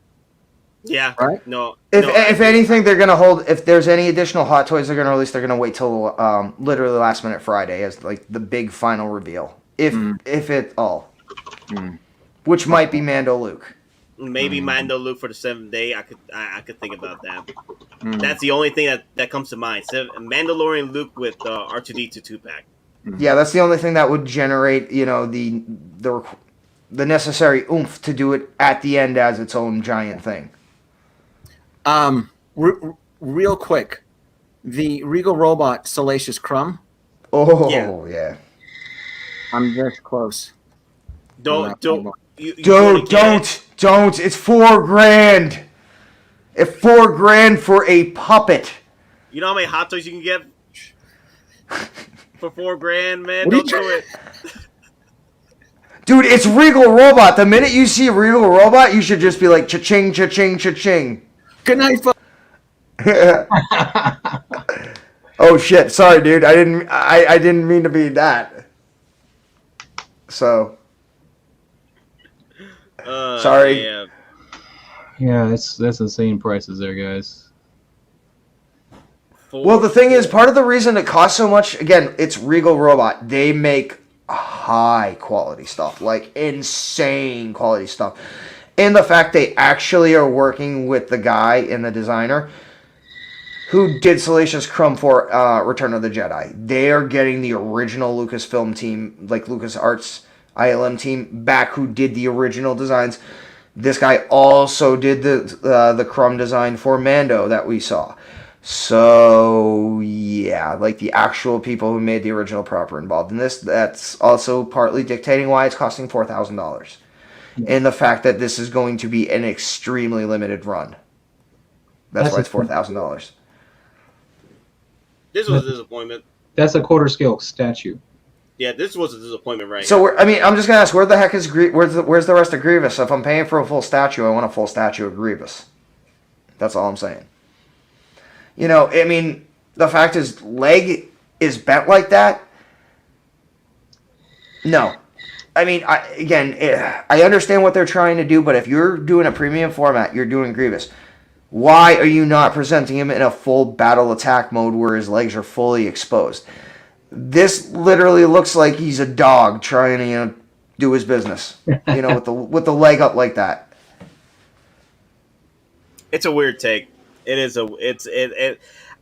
Yeah. Right. No. If anything, they're gonna hold. If there's any additional Hot Toys they're gonna release, they're gonna wait till literally last minute Friday as like the big final reveal. If it all, which might be Mando Luke. Maybe Mando Luke for the 7th day. I could think about that. That's the only thing that comes to mind. Mandalorian Luke with R2D2 2-pack. Yeah, that's the only thing that would generate the necessary oomph to do it at the end as its own giant thing. Real quick, the Regal Robot Salacious Crumb. Oh yeah. I'm this close. Don't. It's $4,000. At $4,000 for a puppet. You know how many Hot Toys you can get for $4,000, man? What are you Don't do it. Dude, it's Regal Robot. The minute you see Regal Robot, you should just be like, cha-ching, cha-ching, cha-ching. Good night, folks. Oh shit! Sorry, dude. I didn't mean to be that. So. Sorry. Yeah. Yeah, that's insane prices there, guys. Well, the thing is, part of the reason it costs so much, again, it's Regal Robot. They make high quality stuff, like insane quality stuff. And the fact they actually are working with the guy and the designer who did Salacious Crumb for Return of the Jedi. They are getting the original Lucasfilm team, like LucasArts ILM team, back who did the original designs. This guy also did the Crumb design for Mando that we saw. So, yeah, like the actual people who made the original proper involved in this. That's also partly dictating why it's costing $4,000. And the fact that this is going to be an extremely limited run. That's why it's $4,000. This was a disappointment. That's a quarter scale statue. Yeah, this was a disappointment, right? So, I'm just going to ask, where the heck is where's the rest of Grievous? So if I'm paying for a full statue, I want a full statue of Grievous. That's all I'm saying. You know, I mean, the fact is, leg is bent like that. No. I mean, I understand what they're trying to do, but if you're doing a premium format, you're doing Grievous. Why are you not presenting him in a full battle attack mode where his legs are fully exposed? This literally looks like he's a dog trying to do his business, with the leg up like that. It's a weird take. It is I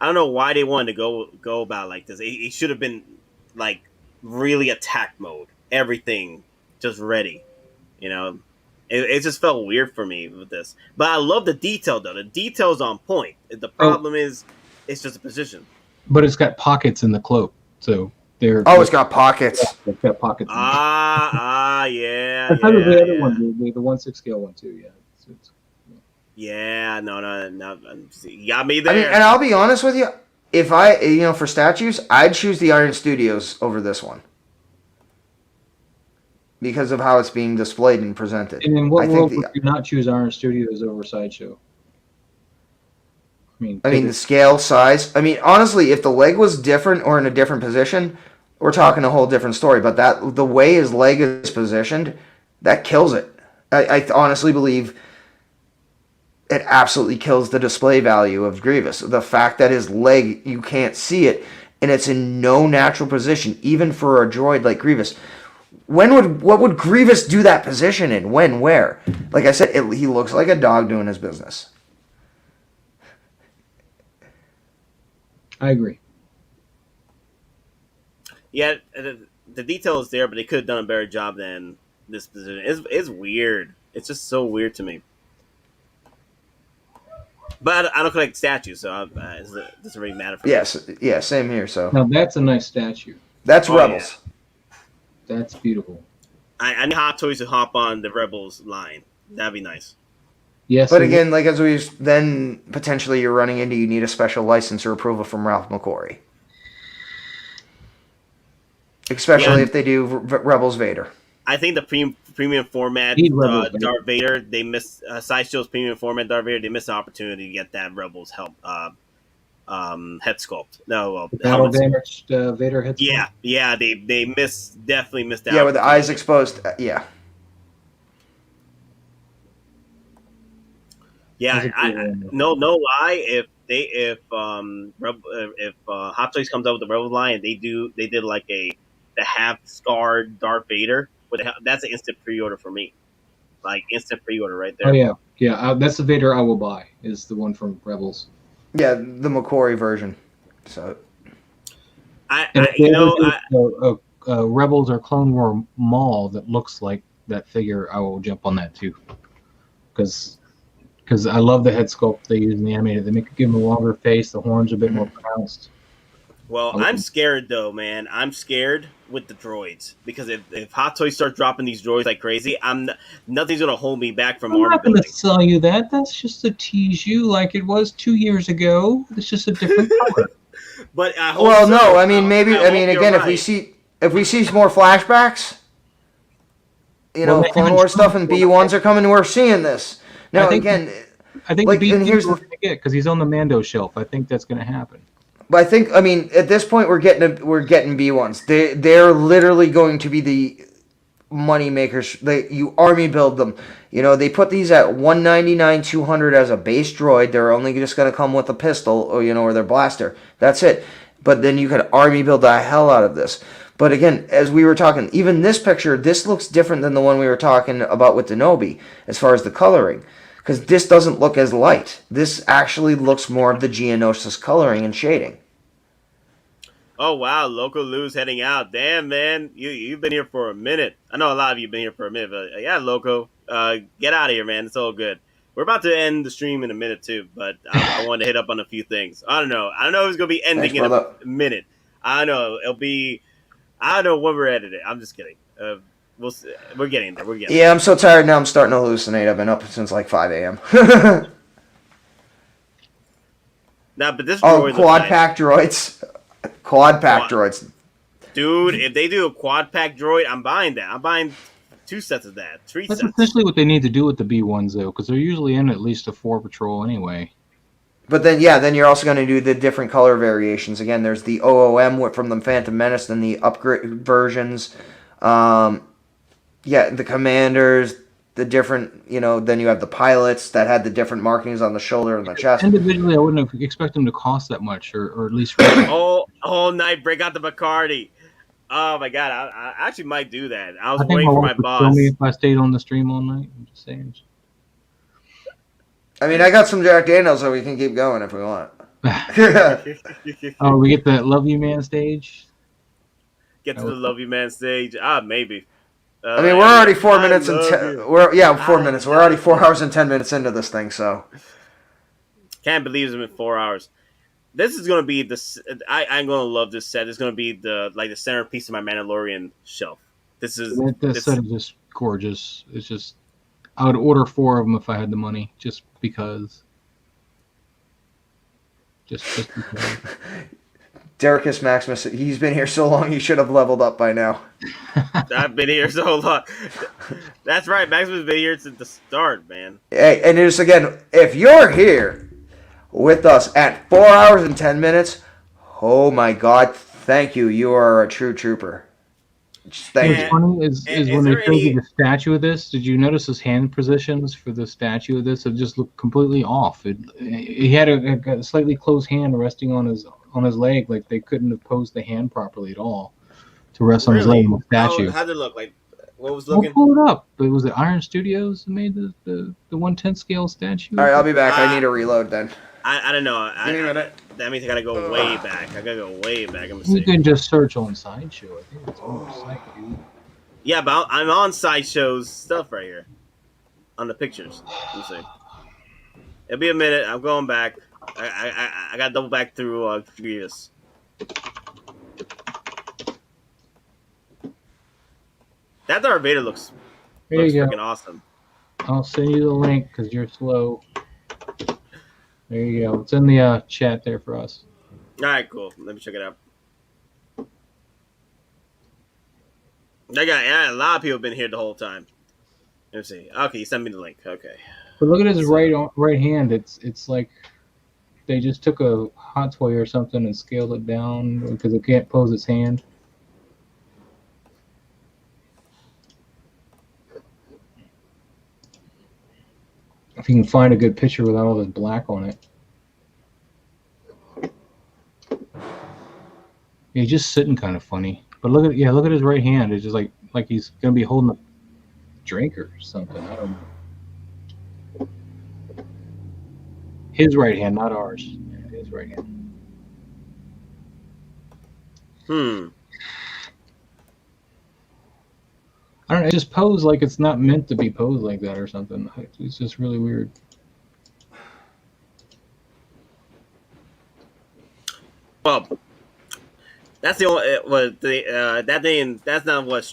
don't know why they wanted to go about it like this. It should have been like really attack mode, everything just ready. It just felt weird for me with this. But I love the detail though. The detail's on point. The problem is it's just a position. But it's got pockets in the cloak, so they're. Oh, it's got pockets. It's got pockets. Yeah. That's the other one, the 1/6 scale one too. Yeah. Yeah, no. You got me there. I mean, and I'll be honest with you. If for statues, I'd choose the Iron Studios over this one. Because of how it's being displayed and presented. And in what world would you not choose Iron Studios over Sideshow? I mean, the scale, size. I mean, honestly, if the leg was different or in a different position, we're talking a whole different story. But the way his leg is positioned, that kills it. I honestly believe it absolutely kills the display value of Grievous. The fact that his leg, you can't see it, and it's in no natural position, even for a droid like Grievous. What would Grievous do that position in? When? Where? Like I said, he looks like a dog doing his business. I agree. Yeah, the detail is there, but they could have done a better job than this position. It's weird. It's just so weird to me. But I don't collect statues, so it doesn't really matter for me. Yes, yeah, same here. So now that's a nice statue. That's Rebels. Yeah. That's beautiful. I need Hot Toys to hop on the Rebels line. That'd be nice. Yes, but again, like as we then potentially you're running into, you need a special license or approval from Ralph McQuarrie, especially if they do Rebels Vader. I think the premium format Darth Vader, they missed Sideshow's premium format Darth Vader. They missed the opportunity to get that Rebels head sculpt. Battle damaged Vader head sculpt. Yeah, they definitely missed that. Yeah, with the eyes exposed. Yeah. Yeah, no lie. If Hot Toys comes out with the Rebels line, they did like the half scarred Darth Vader. That's an instant pre-order for me. Like instant pre-order right there. Oh yeah. That's the Vader I will buy. Is the one from Rebels. Yeah, the McQuarrie version. So. Rebels or Clone War Mall that looks like that figure, I will jump on that too. Because I love the head sculpt they use in the animated. They give him a longer face. The horns are a bit more pronounced. Well, I'm scared though, man. I'm scared with the droids, because if Hot Toys start dropping these droids like crazy, nothing's gonna hold me back from I'm army not going building. to sell you that. That's just to tease you, like it was 2 years ago. It's just a different color. But I hope Well, so. no, I mean maybe. I hope mean you're again, right. if we see some more flashbacks, Well, they Clone haven't Wars stuff shown and it. B1s are coming. We're seeing this now. I think Like, the and BT here's we're the- going to get because he's on the Mando shelf. I think that's going to happen. But I mean, at this point, we're getting B1s. They're literally going to be the money makers. You army build them. They put these at $199, $200 as a base droid. They're only just going to come with a pistol or their blaster. That's it. But then you could army build the hell out of this. But again, as we were talking, even this picture, this looks different than the one we were talking about with Denobi as far as the coloring. Because this doesn't look as light. This actually looks more of the Geonosis coloring and shading. Oh wow, Local Lou's heading out. Damn, man, you've been here for a minute. I know a lot of you've been here for a minute, but yeah, Loco, get out of here, man. It's all good. We're about to end the stream in a minute too, but I wanted to hit up on a few things. I don't know if it's gonna be ending in a minute. I don't know it'll be. I don't know when we're editing. I'm just kidding. We'll see. We're getting there. Yeah, I'm so tired now. I'm starting to hallucinate. I've been up since like 5 a.m. Nah, but this droid quad pack droids. Quad pack droids. Dude, if they do a quad pack droid, I'm buying that. I'm buying 2 sets of that. 3 That's sets. essentially what they need to do with the B1s, though, because they're usually in at least a 4 patrol anyway. But then you're also going to do the different color variations. Again, there's the OOM from the Phantom Menace, then the upgrade versions. The commanders, the different, then you have the pilots that had the different markings on the shoulder and the chest. Individually, I wouldn't expect them to cost that much, or at least... all night, break out the Bacardi. Oh my god, I actually might do that. I was think waiting for my wife would boss. kill me if I stayed on the stream all night. I'm just saying. I mean, I got some Jack Daniels, so we can keep going if we want. Oh, we get that Love You Man stage? Get to the Love You Man stage. Maybe. I mean, we're already 4 minutes and 4 minutes. We're already 4 hours and 10 minutes into this thing, so. Can't believe it's been 4 hours. This is gonna be I'm gonna love this set. It's gonna be the centerpiece of my Mandalorian shelf. This set is just gorgeous. It's just, I would order 4 of them if I had the money, just because. Just because. Dericus Maximus, he's been here so long, he should have leveled up by now. I've been here so long. That's right, Maximus has been here since the start, man. Hey, and just again, if you're here with us at 4 hours and 10 minutes, oh my God, thank you. You are a true trooper. Thank you. What's funny is when they showed you the statue of this, did you notice his hand positions for the statue of this? It just looked completely off. He had a slightly closed hand resting on his leg, like they couldn't have posed the hand properly at all to rest on his leg in the statue. How'd it look like? What was looking? We'll pull it up. It was the Iron Studios that made the 1/10 scale statue. All right, I'll be back. I need to reload then. I don't know. Give me a minute. That means I gotta go way back. You can just search on Sideshow. I think it's on the site, dude. Yeah, but I'm on Sideshow's stuff right here. On the pictures. Let me see. It'll be a minute. I'm going back. I got to double back through Grievous. That Darth Vader looks freaking awesome. I'll send you the link because you're slow. There you go. It's in the chat there for us. All right, cool. Let me check it out. A lot of people have been here the whole time. Let me see. Okay, you sent me the link. Okay. But look at his right hand. It's like they just took a hot toy or something and scaled it down because it can't pose its hand. If you can find a good picture without all this black on it. Yeah, he's just sitting kind of funny. But look at his right hand. It's just like he's gonna be holding a drink or something. I don't know. His right hand, not ours. Yeah, his right hand. I don't know. It just posed like it's not meant to be posed like that or something. It's just really weird. Well, That's the only what the that didn't. That's not what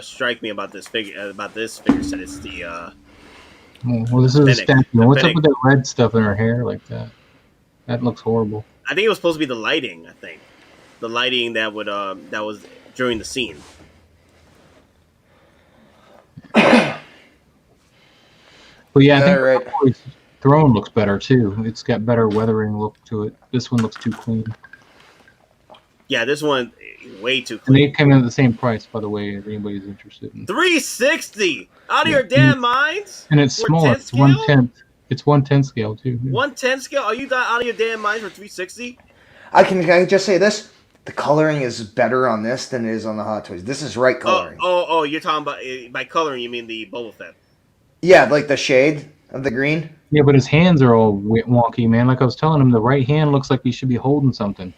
strike me about this figure set. It's the Well, this is a Pheonix. statue. The What's up Pheonix. with that red stuff in her hair like that? That looks horrible. I think it was supposed to be the lighting. I think the lighting that would that was during the scene. But yeah, I think All right. Hottoys' throne looks better too. It's got better weathering look to it. This one looks too clean. Yeah, this one way too And they clean. came in at the same price, by the way, if anybody's interested. In. 360 out of Yeah. your damn minds. And it's For small. 10 It's scale? 1/10. It's 1/10 scale too. Yeah. 110 scale. Are you out of your damn minds for 360? Can I just say this? The coloring is better on this than it is on the Hot Toys. This is right coloring. Oh! You're talking about by coloring. You mean the Boba Fett? Yeah, like the shade of the green. Yeah, but his hands are all wonky, man. Like I was telling him, the right hand looks like he should be holding something.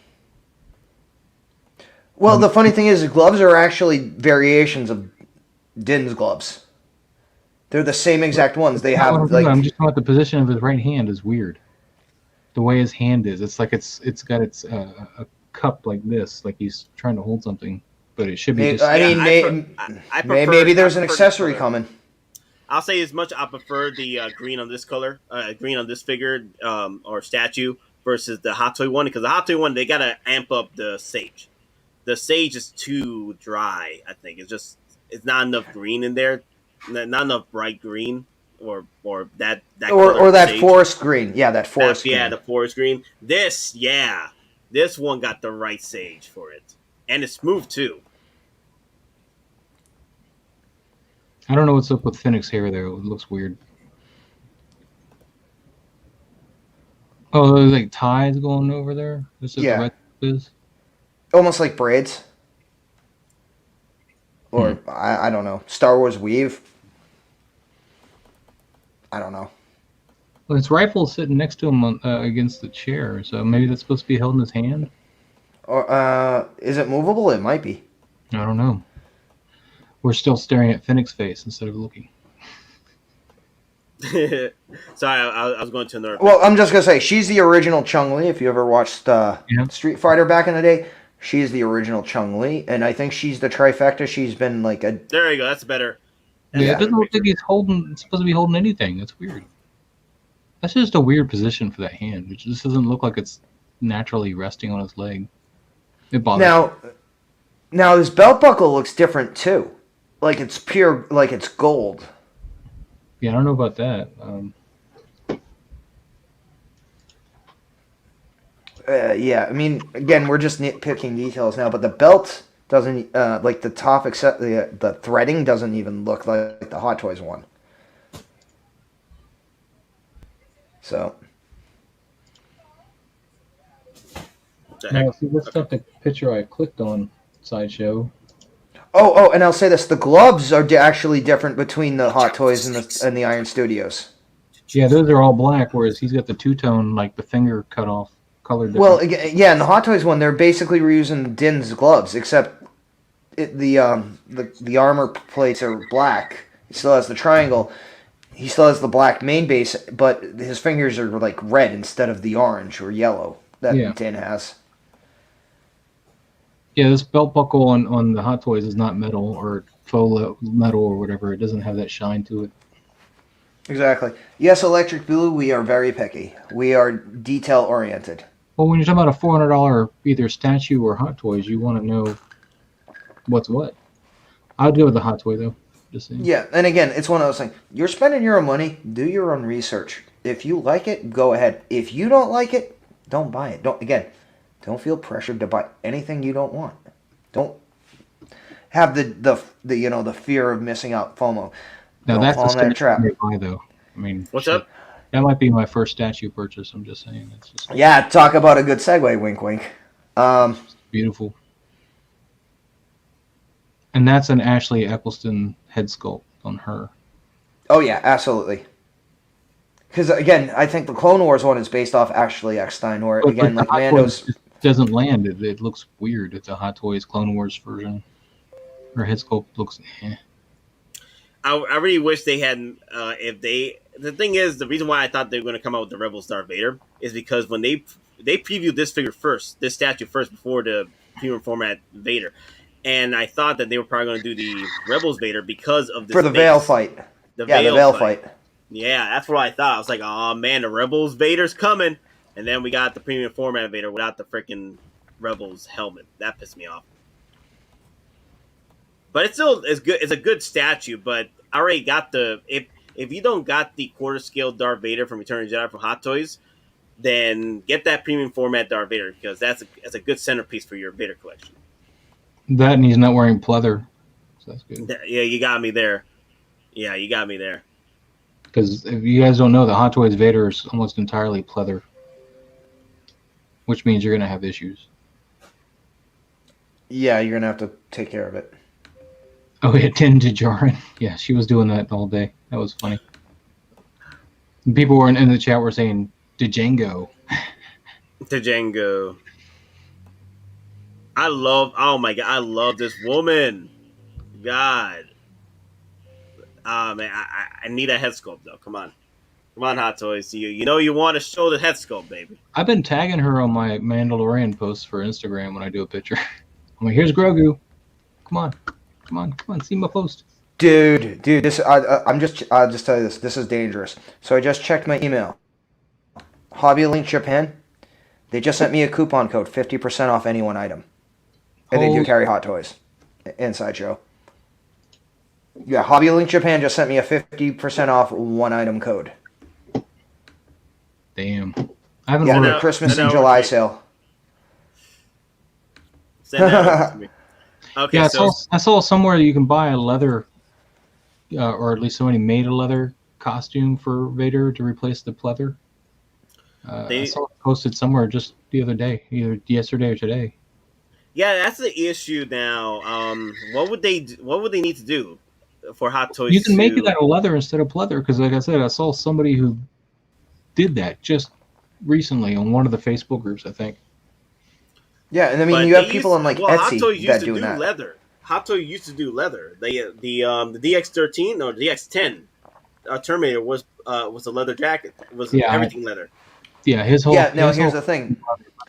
Well, the funny thing is, the gloves are actually variations of Din's gloves. They're the same exact ones. They have I'm like just talking about the position of his right hand is weird. The way his hand is, it's like it's got a cup like this, like he's trying to hold something, but it should be just. I mean, I prefer- maybe there's I an prefer the accessory color. coming. I'll say as much. I prefer the green on this color, green on this figure or statue versus the Hot Toy one because the Hot Toy one they gotta amp up the sage. The sage is too dry. I think it's not enough green in there, not enough bright green or that color Or of that sage. forest green. Yeah, that forest green. Yeah, the forest green. This one got the right sage for it, and it's smooth too. I don't know what's up with Pheonix hair there. It looks weird. Oh, there's like ties going over there. This is Yeah. what the red is. Almost like braids. Or, I don't know. Star Wars weave. I don't know. Well, his rifle's sitting next to him against the chair, so maybe that's supposed to be held in his hand. Or is it movable? It might be. I don't know. We're still staring at Phoenix's face instead of looking. Sorry, I was going to another. Well, I'm just gonna say she's the original Chun-Li. If you ever watched Street Fighter back in the day, she's the original Chun-Li, and I think she's the trifecta. She's been like a There you go. That's better. Yeah, it doesn't look like he's supposed to be holding anything. That's weird. That's just a weird position for that hand. It just doesn't look like it's naturally resting on his leg. It bothers me. Now his belt buckle looks different too. Like it's pure, like it's gold. Yeah, I don't know about that. Yeah, I mean, again, we're just nitpicking details now, but the belt doesn't, like the top, except the threading doesn't even look like the Hot Toys one. So. Now, see, that's not the picture I clicked on, Sideshow. Oh, and I'll say this: the gloves are actually different between the Hot Toys and the Iron Studios. Yeah, those are all black, whereas he's got the two-tone, like the finger cut off, color different. Well, yeah, in the Hot Toys one, they're basically reusing Din's gloves, except the armor plates are black. He still has the triangle. He still has the black main base, but his fingers are like red instead of the orange or yellow that Din has. Yeah, this belt buckle on the Hot Toys is not metal or faux metal or whatever. It doesn't have that shine to it. Exactly. Yes, Electric Blue, we are very picky. We are detail-oriented. Well, when you're talking about a $400 either statue or Hot Toys, you want to know what's what. I would go with the Hot Toy, though. Just saying. Yeah, and again, it's one of those things. You're spending your own money. Do your own research. If you like it, go ahead. If you don't like it, don't buy it. Don't feel pressured to buy anything you don't want. Don't have the fear of missing out, FOMO. Now Don't that's fall a in that trap. statue I buy, though. I mean, What's shit. up? That might be my first statue purchase. I'm just saying. It's just Yeah, talk about a good segue. Wink, wink. beautiful. And that's an Ashley Eccleston head sculpt on her. Oh yeah, absolutely. Because again, I think the Clone Wars one is based off Ashley Eckstein, or But again, the like Hot Mando's. Toys just doesn't land. It looks weird. It's a Hot Toys Clone Wars version. Her head sculpt looks. I really wish they had. The thing is, the reason why I thought they were going to come out with the Rebel Darth Vader is because when they they previewed this figure first, this statue first before the premium format Vader, and I thought that they were probably going to do the Rebels Vader because of this For the base. Veil fight. The Veil fight. Yeah, that's what I thought. I was like, oh man, the Rebels Vader's coming, and then we got the premium format Vader without the freaking Rebels helmet. That pissed me off. But it's good. It's a good statue, but I already got the if you don't got the quarter scale Darth Vader from Return of the Jedi from Hottoys, then get that premium format Darth Vader because that's a good centerpiece for your Vader collection. That and he's not wearing pleather, so that's good. Yeah, you got me there. Yeah, you got me there. Because if you guys don't know, the Hot Toys Vader is almost entirely pleather, which means you're gonna have issues. Yeah, you're gonna have to take care of it. Oh, yeah, Tin Djarin. Yeah, she was doing that all day. That was funny. And people were in the chat were saying Django. Django. Oh my god, I love this woman. God. Ah man, I need a head sculpt though. Come on, Hot Toys. You know you want to show the head sculpt, baby. I've been tagging her on my Mandalorian posts for Instagram when I do a picture. I'm like, here's Grogu. Come on, see my post. Dude, this I'll just tell you this. This is dangerous. So I just checked my email. Hobby Link Japan. They just sent me a coupon code, 50% off any one item. And they do carry Hot Toys and Sideshow. Yeah, Hobby Link Japan just sent me a 50% off one item code. Damn. I haven't Yeah, ordered. the Christmas and July sale. Send that over to me. Okay, Yeah, so I saw somewhere you can buy a leather, or at least somebody made a leather costume for Vader to replace the pleather. I saw it posted somewhere just the other day, either yesterday or today. yeah, that's the issue now. What would they need to do for Hot Toys? You can make it out of leather instead of pleather because, like I said, I saw somebody who did that just recently on one of the Facebook groups, I think. Yeah, and I mean, But you have they people used- on like well, Hot Etsy Toys used that to do that. leather. Hot Toys used to do leather. The DX13 or the DX10 Terminator was a leather jacket. It was everything leather. Yeah, his whole. Yeah, now his here's whole, the thing.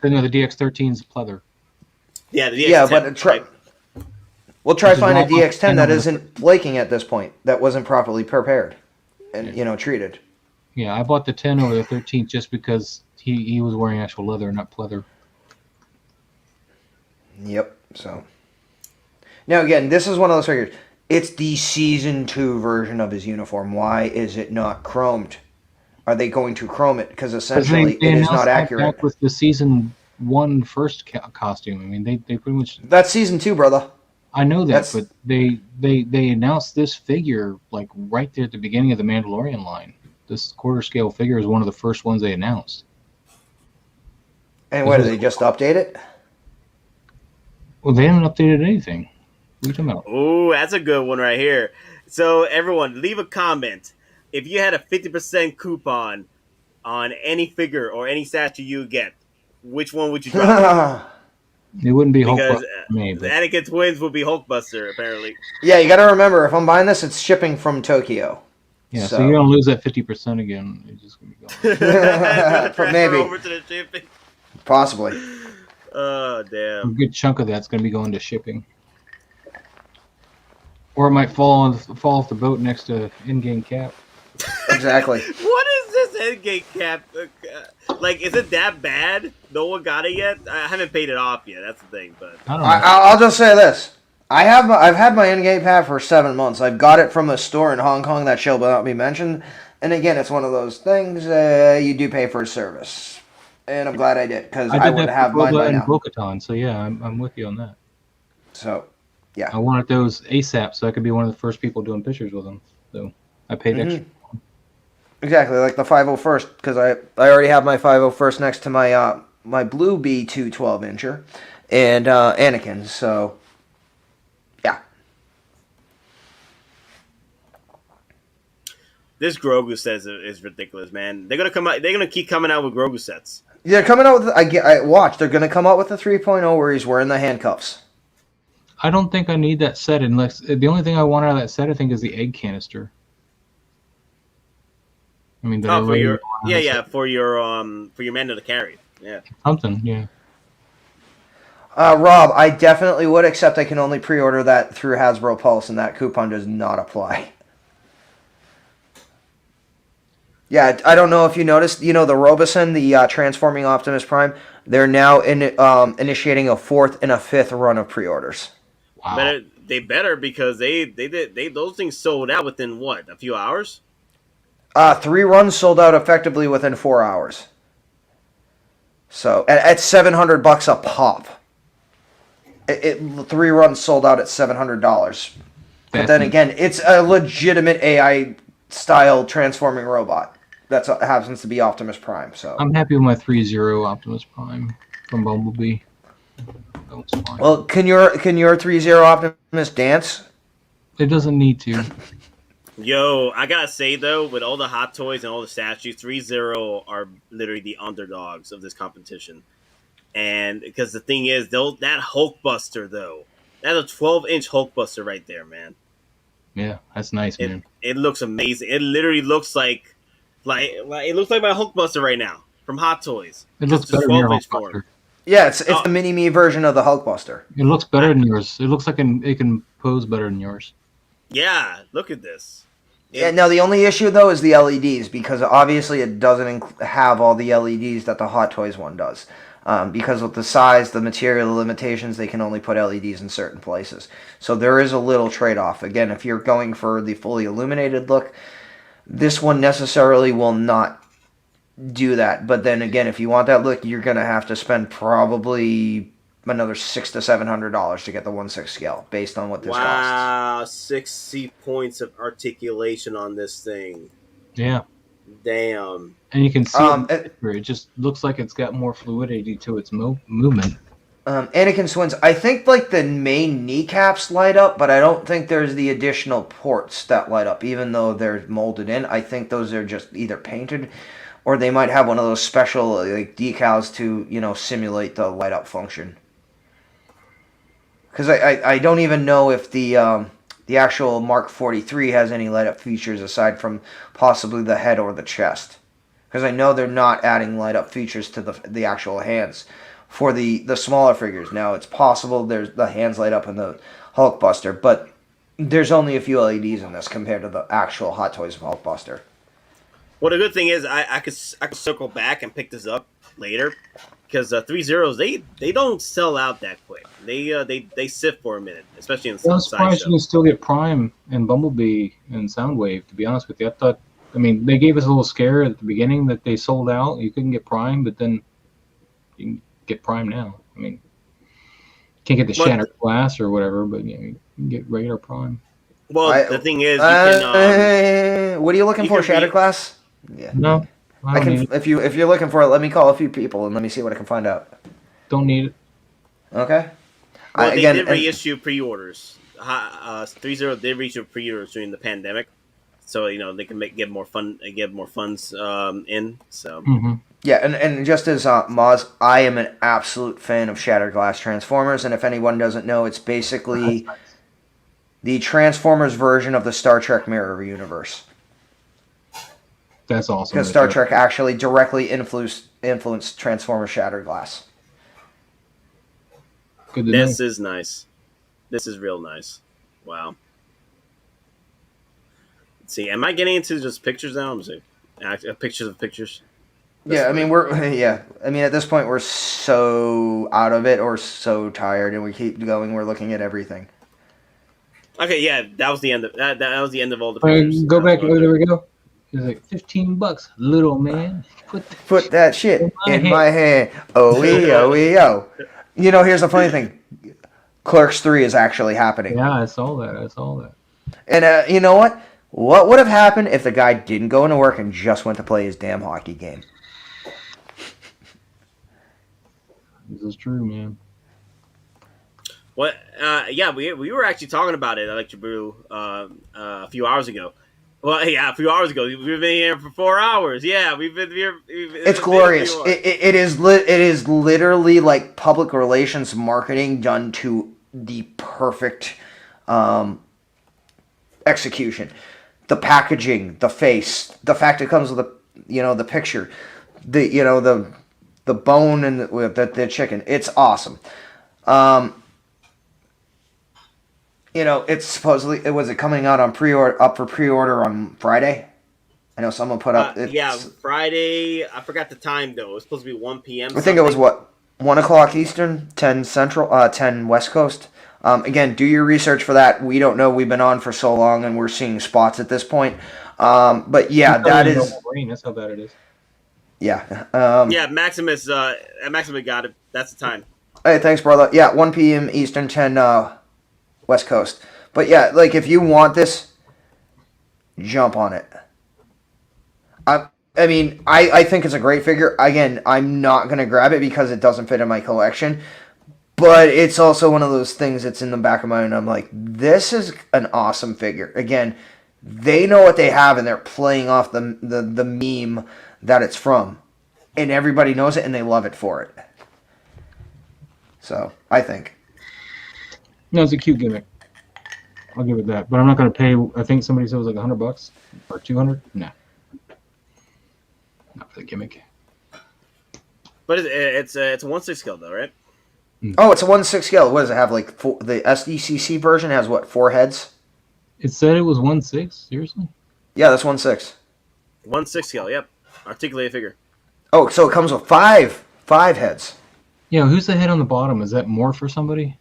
No, the DX13's pleather. Yeah, the DX10. Yeah, but we'll try This is find a not- DX10 that I know. isn't flaking at this point. That wasn't properly prepared and treated. Yeah, I bought the 10 over the 13 just because he was wearing actual leather, not pleather. Yep. So now again, this is one of those figures. It's the season 2 version of his uniform. Why is it not chromed? Are they going to chrome it? Because essentially they it is announced not that accurate. back with the season 1 first costume. I mean, they pretty much. That's season 2, brother. I know that, That's- but they announced this figure like right there at the beginning of the Mandalorian line. This quarter scale figure is one of the first ones they announced. And what, did they just update it? Well, they haven't updated anything. What are you talking about? Oh, that's a good one right here. So everyone, leave a comment. If you had a 50% coupon on any figure or any statue you get, which one would you drop? It wouldn't be Because Hulkbuster for me, the but Anakin twins will be Hulkbuster, apparently. Yeah, you got to remember, if I'm buying this, it's shipping from Tokyo. yeah. So, So- you're gonna lose that 50% again. You're just gonna be going. Transfer Maybe. over to the shipping. Possibly. Oh, A damn. good chunk of that's gonna be going to shipping, or it might fall off the boat next to in-game cap. Exactly. What is this endgame cap? Like, is it that bad? No one got it yet? I haven't paid it off yet. That's the thing. But I don't know. I'll just say this. I've had my in-game pad for 7 months. I've got it from a store in Hong Kong that shall not be mentioned. And again, it's one of those things you do pay for a service. And I'm glad I did, because I did would that have for mine Boba by and now. Bo-Katan, so yeah, I'm with you on that. So, yeah. I wanted those ASAP so I could be one of the first people doing pictures with them. So I paid extra. Exactly, like the 501st, because I already have my 501st next to my my blue B2 12-incher and Anakin, so yeah. this Grogu set is ridiculous, man. They're gonna come out. They're gonna keep coming out with Grogu sets. They're coming out with, I watch, they're going to come out with the 3.0 where he's wearing the handcuffs. I don't think I need that set unless the only thing I want out of that set I think is the egg canister. I mean, Oh, for your Mando to carry. Yeah. Something, yeah. Rob, I definitely would, except I can only pre-order that through Hasbro Pulse, and that coupon does not apply. Yeah, I don't know if you noticed, the Robosen, the Transforming Optimus Prime, they're now initiating a 4th and a 5th run of pre-orders. Wow. They better because they those things sold out within what, a few hours? 3 runs sold out effectively within 4 hours. So at $700 a pop. 3 runs sold out at $700. But then again, it's a legitimate AI style transforming robot. That happens to be Optimus Prime. So I'm happy with my 3-0 Optimus Prime from Bumblebee. That was fine. well, can your 3-0 Optimus dance? It doesn't need to. Yo, I gotta say though, with all the Hot Toys and all the statues, 3-0 are literally the underdogs of this competition. And because the thing is, that Hulkbuster though, that's a 12-inch Hulkbuster right there, man. Yeah, that's nice, man. It looks amazing. It literally looks like it looks like my Hulkbuster right now from Hot Toys. It looks Just better than your 12-inch Hulkbuster. form. Yeah, it's the mini-me version of the Hulkbuster. It looks better than yours. It looks like it can pose better than yours. Yeah, look at this. Yeah, now the only issue though is the LEDs, because obviously it doesn't have all the LEDs that the Hot Toys one does. Because of the size, the material limitations, they can only put LEDs in certain places. So there is a little trade-off. Again, if you're going for the fully illuminated look, this one necessarily will not do that. But then again, if you want that look, you're going to have to spend probably another $600 to $700 to get the 1/6 scale, based on what this costs. Wow, 60 points of articulation on this thing. Yeah. Damn. And you can see it just looks like it's got more fluidity to its movement. Anakin Swins, I think like the main kneecaps light up, but I don't think there's the additional ports that light up, even though they're molded in. I think those are just either painted, or they might have one of those special like decals to simulate the light up function. Because I don't even know if the actual Mark 43 has any light up features aside from possibly the head or the chest. Because I know they're not adding light up features to the actual hands for the smaller figures. Now it's possible there's the hands light up in the Hulkbuster, but there's only a few LEDs in this compared to the actual Hot Toys of Hulkbuster. Well, the good thing is I could circle back and pick this up later, because 3-0s they don't sell out that quick. They sit for a minute, especially in I'm surprised you can still get Prime and Bumblebee and Soundwave. To be honest with you, they gave us a little scare at the beginning that they sold out. You couldn't get Prime, but then you can get Prime now. Can't get the Shattered Glass or whatever, but you can get regular Prime. Well, the thing is, you can. What are you looking for? Shattered Glass? Yeah. No. I can. If you're looking for it, let me call a few people and let me see what I can find out. Don't need it. Okay. Well, they did reissue pre-orders. 3-0 did reissue pre-orders during the pandemic, so they can get more funds in. So yeah, and just as Moz, I am an absolute fan of Shattered Glass Transformers, and if anyone doesn't know, it's basically the Transformers version of the Star Trek Mirror Universe. That's awesome. Because Star Trek actually directly influenced Transformers Shattered Glass. This is nice. This is real nice. Wow. Let's see, am I getting into just pictures now? I'm saying pictures of pictures. Yeah, I mean at this point we're so out of it or so tired, and we keep going. We're looking at everything. Okay, yeah, that was the end of that. That was the end of all the pictures. Go back. Oh, there we go. It's like $15, little man. Put that shit in my hand. Oh, here's the funny thing. Clerks 3 is actually happening. Yeah, I saw that. And you know what? What would have happened if the guy didn't go into work and just went to play his damn hockey game? This is true, man. What? Yeah, we were actually talking about it, Electric Brew, a few hours ago. Well, yeah, a few hours ago. We've been here for 4 hours. Yeah, we've been here. It's glorious. It is literally like public relations marketing done to the perfect execution. The packaging, the face, the fact it comes with the picture, the the bone and the chicken. It's awesome. It's supposedly was it coming out on pre-order on Friday? I know someone put up. Friday. I forgot the time though. It was supposed to be 1 p.m. I think it was 1 o'clock Eastern, 10 Central, 10 West Coast. Again, do your research for that. We don't know. We've been on for so long, and we're seeing spots at this point. But yeah, that is. That's how bad it is. Yeah. Maximus. Maximus got it. That's the time. Hey, thanks, brother. Yeah, 1 p.m. Eastern, 10 West Coast. But yeah, like if you want this, jump on it. I mean, I think it's a great figure. Again, I'm not going to grab it because it doesn't fit in my collection. But it's also one of those things that's in the back of my mind. I'm like, this is an awesome figure. Again, they know what they have, and they're playing off the meme that it's from. And everybody knows it, and they love it for it. So, I think. No, it's a cute gimmick. I'll give it that. But I'm not going to pay, I think somebody said it was like $100 or $200. Nah. Not for the gimmick. But it's a 1/6 scale though, right? Oh, it's a 1/6 scale. What does it have? Like the SDCC version has what? 4 heads. It said it was 1/6. Seriously? Yeah, that's 1/6. 1/6 scale. Yep. Articulated figure. Oh, so it comes with five heads. Yeah. Who's the head on the bottom? Is that Morph or somebody?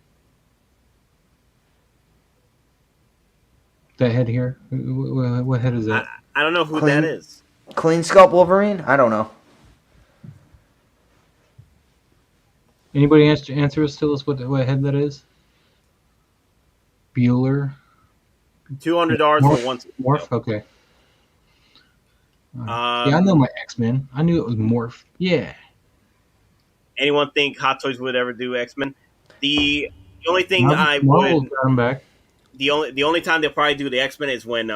That head here. What head is that? I don't know who that is. Clean Sculpt Wolverine? I don't know. Anybody answer us? Tell us what head that is. Bueller. $200 for one. Morph. Okay. Yeah, I know my X-Men. I knew it was Morph. Yeah. Anyone think Hottoys would ever do X-Men? The only thing Marvel's got 'em back. The only time they'll probably do the X-Men is when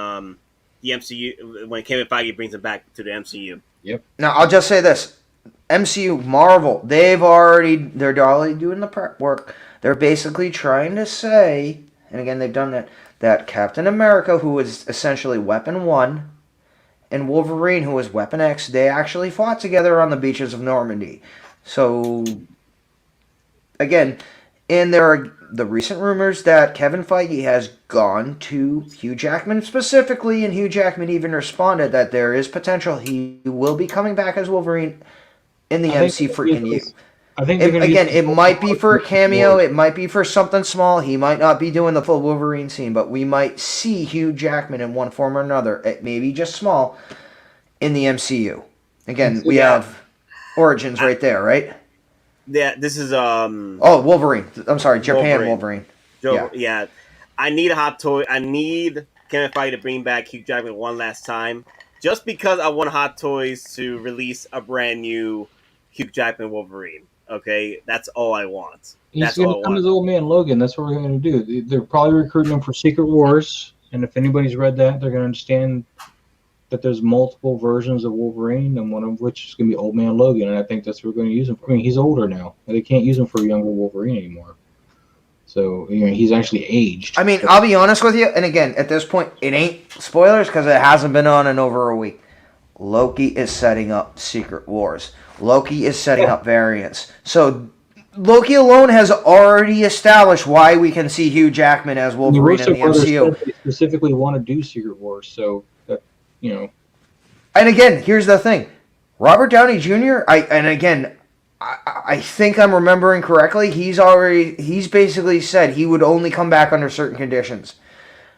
the MCU, when Kevin Feige brings them back to the MCU. Yep. Now I'll just say this: MCU, Marvel, they're already doing the prep work. They're basically trying to say, and again they've done that Captain America, who is essentially Weapon 1, and Wolverine, who is Weapon X, they actually fought together on the beaches of Normandy. So again, and there are the recent rumors that Kevin Feige has gone to Hugh Jackman specifically, and Hugh Jackman even responded that there is potential he will be coming back as Wolverine in the MC freaking U. I think it might be for a cameo, it might be for something small. He might not be doing the full Wolverine scene, but we might see Hugh Jackman in one form or another, maybe just small, in the MCU. Again, we have Origins right there, right? Yeah, this is Wolverine. I'm sorry, Japan Wolverine. Yeah. I need a hot toy. I need Kevin Feige to bring back Hugh Jackman one last time, just because I want Hot Toys to release a brand new Hugh Jackman Wolverine. Okay, that's all I want. He's going to come as Old Man Logan. That's what we're going to do. They're probably recruiting him for Secret Wars, and if anybody's read that, they're going to understand that there's multiple versions of Wolverine, and one of which is going to be Old Man Logan, and I think that's what we're going to use him for. I mean, he's older now, and they can't use him for a younger Wolverine anymore. So, he's actually aged. I mean, I'll be honest with you, and again, at this point, it ain't spoilers because it hasn't been on in over a week. Loki is setting up Secret Wars. Loki is setting up variants. So, Loki alone has already established why we can see Hugh Jackman as Wolverine in the MCU. They specifically want to do Secret Wars, so that, And again, here's the thing. Robert Downey Jr., I think I'm remembering correctly, he's basically said he would only come back under certain conditions.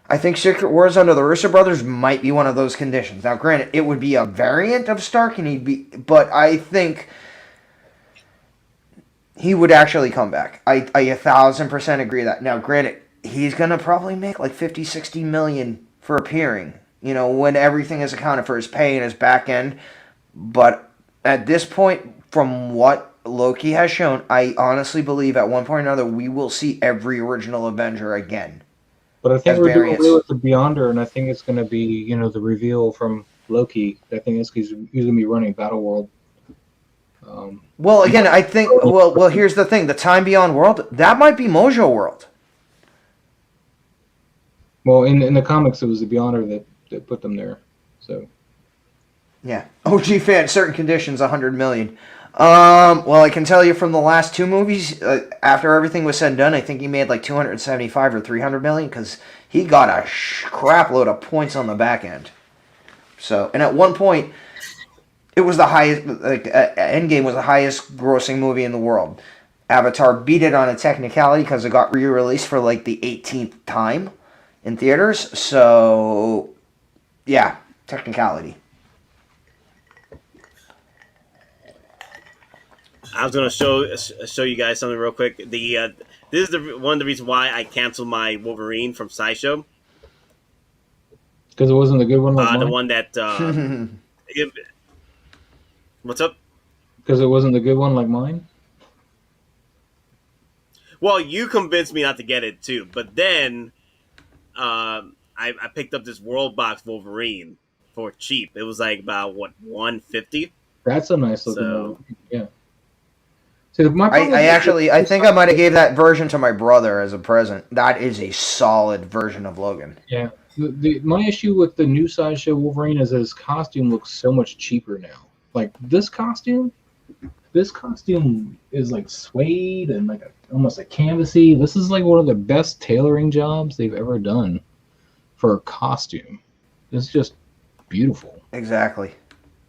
I think Secret Wars under the Russo brothers might be one of those conditions. Now, granted, it would be a variant of Stark, but I think he would actually come back. I 1,000% agree with that. Now, granted, he's going to probably make like 50, 60 million for appearing, when everything is accounted for his pay and his back end. But at this point, from what Loki has shown, I honestly believe at one point or another we will see every original Avenger again. But I think we're doing away with the Beyonder, and I think it's going to be, the reveal from Loki. I think he's going to be running Battleworld. Well, again, I think. Well, here's the thing: the Time Beyond World, that might be Mojo World. Well, in the comics, it was the Beyonder that put them there. So. Yeah, OG fan, certain conditions, 100 million. Well, I can tell you from the last two movies, after everything was said and done, I think he made like 275 or 300 million because he got a crap load of points on the back end. So, and at one point, it was the highest. Like Endgame was the highest grossing movie in the world. Avatar beat it on a technicality because it got re-released for like the 18th time in theaters. So, yeah, technicality. I was gonna show you guys something real quick. This is one of the reasons why I canceled my Wolverine from Sideshow. Because it wasn't the good one. Like the one that. What's up? Because it wasn't the good one like mine. Well, you convinced me not to get it too, but then I picked up this World Box Wolverine for cheap. It was like about $150. That's a nice looking one. Yeah. See, I think I might have gave that version to my brother as a present. That is a solid version of Logan. Yeah. My issue with the new Sideshow Wolverine is that his costume looks so much cheaper now. Like this costume is like suede and like almost a canvasy. This is like one of the best tailoring jobs they've ever done for a costume. It's just beautiful. Exactly.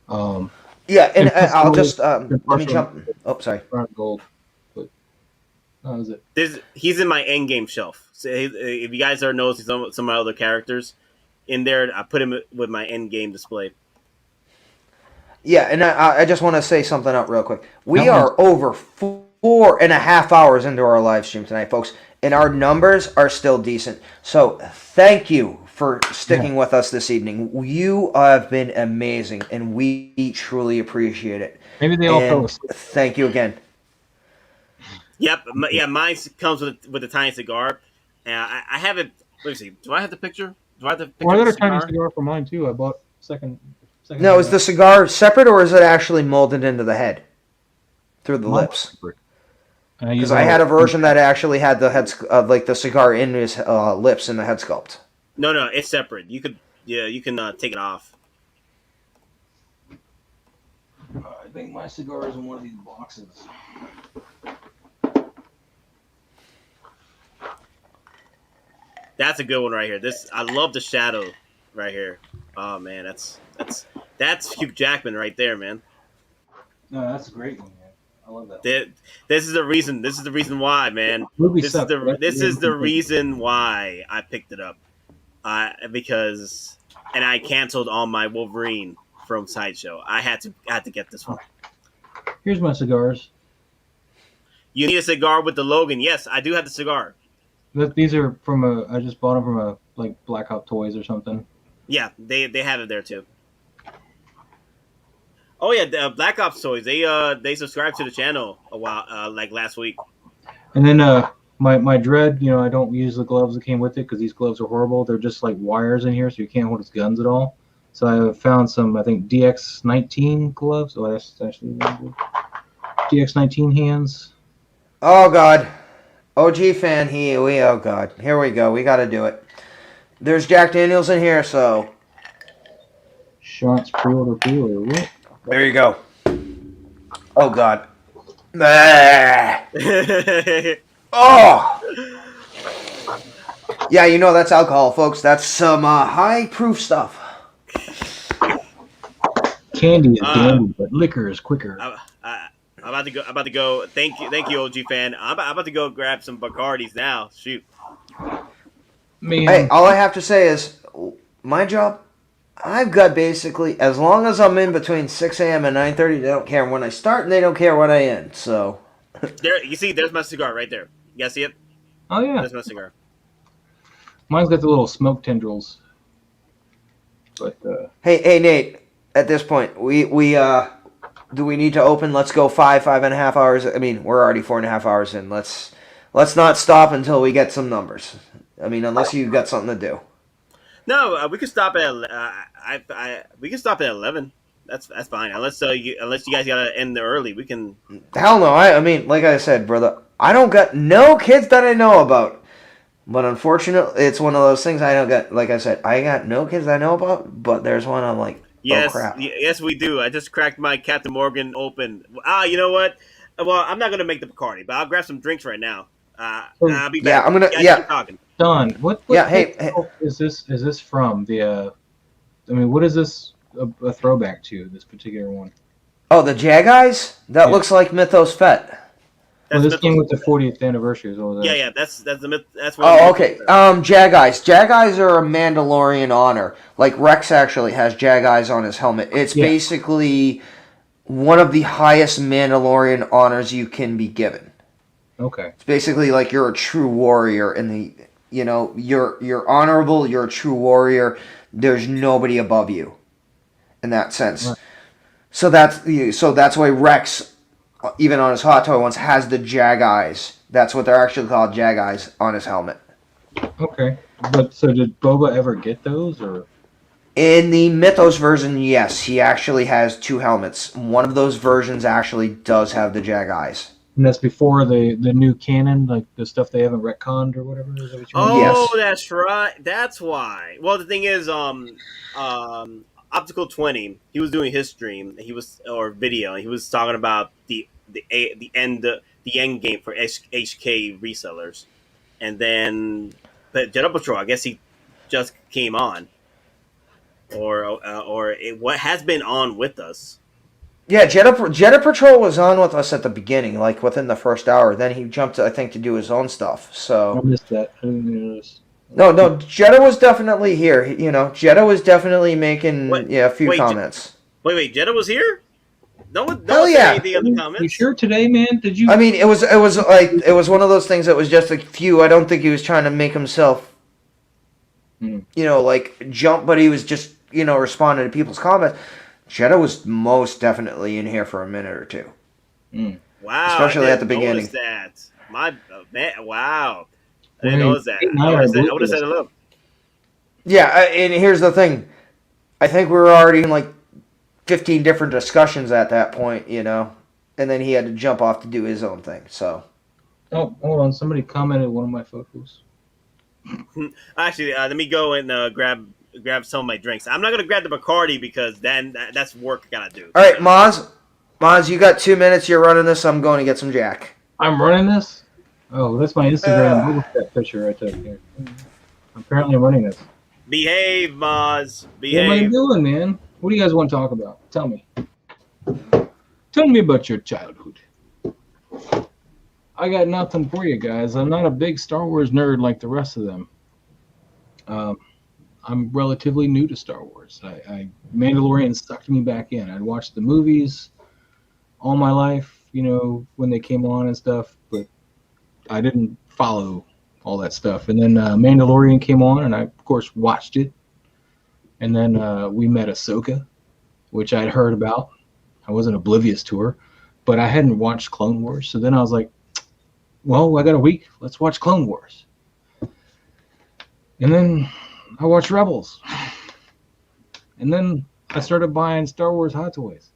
Yeah, and I'll just let me jump. Oh, sorry. Gold. But how is it? He's in my endgame shelf. So if you guys are noticing some of my other characters in there, I put him with my endgame display. Yeah, and I just want to say something up real quick. We are over 4.5 hours into our live stream tonight, folks, and our numbers are still decent. So thank you for sticking with us this evening. You have been amazing, and we truly appreciate it. Maybe they all fell asleep. Thank you again. Yep, yeah, mine comes with a tiny cigar. I have it. Let me see. Do I have the picture? Do I have the picture? Well, I got a tiny cigar for mine too. I bought second. No, is the cigar separate or is it actually molded into the head through the lips? Because I had a version that actually had the head, like the cigar in his lips in the head sculpt. No, it's separate. You can take it off. I think my cigar is in one of these boxes. That's a good one right here. I love the shadow right here. Oh man, that's Hugh Jackman right there, man. No, that's a great one, man. I love that. This is the reason. This is the reason why, man. This is the reason why I picked it up. Because I canceled on my Wolverine from Sideshow. I had to get this one. Here's my cigars. You need a cigar with the Logan. Yes, I do have the cigar. These are from I just bought them from like Black Hottoys or something. Yeah, they have it there too. Oh yeah, the Black Ops Toys. They subscribed to the channel a while, like last week. And then my Dread, I don't use the gloves that came with it because these gloves are horrible. They're just like wires in here, so you can't hold his guns at all. So I found some, I think, DX19 gloves. Oh, that's actually really good. DX19 hands. Oh God, OG fan. Oh God, here we go. We got to do it. There's Jack Daniels in here, so. Shots pre-order. What? There you go. Oh God. Oh. Yeah, that's alcohol, folks. That's some high-proof stuff. Candy is dandy, but liquor is quicker. I'm about to go. Thank you, OG fan. I'm about to go grab some Bacardis now. Shoot. Man. Hey, all I have to say is, my job, I've got basically, as long as I'm in between 6 a.m. and 9:30, they don't care when I start and they don't care when I end. So. There, you see, there's my cigar right there. You guys see it? Oh yeah. There's my cigar. Mine's got the little smoke tendrils. But Hey Nate. At this point, we do we need to open? Let's go 5.5 hours. I mean, we're already 4.5 hours in. Let's not stop until we get some numbers. I mean, unless you've got something to do. No, we can stop at we can stop at 11. That's fine. Unless you guys gotta end early, we can. Hell no. I mean, like I said, brother, I don't got no kids that I know about. But unfortunately, it's one of those things I don't got. Like I said, I got no kids I know about. But there's one I'm like, crap. Yes, we do. I just cracked my Captain Morgan open. You know what? Well, I'm not gonna make the Bacardi, but I'll grab some drinks right now. I'll be back. I'm gonna. Keep talking. Don, what Hey. is this from? What is this a throwback to? This particular one? Oh, the Jag Eyes? That looks like Mythos Fet. This came with the 40th anniversary as well. Yeah, that's the myth. That's what. Oh, okay. Jag Eyes. Jag Eyes are a Mandalorian honor. Like Rex actually has Jag Eyes on his helmet. It's basically one of the highest Mandalorian honors you can be given. Okay. It's basically like you're a true warrior in the, you're honorable, you're a true warrior. There's nobody above you in that sense. Right. So that's why Rex, even on his Hot Toy ones, has the Jag Eyes. That's what they're actually called, Jag Eyes, on his helmet. Okay. But so did Boba ever get those, or? In the Mythos version, yes, he actually has 2 helmets. One of those versions actually does have the Jag Eyes. And that's before the new canon, like the stuff they haven't retconned or whatever. Is that what you mean? Yes. That's right. That's why. Well, the thing is, Optical 20, he was doing his stream. Or video. He was talking about the end game for HK resellers, and then the Jedi Patrol. I guess he just came on, what has been on with us. Yeah, Jedi Patrol was on with us at the beginning, like within the first hour. Then he jumped, I think, to do his own stuff. So I missed that. I didn't notice. No, Jedi was definitely here. Jedi was definitely making a few comments. Wait, Jedi was here? No one said anything in the comments. You sure today, man? Did you? I mean, it was one of those things that was just a few. I don't think he was trying to make himself, jump, but he was just responding to people's comments. Jedi was most definitely in here for a minute or two. Wow! Especially at the beginning. That. Wow! I didn't notice that. I would have said hello. Yeah, and here's the thing. I think we were already in like 15 different discussions at that point, and then he had to jump off to do his own thing. So. Oh, hold on! Somebody commented one of my photos. Actually, let me go and grab some of my drinks. I'm not gonna grab the Bacardi because then that's work I gotta do. All right, Maz, you got 2 minutes. You're running this. I'm going to get some Jack. I'm running this. Oh, that's my Instagram picture right there. Apparently, I'm running this. Behave, Maz. Behave. What am I doing, man? What do you guys want to talk about? Tell me. Tell me about your childhood. I got nothing for you guys. I'm not a big Star Wars nerd like the rest of them. I'm relatively new to Star Wars. Mandalorian sucked me back in. I'd watched the movies all my life, when they came on and stuff, but I didn't follow all that stuff. And then Mandalorian came on, and I, of course, watched it. And then we met Ahsoka, which I'd heard about. I wasn't oblivious to her, but I hadn't watched Clone Wars. So then I was like, well, I got a week. Let's watch Clone Wars. And then I watched Rebels. And then I started buying Star Wars Hot Toys.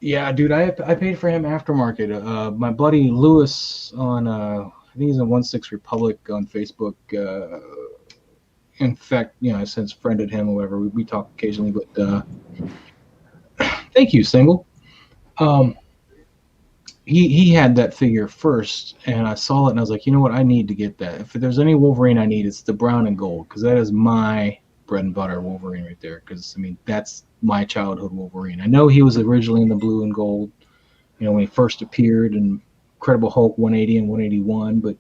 Yeah, dude, I paid for him aftermarket. My buddy Lewis on, I think he's on 16 Republic on Facebook. In fact, I since friended him or whatever. We talk occasionally, but thank you, Single. He had that figure first, and I saw it, and I was like, you know what? I need to get that. If there's any Wolverine I need, it's the brown and gold, because that is my bread and butter Wolverine right there. Because, that's my childhood Wolverine. I know he was originally in the blue and gold, when he first appeared in Incredible Hulk 180 and 181, but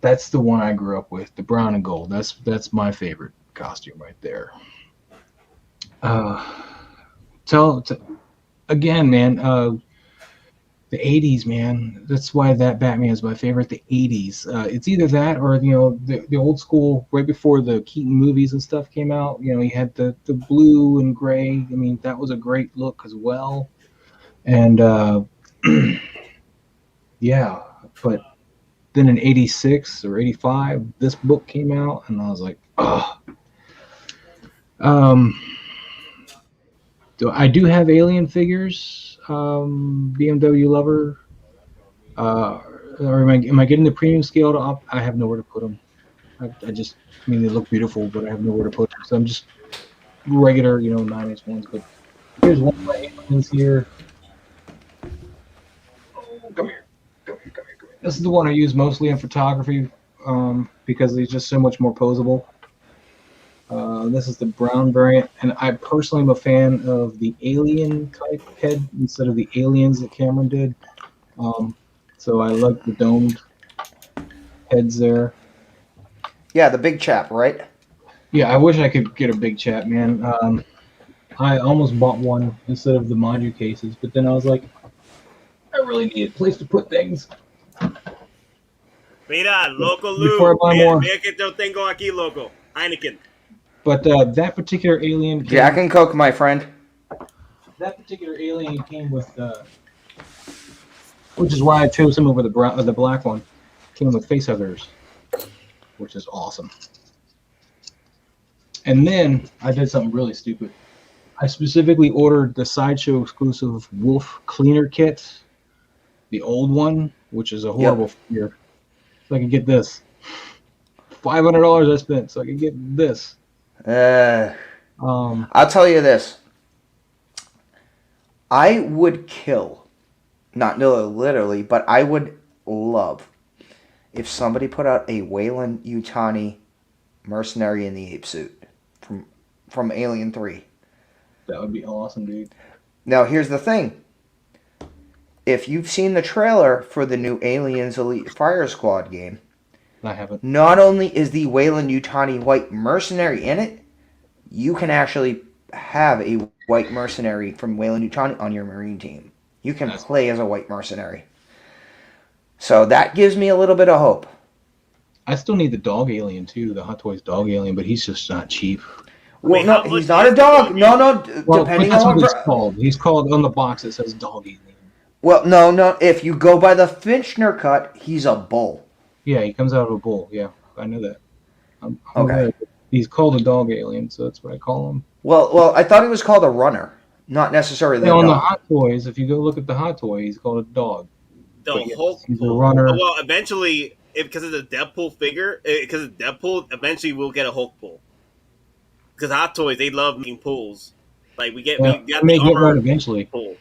that's the one I grew up with, the brown and gold. That's my favorite costume right there. Again, man, the 80s, man. That's why that Batman is my favorite. The 80s. It's either that or the old school right before the Keaton movies and stuff came out. He had the blue and gray. That was a great look as well. And yeah, but then in 86 or 85, this book came out, and I was like, oh. I do have Alien figures. BMW lover. Or am I getting the premium scale to I have nowhere to put them. I just, I mean, they look beautiful, but I have nowhere to put them. So I'm just regular, 9-inch ones. But here's one of my aliens here. Oh, come here. This is the one I use mostly in photography because he's just so much more posable. This is the brown variant, and I personally am a fan of the alien type head instead of the aliens that Cameron did. So I like the domed heads there. Yeah, the big chap, right? Yeah, I wish I could get a big chap, man. I almost bought one instead of the module cases, but then I was like, I really need a place to put things. Mira, loco Before I Lou. buy more. Mira que yo tengo aquí, loco. Heineken. But that particular alien... Jack and Coke, my friend. That particular alien came with... which is why I chose him over the black one. Came with facehuggers, which is awesome. And then I did something really stupid. I specifically ordered the Sideshow exclusive Wolf Cleaner Kit, the old one, which is a horrible figure, so I could get this. $500 I spent so I could get this. I'll tell you this. I would kill, not literally, but I would love if somebody put out a Weyland-Yutani mercenary in the ape suit from Alien 3. That would be awesome, dude. Now, here's the thing. If you've seen the trailer for the new Aliens Elite Fire Squad game, I haven't. not only is the Weyland-Yutani white mercenary in it, you can actually have a white mercenary from Weyland-Yutani on your Marine team. You can play as a white mercenary. So that gives me a little bit of hope. I still need the dog alien, too, the Hottoys dog alien, but he's just not cheap. Well, no, he's not a dog. No, depending that's on what he's called. He's called on the box. It says dog alien. Well, no. If you go by the Finchner cut, he's a bull. Yeah, he comes out of a bull. Yeah, I know that. I'm Okay. aware. He's called a dog alien, so that's what I call him. Well, I thought he was called a runner, not necessarily the On dog. the Hot Toys, if you go look at the Hot Toy, he's called a dog. He's a Hulk. runner. Well, eventually, because it's a Deadpool figure, because it's Deadpool, eventually we'll get a Hulk pull. Because Hot Toys, they love making pulls. Like we got You may the get armor that eventually. pull.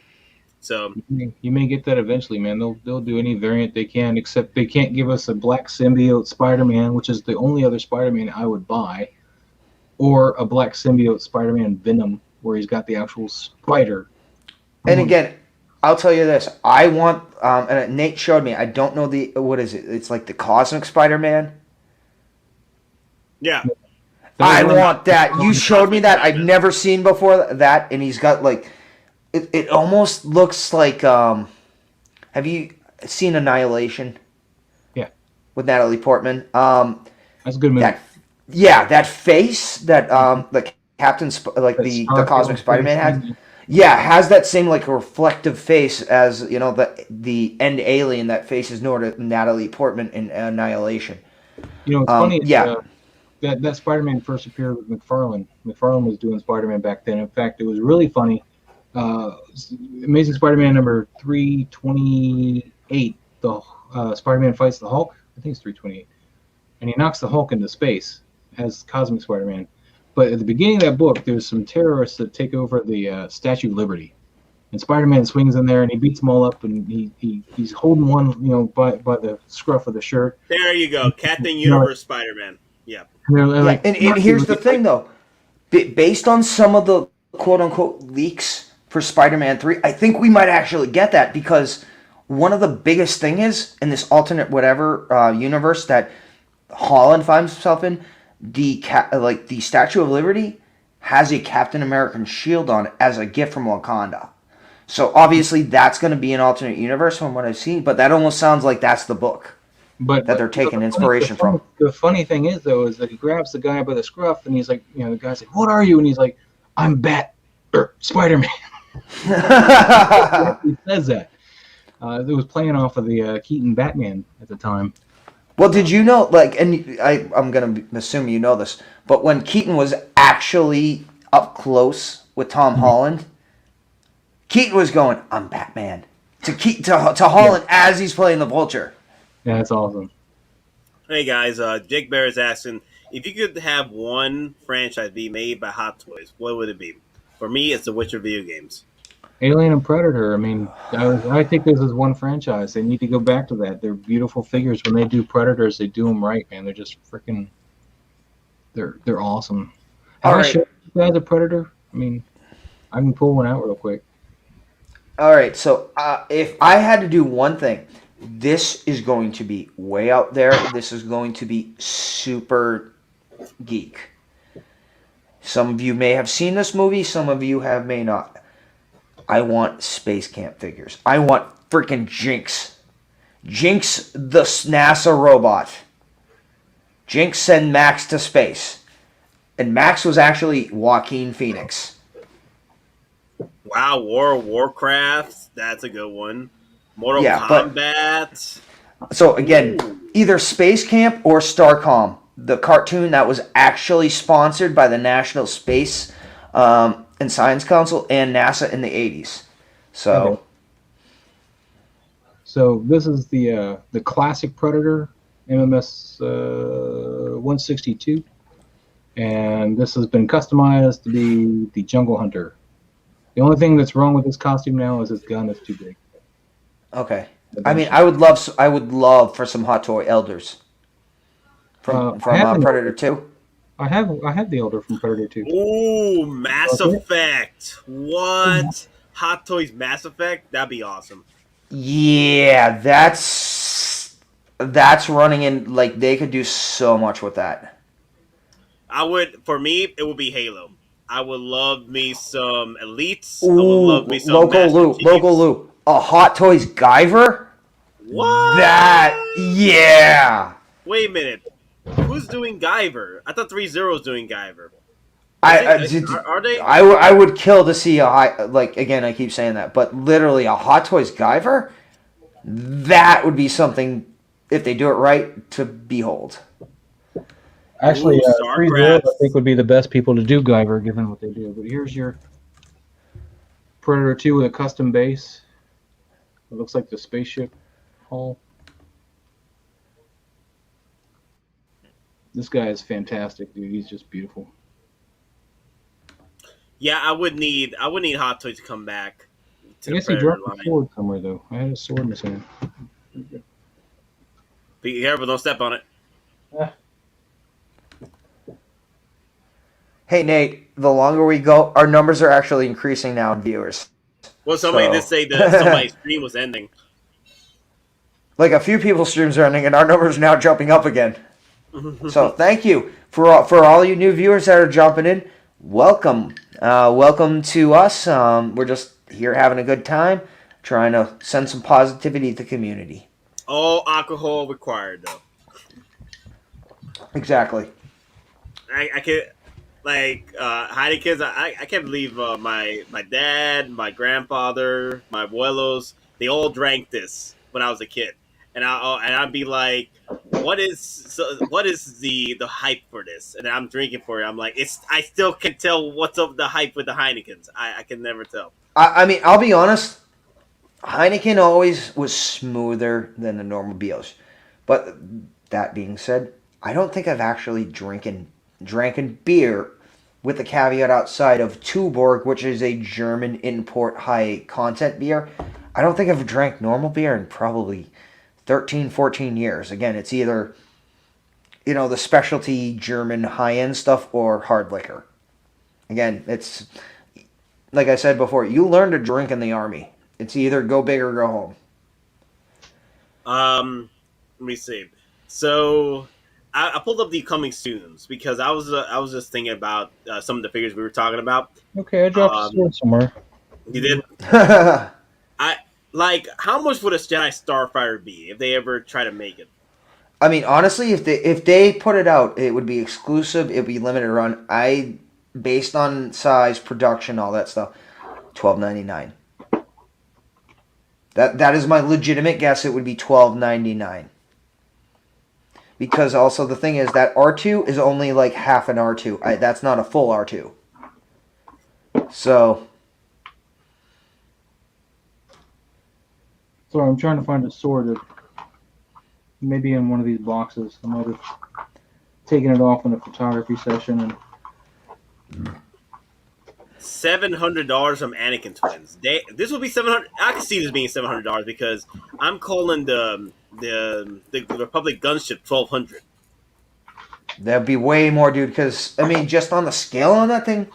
So You may get that eventually, man. They'll do any variant they can, except they can't give us a black symbiote Spider-Man, which is the only other Spider-Man I would buy, or a black symbiote Spider-Man Venom, where he's got the actual spider. And again, I'll tell you this: I want, and Nate showed me. I don't know what is it? It's like the Cosmic Spider-Man. yeah, I want that. You showed me that. I've never seen before that, and he's got like, it almost looks like. Have you seen Annihilation? Yeah. With Natalie Portman. That's a good movie. That face that the Captain the Cosmic Spider-Man has. Yeah, has that same like reflective face as the end alien that faces Natalie Portman in Annihilation. It's funny. Yeah. That Spider-Man first appeared with McFarlane. McFarlane was doing Spider-Man back then. In fact, it was really funny. Amazing Spider-Man number 328. The Spider-Man fights the Hulk. I think it's 328, and he knocks the Hulk into space as Cosmic Spider-Man. But at the beginning of that book, there's some terrorists that take over the Statue of Liberty, and Spider-Man swings in there and he beats them all up, and he's holding one, by the scruff of the shirt. there you go, Captain Universe Spider-Man. Yeah, And they're like, and here's the thing, though. Based on some of the quote-unquote leaks for Spider-Man 3, I think we might actually get that, because one of the biggest thing is, in this alternate whatever universe that Holland finds himself in, the Statue of Liberty has a Captain American shield on it as a gift from Wakanda. So obviously that's going to be an alternate universe from what I've seen, but that almost sounds like that's the book that they're taking inspiration from. The funny thing is, though, is that he grabs the guy by the scruff, and he's like, the guy's like, "What are you?" And he's like, "I'm Spider-Man." He says that. It was playing off of the Keaton Batman at the time. Well, did you know, and I'm going to assume you know this, but when Keaton was actually up close with Tom Holland, Keaton was going, "I'm Batman," to Holland as he's playing the Vulture. Yeah, that's awesome. Hey guys, Jake Bear is asking if you could have one franchise be made by Hot Toys, what would it be? For me, it's the Witcher video games. Alien and Predator. I mean, I think this is one franchise. They need to go back to that. They're beautiful figures. When they do Predators, they do them right, man. They're just freaking. They're awesome. All Have I right. showed you guys a Predator? I mean, I can pull one out real quick. All right, so if I had to do one thing, this is going to be way out there. This is going to be super geek. Some of you may have seen this movie. Some of you may not. I want Space Camp figures. I want freaking Jinx. Jinx, the NASA robot. Jinx sent Max to space. And Max was actually Joaquin Phoenix. Wow, War of Warcraft, that's a good one. Mortal Yeah, but- Kombat. So again, either Space Camp or Starcom, the cartoon that was actually sponsored by the National Space and Science Council and NASA in the 80s. So, Okay. So this is the classic Predator, MMS 162, and this has been customized to be the Jungle Hunter. The only thing that's wrong with this costume now is his gun is too big. okay. I mean, I would love for some Hot Toy Elders from I have an Predator 2. I have the Elder from Predator 2. Ooh, Mass Okay. Effect. What? Hot Toys Mass Effect? That'd be awesome. Yeah, that's running in, like, they could do so much with that. For me, it would be Halo. I would love me some Elites. I Ooh, would love me some local Master loot, Chiefs. local loot. A Hot Toys Guyver? What? Yeah. Wait a minute. Who's doing Guyver? I thought 3-0 was doing Guyver. Are they? I would kill to see again, I keep saying that, but literally a Hot Toys Guyver? That would be something, if they do it right, to behold. Actually, Ooh, 3-0 I Starcraft. think would be the best people to do Guyver, given what they do. But here's your Predator 2 with a custom base. It looks like the spaceship hull. This guy is fantastic, dude. He's just beautiful. Yeah, I would need Hot Toys to come back to I the guess he Predator dropped a line. sword somewhere, though. I had a sword in his hand. Be careful, don't step on it. Hey, Nate, the longer we go, our numbers are actually increasing now in viewers. Well, somebody So- did say that somebody's stream was ending. Like, a few people's streams are ending, and our numbers are now jumping up again. So thank you for all you new viewers that are jumping in. Welcome, welcome to us. We're just here having a good time, trying to send some positivity to the community. All alcohol required, though. Exactly. I can't, like, hiding kids. I can't believe my dad, my grandfather, my abuelos, they all drank this when I was a kid, and I'd be like, what is the hype for this? And I'm drinking for it. I'm like, I still can tell what's up the hype with the Heinekens. I can never tell. I mean, I'll be honest. Heineken always was smoother than the normal BOs. But that being said, I don't think I've actually drank beer with the caveat outside of Tuborg, which is a German import high content beer. I don't think I've drank normal beer in probably 13, 14 years. Again, it's either, the specialty German high-end stuff or hard liquor. Again, it's, like I said before, you learn to drink in the Army. It's either go big or go home. Let me see. So I pulled up the coming soons because I was just thinking about some of the figures we were talking about. Okay, I dropped a sword somewhere. You did? How much would a Jedi Starfighter be if they ever try to make it? I mean, honestly, if they put it out, it would be exclusive. It would be limited run. Based on size, production, all that stuff, $12.99. That is my legitimate guess. It would be $12.99. Because also the thing is that R2 is only like half an R2. That's not a full R2. So. Sorry, I'm trying to find a sword that maybe in one of these boxes. I might have taken it off in a photography session. And $700 from Anakin Twins. This will be $700. I can see this being $700 because I'm calling the Republic gunship $1,200. That'd be way more, dude. Because I mean, just on the scale on that thing,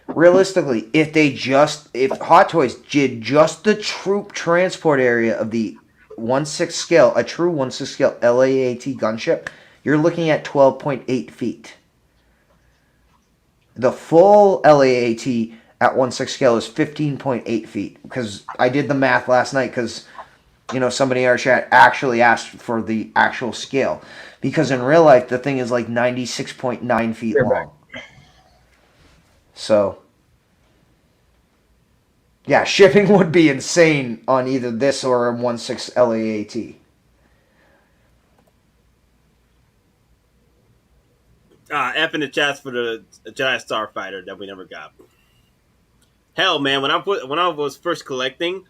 realistically, if Hot Toys did just the troop transport area of the 1/6 scale, a true 1/6 scale LAAT gunship, you're looking at 12.8 feet. The full LAAT at 1/6 scale is 15.8 feet. Because I did the math last night because, somebody in our chat actually asked for the actual scale. Because in real life, the thing is like 96.9 feet long. So, yeah, shipping would be insane on either this or a 1/6 LAAT. F in the chats for the Jedi Starfighter that we never got. Hell, man, when I was first collecting,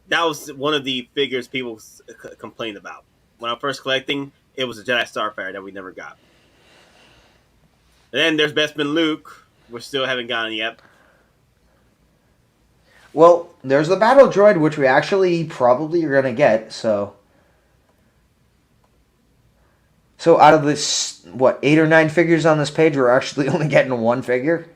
that was one of the figures people complained about. When I was first collecting, it was a Jedi Starfighter that we never got. And then there's Bestman Luke. We still haven't gotten yet. Well, there's the battle droid, which we actually probably are going to get, so out of this, 8 or 9 figures on this page, we're actually only getting one figure?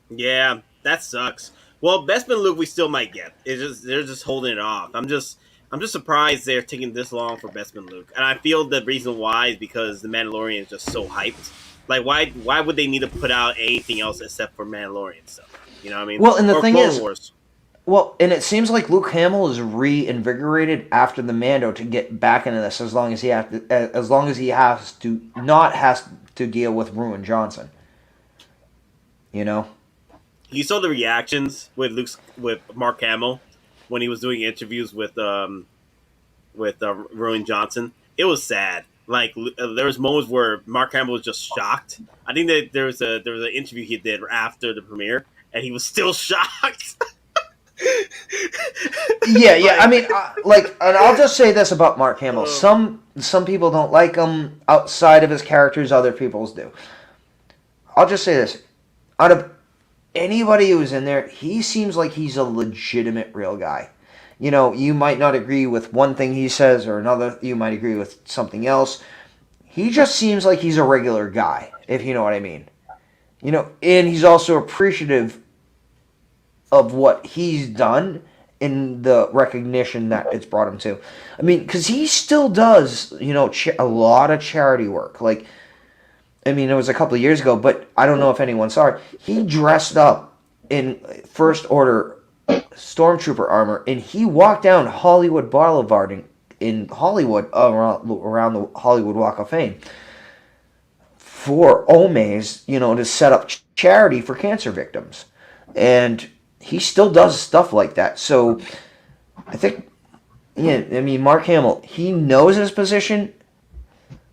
Yeah, that sucks. Well, Bestman Luke we still might get. They're just holding it off. I'm just surprised they're taking this long for Bestman Luke. And I feel the reason why is because the Mandalorian is just so hyped. Like, why would they need to put out anything else except for Mandalorian stuff? You know what I mean? Well, and the thing Clone is, Wars. well, and it seems like Luke Hamill is reinvigorated after the Mando to get back into this, as long as he has to deal with Ruin Johnson. You saw the reactions with Mark Hamill when he was doing interviews with Ruin Johnson. It was sad. Like there was moments where Mark Hamill was just shocked. I think that there was an interview he did after the premiere, and he was still shocked. Yeah. I mean, and I'll just say this about Mark Hamill: some people don't like him outside of his characters, other people's do. I'll just say this: out of anybody who's in there, he seems like he's a legitimate, real guy. You might not agree with one thing he says or another. You might agree with something else. He just seems like he's a regular guy, if you know what I mean. And he's also appreciative of what he's done and the recognition that it's brought him to. I mean, because he still does, a lot of charity work. Like, I mean, it was a couple of years ago, but I don't know if anyone saw it. He dressed up in First Order Stormtrooper armor, and he walked down Hollywood Boulevard in Hollywood, around the Hollywood Walk of Fame, for Omaze, to set up charity for cancer victims. And he still does stuff like that. So I think, Mark Hamill, he knows his position,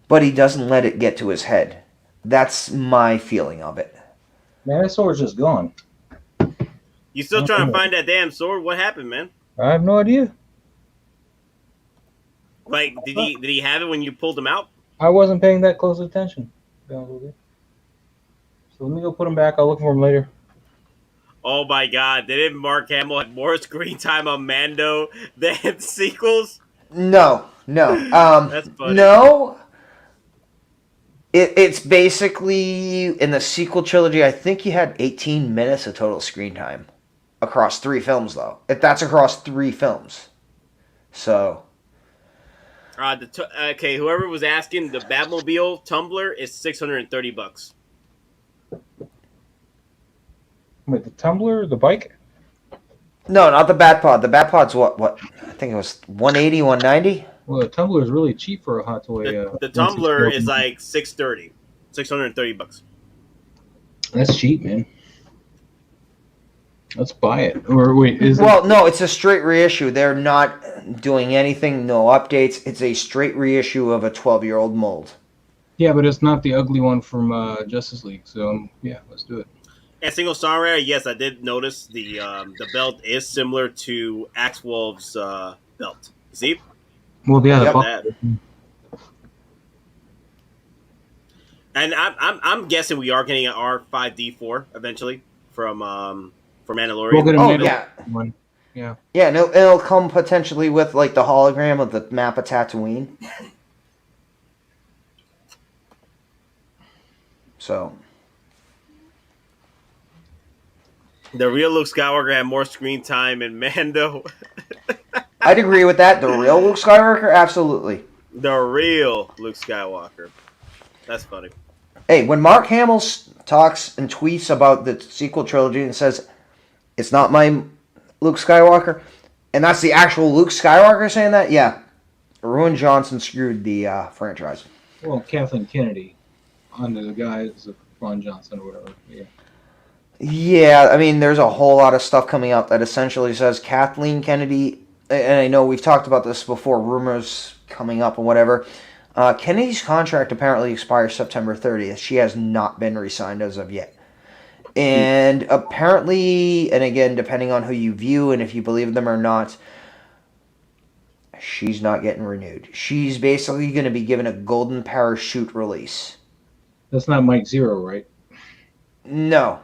but he doesn't let it get to his head. That's my feeling of it. man, that sword's just gone. You still trying to find that damn sword? What happened, man? I have no idea. Like, did he have it when you pulled him out? I wasn't paying that close attention, to be honest with you. So let me go put him back. I'll look for him later. Oh my God! Didn't Mark Hamill have more screen time on Mando than sequels? No. That's funny. No. It's basically, in the sequel trilogy, I think he had 18 minutes of total screen time. Across 3 films, though. That's across 3 films. So. Okay, whoever was asking, the Batmobile tumbler is $630. Wait, the tumbler, the bike? No, not the Batpod. The Batpod's what? I think it was 180, 190? Well, the tumbler is really cheap for a hot toy. The tumbler is like $630. That's cheap, man. Let's buy it. Or wait, no, it's a straight reissue. They're not doing anything, no updates. It's a straight reissue of a 12-year-old mold. Yeah, but it's not the ugly one from Justice League. So yeah, let's do it. And single star rare, yes, I did notice the belt is similar to Axewolf's belt. You see? Well, yeah, Yep. And I'm guessing we are getting an R5D4 eventually from Mandalorian. We'll get a Oh middle yeah, one. Yeah. yeah. And it'll come potentially with like the hologram of the map of Tatooine. So The real Luke Skywalker had more screen time in Mando. I'd agree with that. The real Luke Skywalker, absolutely. The real Luke Skywalker. That's funny. Hey, when Mark Hamill talks and tweets about the sequel trilogy and says it's not my Luke Skywalker, and that's the actual Luke Skywalker saying that, yeah, Ruin Johnson screwed the franchise. Well, Kathleen Kennedy, under the guise of Ron Johnson or whatever. Yeah. Yeah, I mean, there's a whole lot of stuff coming out that essentially says Kathleen Kennedy, and I know we've talked about this before, rumors coming up and whatever. Kennedy's contract apparently expires September 30th. She has not been re-signed as of yet. And apparently, and again, depending on who you view and if you believe them or not, she's not getting renewed. She's basically going to be given a golden parachute release. That's not Mike Zero, right? No.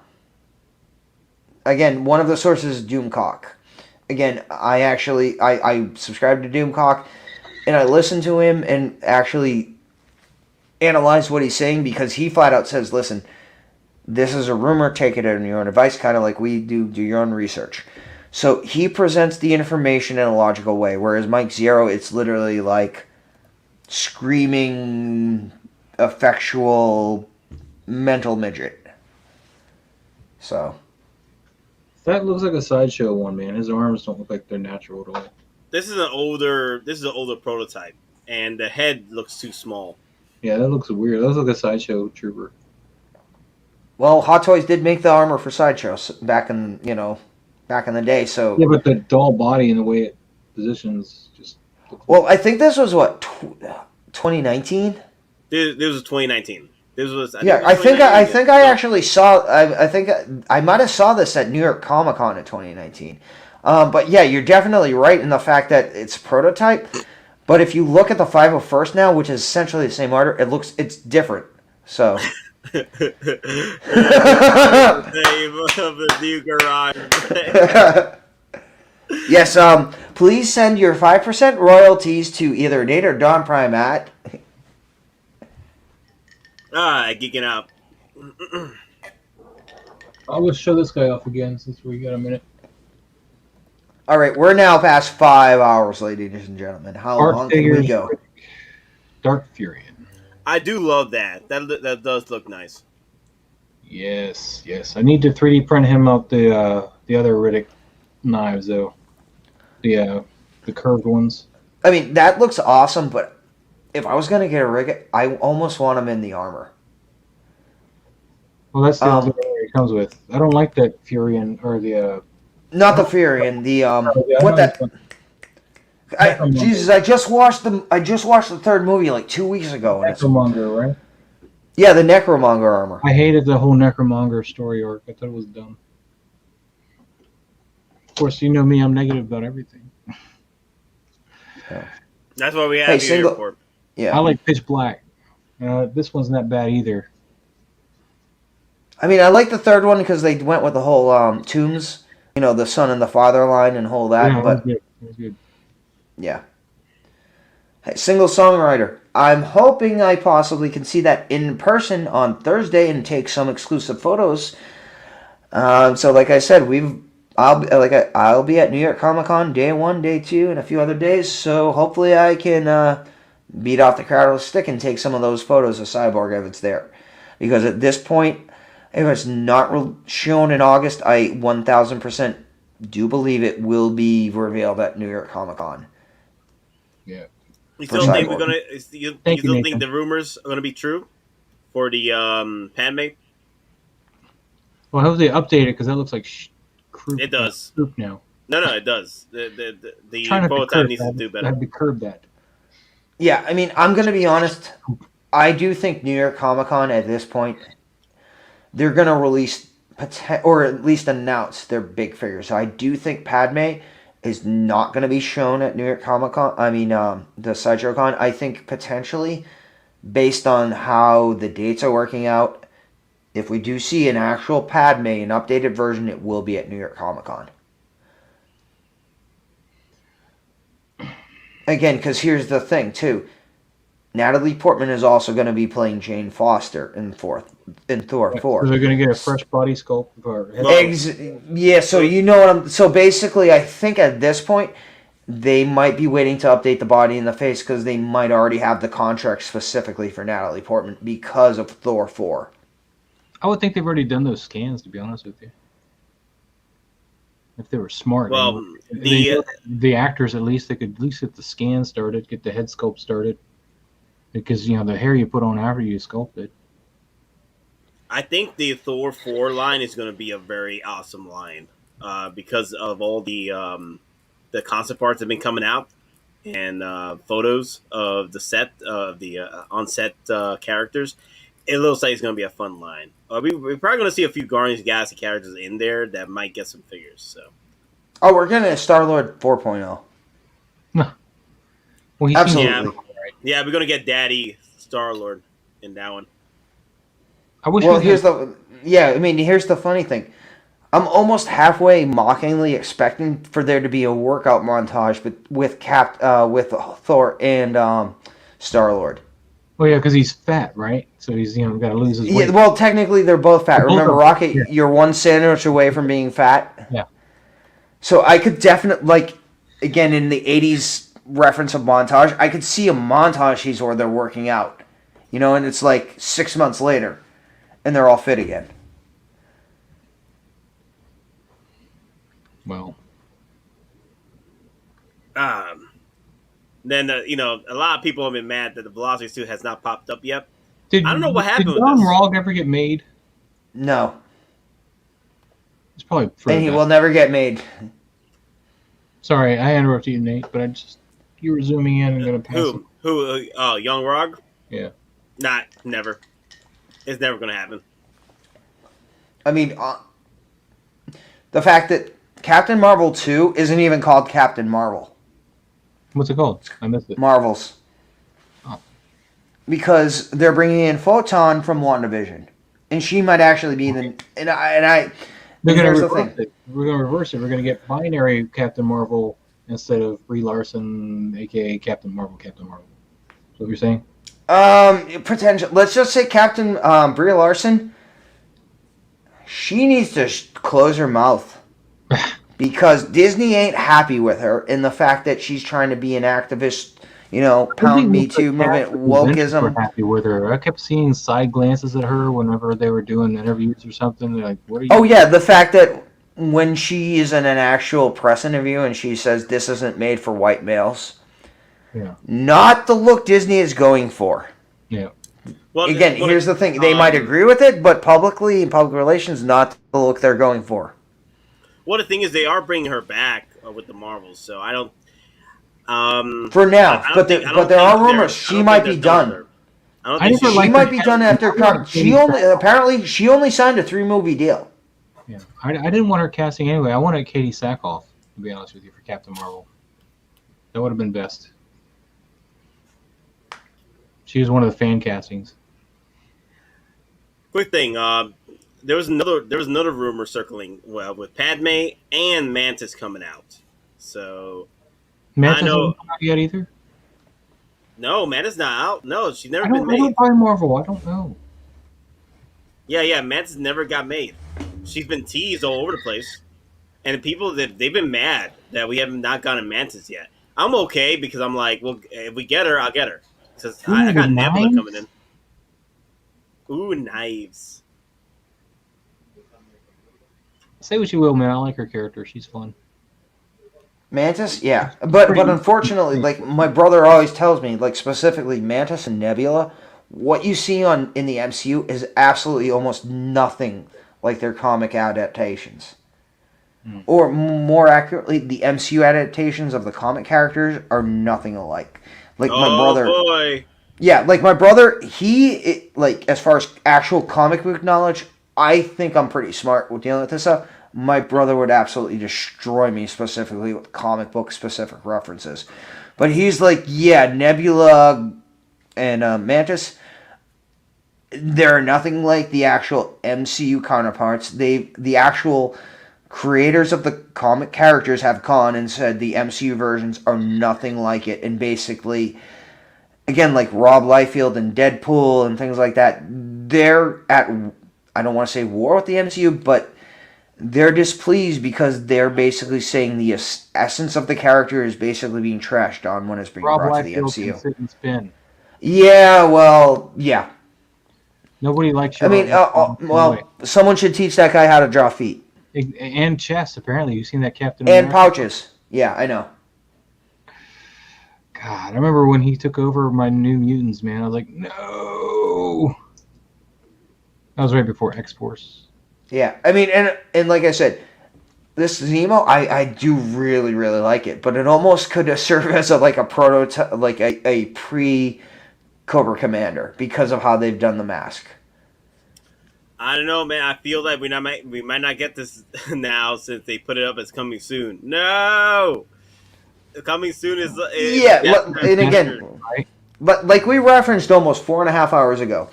Again, one of the sources is Doomcock. Again, I subscribe to Doomcock, and I listen to him and actually analyze what he's saying because he flat out says, listen, this is a rumor, take it on your own advice, kind of like we do your own research. So he presents the information in a logical way, whereas Mike Zero, it's literally like screaming, effectual, mental midget. So... That looks like a Sideshow one, man. His arms don't look like they're natural at all. This is an older prototype, and the head looks too small. Yeah, that looks weird. That looks like a Sideshow trooper. Well, Hottoys did make the armor for Sideshow back in the day. So yeah, but the dull body and the way it positions just. Well, I think this was what 2019. This was 2019. I think I actually saw. I think I might have saw this at New York Comic Con in 2019. But yeah, you're definitely right in the fact that it's prototype. But if you look at the 501st now, which is essentially the same order, it's different. So. Name of the new garage. Yes. Please send your 5% royalties to either Nate or Don Prime at. Geeking out. I'll show this guy off again since we got a minute. All right, we're now past 5 hours, ladies and gentlemen. How long can we go? Dark Furion. I do love that. That does look nice. Yes. I need to 3D print him out the other Riddick knives though. The curved ones. I mean, that looks awesome, but if I was going to get a rig, I almost want him in the armor. Well, that's the other one it comes with. I don't like that Furion or the. Not the Furion. The what that? Jesus, I just watched the third movie like 2 weeks ago. Necromonger, right? Yeah, the Necromonger armor. I hated the whole Necromonger story arc. I thought it was dumb. Of course, you know me. I'm negative about everything. Yeah. That's what we have here for. Yeah. I like Pitch Black. This one's not bad either. I mean, I like the third one because they went with the whole Tombs, the son and the father line and whole that. Yeah, but it was good. Yeah. Hey, single songwriter. I'm hoping I possibly can see that in person on Thursday and take some exclusive photos. So, like I said, I'll be at New York Comic Con day 1, day 2, and a few other days. So hopefully I can beat off the crowd with a stick and take some of those photos of Cyborg if it's there. Because at this point, if it's not shown in August, I 1000% do believe it will be revealed at New York Comic Con. Yeah. You still think we're gonna? You still think the rumors are gonna be true for the Padme? Well, hopefully they update it because that looks like it does. Now. No, it does. The prototype needs to do better. I had to curb that. Yeah, I mean, I'm gonna be honest. I do think New York Comic Con at this point, they're gonna release or at least announce their big figures. So I do think Padme is not going to be shown at New York Comic Con. I mean, the Sideshow Con. I think potentially based on how the dates are working out, if we do see an actual Padme, an updated version, it will be at New York Comic Con. Again, because here's the thing, too. Natalie Portman is also going to be playing Jane Foster in Thor 4. So they're going to get a fresh body sculpt for Yeah, so you know what I'm... So basically, I think at this point, they might be waiting to update the body and the face because they might already have the contract specifically for Natalie Portman because of Thor 4. I would think they've already done those scans, to be honest with you. If they were smart. Well, the actors, at least, they could at least get the scan started, get the head sculpt started. Because, the hair you put on after you sculpt it. I think the Thor 4 line is going to be a very awesome line because of all the concept arts that have been coming out and photos of the set, the on-set characters. It looks like it's going to be a fun line. We're probably going to see a few Guardians of the Galaxy characters in there that might get some figures. So. Oh, we're getting a Star-Lord 4.0. No. Well, absolutely. Yeah, we're going to get Daddy Star-Lord in that one. Here's the funny thing. I'm almost halfway mockingly expecting for there to be a workout montage with Thor and Star-Lord. Well, yeah, because he's fat, right? So he's got to lose his weight. Yeah, well, technically they're both fat. Remember, Rocket, you're one sandwich away from being fat. Yeah. So I could definitely, again, in the 80s reference of montage, I could see a montage where they're working out. And it's 6 months later, and they're all fit again. Well. Then, a lot of people have been mad that the Velocity suit has not popped up yet. I don't know what happened with this. Did Don Rogg ever get made? No. It's probably and he will never get made. Sorry, I interrupted you, Nate, but you were zooming in and going to pass it. Who? Young Rogg? Yeah. Nah, never. It's never going to happen. I mean, the fact that Captain Marvel 2 isn't even called Captain Marvel. What's it called? I missed it. Marvels. Oh. Because they're bringing in Photon from WandaVision. And she might actually be the... They're going to reverse it. We're going to reverse it. We're going to get binary Captain Marvel instead of Brie Larson, a.k.a. Captain Marvel. Is that what you're saying? Potential. Let's just say Captain Brie Larson, she needs to close her mouth. Because Disney ain't happy with her in the fact that she's trying to be an activist, pound Me Too movement, wokeism. We're happy with her. I kept seeing side glances at her whenever they were doing interviews or something. They're like, what are you? Oh, yeah, the fact that when she is in an actual press interview and she says this isn't made for white males. Yeah. Not the look Disney is going for. Yeah. Well, again, here's the thing. They might agree with it, but publicly, in public relations, not the look they're going for. Well, the thing is, they are bringing her back with the Marvels, so I don't... for now, but there are rumors she might be done. She might be done after... She only signed a 3-movie deal. Yeah, I didn't want her casting anyway. I wanted Katie Sackhoff, to be honest with you, for Captain Marvel. That would have been best. She was one of the fan castings. Quick thing, there was another rumor circling with Padme and Mantis coming out. So Mantis isn't out yet either? No, Mantis not out. No, she's never been made. I don't buy Marvel. I don't know. Yeah, Mantis never got made. She's been teased all over the place, and people they've been mad that we have not gotten Mantis yet. I'm okay because I'm like, well, if we get her, I'll get her. Because I got Nebula coming in. Ooh, knives. Say what you will, man. I like her character. She's fun. Mantis? Yeah. But unfortunately, my brother always tells me, specifically Mantis and Nebula, what you see in the MCU is absolutely almost nothing like their comic adaptations. Or more accurately, the MCU adaptations of the comic characters are nothing alike. My brother... boy. Yeah, my brother, as far as actual comic book knowledge, I think I'm pretty smart with dealing with this stuff. My brother would absolutely destroy me specifically with comic book specific references. But he's like, yeah, Nebula and Mantis, they're nothing like the actual MCU counterparts. The actual creators of the comic characters have gone and said the MCU versions are nothing like it, and basically, again, like Rob Liefeld and Deadpool and things like that, they're at, I don't want to say war with the MCU, but they're displeased because they're basically saying the essence of the character is basically being trashed on when it's being brought to the MCU. Sit and spin. Yeah, well, yeah. Nobody likes. I mean, well, someone should teach that guy how to draw feet and chest. Apparently, you've seen that Captain and America? pouches. Yeah, I know. God, I remember when he took over my New Mutants, man. I was like, no. That was right before X-Force. Yeah, I mean, and like I said, this Zemo, I do really, really like it, but it almost could have served as a prototype, like a pre-Cobra Commander because of how they've done the mask. I don't know, man. I feel like we might not get this now since they put it up as coming soon. No, coming soon is yeah, and again, right? But like we referenced almost 4.5 hours ago.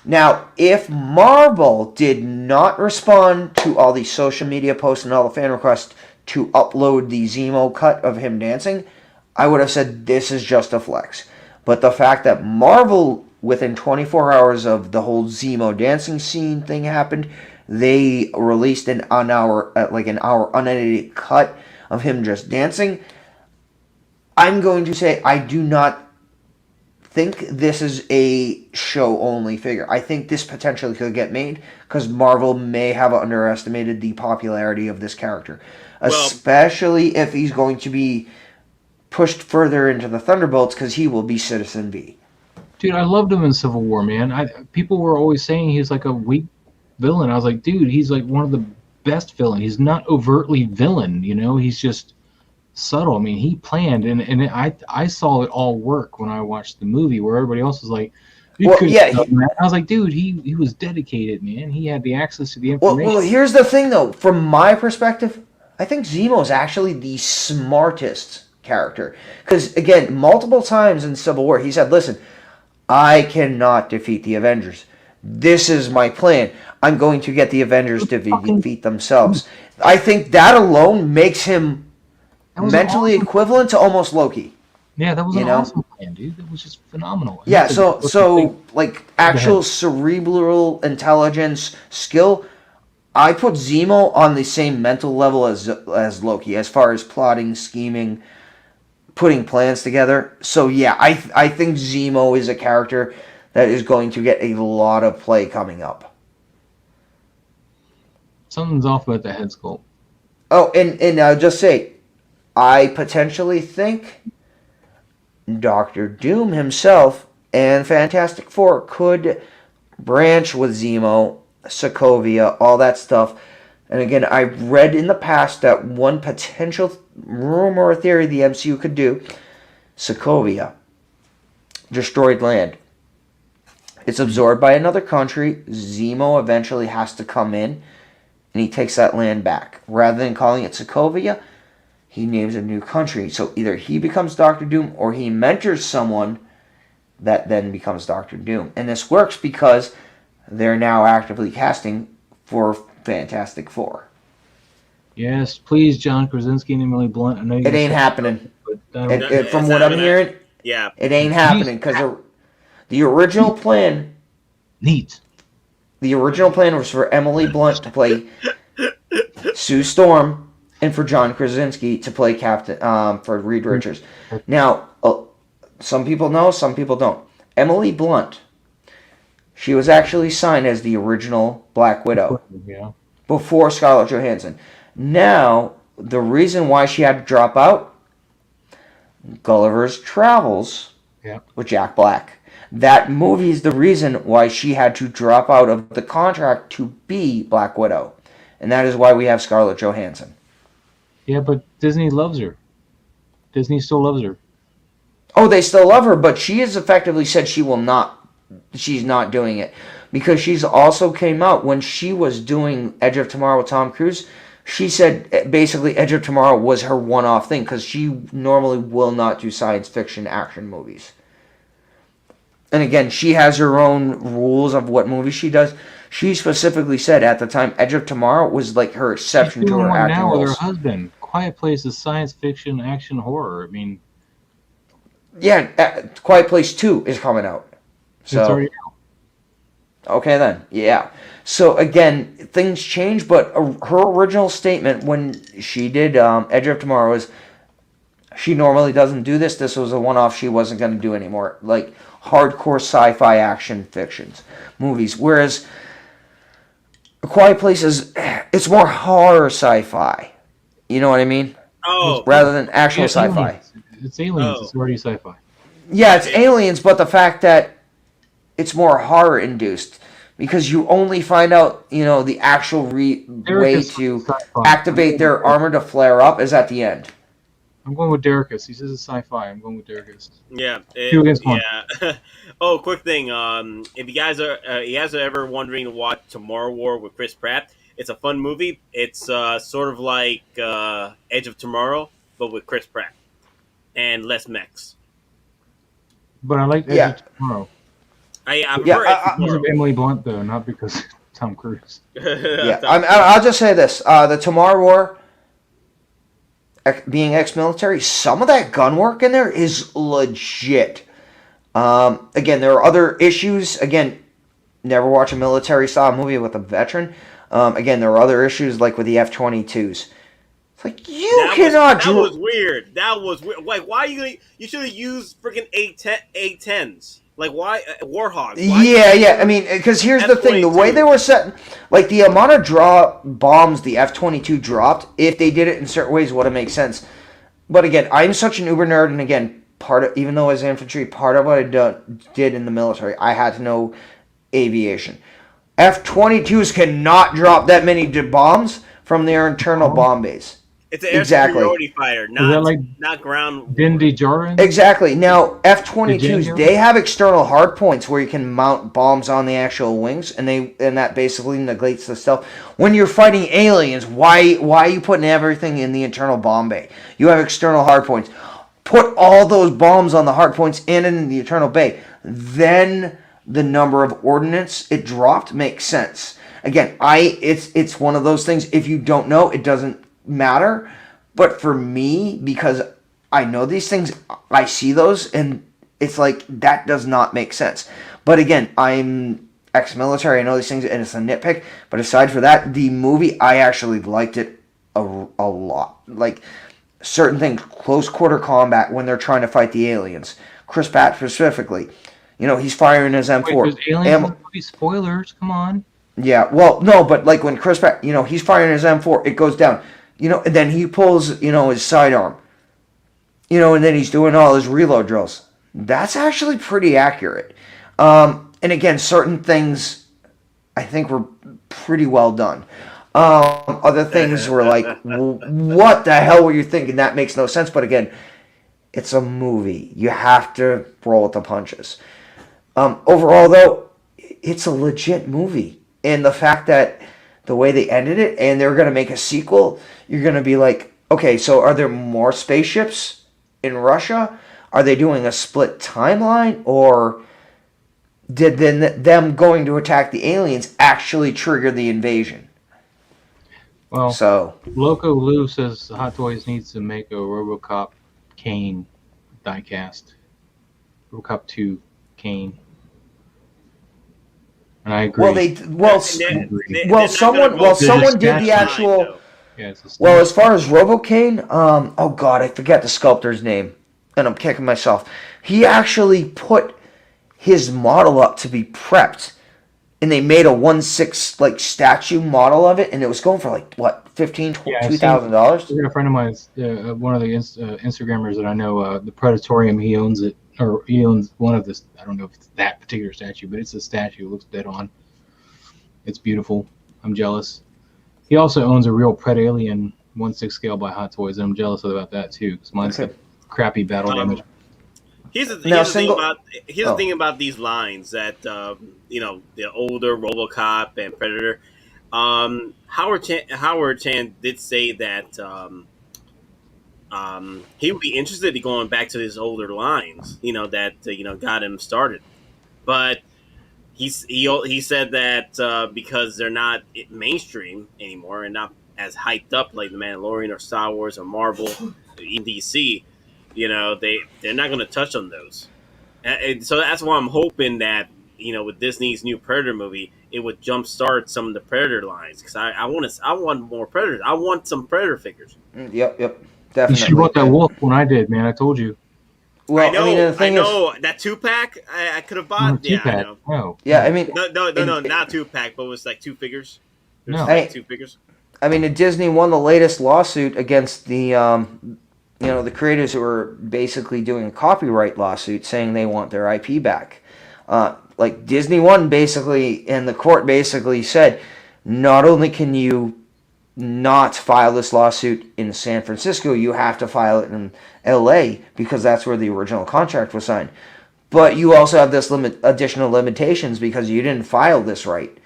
Now, if Marvel did not respond to all the social media posts and all the fan requests to upload the Zemo cut of him dancing, I would have said this is just a flex. But the fact that Marvel, within 24 hours of the whole Zemo dancing scene thing happened, they released an hour unedited cut of him just dancing. I'm going to say I do not think this is a show-only figure. I think this potentially could get made because Marvel may have underestimated the popularity of this character, especially if he's going to be pushed further into the Thunderbolts because he will be Citizen V. Dude, I loved him in Civil War, man. People were always saying he's like a weak villain. I was like, dude, he's like one of the best villains. He's not overtly villain, you know? He's just subtle. I mean, he planned, and I saw it all work when I watched the movie, where everybody else was like, I was like, dude, he was dedicated, man. He had the access to the information. Well, here's the thing, though. From my perspective, I think Zemo is actually the smartest character. Because, again, multiple times in Civil War, he said, listen, I cannot defeat the Avengers. This is my plan. I'm going to get the Avengers to defeat themselves. I think that alone makes him mentally equivalent to almost Loki. Yeah, that was an awesome plan, dude. That was just phenomenal. Yeah, so like actual cerebral intelligence skill, I put Zemo on the same mental level as Loki as far as plotting, scheming, putting plans together. So yeah, I think Zemo is a character that is going to get a lot of play coming up. Something's off about the head sculpt. Oh, and I'll just say, I potentially think Doctor Doom himself and Fantastic Four could branch with Zemo, Sokovia, all that stuff. And again, I've read in the past that one potential rumor or theory the MCU could do, Sokovia, destroyed land. It's absorbed by another country. Zemo eventually has to come in, and he takes that land back. Rather than calling it Sokovia, he names a new country. So either he becomes Doctor Doom or he mentors someone that then becomes Doctor Doom. And this works because they're now actively casting for Fantastic Four. Yes, please, John Krasinski and Emily Blunt. I know it ain't happening. From what I'm hearing, yeah, it ain't happening because the original plan. Neat. The original plan was for Emily Blunt to play Sue Storm, and for John Krasinski to play Captain for Reed Richards. Now, some people know, some people don't. Emily Blunt, she was actually signed as the original Black Widow before Scarlett Johansson. Now, the reason why she had to drop out, Gulliver's Travels with Jack Black. That movie is the reason why she had to drop out of the contract to be Black Widow. And that is why we have Scarlett Johansson. Yeah, but Disney loves her. Disney still loves her. Oh, they still love her, but she has effectively said she's not doing it. Because she's also came out when she was doing Edge of Tomorrow with Tom Cruise, she said basically Edge of Tomorrow was her one-off thing because she normally will not do science fiction action movies. and again, she has her own rules of what movies she does. She specifically said at the time, Edge of Tomorrow was like her exception She's to doing her one acting now with her roles. husband. Quiet Place is science fiction, action, horror. I mean, Yeah, Quiet Place 2 is coming out. So it's already out. Okay then, yeah. So again, things change, but her original statement when she did Edge of Tomorrow is she normally doesn't do this. This was a one-off. She wasn't going to do anymore, like hardcore sci-fi action fictions movies. Whereas A Quiet Place it's more horror sci-fi. You know what I mean? Oh, Rather than actual Yeah, sci-fi. aliens. It's aliens. Oh. It's already sci-fi. Yeah, it's aliens, but the fact that it's more horror induced because you only find out, the actual way to sci-fi. activate their armor to flare up is at the end. I'm going with Derrickus. He says it's sci-fi. I'm going with Derrickus. yeah. 2 against 1. Yeah. Oh, quick thing. If you guys are ever wondering to watch Tomorrow War with Chris Pratt, it's a fun movie. It's sort of like Edge of Tomorrow, but with Chris Pratt and less mechs. But I like Edge Yeah. of Tomorrow. I Yeah, prefer Edge of Because Tomorrow. of Emily Blunt, though, not because of Tom Cruise. Yeah, I'll just say this: the Tomorrow War, being ex-military, some of that gun work in there is legit. Again, there are other issues. Again, never watch a military-style movie with a veteran. Again, there are other issues like with the F-22s. It's like That was weird. That was weird. Like, why you should have used freaking A10s. Like, why Warhogs? Yeah. I mean, because here's the thing: the way they were set, like the amount of bombs the F-22 dropped, if they did it in certain ways, would have made sense. But again, I'm such an uber nerd, and again, even though as infantry, part of what I did in the military, I had to know aviation. F-22s cannot drop that many bombs from their internal bomb base. It's an air superiority fighter, not ground. Din Djarin? Exactly. Now, F-22s, they have external hard points where you can mount bombs on the actual wings, and that basically negates the stealth. When you're fighting aliens, why are you putting everything in the internal bomb bay? You have external hard points. Put all those bombs on the hard points and in the internal bay. Then the number of ordnance it dropped makes sense. Again, it's one of those things. If you don't know, it doesn't matter. But for me, because I know these things, I see those, and it's like that does not make sense. But again, I'm ex-military. I know these things, and it's a nitpick. But aside for that, the movie, I actually liked it a lot. Like certain things, close quarter combat when they're trying to fight the aliens. Chris Pratt specifically, he's firing his M4. Wait, there's aliens in the movie? Spoilers, come on. Yeah, well, no, but like when Chris Pratt, he's firing his M4, it goes down. And then he pulls, his sidearm. And then he's doing all his reload drills. That's actually pretty accurate. And again, certain things I think were pretty well done. Other things were like, what the hell were you thinking? That makes no sense. But again, it's a movie. You have to roll with the punches. Overall, though, it's a legit movie. And the fact that the way they ended it, and they're going to make a sequel, you're going to be like, okay, so are there more spaceships in Russia? Are they doing a split timeline? Or did them going to attack the aliens actually trigger the invasion? Well, So Loco Lou says Hottoys needs to make a RoboCop Kane diecast. RoboCop 2 Kane. And I agree. Someone did the actual. Yeah, it's Well, as far as Robocane, oh god, I forget the sculptor's name, and I'm kicking myself. He actually put his model up to be prepped, and they made a 1/6 like statue model of it, and it was going for like what, $2,000. A friend of mine, one of the Instagrammers that I know, the Predatorium, he owns it, or he owns one of this. I don't know if it's that particular statue, but it's a statue. It looks dead on. It's beautiful. I'm jealous. He also owns a real Pred Alien 1/6 scale by Hottoys, and I'm jealous about that too, because mine's got crappy battle damage. Here's the thing about these lines that the older RoboCop and Predator. Howard Chan did say that he would be interested in going back to his older lines. That got him started. but he said that because they're not mainstream anymore and not as hyped up like the Mandalorian or Star Wars or Marvel, even DC, they're not going to touch on those. And so that's why I'm hoping that with Disney's new Predator movie, it would jumpstart some of the Predator lines because I want more Predators. I want some Predator figures. Yep, You definitely. should have bought that wolf when I did, man. I told you. Well, I know, mean, the thing is, that 2-pack I could have bought. No, Yeah, I 2-pack. know. No. yeah, I mean, No, not 2-pack, but it was like 2 figures. There's No. like 2 figures. I mean, Disney won the latest lawsuit against the, the creators who were basically doing a copyright lawsuit saying they want their IP back. Like Disney won basically, and the court basically said, not only can you not file this lawsuit in San Francisco, you have to file it in LA because that's where the original contract was signed. But you also have this additional limitations because you didn't file this right.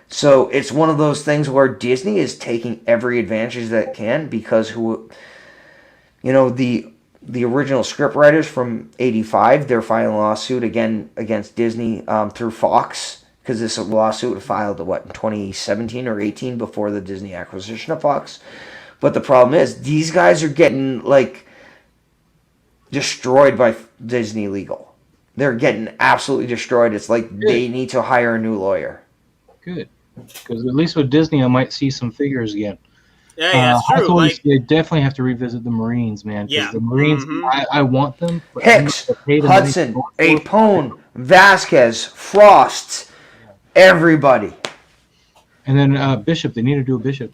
So it's one of those things where Disney is taking every advantage that it can because the original scriptwriters from '85, they're filing a lawsuit again against Disney through Fox because this lawsuit was filed in 2017 or 18 before the Disney acquisition of Fox. But the problem is these guys are getting destroyed by Disney legal. They're getting absolutely destroyed. It's like they need to hire a new lawyer. Good. Because at least with Disney, I might see some figures again. Yeah, it's true. Like, they definitely have to revisit the Marines, man. Yeah. The Marines, I want them. But Hicks, I'm gonna pay the Hudson, money for it. Apone, Vasquez, Frost, everybody. And then Bishop, they need to do a Bishop.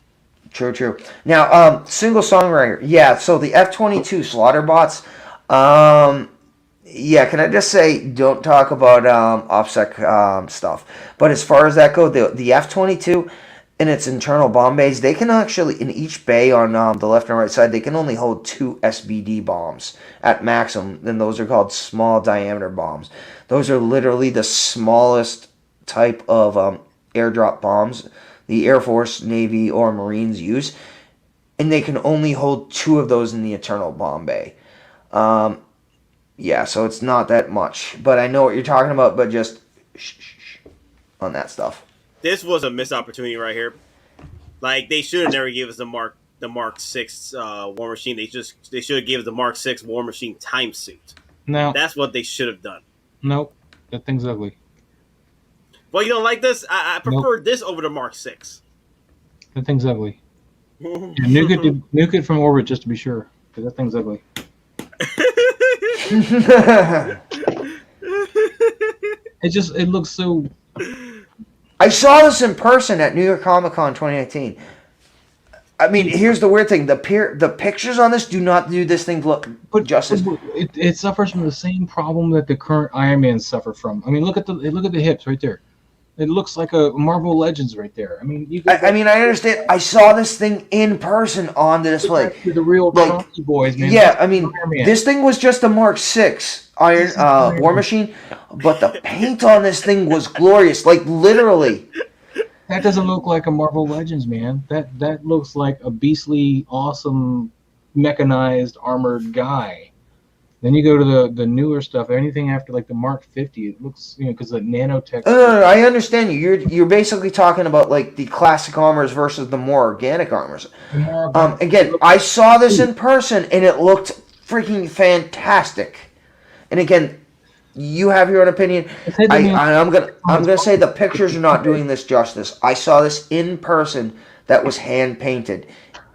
True. Now, single songwriter. Yeah, so the F-22 Slaughterbots. Yeah, can I just say, don't talk about OPSEC stuff. But as far as that goes, the F-22 and its internal bomb bays, they can actually, in each bay on the left and right side, they can only hold 2 SBD bombs at maximum. And those are called small diameter bombs. Those are literally the smallest type of airdrop bombs the Air Force, Navy, or Marines use. And they can only hold 2 of those in the internal bomb bay. Yeah, so it's not that much. But I know what you're talking about, but just shh on that stuff. This was a missed opportunity right here. Like, they should have never gave us the Mark 6 War Machine. They should have gave us the Mark 6 War Machine time suit. No. That's what they should have done. Nope. That thing's ugly. Well, you don't like this? I prefer this over the Mark 6. That thing's ugly. Yeah, nuke it from orbit just to be sure. Because that thing's ugly. It looks so. I saw this in person at New York Comic Con 2019. I mean, here's the weird thing: the pictures on this do not do this thing look justice. It suffers from the same problem that the current Iron Man suffer from. I mean, look at the hips right there. It looks like a Marvel Legends right there. I mean, I understand. I saw this thing in person on the display. The real Chunky boys, man. Yeah, I mean, this thing was just a Mark 6 War Machine, but the paint on this thing was glorious. Like, literally. That doesn't look like a Marvel Legends, man. That looks like a beastly, awesome, mechanized, armored guy. Then you go to the newer stuff. Anything after like the Mark 50, it looks, because the nanotech. No, I understand you. You're basically talking about like the classic armors versus the more organic armors. Again, I saw this in person and it looked freaking fantastic. And again, you have your own opinion. I'm gonna say the pictures are not doing this justice. I saw this in person that was hand painted.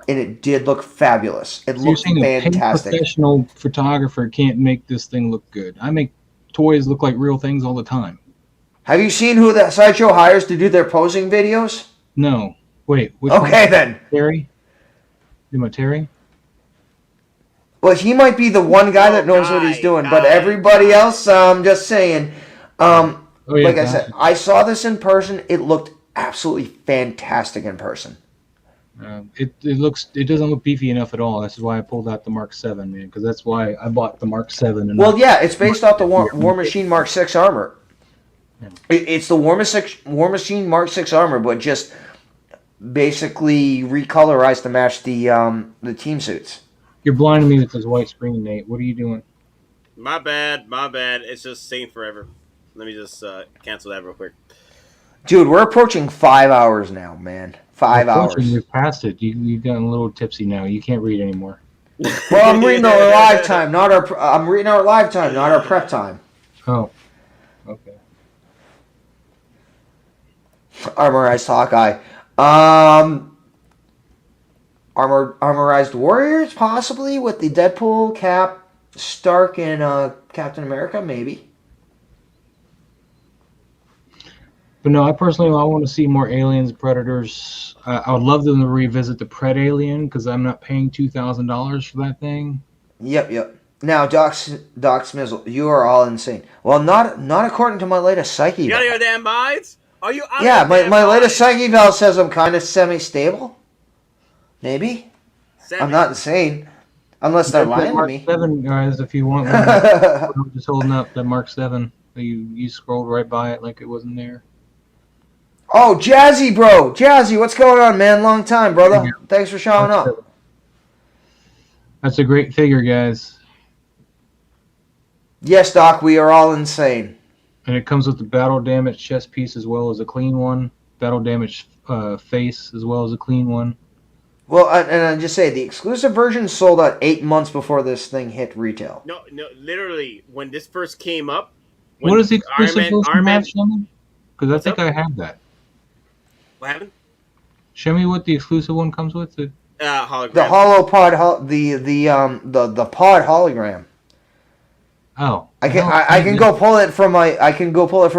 And it did look fabulous. It looked fantastic. A professional photographer can't make this thing look good. I make toys look like real things all the time. Have you seen who that Sideshow hires to do their posing videos? No. Wait. Okay, then. Terry? You know Terry? Well, he might be the one guy that knows what he's doing, but everybody else, I'm just saying. Like I said, I saw this in person. It looked absolutely fantastic in person. It doesn't look beefy enough at all. That's why I pulled out the Mark 7, man, because that's why I bought the Mark 7. Well, yeah, it's based off the War Machine Mark 6 armor. Yeah. It's the War Machine Mark 6 armor, but just basically recolorized to match the team suits. You're blinding me with this white screen, Nate. What are you doing? My bad. It's just same forever. Let me just cancel that real quick. Dude, we're approaching 5 hours now, man. 5 hours. We've passed it. You've gotten a little tipsy now. You can't read anymore. Well, I'm reading our live time, not our. I'm reading our live time, not our prep time. Oh, okay. Armorized Hawkeye. Armorized Warriors, possibly, with the Deadpool, Cap, Stark, and Captain America, maybe. But no, I personally want to see more Aliens, Predators. I would love them to revisit the Pred Alien because I'm not paying $2,000 for that thing. Yep. Now, Doc Smizzle, you are all insane. Well, not according to my latest psyche. You out of your damn minds? Are you out Yeah, of your damn my latest minds? psyche valve says I'm kind of semi-stable. Maybe. I'm not insane. Unless they're lying to Mark me. 7, guys, if you want one. I'm just holding up that Mark 7. You scrolled right by it like it wasn't there. Oh, Jazzy, bro. Jazzy, what's going on, man? Long time, brother. Yeah. Thanks for showing up. That's a great figure, guys. Yes, Doc, we are all insane. And it comes with the battle damage chest piece as well as a clean one. Battle damage face as well as a clean one. Well, and I just say, the exclusive version sold out 8 months before this thing hit retail. No, literally, when this first came up. What is the exclusive Iron Man? Because I think I have that. What happened? Show me what the exclusive one comes with. Hologram. The hollow pod, the pod hologram. Oh, I can go pull it from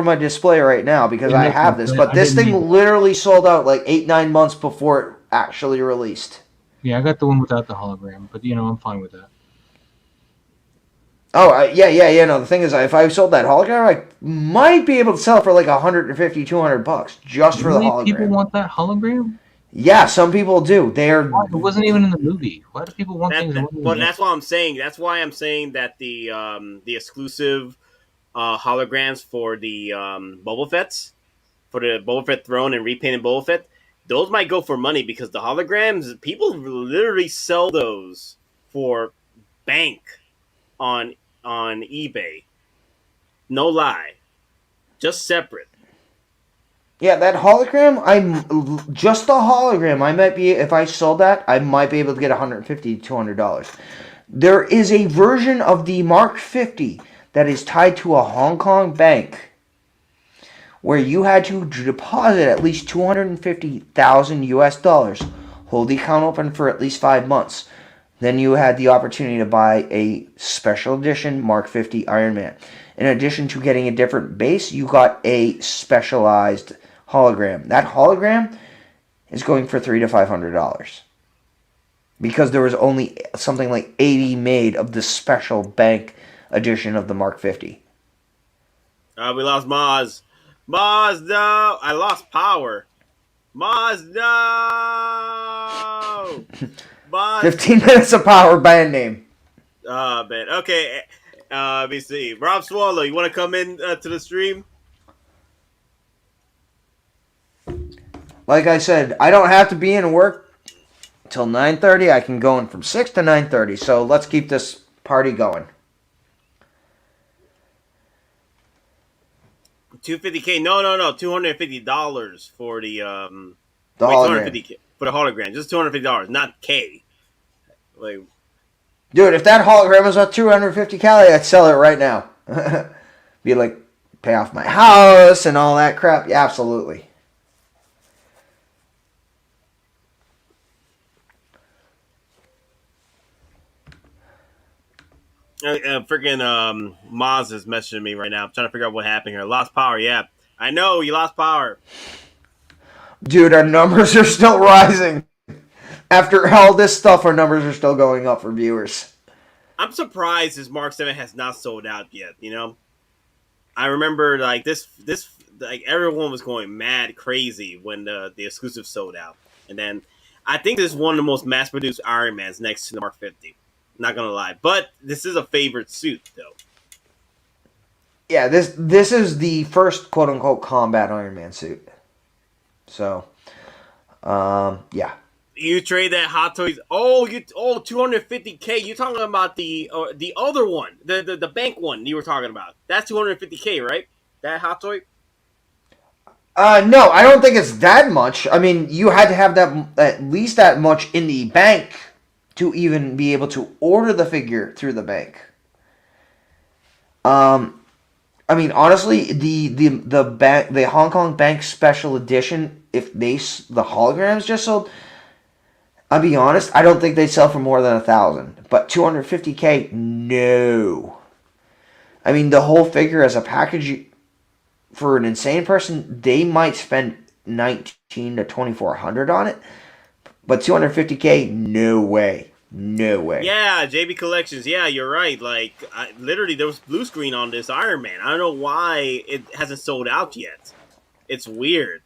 my display right now because I have this. But this thing literally sold out like 8-9 months before it actually released. Yeah, I got the one without the hologram, but I'm fine with that. Oh, yeah. No, the thing is, if I sold that hologram, I might be able to sell it for like $150-$200 just for the hologram. People want that hologram? Yeah, some people do. It wasn't even in the movie. Why do people want things? Well, that's what I'm saying. That's why I'm saying that the exclusive holograms for the Boba Fett's, for the Boba Fett throne and repainted Boba Fett, those might go for money because the holograms, people literally sell those for bank on eBay. No lie, just separate. Yeah, that hologram, just the hologram, I might be, if I sold that, I might be able to get $150-$200. There is a version of the Mark 50 that is tied to a Hong Kong bank where you had to deposit at least $250,000, hold the account open for at least 5 months. Then you had the opportunity to buy a special edition Mark 50 Iron Man. In addition to getting a different base, you got a specialized hologram. That hologram is going for $300 to $500 because there was only something like 80 made of the special bank edition of the Mark 50. We lost Maz. Maz, no! I lost power. Maz, no! Maz. 15 minutes of power band name. Man. Okay. Let me see. Rob Swallow, you want to come in to the stream? Like I said, I don't have to be in work till 9:30. I can go in from 6 to 9:30. So let's keep this party going. $250K. No. $250 for the hologram. $250K for the hologram. Just $250, not K. Like, dude, if that hologram was at 250 calorie, I'd sell it right now. Be like, pay off my house and all that crap. Yeah, absolutely. freaking Maz is messaging me right now. I'm trying to figure out what happened here. Lost power, yeah. I know, you lost power. Dude, our numbers are still rising. After all this stuff, our numbers are still going up for viewers. I'm surprised this Mark 7 has not sold out yet, I remember like this like everyone was going mad crazy when the exclusive sold out. And then I think this is one of the most mass-produced Iron Mans next to the Mark 50. Not gonna lie, but this is a favorite suit, though. Yeah, this is the first quote-unquote combat Iron Man suit. So, yeah. You trade that Hottoys. Oh, 250K. You're talking about the other one, the bank one you were talking about. That's 250K, right? That hot toy? No, I don't think it's that much. I mean, you had to have that at least that much in the bank to even be able to order the figure through the bank. I mean, honestly, the Hong Kong Bank Special Edition, if the holograms just sold, I'll be honest, I don't think they'd sell for more than 1,000. But 250K, no. I mean, the whole figure as a package for an insane person, they might spend 1,900 to 2,400 on it. But 250K, no way. No way. Yeah, JB Collections. Yeah, you're right. Like, literally, there was blue screen on this Iron Man. I don't know why it hasn't sold out yet. It's weird.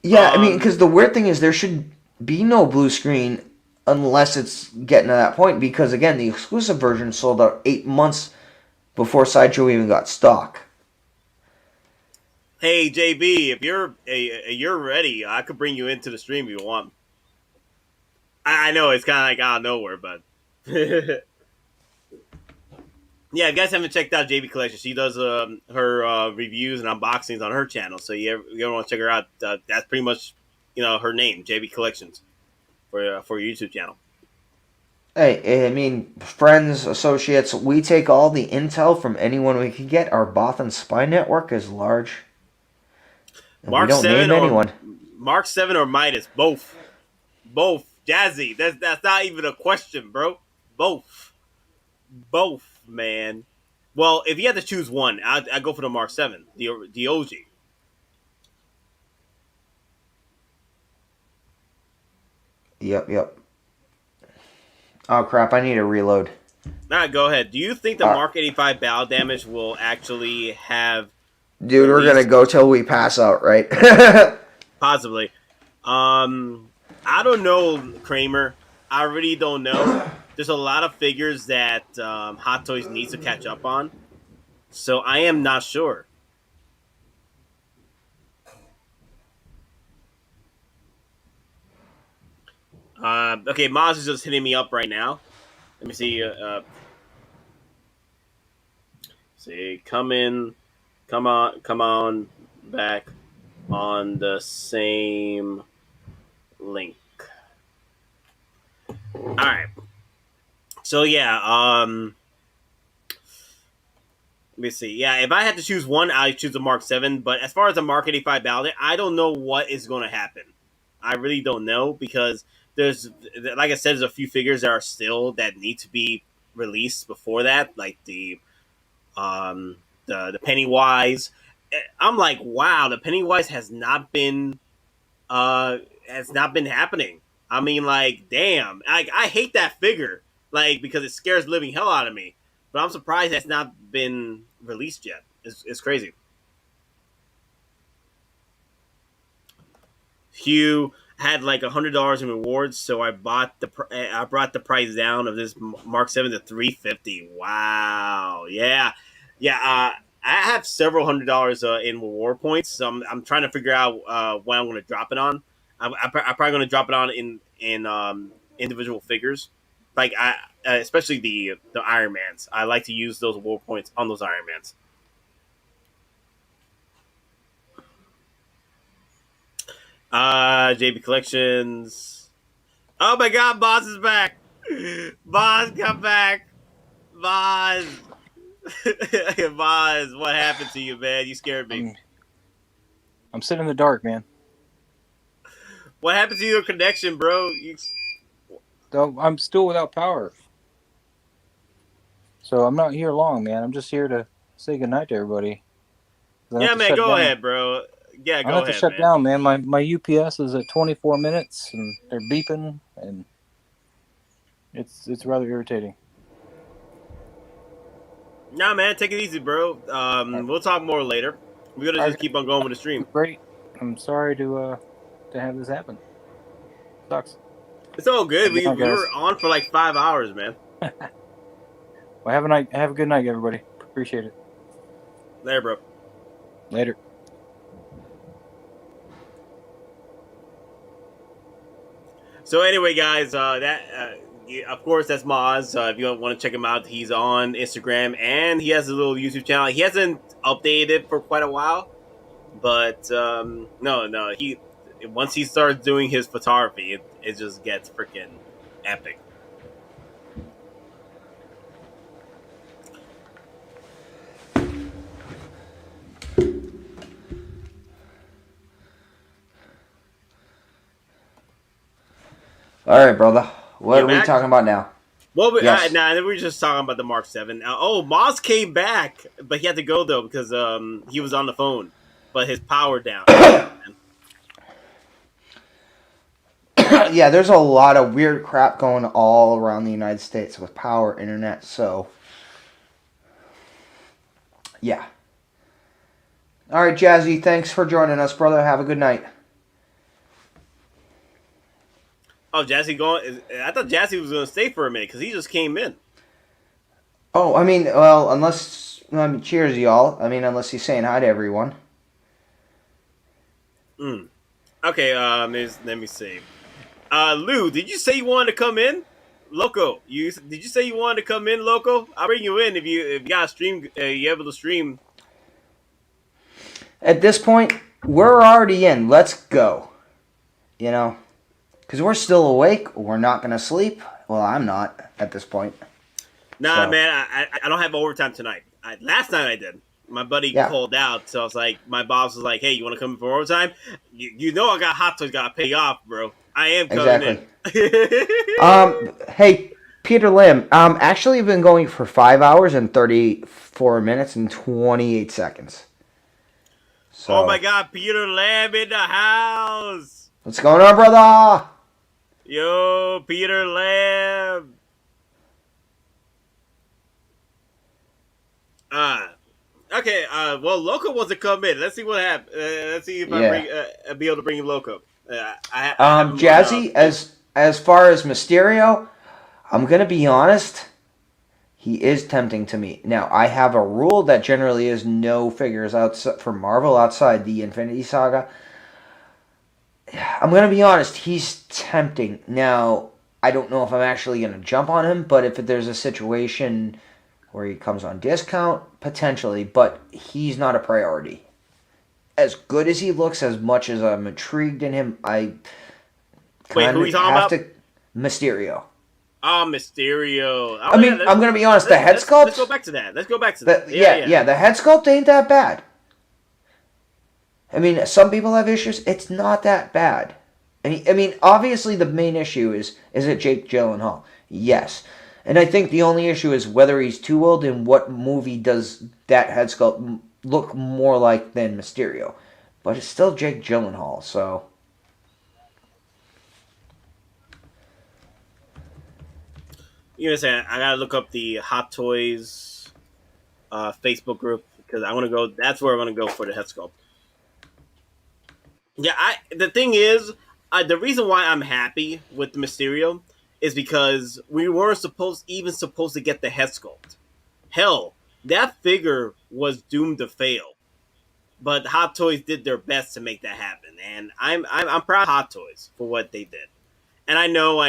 Yeah, I mean, because the weird thing is there should be no blue screen unless it's getting to that point. Because, again, the exclusive version sold out 8 months before Sideshow even got stock. Hey, JB, if you're ready, I could bring you into the stream if you want. I know it's kind of like out of nowhere, but yeah, if you guys haven't checked out JB Collection, she does her reviews and unboxings on her channel. So you ever want to check her out, that's pretty much her name, JB Collections, for your YouTube channel. Hey, I mean, friends, associates, we take all the intel from anyone we can get. Our Bothan spy network is large. And Mark we don't 7 name anyone. Mark 7 or Midas, both. Jazzy, that's not even a question, bro. Both, man. Well, if you had to choose one, I'd go for the Mark 7, the OG. Yep. Oh, crap, I need to reload. All right, go ahead. Do you think the Mark 85 battle damage will actually have... Dude, we're going to go till we pass out, right? Possibly. I don't know, Kramer. I really don't know. There's a lot of figures that Hot Toys needs to catch up on. So I am not sure. Okay, Maz is just hitting me up right now. Let me see. Come on back on the same link. All right. So yeah, let me see. Yeah, if I had to choose one, I'd choose the Mark 7. But as far as the Mark 85 ballot, I don't know what is going to happen. I really don't know because there's, like I said, there's a few figures that are still that need to be released before that, like the Pennywise. I'm like, wow, the Pennywise has not been happening. I mean, like, damn, I hate that figure, like, because it scares the living hell out of me. But I'm surprised that's not been released yet. It's crazy. Hugh had like $100 in rewards, so I brought the price down of this Mark 7 to $350. Wow, yeah. I have several $100 in reward points, so I'm trying to figure out when I'm going to drop it on. I'm probably going to drop it on in individual figures, like especially the Iron Mans. I like to use those reward points on those Iron Mans. JB Collections. Oh my God, Boz is back. Boz, come back. Boz. Boz, what happened to you, man? You scared me. I'm sitting in the dark, man. What happened to your connection, bro? I'm still without power. So I'm not here long, man. I'm just here to say goodnight to everybody. Yeah, man, go ahead, bro. Yeah, go ahead, I have to shut down, man. My UPS is at 24 minutes, and they're beeping, and it's rather irritating. Nah, man, take it easy, bro. We'll talk more later. We're gonna just keep on going with the stream. Great. I'm sorry to have this happen. Sucks. It's all good. We were on for like 5 hours, man. Well, have a good night, everybody. Appreciate it. Later, bro. Later. So anyway, guys, of course that's Moz. If you want to check him out, he's on Instagram and he has a little YouTube channel. He hasn't updated it for quite a while. But no, he once he starts doing his photography, it just gets freaking epic. All right, brother. What You are we back? talking about now? Well, Yes. we were just talking about the Mark 7. Moz came back, but he had to go though because he was on the phone, but his power down. Yeah, there's a lot of weird crap going all around the United States with power, internet, so yeah. All right, Jazzy, thanks for joining us, brother. Have a good night. Oh, Jazzy going? I thought Jazzy was going to stay for a minute because he just came in. Oh, I mean, well, cheers, y'all. I mean, unless he's saying hi to everyone. Okay, let me see. Lou, did you say you wanted to come in? Loco, did you say you wanted to come in, Loco? I'll bring you in if you got a stream. You able to stream? At this point, we're already in. Let's go. You know, because we're still awake. We're not going to sleep. Well, I'm not at this point. Nah, So. man, I don't have overtime tonight. Last night I did. My buddy called out, so I was like, my boss was like, "Hey, you want to come in for overtime? You know I got Hottoys got to pay off, bro. I am coming in." Hey, Peter Lim. Actually, been going for 5 hours and 34 minutes and 28 seconds. So, oh my God, Peter Lamb in the house. What's going on, brother? Yo, Peter Lamb. Okay. Well, Loco wants to come in. Let's see what happens. Let's see if I be able to bring Loco. Jazzy, as far as Mysterio, I'm gonna be honest. He is tempting to me. Now, I have a rule that generally is no figures outside for Marvel outside the Infinity Saga. I'm gonna be honest. He's tempting. Now, I don't know if I'm actually gonna jump on him, but if there's a situation where he comes on discount, potentially, but he's not a priority. As good as he looks, as much as I'm intrigued in him, I wait, who are you talking about? Mysterio. Oh, Mysterio. I'm going to be honest, the head sculpt... Let's go back to that. Yeah, the head sculpt ain't that bad. I mean, some people have issues. It's not that bad. And obviously the main issue is it Jake Gyllenhaal? Yes. And I think the only issue is whether he's too old and what movie does that head sculpt look more like than Mysterio. But it's still Jake Gyllenhaal, so... You know, I gotta look up the Hottoys Facebook group because I want to go. That's where I want to go for the head sculpt. Yeah, the thing is, the reason why I'm happy with the Mysterio is because we weren't supposed to get the head sculpt. Hell, that figure was doomed to fail, but Hottoys did their best to make that happen, and I'm proud of Hottoys for what they did. And I know,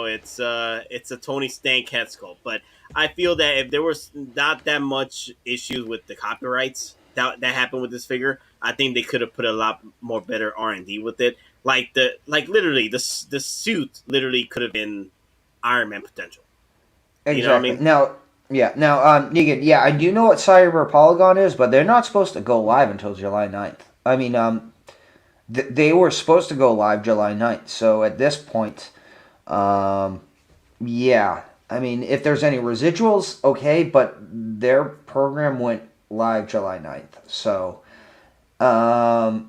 it's a Tony Stank head sculpt, but I feel that if there was not that much issues with the copyrights that happened with this figure, I think they could have put a lot more better R&D with it. Literally, the suit literally could have been Iron Man potential. Exactly. You know what I mean? Now, Negan, I do know what Cyber Polygon is, but they're not supposed to go live until July 9th. I mean, they were supposed to go live July 9th, so at this point, I mean, if there's any residuals, okay, but their program went live July 9th, so, I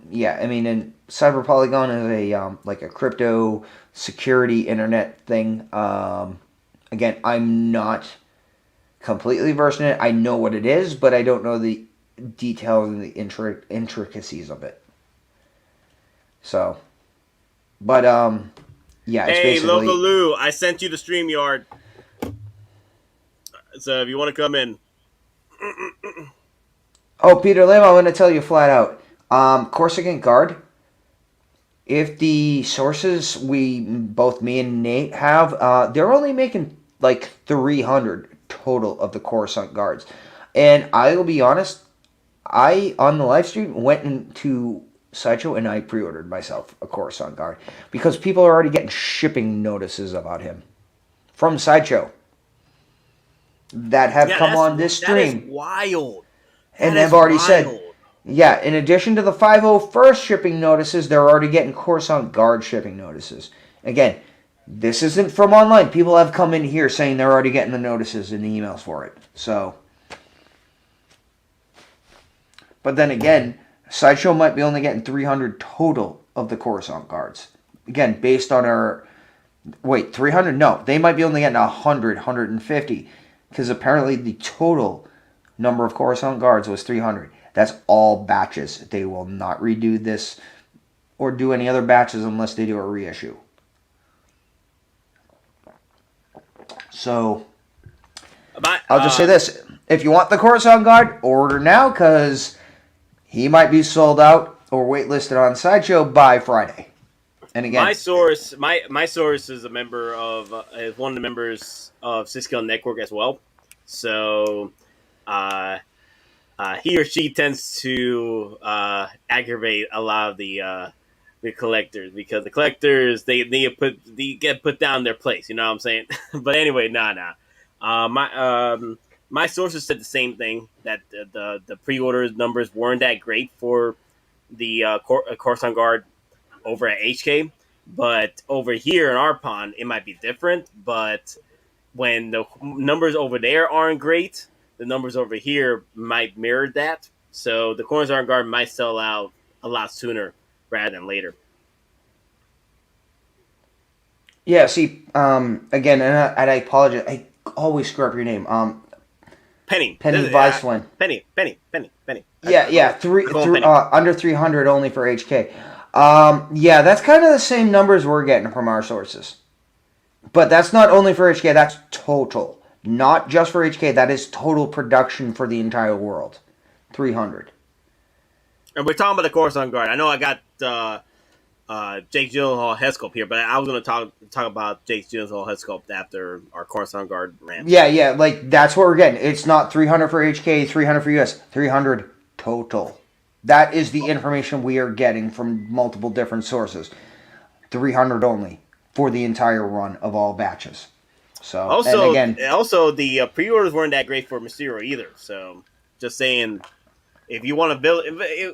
mean, and Cyber Polygon is a crypto security internet thing. Again, I'm not completely versed in it. I know what it is, but I don't know the details and the intricacies of it. So, but it's hey, basically... Local Lou, I sent you the StreamYard. So if you want to come in. Oh, Peter Lim, I'm going to tell you flat out. Coruscant Guard, if the sources both me and Nate have, they're only making like 300 total of the Coruscant Guards. And I will be honest, I on the live stream went into Sideshow and I pre-ordered myself a Coruscant Guard because people are already getting shipping notices about him from Sideshow that have come on this stream. That is wild. And they've already said, yeah, in addition to the 501st shipping notices, they're already getting Coruscant Guard shipping notices. Again, this isn't from online. People have come in here saying they're already getting the notices and the emails for it. So, but then again, Sideshow might be only getting 300 total of the Coruscant Guards. Again, based on our... Wait, 300? No, they might be only getting 100, 150. Because apparently the total number of Coruscant Guards was 300. That's all batches. They will not redo this or do any other batches unless they do a reissue. So, I'll just say this. If you want the Coruscant Guard, order now because he might be sold out or waitlisted on Sideshow by Friday. And again, my source is a member of is one of the members of Cisco Network as well. So, he or she tends to aggravate a lot of the collectors because the collectors they get put down their place. You know what I'm saying? But anyway, my sources said the same thing, that the pre-order numbers weren't that great for the Coruscant Guard over at HK, but over here in our pond it might be different. But when the numbers over there aren't great, the numbers over here might mirror that. So the Coruscant Guard might sell out a lot sooner rather than later. Yeah, see, again, and I apologize, I always screw up your name. Penny Weisslin. Penny. Yeah, under 300 only for HK. Yeah, that's kind of the same numbers we're getting from our sources. But that's not only for HK, that's total. Not just for HK, that is total production for the entire world. 300. And we're talking about the Coruscant Guard. I know I got Jake Gyllenhaal headsculpt here, but I was going to talk about Jake Gyllenhaal headsculpt after our Coruscant Guard rant. Yeah, like that's what we're getting. It's not 300 for HK, 300 for US, 300 total. That is the information we are getting from multiple different sources. 300 only for the entire run of all batches. So also, and again, the pre-orders weren't that great for Mysterio either. So just saying, if you want to build,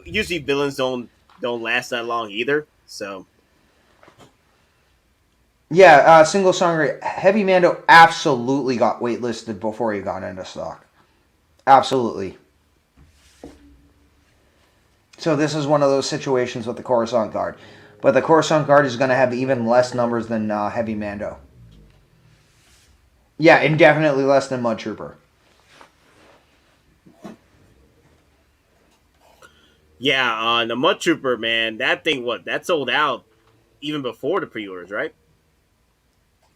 usually villains don't last that long either. So yeah, single song Heavy Mando absolutely got waitlisted before he got into stock. Absolutely. So this is one of those situations with the Coruscant Guard. But the Coruscant Guard is going to have even less numbers than Heavy Mando. Yeah, and definitely less than Mud Trooper. Yeah, the Mud Trooper, man, that thing, that sold out even before the pre-orders, right?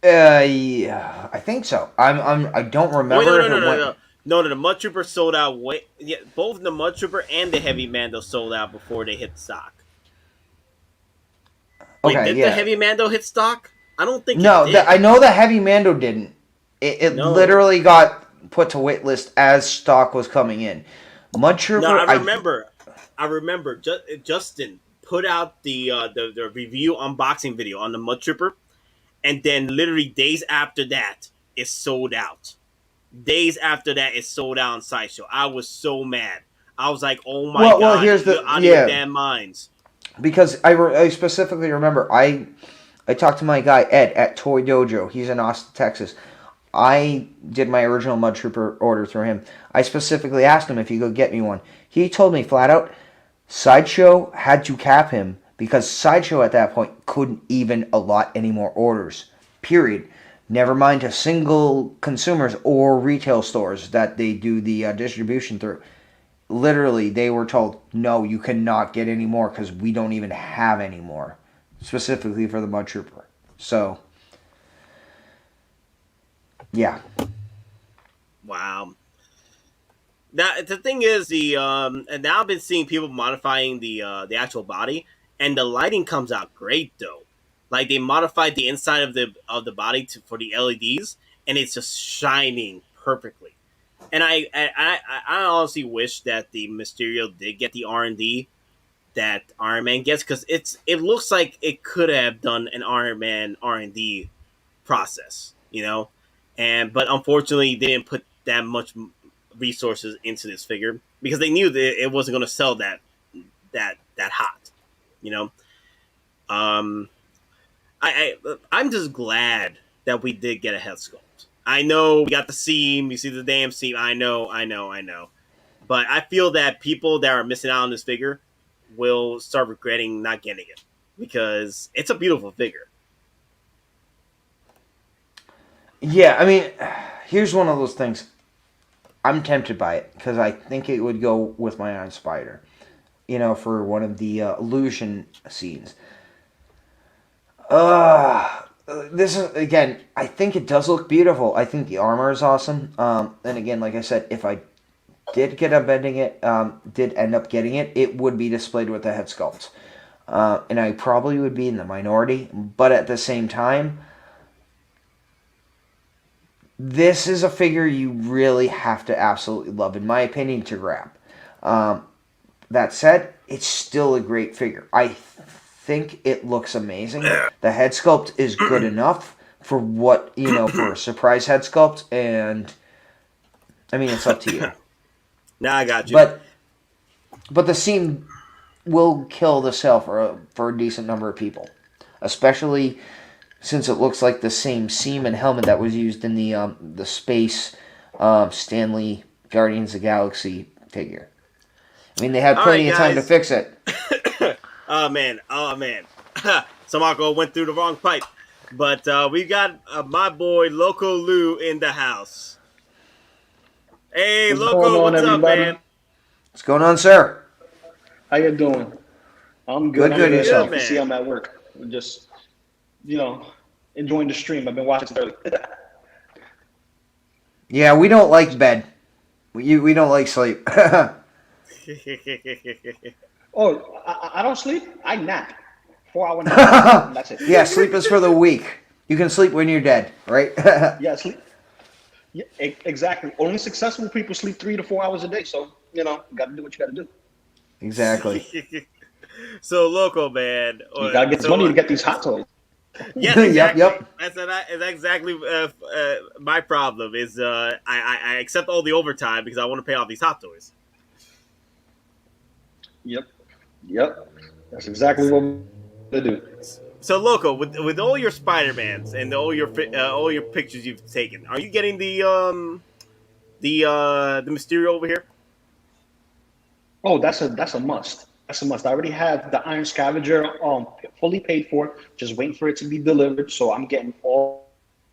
Yeah, I think so. I don't remember. No, the Mud Trooper sold out. Both the Mud Trooper and the Heavy Mando sold out before they hit stock. Wait, did the Heavy Mando hit stock? I don't think. No, it did. I know the Heavy Mando didn't. It literally got put to waitlist as stock was coming in. Mud Trooper. No, I remember. Justin put out the review unboxing video on the Mud Trooper, and then literally days after that, it sold out. Days after that, it sold out on Sideshow. I was so mad. I was like, "Oh my god! Well, here's you're out of your damn minds." Because I specifically remember I talked to my guy Ed at Toy Dojo. He's in Austin, Texas. I did my original Mud Trooper order through him. I specifically asked him if he could get me one. He told me flat out, Sideshow had to cap him because Sideshow at that point couldn't even allot any more orders. Period. Never mind to single consumers or retail stores that they do the distribution through. Literally, they were told, no, you cannot get any more because we don't even have any more. Specifically for the Mud Trooper. So, yeah. Wow. Now the thing is, and now I've been seeing people modifying the actual body, and the lighting comes out great though. Like they modified the inside of the body for the LEDs, and it's just shining perfectly. And I honestly wish that the Mysterio did get the R&D that Iron Man gets, because it looks like it could have done an Iron Man R&D process, but unfortunately they didn't put that much resources into this figure because they knew that it wasn't going to sell that hot, you know. Um, I'm just glad that we did get a head sculpt. I know we got the seam. You see the damn seam. I know. But I feel that people that are missing out on this figure will start regretting not getting it because it's a beautiful figure. Yeah, I mean, here's one of those things. I'm tempted by it because I think it would go with my Iron Spider, for one of the illusion scenes. This is, again, I think it does look beautiful. I think the armor is awesome. And again, like I said, if I did get up ending it, did end up getting it, it would be displayed with the head sculpt. And I probably would be in the minority, but at the same time, this is a figure you really have to absolutely love, in my opinion, to grab. That said, it's still a great figure. I think it looks amazing. The head sculpt is good enough for what, for a surprise head sculpt, and I mean, it's up to you. Nah, I got you. But the seam will kill the sale for a decent number of people, especially since it looks like the same seam and helmet that was used in the Space Stanley Guardians of the Galaxy figure. I mean, they had plenty of time to fix it. Oh man. Samako went through the wrong pipe. But we got my boy Loco Lou in the house. Hey, Loco, what's up, man? What's going on, sir? How you doing? I'm good. Good yourself. You can see I'm at work. I'm just, enjoying the stream. I've been watching since early. Yeah, we don't like bed. We don't like sleep. Oh, I don't sleep. I nap. 4-hour nap. That's it. Yeah, sleep is for the weak. You can sleep when you're dead, right? Yeah, sleep. Yeah, exactly. Only successful people sleep 3 to 4 hours a day. So, you got to do what you got to do. Exactly. So, Loco, man. You got to get money to get these hot toys. Yes, exactly. Yep. That's exactly my problem. Is I accept all the overtime because I want to pay off these hot toys. Yep. That's exactly what to do. So, Loco, with all your Spider-Mans and all your pictures you've taken, are you getting the Mysterio over here? Oh, that's a must. That's a must. I already have the Iron Scavenger fully paid for, just waiting for it to be delivered. So I'm getting all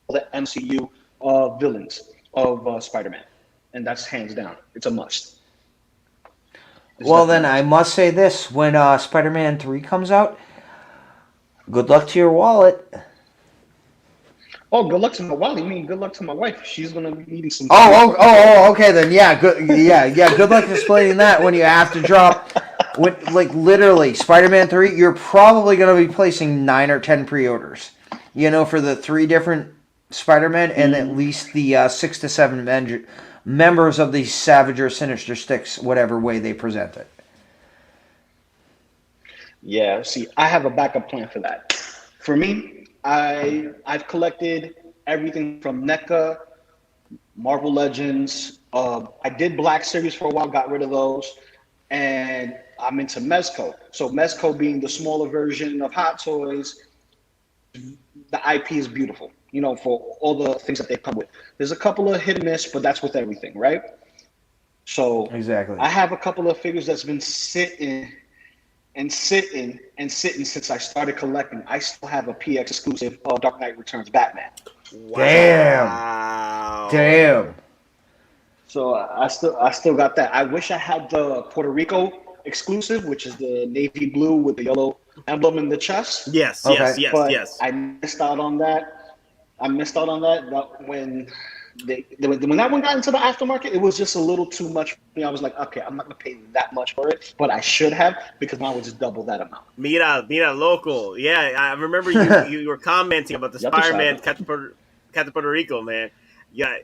the MCU villains of Spider-Man, and that's hands down. It's a must. Well, then I must say this: when Spider-Man 3 comes out, good luck to your wallet. Oh, good luck to my wallet. You mean good luck to my wife? She's gonna be needing some. Okay then. Yeah, good. Yeah. Good luck explaining that when you have to drop. Literally, Spider-Man 3, you're probably going to be placing 9 or 10 pre-orders. For the 3 different Spider-Man and at least the 6 to 7 members of the Savage or Sinister Six, whatever way they present it. Yeah, see, I have a backup plan for that. For me, I've collected everything from NECA, Marvel Legends. I did Black Series for a while, got rid of those. And I'm into Mezco. So Mezco being the smaller version of Hot Toys, the IP is beautiful, for all the things that they come with. There's a couple of hit and miss, but that's with everything, right? So exactly. I have a couple of figures that's been sitting since I started collecting. I still have a PX exclusive Dark Knight Returns Batman. Wow. Damn. So I still got that. I wish I had the Puerto Rico exclusive, which is the navy blue with the yellow emblem in the chest. Yes. But I missed out on that. But when that one got into the aftermarket, it was just a little too much for me. I was like, okay, I'm not gonna pay that much for it, but I should have, because mine was just double that amount. Mira, local. Yeah, I remember you were commenting about the Spider-Man Captain Puerto Rico, man. Yeah.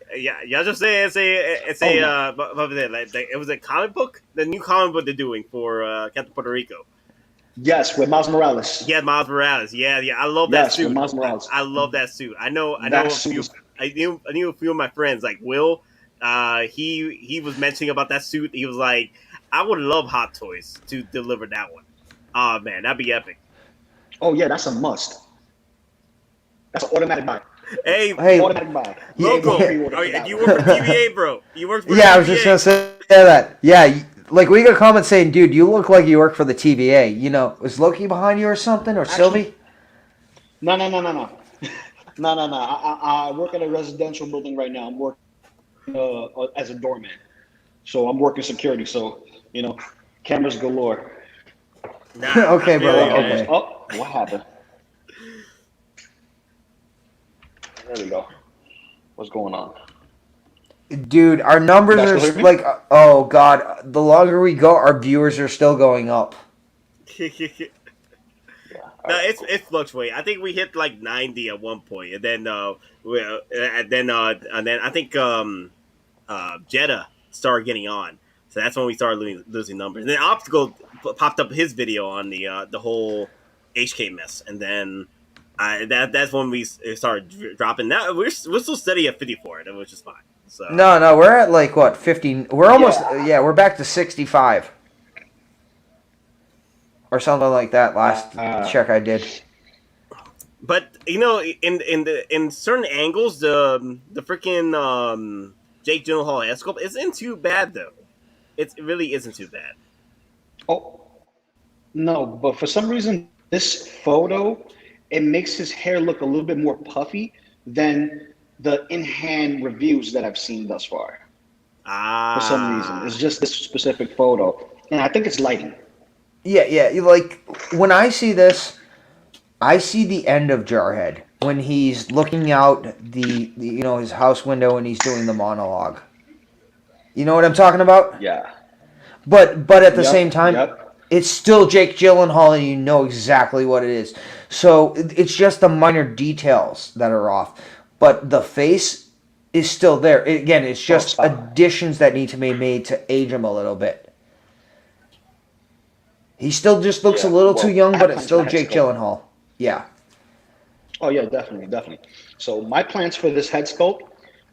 Just say what was it? Like, it was a comic book, the new comic book they're doing for Captain Puerto Rico. Yes, with Miles Morales. Yeah, Miles Morales. Yeah. I love that Yes, suit. with Miles Morales. I love that suit. I know That a suit few. is- I knew a few of my friends like Will. He was mentioning about that suit. He was like, I would love Hot Toys to deliver that one. Oh man, that'd be epic. Oh yeah, that's a must. That's an automatic buy. Hey, Automatic buy. Loco, pre-order oh, for that you one. work for TVA, bro. You work for Yeah, TVA. I was just gonna say that. Yeah, like we got a comment saying, dude, you look like you work for the TVA. You know, is Loki behind you or something, or Sylvie? No. No. I work at a residential building right now. I'm working as a doorman, so I'm working security. So cameras galore. Nah, Okay, I feel bro. you, Okay. man. Oh, what happened? There we go. What's going on? Dude, our numbers You guys are still hear me? like, oh god, the longer we go, our viewers are still going up. No, it's fluctuating. I think we hit like 90 at one point, and then I think Jeddah started getting on, so that's when we started losing numbers. And then Optical popped up his video on the whole HK mess, and then that's when we started dropping. Now we're still steady at 54, which is fine. So No, we're at like what 50. We're almost we're back to 65 or something like that. Last check I did. But in certain angles, the freaking Jake Gyllenhaal head sculpt isn't too bad though. It really isn't too bad. Oh, no, but for some reason, this photo, it makes his hair look a little bit more puffy than the in-hand reviews that I've seen thus far. For some reason, it's just this specific photo, and I think it's lighting. Yeah. Like when I see this, I see the end of Jarhead when he's looking out the his house window and he's doing the monologue. You know what I'm talking about? Yeah. But at the Yep, same time, yep. it's still Jake Gyllenhaal, and you know exactly what it is. So it's just the minor details that are off, but the face is still there. Again, it's just stop. additions that need to be made to age him a little bit. He still just looks a little too young, but it's still Jake Gyllenhaal. Yeah. Oh yeah, definitely. So my plans for this head sculpt: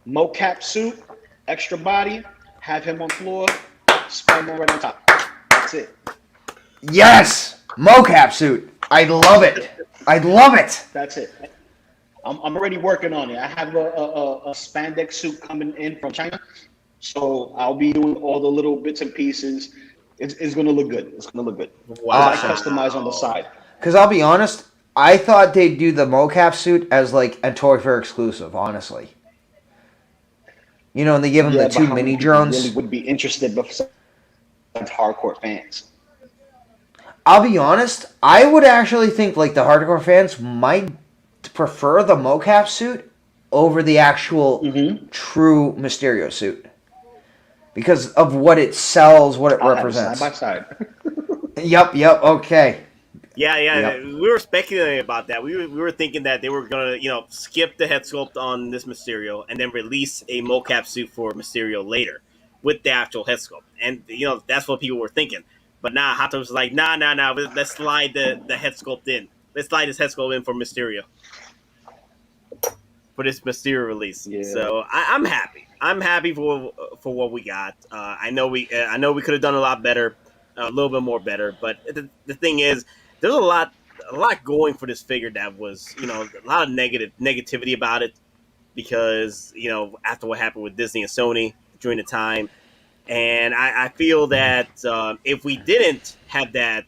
mocap suit, extra body, have him on floor, Spiderman right on top. That's it. Yes! Mocap suit. I love it. I love it. That's it. I'm already working on it. I have a spandex suit coming in from China, so I'll be doing all the little bits and pieces. It's gonna look good. It's gonna look good. Wow. I customize on the side. Because I'll be honest, I thought they'd do the mocap suit as like a Toy Fair exclusive, honestly. And they give him the but 2 how many mini people drones. really would be interested besides hardcore fans. I'll be honest, I would actually think like the hardcore fans might prefer the mocap suit over the actual true Mysterio suit. Because of what it sells, what it represents. Side by side. Yep, okay. Yeah. Yep. We were speculating about that. We were thinking that they were gonna, skip the head sculpt on this Mysterio and then release a mocap suit for Mysterio later with the actual head sculpt. And that's what people were thinking. But now Hottoys was like, nah. Let's slide the head sculpt in. Let's slide this head sculpt in for Mysterio for this Mysterio release. Yeah. So I'm happy. I'm happy for what we got. I know we could have done a lot better, a little bit more better. But the thing is, there's a lot going for this figure that was a lot of negativity about it because after what happened with Disney and Sony during the time. And I feel that if we didn't have that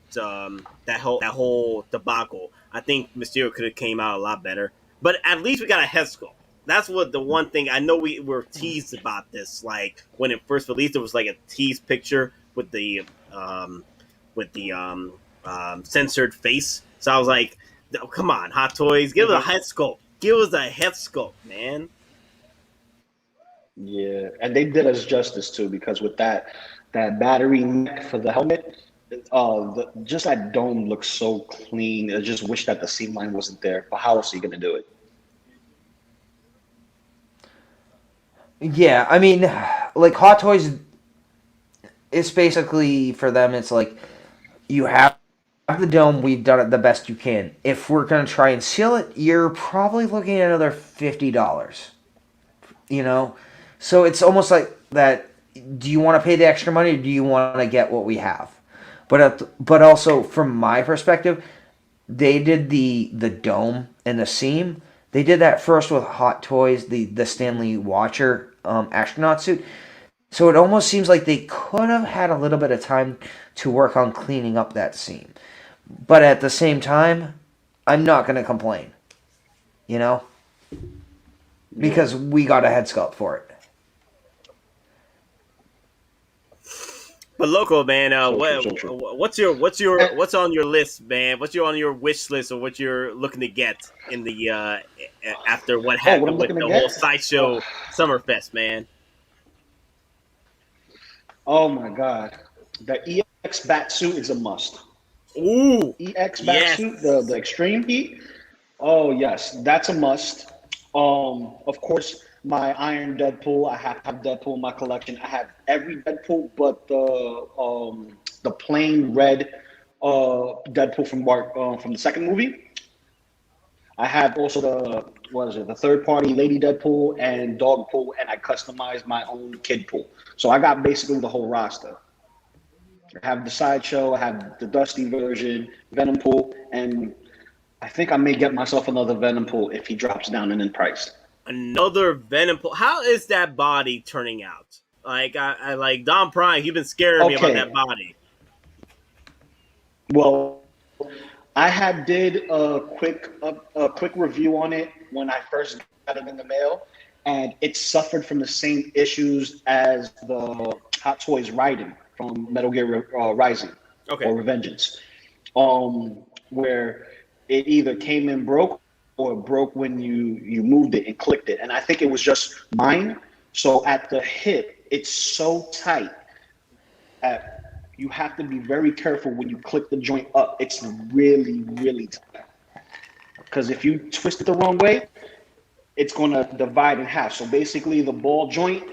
whole debacle, I think Mysterio could have came out a lot better. But at least we got a head sculpt. That's what the one thing I know we were teased about this. Like when it first released, it was like a teased picture with the censored face. So I was like, oh, "Come on, Hot Toys, give us a head sculpt. Give us a head sculpt, man." Yeah, and they did us justice too, because with that battery neck for the helmet, just that dome looks so clean. I just wish that the seam line wasn't there. But how else are you gonna do it? Yeah, I mean, like Hot Toys, it's basically for them. It's like you have the dome. We've done it the best you can. If we're gonna try and seal it, you're probably looking at another $50. You know, so it's almost like that. Do you want to pay the extra money, or do you want to get what we have? But also from my perspective, they did the dome and the seam. They did that first with Hot Toys, the Stanley Watcher astronaut suit. So it almost seems like they could have had a little bit of time to work on cleaning up that seam. But at the same time, I'm not going to complain. You know? Because we got a head sculpt for it. But local man, what's on your list, man? What's on your wish list, or what you're looking to get in the after what happened with the whole Sideshow Summerfest, man? Oh my god, the EX bat suit is a must. Ooh, EX bat suit, the extreme heat. Oh yes, that's a must. Of course, my Iron Deadpool. I have to have Deadpool in my collection. I have every Deadpool, but the plain red Deadpool from the second movie. I have also the third party Lady Deadpool and Dogpool, and I customized my own Kid Pool. So I got basically the whole roster. I have the Sideshow, I have the Dusty version, Venom Pool, and I think I may get myself another Venom Pool if he drops down in price. Another Venom Pool. How is that body turning out? Like I like Don Prime. You've been scaring me about that body. Well, I did a quick review on it when I first got it in the mail, and it suffered from the same issues as the Hot Toys Raiden from Metal Gear Rising or Revengeance, where it either came in broke or broke when you moved it and clicked it. And I think it was just mine. So at the hip, it's so tight that you have to be very careful when you click the joint up. It's really, really tight. Because if you twist it the wrong way, it's going to divide in half. So basically the ball joint,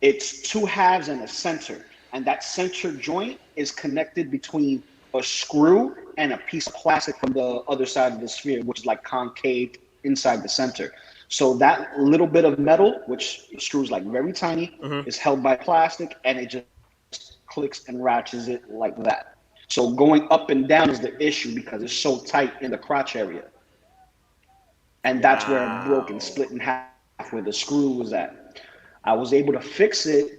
it's two halves and a center. And that center joint is connected between a screw and a piece of plastic from the other side of the sphere, which is like concave inside the center. So that little bit of metal, which screws like very tiny, is held by plastic, and it just clicks and ratchets it like that. So going up and down is the issue because it's so tight in the crotch area. And that's where it broke and split in half where the screw was at. I was able to fix it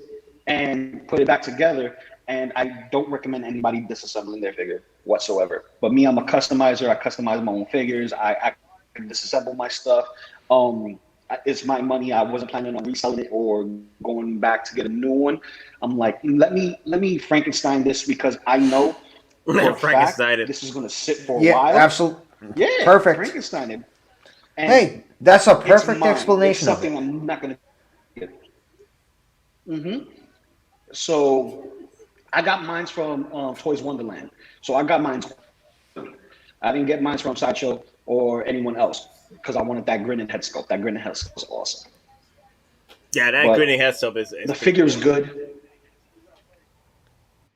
and put it back together, and I don't recommend anybody disassembling their figure whatsoever. But me, I'm a customizer. I customize my own figures. I disassemble my stuff. It's my money. I wasn't planning on reselling it or going back to get a new one. I'm like, let me Frankenstein this because I know for a fact this is going to sit for a while. Absolutely. Yeah, perfect. Frankenstein it. And hey, that's a perfect explanation. It's something I'm not going to get. So I got mine from Toys Wonderland. So I got mine. I didn't get mine from Sideshow or anyone else because I wanted that grinning head sculpt. That grinning head sculpt is awesome. Yeah, that grinning head sculpt is the figure is good.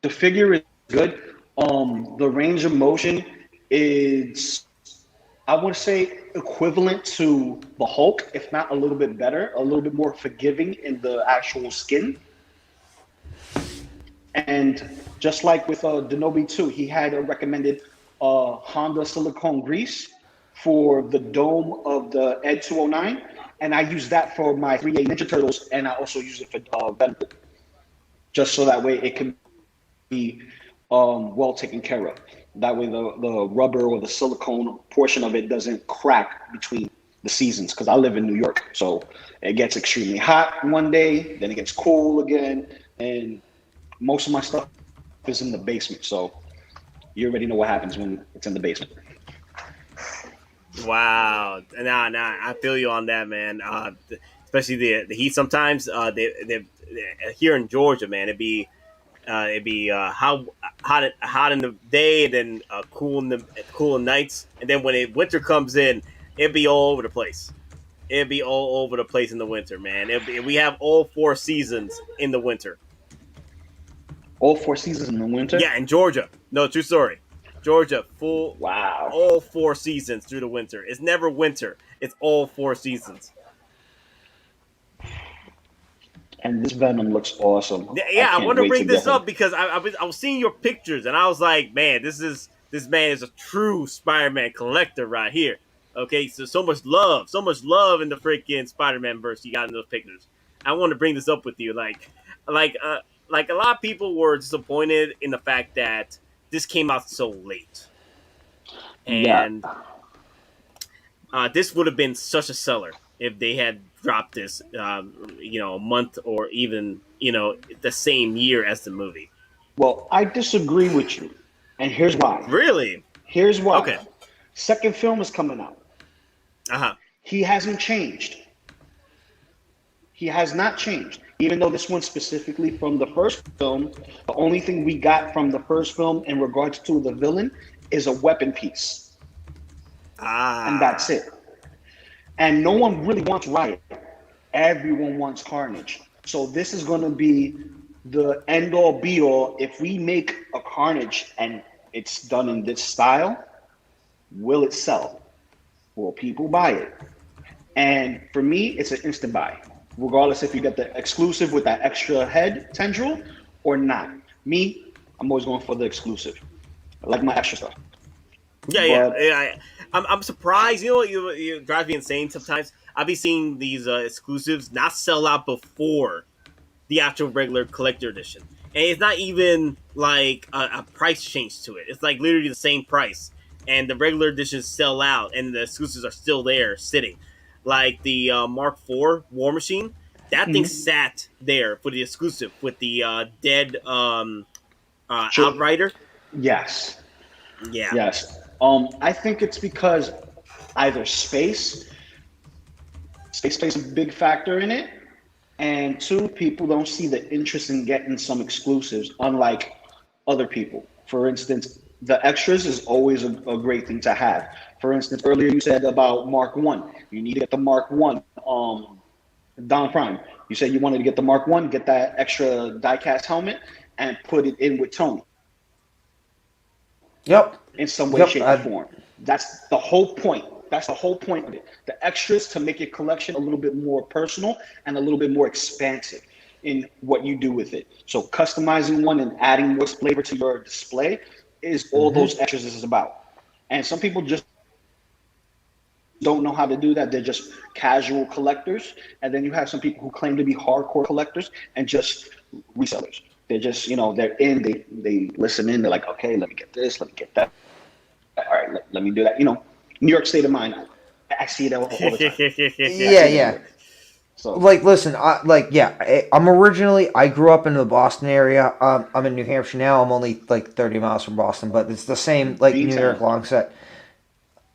The figure is good. The range of motion is, I would say, equivalent to the Hulk, if not a little bit better, a little bit more forgiving in the actual skin. And just like with Denobi 2, he had a recommended Honda silicone grease for the dome of the Ed 209. And I use that for my 3A Ninja Turtles, and I also use it for Venom. Just so that way it can be well taken care of. That way the rubber or the silicone portion of it doesn't crack between the seasons, because I live in New York. So it gets extremely hot one day, then it gets cool again, and most of my stuff is in the basement, so you already know what happens when it's in the basement. Wow. Nah, I feel you on that, man. Especially the heat sometimes. They here in Georgia, man, it'd be hot in the day, and then cool in nights, and then when winter comes in, it'd be all over the place. it'd be all over the place in the winter, man. We have all 4 seasons in the winter. All 4 seasons in the winter? Yeah, in Georgia. No, true story. Georgia, full. Wow. All 4 seasons through the winter. It's never winter. It's all 4 seasons. And this Venom looks awesome. Yeah, I want to bring this up him. because I was seeing your pictures and I was like, man, this man is a true Spider-Man collector right here. Okay, so much love in the freaking Spider-Man verse you got in those pictures. I want to bring this up with you, like a lot of people were disappointed in the fact that this came out so late, and this would have been such a seller if they had dropped this, a month or even the same year as the movie. Well, I disagree with you, and here's why. Really? Here's why. Okay. Second film is coming out. He hasn't changed. He has not changed. Even though this one specifically from the first film, the only thing we got from the first film in regards to the villain is a weapon piece. And that's it. And no one really wants Riot. Everyone wants Carnage. So this is going to be the end-all, be-all. If we make a Carnage and it's done in this style, will it sell? Will people buy it? And for me, it's an instant buy, regardless if you get the exclusive with that extra head tendril or not. Me, I'm always going for the exclusive. I like my extra stuff. Yeah. I'm surprised. You drive me insane sometimes. I'll be seeing these exclusives not sell out before the actual regular collector edition. And it's not even like a price change to it. It's like literally the same price. And the regular editions sell out, and the exclusives are still there, sitting. Like the Mark IV War Machine, that thing sat there for the exclusive with the dead Outrider. Yes. Yeah. Yes. I think it's because either space plays a big factor in it, and 2, people don't see the interest in getting some exclusives, unlike other people. For instance, the extras is always a great thing to have. For instance, earlier you said about Mark 1. You need to get the Mark 1, Don Prime. You said you wanted to get the Mark 1, get that extra die-cast helmet, and put it in with Tony. Yep. In some way, shape, or form. That's the whole point. That's the whole point of it. The extras to make your collection a little bit more personal and a little bit more expansive in what you do with it. So customizing one and adding more flavor to your display is all those extras is about. And some people just don't know how to do that. They're just casual collectors. And then you have some people who claim to be hardcore collectors and just resellers. They're just, they're in, they listen in, they're like, okay, let me get this, let me get that. All right, let me do that. New York state of mind. I see it all the time. Yeah. So, listen, I grew up in the Boston area. I'm in New Hampshire now. I'm only 30 miles from Boston, but it's the same New York long set.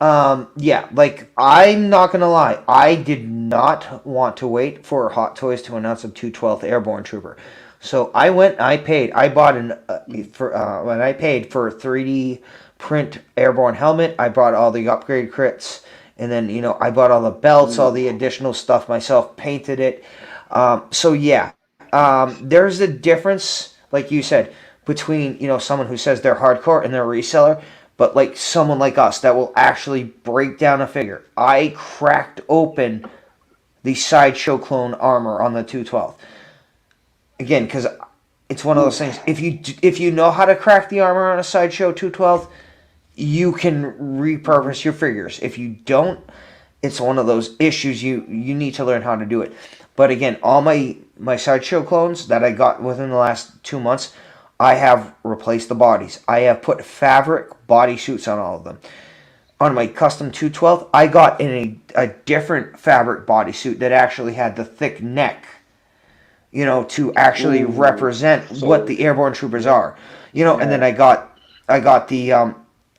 I'm not gonna lie. I did not want to wait for Hottoys to announce a 212th Airborne Trooper. So I went. I paid. I bought when I paid for a 3D print Airborne helmet. I bought all the upgrade crits. And then, I bought all the belts, all the additional stuff myself, painted it. There's a difference, like you said, between, someone who says they're hardcore and they're a reseller, but someone like us that will actually break down a figure. I cracked open the Sideshow clone armor on the 212. Again, because it's one of those things. If you know how to crack the armor on a Sideshow 212, you can repurpose your figures. If you don't, it's one of those issues you need to learn how to do it. But again, all my Sideshow clones that I got within the last 2 months, I have replaced the bodies. I have put fabric bodysuits on all of them. On my custom 212, I got in a different fabric bodysuit that actually had the thick neck, to actually represent what the Airborne Troopers are. And then I got the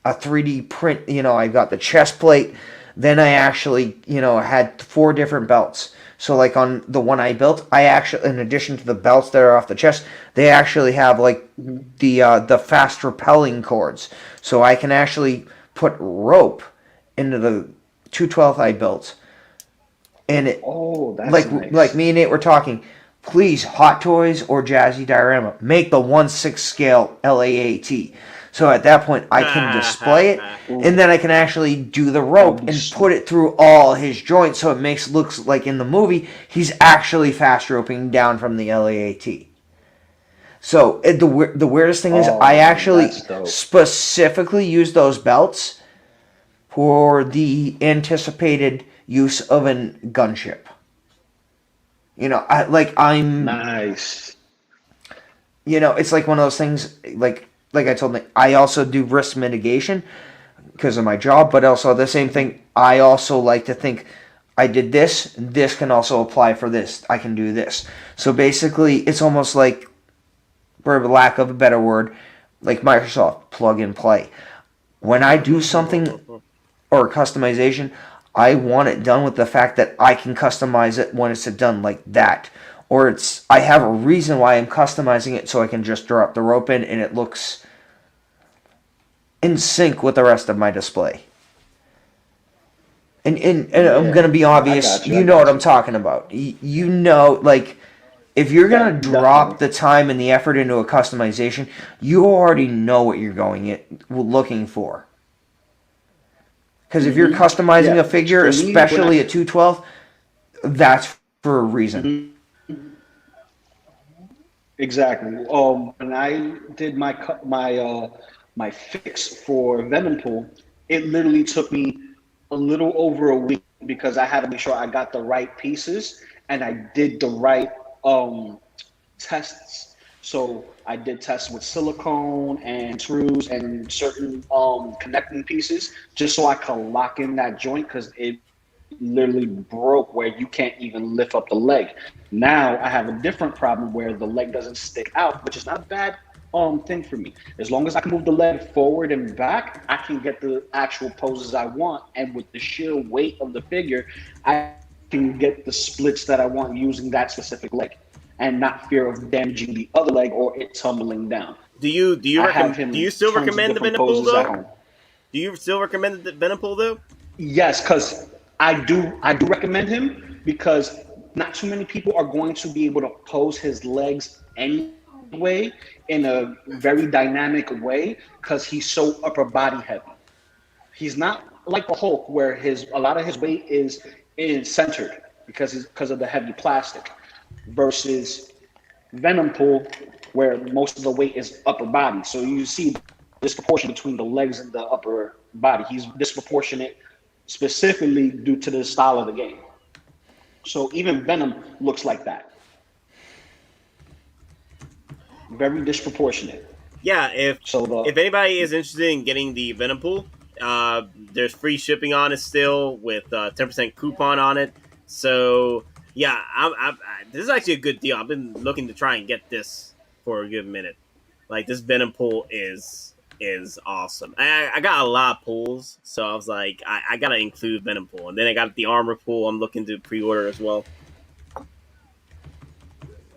a 3D print, I got the chest plate. Then I actually, had 4 different belts. So on the one I built, I actually, in addition to the belts that are off the chest, they actually have the fast rappelling cords. So I can actually put rope into the 212th I built. And it that's nice. like me and Nate were talking. Please, Hot Toys or Jazzy Diorama, make the 1/6 scale LAAT. So at that point, I can display it, and then I can actually do the rope and put it through all his joints, so it looks like in the movie he's actually fast roping down from the LAAT. So the weirdest thing is I actually specifically use those belts for the anticipated use of a gunship. You know, I'm nice. You know, it's like one of those things. Like I told Nick, I also do risk mitigation because of my job, but also the same thing. I also like to think I did this. This can also apply for this. I can do this. So basically, it's almost like, for lack of a better word, like Microsoft plug and play. When I do something or customization, I want it done with the fact that I can customize it when it's done like that. Or I have a reason why I'm customizing it, so I can just drop the rope in and it looks in sync with the rest of my display. And I'm going to be obvious. You know what I'm talking about. You know, like, if you're going to drop the time and the effort into a customization, you already know what you're looking for. Because if you're customizing a figure, especially a 212, that's for a reason. Exactly. When I did my fix for Venompool, it literally took me a little over a week because I had to make sure I got the right pieces and I did the right tests. So I did tests with silicone and screws and certain connecting pieces just so I could lock in that joint because it literally broke where you can't even lift up the leg. Now I have a different problem where the leg doesn't stick out, which is not a bad thing for me. As long as I can move the leg forward and back, I can get the actual poses I want. And with the sheer weight of the figure, I can get the splits that I want using that specific leg and not fear of damaging the other leg or it tumbling down. Do you still recommend the Venompool though? Do you still recommend the Venompool though? Yes, because I do recommend him because not too many people are going to be able to pose his legs anyway in a very dynamic way because he's so upper body heavy. He's not like the Hulk where a lot of his weight is centered because of the heavy plastic versus Venompool where most of the weight is upper body. So you see disproportion between the legs and the upper body. He's disproportionate specifically due to the style of the game. So even Venom looks like that. Very disproportionate. Yeah, if anybody is interested in getting the Venompool, there's free shipping on it still with 10% coupon on it. So yeah, this is actually a good deal. I've been looking to try and get this for a good minute. Like, this Venompool is awesome. I got a lot of pools, so I was like, I gotta include Venompool, and then I got the armor pool. I'm looking to pre-order as well.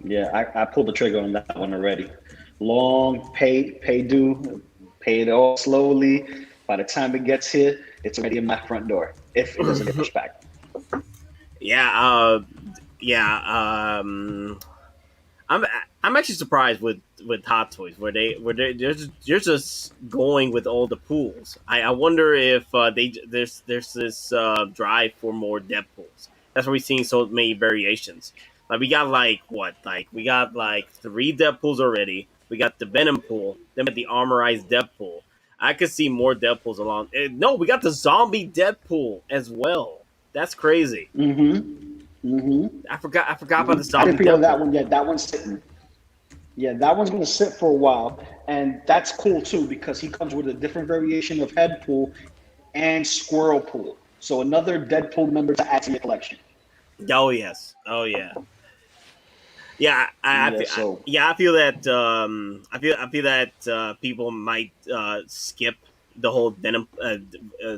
Yeah, I pulled the trigger on that one already. Long pay due, pay it all slowly. By the time it gets here, it's already in my front door if it doesn't get pushed back. I'm actually surprised with Hot Toys where they're just going with all the pools. I wonder if there's this drive for more depth pools. That's why we're seeing so many variations. Like, we got like 3 depth pools already. We got the Venom pool, then we got the armorized depth pool. I could see more depth pools along. No, we got the zombie depth pool as well. That's crazy. I forgot about the zombie. I didn't figure that one yet. That one's sitting. Yeah, that one's going to sit for a while, and that's cool too because he comes with a different variation of head pool and squirrel pool. So another Deadpool member to add to your collection. Oh yes. Oh yeah. Yeah, I feel that I feel that people might skip the whole Venom,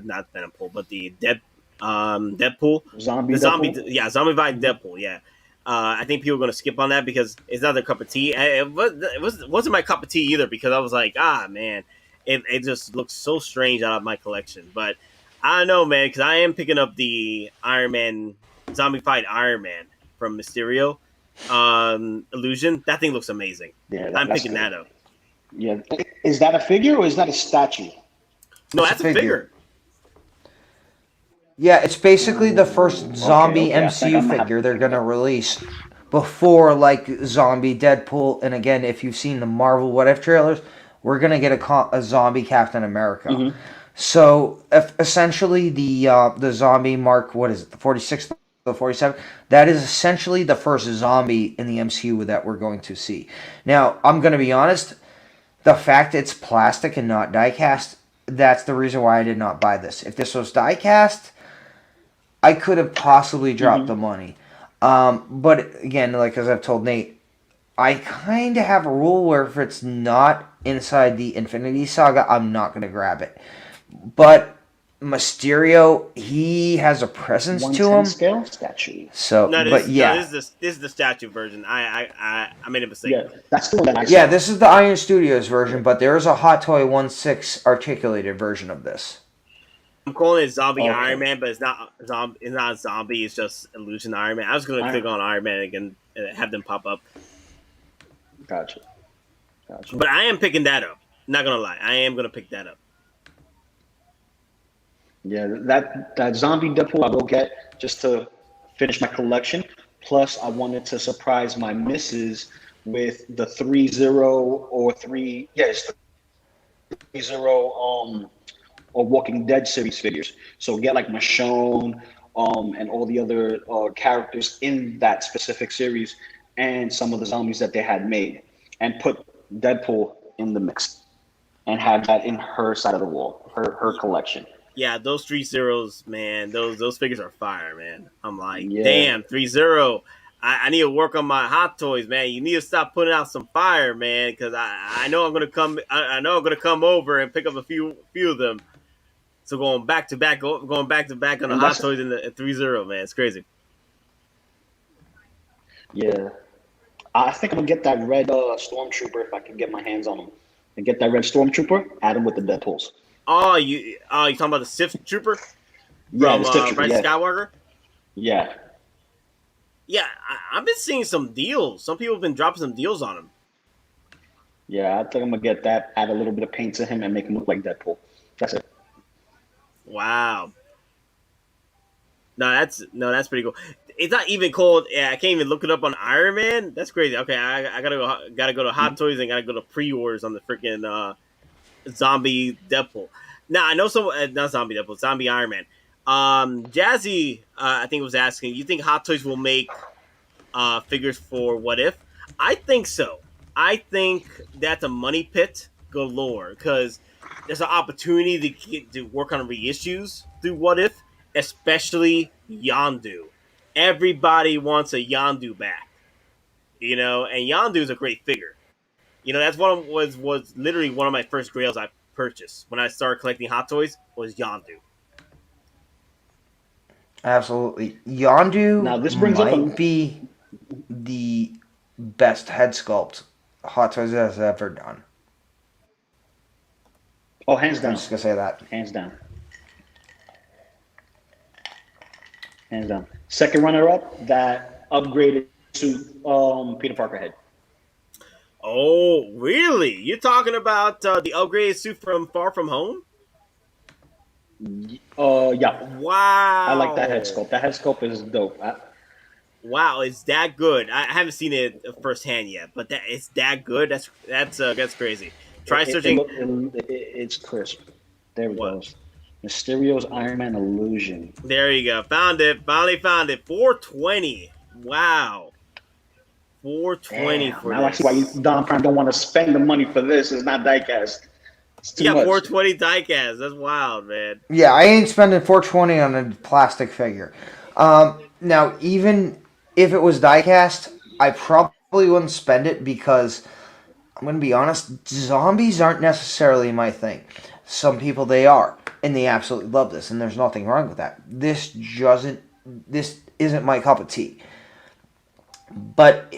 not Venom pool, but the Deadpool, zombie vibe Deadpool. Yeah, I think people are going to skip on that because it's not their cup of tea. It wasn't my cup of tea either because I was like, man, it just looks so strange out of my collection. But I don't know, man, because I am picking up the Iron Man zombified Iron Man from Mysterio illusion. That thing looks amazing. Yeah, I'm that's picking good. that up. Yeah, is that a figure or is that a statue? No, It's that's a figure. Yeah, it's basically the first zombie okay, I think MCU I'm gonna have figure to they're pick gonna it up. release before like Zombie Deadpool. And again, if you've seen the Marvel What If trailers, we're gonna get a zombie Captain America. Mm-hmm. So essentially, the zombie Mark, what is it, the 46th, the 47th? That is essentially the first zombie in the MCU that we're going to see. Now, I'm gonna be honest. The fact it's plastic and not die-cast, that's the reason why I did not buy this. If this was die-cast, I could have possibly dropped the money. But again, like as I've told Nate, I kind of have a rule where if it's not inside the Infinity Saga, I'm not going to grab it. But Mysterio, he has a presence to 110 him. scale statue. So, No, but yeah. this is the statue version. I made a mistake. Yeah, that's the one that I saw. Yeah, this is the Iron Studios version, but there is a Hot Toy 1/6 articulated version of this. I'm calling it Zombie Okay. Iron Man, but it's not a zombie. It's just Illusion Iron Man. I was gonna click on Iron Man again and have them pop up, Gotcha. but I am picking that up. Not gonna lie, I am gonna pick that up. Yeah, that zombie Deadpool I will get just to finish my collection. Plus, I wanted to surprise my missus with the 3-0 or 3. Yes, 3-0 or Walking Dead series figures. So get like Michonne and all the other characters in that specific series and some of the zombies that they had made, and put Deadpool in the mix and have that in her side of the wall, her collection. Yeah, those 3-0s, man. Those figures are fire, man. I'm like, Yeah. damn, 3-0. I need to work on my Hot Toys, man. You need to stop putting out some fire, man, because I know I'm gonna come. I know I'm gonna come over and pick up a few of them. So going back to back on the Hot Toys in the 3-0, man. It's crazy. Yeah. I think I'm gonna get that red Stormtrooper if I can get my hands on him. And get that red Stormtrooper, add him with the Deadpools. Oh, you talking about the Sith Trooper Yeah, from the Sith Trooper, Rise of yeah. Skywalker? Yeah. Yeah, I've been seeing some deals. Some people have been dropping some deals on him. Yeah, I think I'm gonna get that, add a little bit of paint to him and make him look like Deadpool. That's it. Wow. No, that's pretty cool. It's not even called. Yeah, I can't even look it up on Iron Man. That's crazy. Okay, I gotta go to Hot Toys and gotta go to pre-orders on the freaking Zombie Deadpool. Now I know some not Zombie Deadpool, Zombie Iron Man. Jazzy, I think was asking. You think Hot Toys will make figures for What If? I think so. I think that's a money pit galore because there's an opportunity to work on reissues through What If, especially Yondu. Everybody wants a Yondu back, and Yondu is a great figure. That's was literally one of my first grails I purchased when I started collecting Hot Toys was Yondu. Absolutely. Yondu Now, this brings up might be the best head sculpt Hot Toys has ever done. Oh, hands I'm down. just going to say that. Hands down. Hands down. Second runner-up, that upgraded to Peter Parker head. Oh, really? You're talking about the upgraded suit from Far From Home? Yeah. Wow. I like that head sculpt. That head sculpt is dope. Wow, it's that good. I haven't seen it firsthand yet, but it's that good. That's crazy. Try searching. It's crisp. There we go. Mysterio's Iron Man illusion. There you go. Found it. Finally found it. 420. Wow. 420 Damn, for now this. I see why Don Prime don't want to spend the money for this. It's not diecast. It's too much. 420 diecast. That's wild, man. Yeah, I ain't spending $420 on a plastic figure. Now, even if it was diecast, I probably wouldn't spend it because I'm going to be honest, zombies aren't necessarily my thing. Some people they are, and they absolutely love this, and there's nothing wrong with that. This isn't my cup of tea. But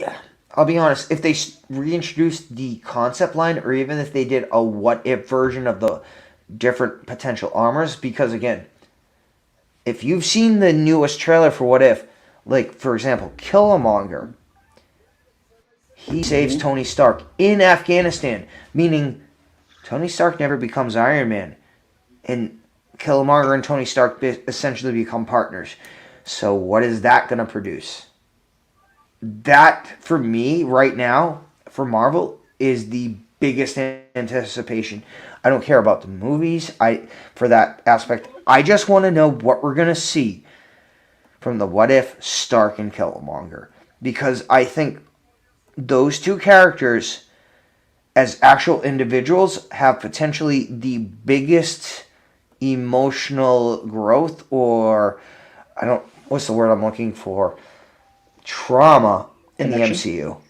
I'll be honest, if they reintroduced the concept line, or even if they did a what-if version of the different potential armors, because again, if you've seen the newest trailer for What If, Like, for example, Killmonger. He saves Tony Stark in Afghanistan, meaning Tony Stark never becomes Iron Man. And Killmonger and Tony Stark essentially become partners. So what is that going to produce? That, for me, right now, for Marvel, is the biggest anticipation. I don't care about the movies. For that aspect, I just want to know what we're going to see from the What If, Stark, and Killmonger. Because I think those two characters, as actual individuals, have potentially the biggest emotional growth, or what's the word I'm looking for? Trauma in the MCU.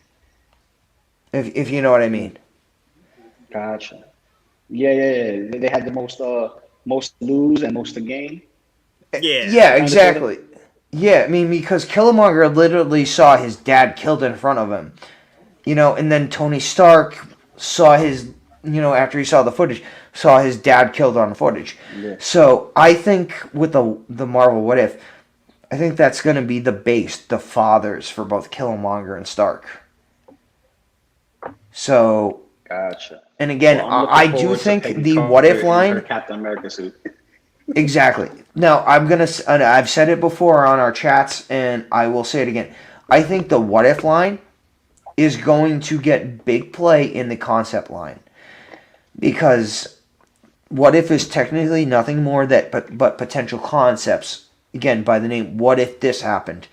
If you know what I mean. Gotcha. Yeah. They had the most to lose and most to gain. Yeah, exactly. Yeah, I mean, because Killmonger literally saw his dad killed in front of him. And then Tony Stark saw his, after he saw the footage, saw his dad killed on footage. Yeah. So I think with the Marvel What If, I think that's going to be the base, the fathers for both Killmonger and Stark. So, gotcha. And again, I do think the What If line, Captain America suit. Exactly. Now, I've said it before on our chats, and I will say it again. I think the What If line is going to get big play in the concept line, because What If is technically nothing more but potential concepts, again, by the name What If This Happened.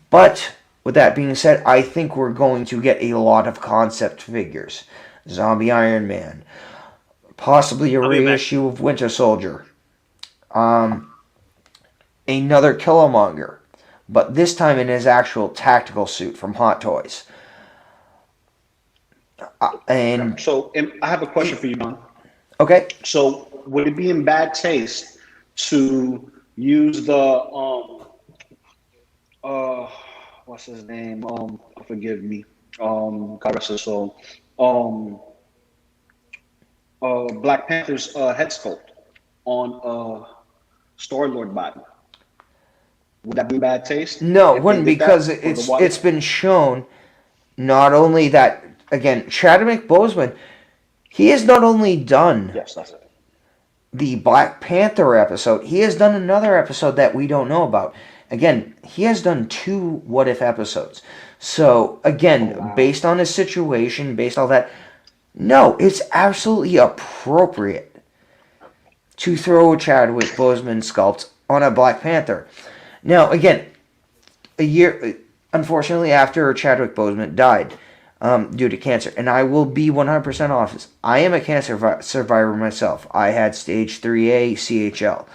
But with that being said, I think we're going to get a lot of concept figures. Zombie Iron Man, possibly a reissue of Winter Soldier, another Killmonger, but this time in his actual tactical suit from Hottoys. So I have a question for you, Don. Okay. So would it be in bad taste to use the what's his name? Forgive me. God rest his soul. Black Panther's head sculpt on Star-Lord body? Would that be bad taste? No, it wouldn't, because it's been shown not only that, again, Chadwick Boseman, he has not only done the Black Panther episode, he has done another episode that we don't know about. Again, he has done 2 What If episodes. So, again, based on his situation, based on that, no, it's absolutely appropriate to throw a Chadwick Boseman sculpt on a Black Panther. Now, again, a year, unfortunately, after Chadwick Boseman died due to cancer, and I will be 100% honest, I am a cancer survivor myself. I had stage 3A CHL.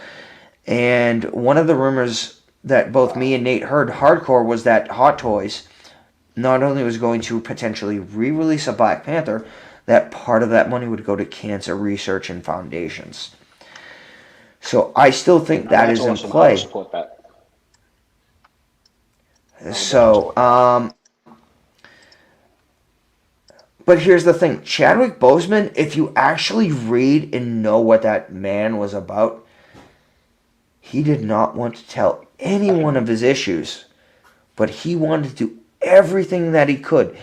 And one of the rumors that both me and Nate heard hardcore was that Hottoys not only was going to potentially re-release a Black Panther, that part of that money would go to cancer research and foundations. So I still think that is in play. I support that. So, but here's the thing. Chadwick Boseman, if you actually read and know what that man was about, he did not want to tell anyone of his issues, but he wanted to do everything that he could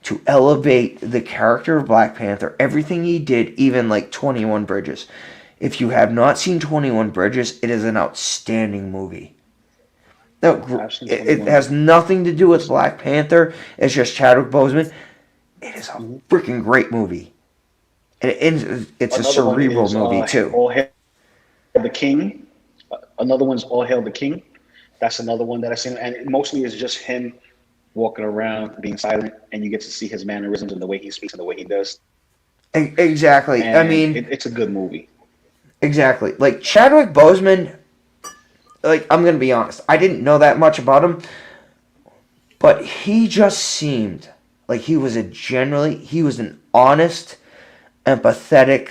to elevate the character of Black Panther. Everything he did, even like 21 Bridges. If you have not seen 21 Bridges, it is an outstanding movie. No, it has nothing to do with Black Panther. It's just Chadwick Boseman. It is a freaking great movie. And it's a cerebral movie, too. All Hail the King. Another one's All Hail the King. That's another one that I've seen. And mostly it's just him walking around, being silent, and you get to see his mannerisms and the way he speaks and the way he does. Exactly. And I mean, it's a good movie. Exactly. Like, Chadwick Boseman, like, I'm going to be honest, I didn't know that much about him, but he just seemed like he was an honest, empathetic,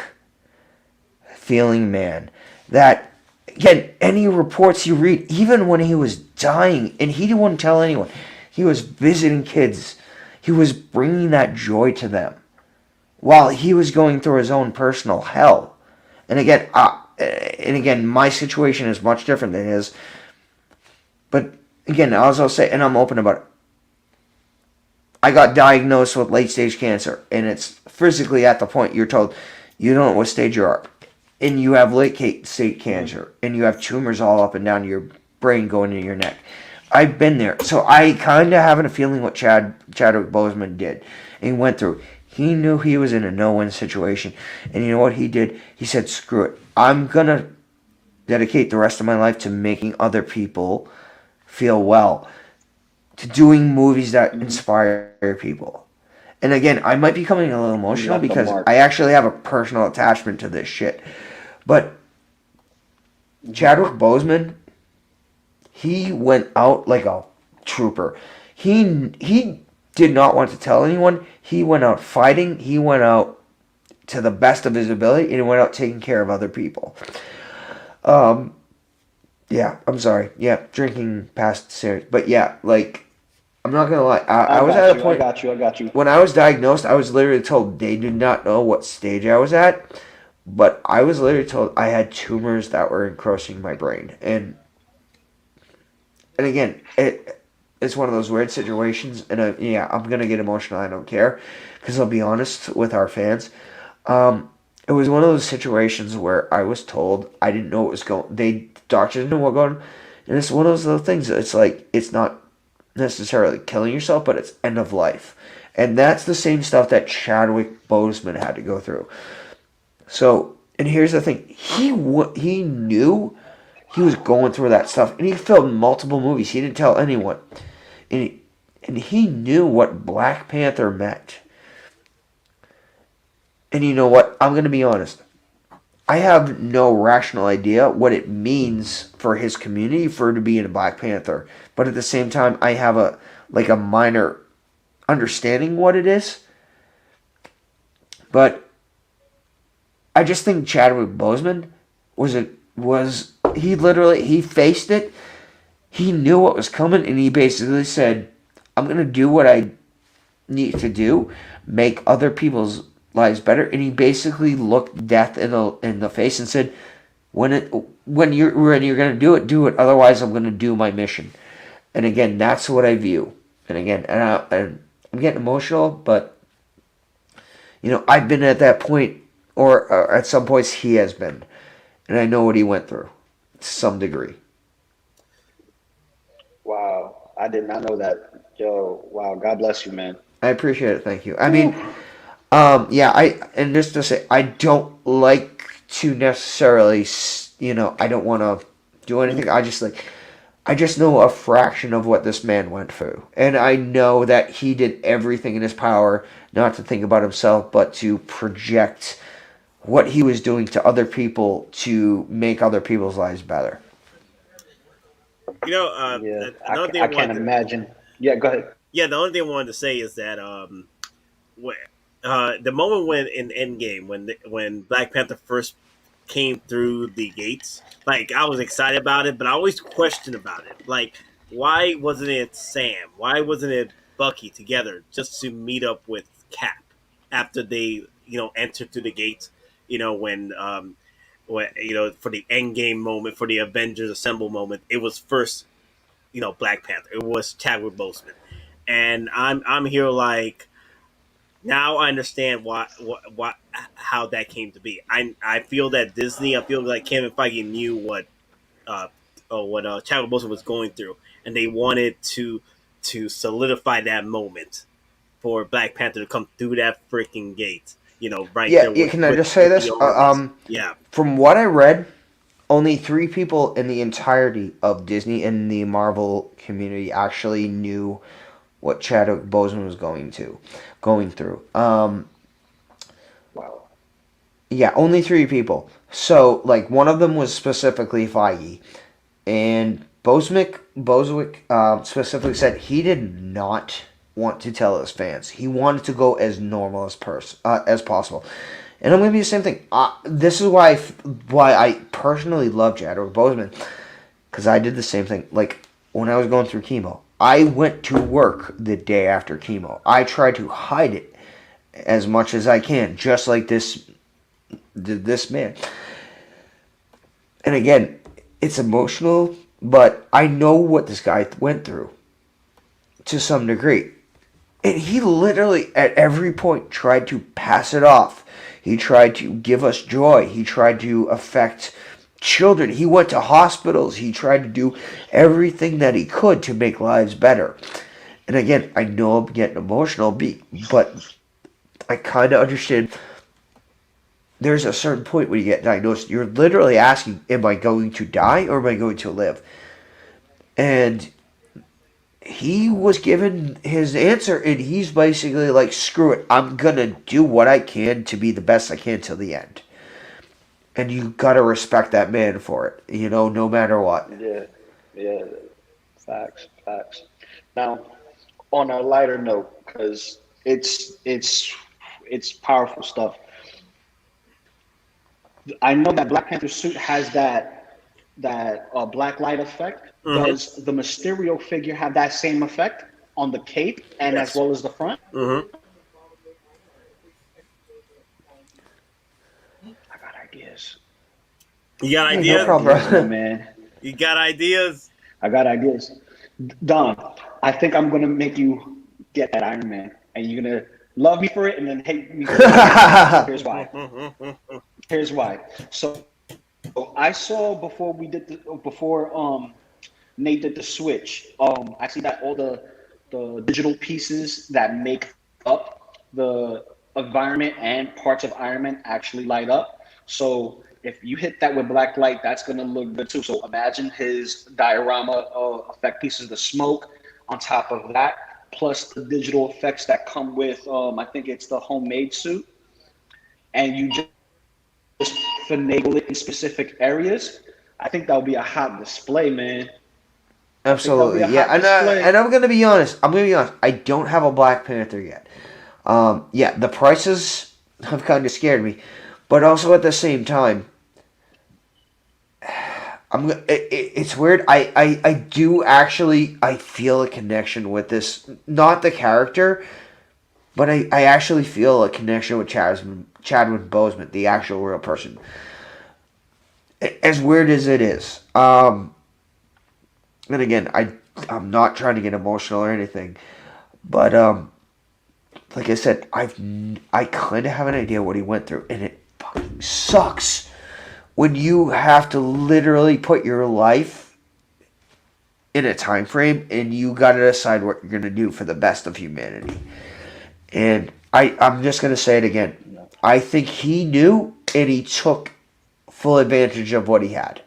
feeling man. That, again, any reports you read, even when he was dying, and he didn't tell anyone, he was visiting kids, he was bringing that joy to them, while he was going through his own personal hell. And again, my situation is much different than his. But again, as I'll say, and I'm open about it. I got diagnosed with late stage cancer, and it's physically at the point you're told you don't know what stage you are, and you have late stage cancer, and you have tumors all up and down your brain going into your neck. I've been there, so I kind of having a feeling what Chadwick Boseman did, and he went through. He knew he was in a no-win situation, and you know what he did? He said, "Screw it, I'm gonna dedicate the rest of my life to making other people feel well." To doing movies that inspire people. And again, I might be becoming a little emotional because I actually have a personal attachment to this shit. But Chadwick Boseman, he went out like a trooper. He did not want to tell anyone. He went out fighting. He went out to the best of his ability, and he went out taking care of other people. Yeah, I'm sorry. Yeah, drinking past serious. But yeah, like, I'm not going to lie. I was at a point. I got you. When I was diagnosed, I was literally told they did not know what stage I was at. But I was literally told I had tumors that were encroaching my brain. And again, it's one of those weird situations. And I'm going to get emotional. I don't care. Because I'll be honest with our fans. It was one of those situations where I was told I didn't know what was going. Doctors didn't know what was going on. And it's one of those little things. It's like, it's not necessarily killing yourself, but it's end of life. And that's the same stuff that Chadwick Boseman had to go through. So, and here's the thing. He knew he was going through that stuff. And he filmed multiple movies. He didn't tell anyone. And he knew what Black Panther meant. And you know what? I'm going to be honest. I have no rational idea what it means for his community for to be in a Black Panther. But at the same time, I have a minor understanding what it is. But I just think Chadwick Boseman he faced it. He knew what was coming, and he basically said, I'm going to do what I need to do, make other people's lives better. And he basically looked death in the face and said, when you're going to do it, otherwise I'm going to do my mission. And again, that's what I view. And again, and I'm getting emotional, but I've been at that point, or at some points he has been, and I know what he went through to some degree. Wow, I did not know that. Yo, wow, God bless you, man. I appreciate it. Thank you. I mean, and just to say, I don't like to necessarily, I don't want to do anything. I just know a fraction of what this man went through. And I know that he did everything in his power not to think about himself, but to project what he was doing to other people to make other people's lives better. I can't imagine. Yeah, go ahead. Yeah, the only thing I wanted to say is that the moment when in EndGame, when Black Panther first came through the gates, like, I was excited about it, but I always questioned about it. Like, why wasn't it Sam? Why wasn't it Bucky together just to meet up with Cap after they, entered through the gates? When for the EndGame moment, for the Avengers Assemble moment, it was first, Black Panther. It was Chadwick Boseman, and I'm here like, now I understand how that came to be. I feel that Disney, I feel like Kevin Feige knew what Chadwick Boseman was going through, and they wanted to solidify that moment for Black Panther to come through that freaking gate. Right there. Yeah, can I just say this? Yeah. From what I read, only 3 people in the entirety of Disney and the Marvel community actually knew what Chadwick Boseman was going through. Wow. Yeah, only 3 people. So, like, one of them was specifically Feige, and Boswick specifically said he did not want to tell his fans. He wanted to go as normal as possible. And I'm going to be the same thing. This is why I personally love Chadwick Boseman, because I did the same thing. Like, when I was going through chemo, I went to work the day after chemo. I tried to hide it as much as I can, just like this man. And again, it's emotional but I know what this guy went through to some degree. And he literally, at every point, tried to pass it off. He tried to give us joy. He tried to affect children. He went to hospitals. He tried to do everything that he could to make lives better. And again, I know I'm getting emotional, but I kind of understand. There's a certain point when you get diagnosed, you're literally asking, am I going to die or am I going to live? And he was given his answer, and he's basically like, screw it, I'm going to do what I can to be the best I can till the end. And you got to respect that man for it, no matter what. Yeah. Facts. Now, on a lighter note, because it's powerful stuff. I know that Black Panther's suit has that black light effect. Mm-hmm. Does the Mysterio figure have that same effect on the cape and as well as the front? Mm-hmm. I got ideas. You got ideas? No problem, man. You got ideas? I got ideas. Don, I think I'm gonna make you get that Iron Man, and you're gonna love me for it, and then hate me for it. Here's why. So I saw before Nate did the switch. I see that all the digital pieces that make up the environment and parts of Iron Man actually light up. So if you hit that with black light, that's gonna look good too. So imagine his diorama effect pieces, the smoke on top of that, plus the digital effects that come with. I think it's the homemade suit, and you just finagle it in specific areas. I think that would be a hot display, man. Absolutely, yeah. And I'm gonna be honest. I don't have a Black Panther yet. The prices have kind of scared me, but also at the same time, it's weird. I do actually feel a connection with this. Not the character, but I actually feel a connection with Chadwick Boseman, the actual real person. As weird as it is. And again, I'm not trying to get emotional or anything, but like I said, I kind of have an idea what he went through, and it fucking sucks when you have to literally put your life in a time frame, and you got to decide what you're gonna do for the best of humanity. And I'm just gonna say it again. I think he knew, and he took full advantage of what he had.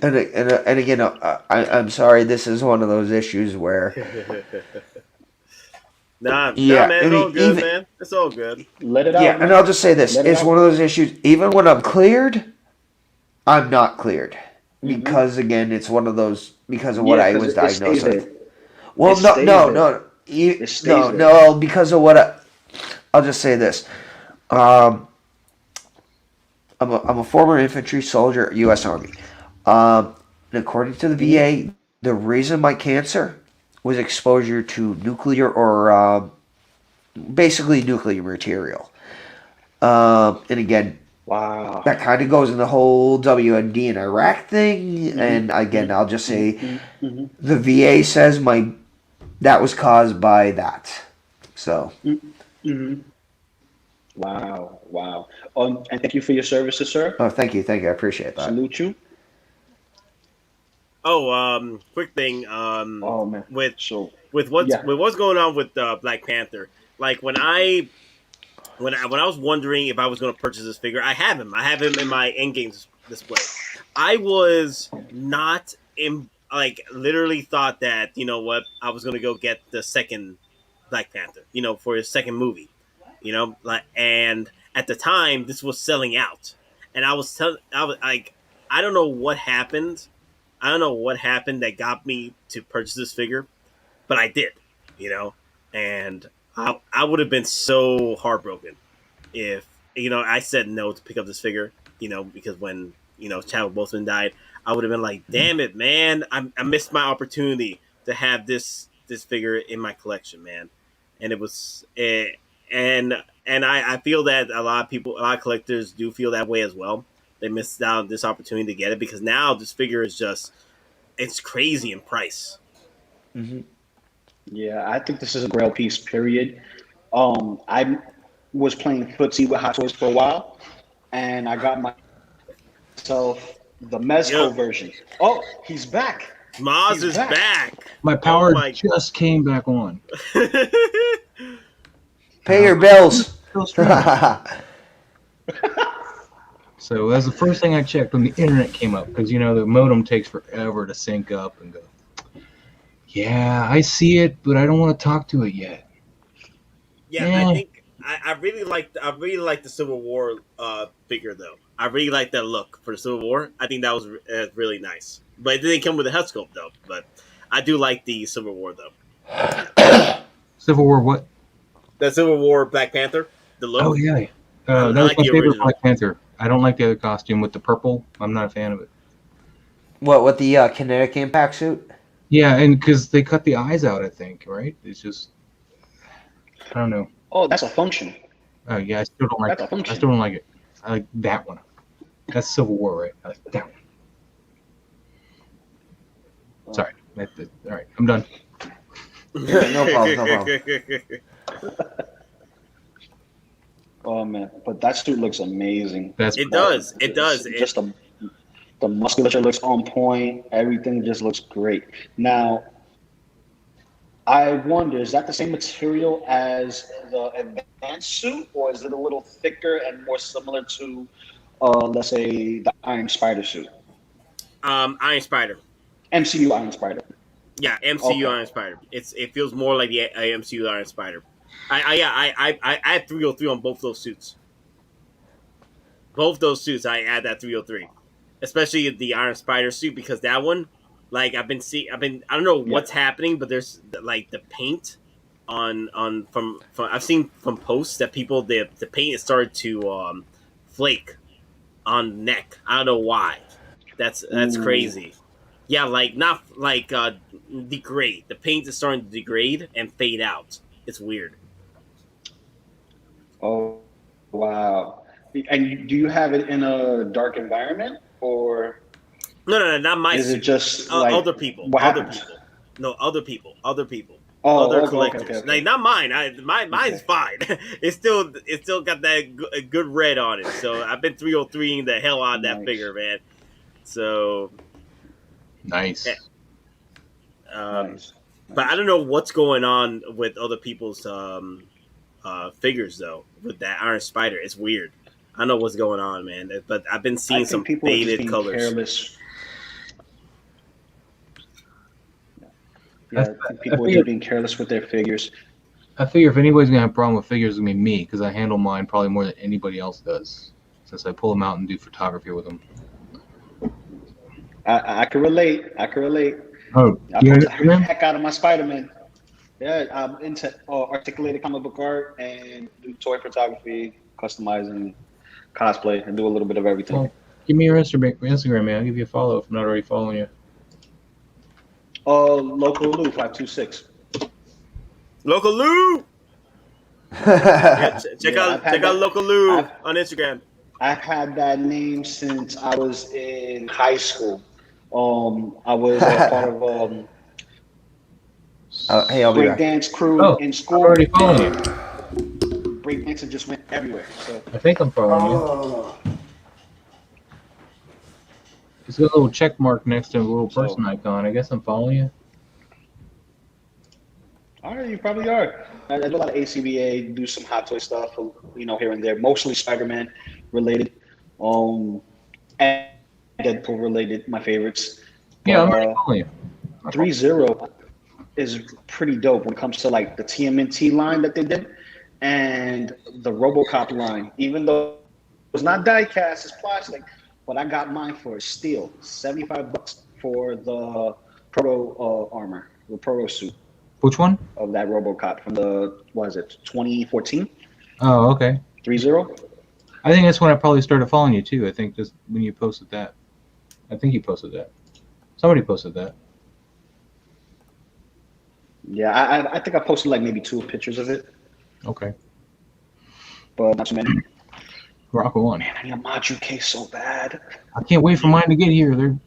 And again, I'm sorry. This is one of those issues where, man, it's all good, man. It's all good. Let it out. Yeah, and I'll just say this: it's one of those issues. Even when I'm cleared, I'm not cleared because again, it's one of those because of what I was diagnosed with. Well, no, because of what I'll just say this. I'm a former infantry soldier, U.S. Army. And according to the VA, the reason my cancer was exposure to nuclear or basically nuclear material. And again, wow, that kind of goes in the whole WMD in Iraq thing. And again, I'll just say the VA says that was caused by that. So. Wow. And thank you for your services, sir. Oh, thank you. I appreciate that. Salute you. Oh, quick thing. Oh man. With what's going on with Black Panther, like when I was wondering if I was going to purchase this figure, I have him in my EndGame display. I was not literally thought that, you know what, I was going to go get the second Black Panther, for his second movie, and at the time this was selling out, and I was like, I don't know what happened. I don't know what happened that got me to purchase this figure, but I did, and I would have been so heartbroken if, I said no to pick up this figure, because when, Chadwick Boseman died, I would have been like, damn it, man, I missed my opportunity to have this figure in my collection, man. And it was, and I feel that a lot of collectors do feel that way as well. they missed out on this opportunity to get it because now this figure is just it's crazy in price. Mm-hmm. Yeah, I think this is a grail piece. Period. I was playing footsie with Hottoys for a while, and I got myself the Mezco version. Oh, he's back. Maz is back. My power just came back on. Pay your bills. So that's the first thing I checked when the internet came up because the modem takes forever to sync up and go. Yeah, I see it, but I don't want to talk to it yet. Yeah, I think I really like the Civil War figure though. I really like that look for the Civil War. I think that was really nice. But it didn't come with a head sculpt though. But I do like the Civil War though. Civil War what? The Civil War Black Panther. The look. Oh yeah, that was like my the favorite original. Black Panther. I don't like the other costume with the purple. I'm not a fan of it. What with the kinetic impact suit? Yeah, and because they cut the eyes out, I think, right? It's just, I don't know. Oh, that's a function. Oh yeah, I still don't like That's a it. function. I still don't like it. I like that one. That's Civil War, right? I like that one. Sorry. All right, I'm done. No problem. Oh man, but that suit looks amazing. It does. Just the musculature looks on point. Everything just looks great. Now, I wonder, is that the same material as the advanced suit, or is it a little thicker and more similar to, let's say, the Iron Spider suit? Iron Spider. MCU Iron Spider. Yeah, MCU Okay. Iron Spider. It feels more like the MCU Iron Spider. I had 303 on both those suits. Both those suits, I add that 303, especially the Iron Spider suit because that one, like I don't know what's happening, but there's like the paint on from I've seen from posts that people the paint has started to flake on neck. I don't know why. That's crazy. Yeah, like not like degrade. The paint is starting to degrade and fade out. It's weird. Oh, wow. And do you have it in a dark environment, or No, not my is suit. it just like Other people? What Other happens? people? No, other people. Oh, Other okay, collectors. okay. Like not mine. Mine's fine. It's still got that good red on it. So I've been 303ing the hell out of that Nice. figure, man. So Nice. Nice. but I don't know what's going on with other people's figures though. With that Iron Spider, it's weird. I don't know what's going on, man. But I've been I seeing think some people are just faded being colors. careless. Yeah, I I think people are figured- just being careless with their figures. I figure if anybody's gonna have a problem with figures, it's gonna be me because I handle mine probably more than anybody else does, since I pull them out and do photography with them. I can relate. Oh, I you put the understand? heck out of my Spider-Man. Yeah, I'm into articulated comic book art and do toy photography, customizing, cosplay, and do a little bit of everything. Well, give me your Instagram, man. I'll give you a follow if I'm not already following you. Local Lou 526. Local Lou. Yeah, check I've had out that- Local Lou I've- on Instagram. I've had that name since I was in high school. I was a part of Hey, I'll be back. breakdance crew Oh, in I'm school. already following you. Breakdancing just went everywhere. So I think I'm following you. It's got a little check mark next to a little person icon. I guess I'm following you. all right, you probably are. I do a lot of ACBA, do some Hot Toy stuff, here and there. Mostly Spider-Man related, and Deadpool related. My favorites. Yeah, I'm But, already following you. 3-0 is pretty dope when it comes to like the TMNT line that they did and the RoboCop line. Even though it's not die cast, it's plastic, but I got mine for steel, $75 for the proto armor, the proto suit Which one? of that RoboCop from the 2014? Oh, okay. 3-0. I think that's when I probably started following you too. I think just when you posted that. I think you posted that. Somebody posted that. Yeah, I think I posted like maybe 2 pictures of it, Okay. but not too many. Rock on. Man, I need a module case so bad. I can't wait for mine to get here. They're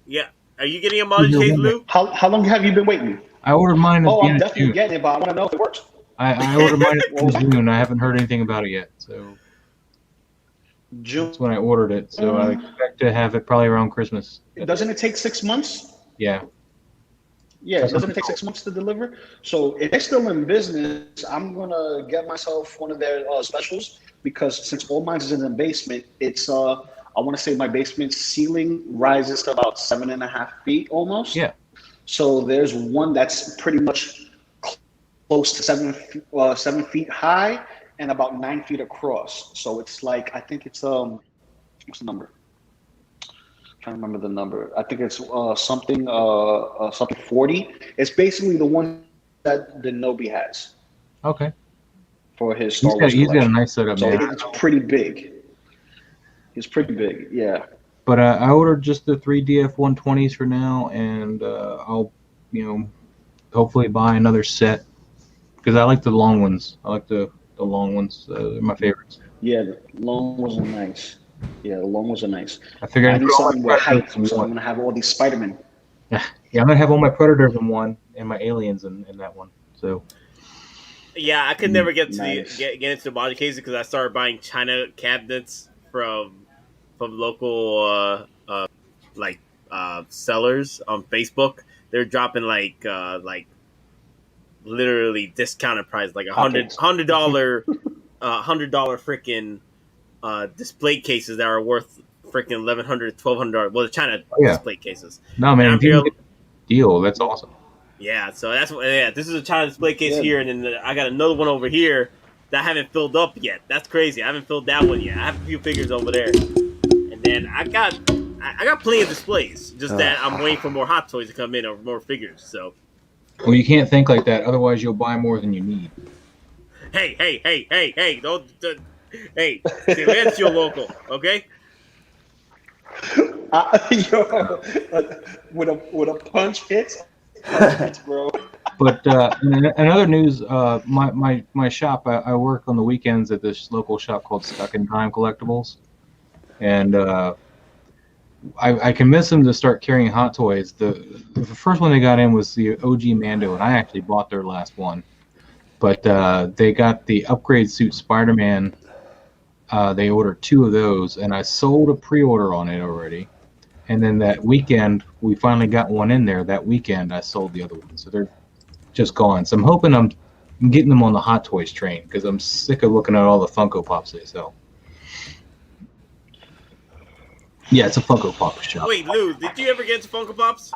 Yeah. Are you getting a module case, Lou? How long have you been waiting? I ordered mine at Oh, the I'm end of definitely June. getting it, but I want to know if it works. I ordered mine at the end of June. I haven't heard anything about it yet. So June. that's when I ordered it. So I expect to have it probably around Christmas. Doesn't it take 6 months? Yeah. Yeah, doesn't it take 6 months to deliver? So if they're still in business, I'm gonna get myself one of their specials because since all mine is in the basement, it's I want to say my basement ceiling rises to about 7.5 feet almost. Yeah. So there's one that's pretty much close to 7 feet high and about 9 feet across. So it's like I think it's what's the number? Trying to remember the number. I think it's something 40. It's basically the one that the Nobi has Okay. for his Star Wars He's got a collection. nice setup, So man. it's pretty big. It's pretty big, yeah. But I ordered just the 3 DF-120s for now, and I'll, hopefully buy another set because I like the long ones. I like the long ones. They're my favorites. Yeah, the long ones are nice. Yeah, the long ones are nice. I figured I need something with height, Predators so in I'm one. gonna have all these Spiderman. Yeah, I'm gonna have all my Predators in one and my Aliens in that one. So Yeah, I could never get to Nice. get into the module cases because I started buying China cabinets from local sellers on Facebook. They're dropping like literally discounted price, like $100 freaking display cases that are worth freaking $1,100, $1,200. Well, the China display cases. no, man, And if you can get a deal, that's awesome. Yeah, so that's what. Yeah, this is a China display case here, and then I got another one over here that I haven't filled up yet. That's crazy. I haven't filled that one yet. I have a few figures over there, and then I got plenty of displays. Just that I'm waiting for more Hot Toys to come in or more figures. So, Well, you can't think like that, otherwise you'll buy more than you need. hey, don't hey, silencio local, okay? With a punch hits, bro. But in other news, my shop, I work on the weekends at this local shop called Stuck in Time Collectibles, and I convinced them to start carrying Hot Toys. The first one they got in was the OG Mando, and I actually bought their last one. But they got the upgrade suit Spider-Man. They ordered 2 of those, and I sold a pre-order on it already. And then that weekend, we finally got one in there. That weekend, I sold the other one. So they're just gone. So I'm hoping I'm getting them on the Hot Toys train because I'm sick of looking at all the Funko Pops they sell. Yeah, it's a Funko Pop shop. Wait, Lou, did you ever get into Funko Pops?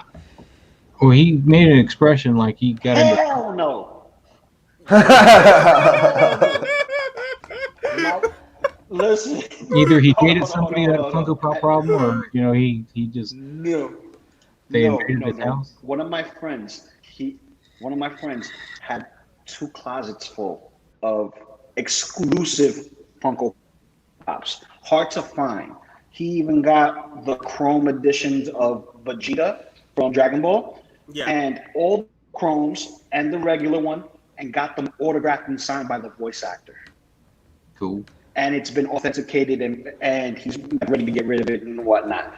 Well, he made an expression like he got into. Hell no. No. Listen. Either he dated somebody that had a Funko Pop problem, or he just they invaded his house. One of my friends had 2 closets full of exclusive Funko Pops. Hard to find. He even got the chrome editions of Vegeta from Dragon Ball, and all the chromes and the regular one, and got them autographed and signed by the voice actor. Cool. And it's been authenticated, and he's ready to get rid of it and whatnot.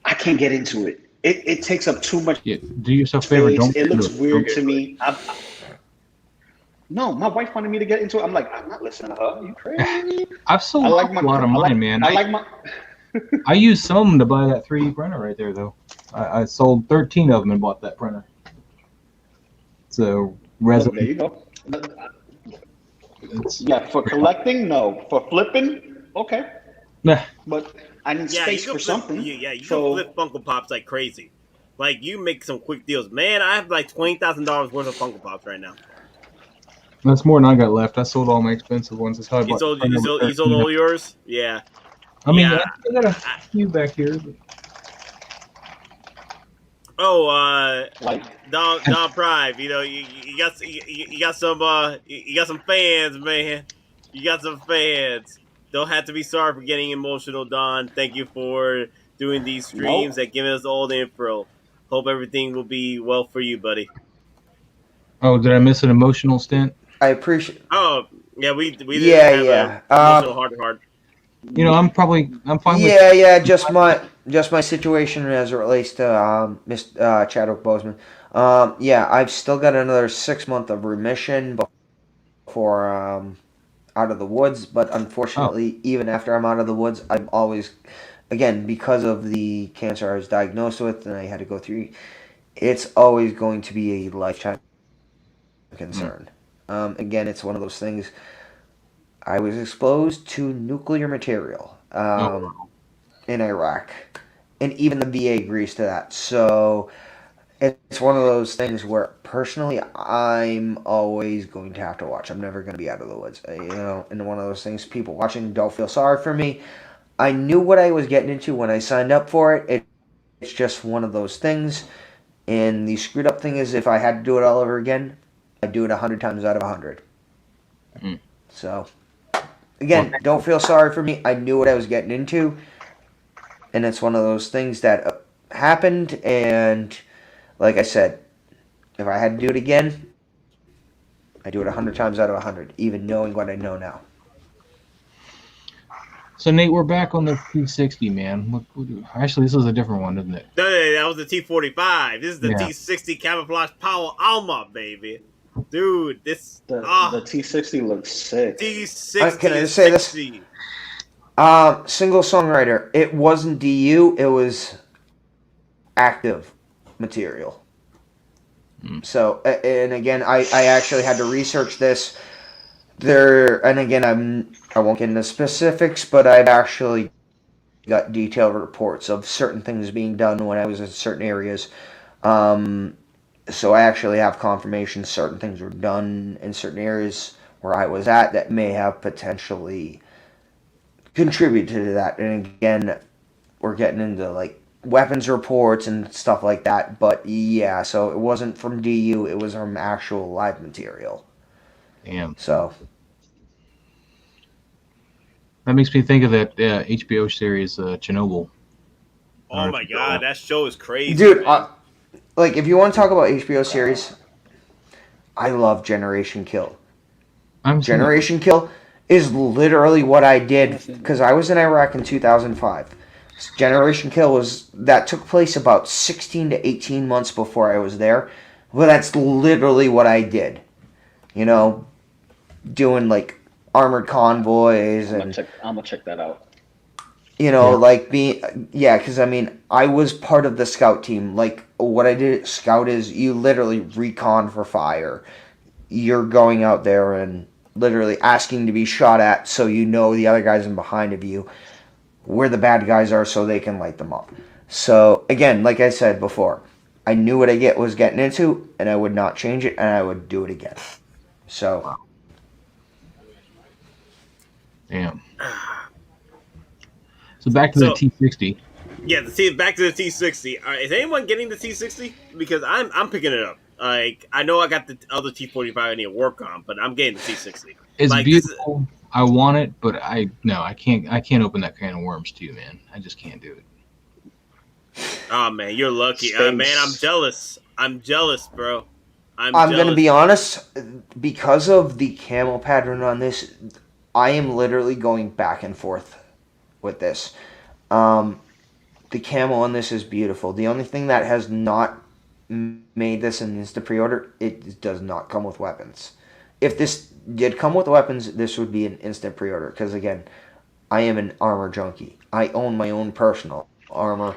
I can't get into it. It takes up too much. Yeah, do yourself a favor. space. Don't. It looks weird don't to me. No, my wife wanted me to get into it. I'm like, I'm not listening to her. You crazy? I've sold I like a lot of mine, man. I used some to buy that 3D printer right there, though. I sold 13 of them and bought that printer. So resin. There you go. Yeah, for collecting, no. For flipping, okay. Nah. But I need space for something. You can flip Funko Pops like crazy. Like, you make some quick deals. Man, I have like $20,000 worth of Funko Pops right now. That's more than I got left. I sold all my expensive ones. That's how I bought. You sold all yours? Yeah. I mean, Yeah. I got a few back here. But... Oh, Like Don Pride, you got some fans, man. You got some fans. Don't have to be sorry for getting emotional, Don. Thank you for doing these streams and giving us all the info. Hope everything will be well for you, buddy. Oh, did I miss an emotional stint? I appreciate. Oh, yeah, we did Yeah, have yeah. a emotional heart to heart. I'm fine with. Yeah. Just my situation as it relates to Chadwick Boseman. Yeah, I've still got another 6 month of remission before out of the woods. But unfortunately, even after I'm out of the woods, I'm always, again, because of the cancer I was diagnosed with and I had to go through, it's always going to be a lifetime concern. Again, it's one of those things. I was exposed to nuclear material in Iraq, and even the VA agrees to that. So it's one of those things where personally I'm always going to have to watch. I'm never going to be out of the woods. And one of those things, people watching don't feel sorry for me. I knew what I was getting into when I signed up for it. It's just one of those things. And the screwed up thing is, if I had to do it all over again, I'd do it 100 times out of 100. So, again, don't feel sorry for me. I knew what I was getting into. And it's one of those things that happened. And like I said, if I had to do it again, I'd do it 100 times out of 100, even knowing what I know now. So, Nate, we're back on the T60, man. Actually, this is a different one, isn't it? No, that was the T45. This is the T60 camouflage power armor, baby. Dude, this... The T60 looks sick. T60 can I say this? Single songwriter. It wasn't DU. It was active material. So, and again, I actually had to research this. And again, I won't get into specifics, but I've actually got detailed reports of certain things being done when I was in certain areas. So I actually have confirmation certain things were done in certain areas where I was at that may have potentially contributed to that. And again, we're getting into like weapons reports and stuff like that. But yeah, so it wasn't from DU, it was from actual live material. Damn. So that makes me think of that HBO series Chernobyl. Oh my god, that show is crazy, dude. Like, if you want to talk about HBO series, I love Generation Kill. Generation Kill is literally what I did because I was in Iraq in 2005. Generation Kill took place about 16 to 18 months before I was there. Well, that's literally what I did. Doing like armored convoys and I'm gonna check that out. because I was part of the scout team. Like what I did at scout is you literally recon for fire. You're going out there and literally asking to be shot at so the other guys in behind of you where the bad guys are so they can light them up. So again, like I said before, I knew what I was getting into and I would not change it and I would do it again. So damn. So back to the T60. Yeah, back to the T60. Is anyone getting the T60? Because I'm picking it up. Like, I know I got the other T45 I need to work on, but I'm getting the T60. It's beautiful. I want it, but I can't open that can of worms too, man. I just can't do it. Oh man, you're lucky. Man, I'm jealous. I'm jealous, bro. I'm going to be honest, because of the camo pattern on this, I am literally going back and forth with this. The camo on this is beautiful. The only thing that has not made this an instant pre-order, it does not come with weapons. If this did come with weapons, this would be an instant pre-order. Because again, I am an armor junkie. I own my own personal armor,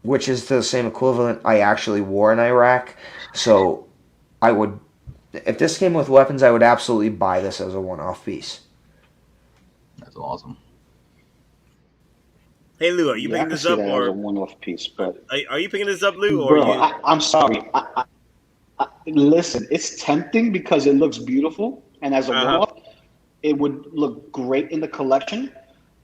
which is the same equivalent I actually wore in Iraq. So I would, if this came with weapons, I would absolutely buy this as a one-off piece. That's awesome. Hey Lou, are you picking this up or a one-off piece? But are you picking this up, Lou? Or bro, I'm sorry. Listen, it's tempting because it looks beautiful, and as a one-off, it would look great in the collection.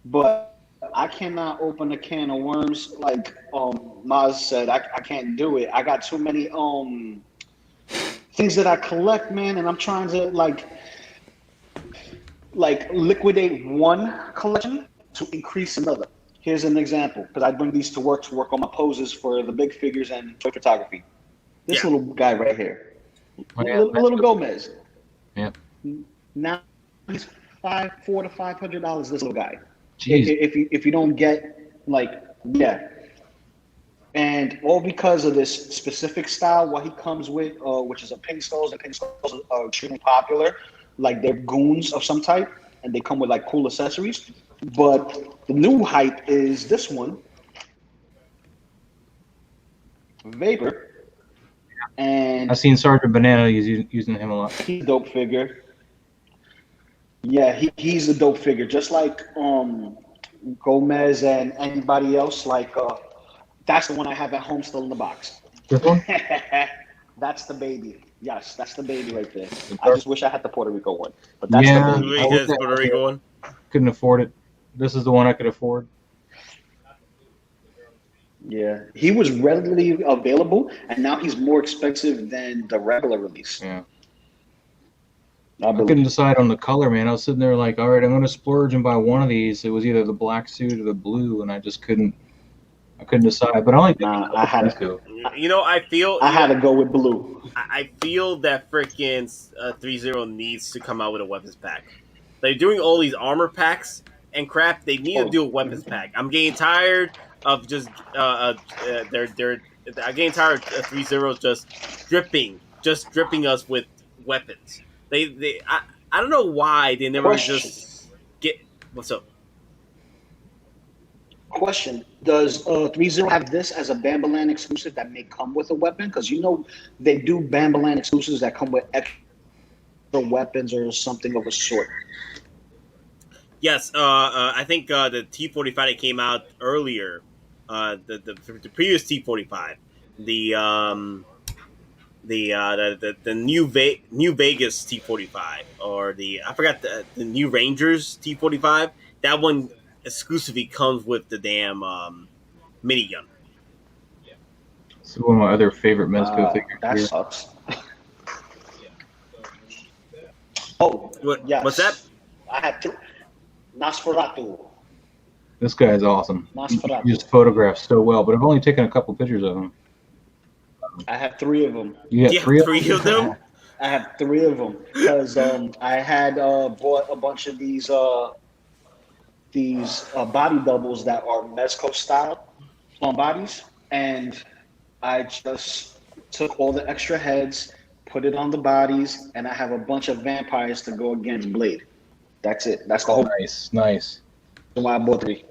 But I cannot open a can of worms like Maz said. I can't do it. I got too many things that I collect, man, and I'm trying to like liquidate one collection to increase another. Here's an example, because I bring these to work on my poses for the big figures and toy photography. This little guy right here, little Gomez. Yep. Now he's $400 to $500. This little guy. Jeez. If you don't get like and all because of this specific style, what he comes with, which is a pink skulls, and pink skulls are extremely popular. Like they're goons of some type, and they come with like cool accessories. But the new hype is this one, Vapor. And I've seen Sergeant Banana using him a lot. He's a dope figure. Yeah, he's a dope figure. Just like Gomez and anybody else. Like that's the one I have at home still in the box. This one? That's the baby. Yes, that's the baby right there. I just wish I had the Puerto Rico one. But that's Yeah. the baby. Wait, that's Puerto Rico one? Couldn't afford it. This is the one I could afford. Yeah, he was readily available, and now he's more expensive than the regular release. Yeah. I couldn't decide on the color, man. I was sitting there like, all right, I'm going to splurge and buy one of these. It was either the black suit or the blue, and I just couldn't. I couldn't decide. But I only I had to. You know, I feel I had to go with blue. I feel that freaking 3-0 needs to come out with a weapons pack. They're doing all these armor packs and crap. They need to do a weapons pack. I'm getting tired of just I'm getting tired of 3-0 just dripping us with weapons. I don't know why they never just get. What's up? Question: does 3-0 have this as a Bambaland exclusive that may come with a weapon? Because you know they do Bambaland exclusives that come with extra weapons or something of a sort. Yes, I think the T45 that came out earlier, the previous T45, the new Vegas T45, or I forgot the new Rangers T45. That one exclusively comes with the damn minigun. This is one of my other favorite Mezco figures. That here. sucks. Oh, yes. What's that? I had Nosferatu. This guy is awesome. Nosferatu. He just photographs so well, but I've only taken a couple pictures of him. I have 3 of them. You got three of them? I have 3 of them because I had bought a bunch of these body doubles that are Mezco style on bodies, and I just took all the extra heads, put it on the bodies, and I have a bunch of vampires to go against Blade. That's it. That's the whole Nice. why I bought 3.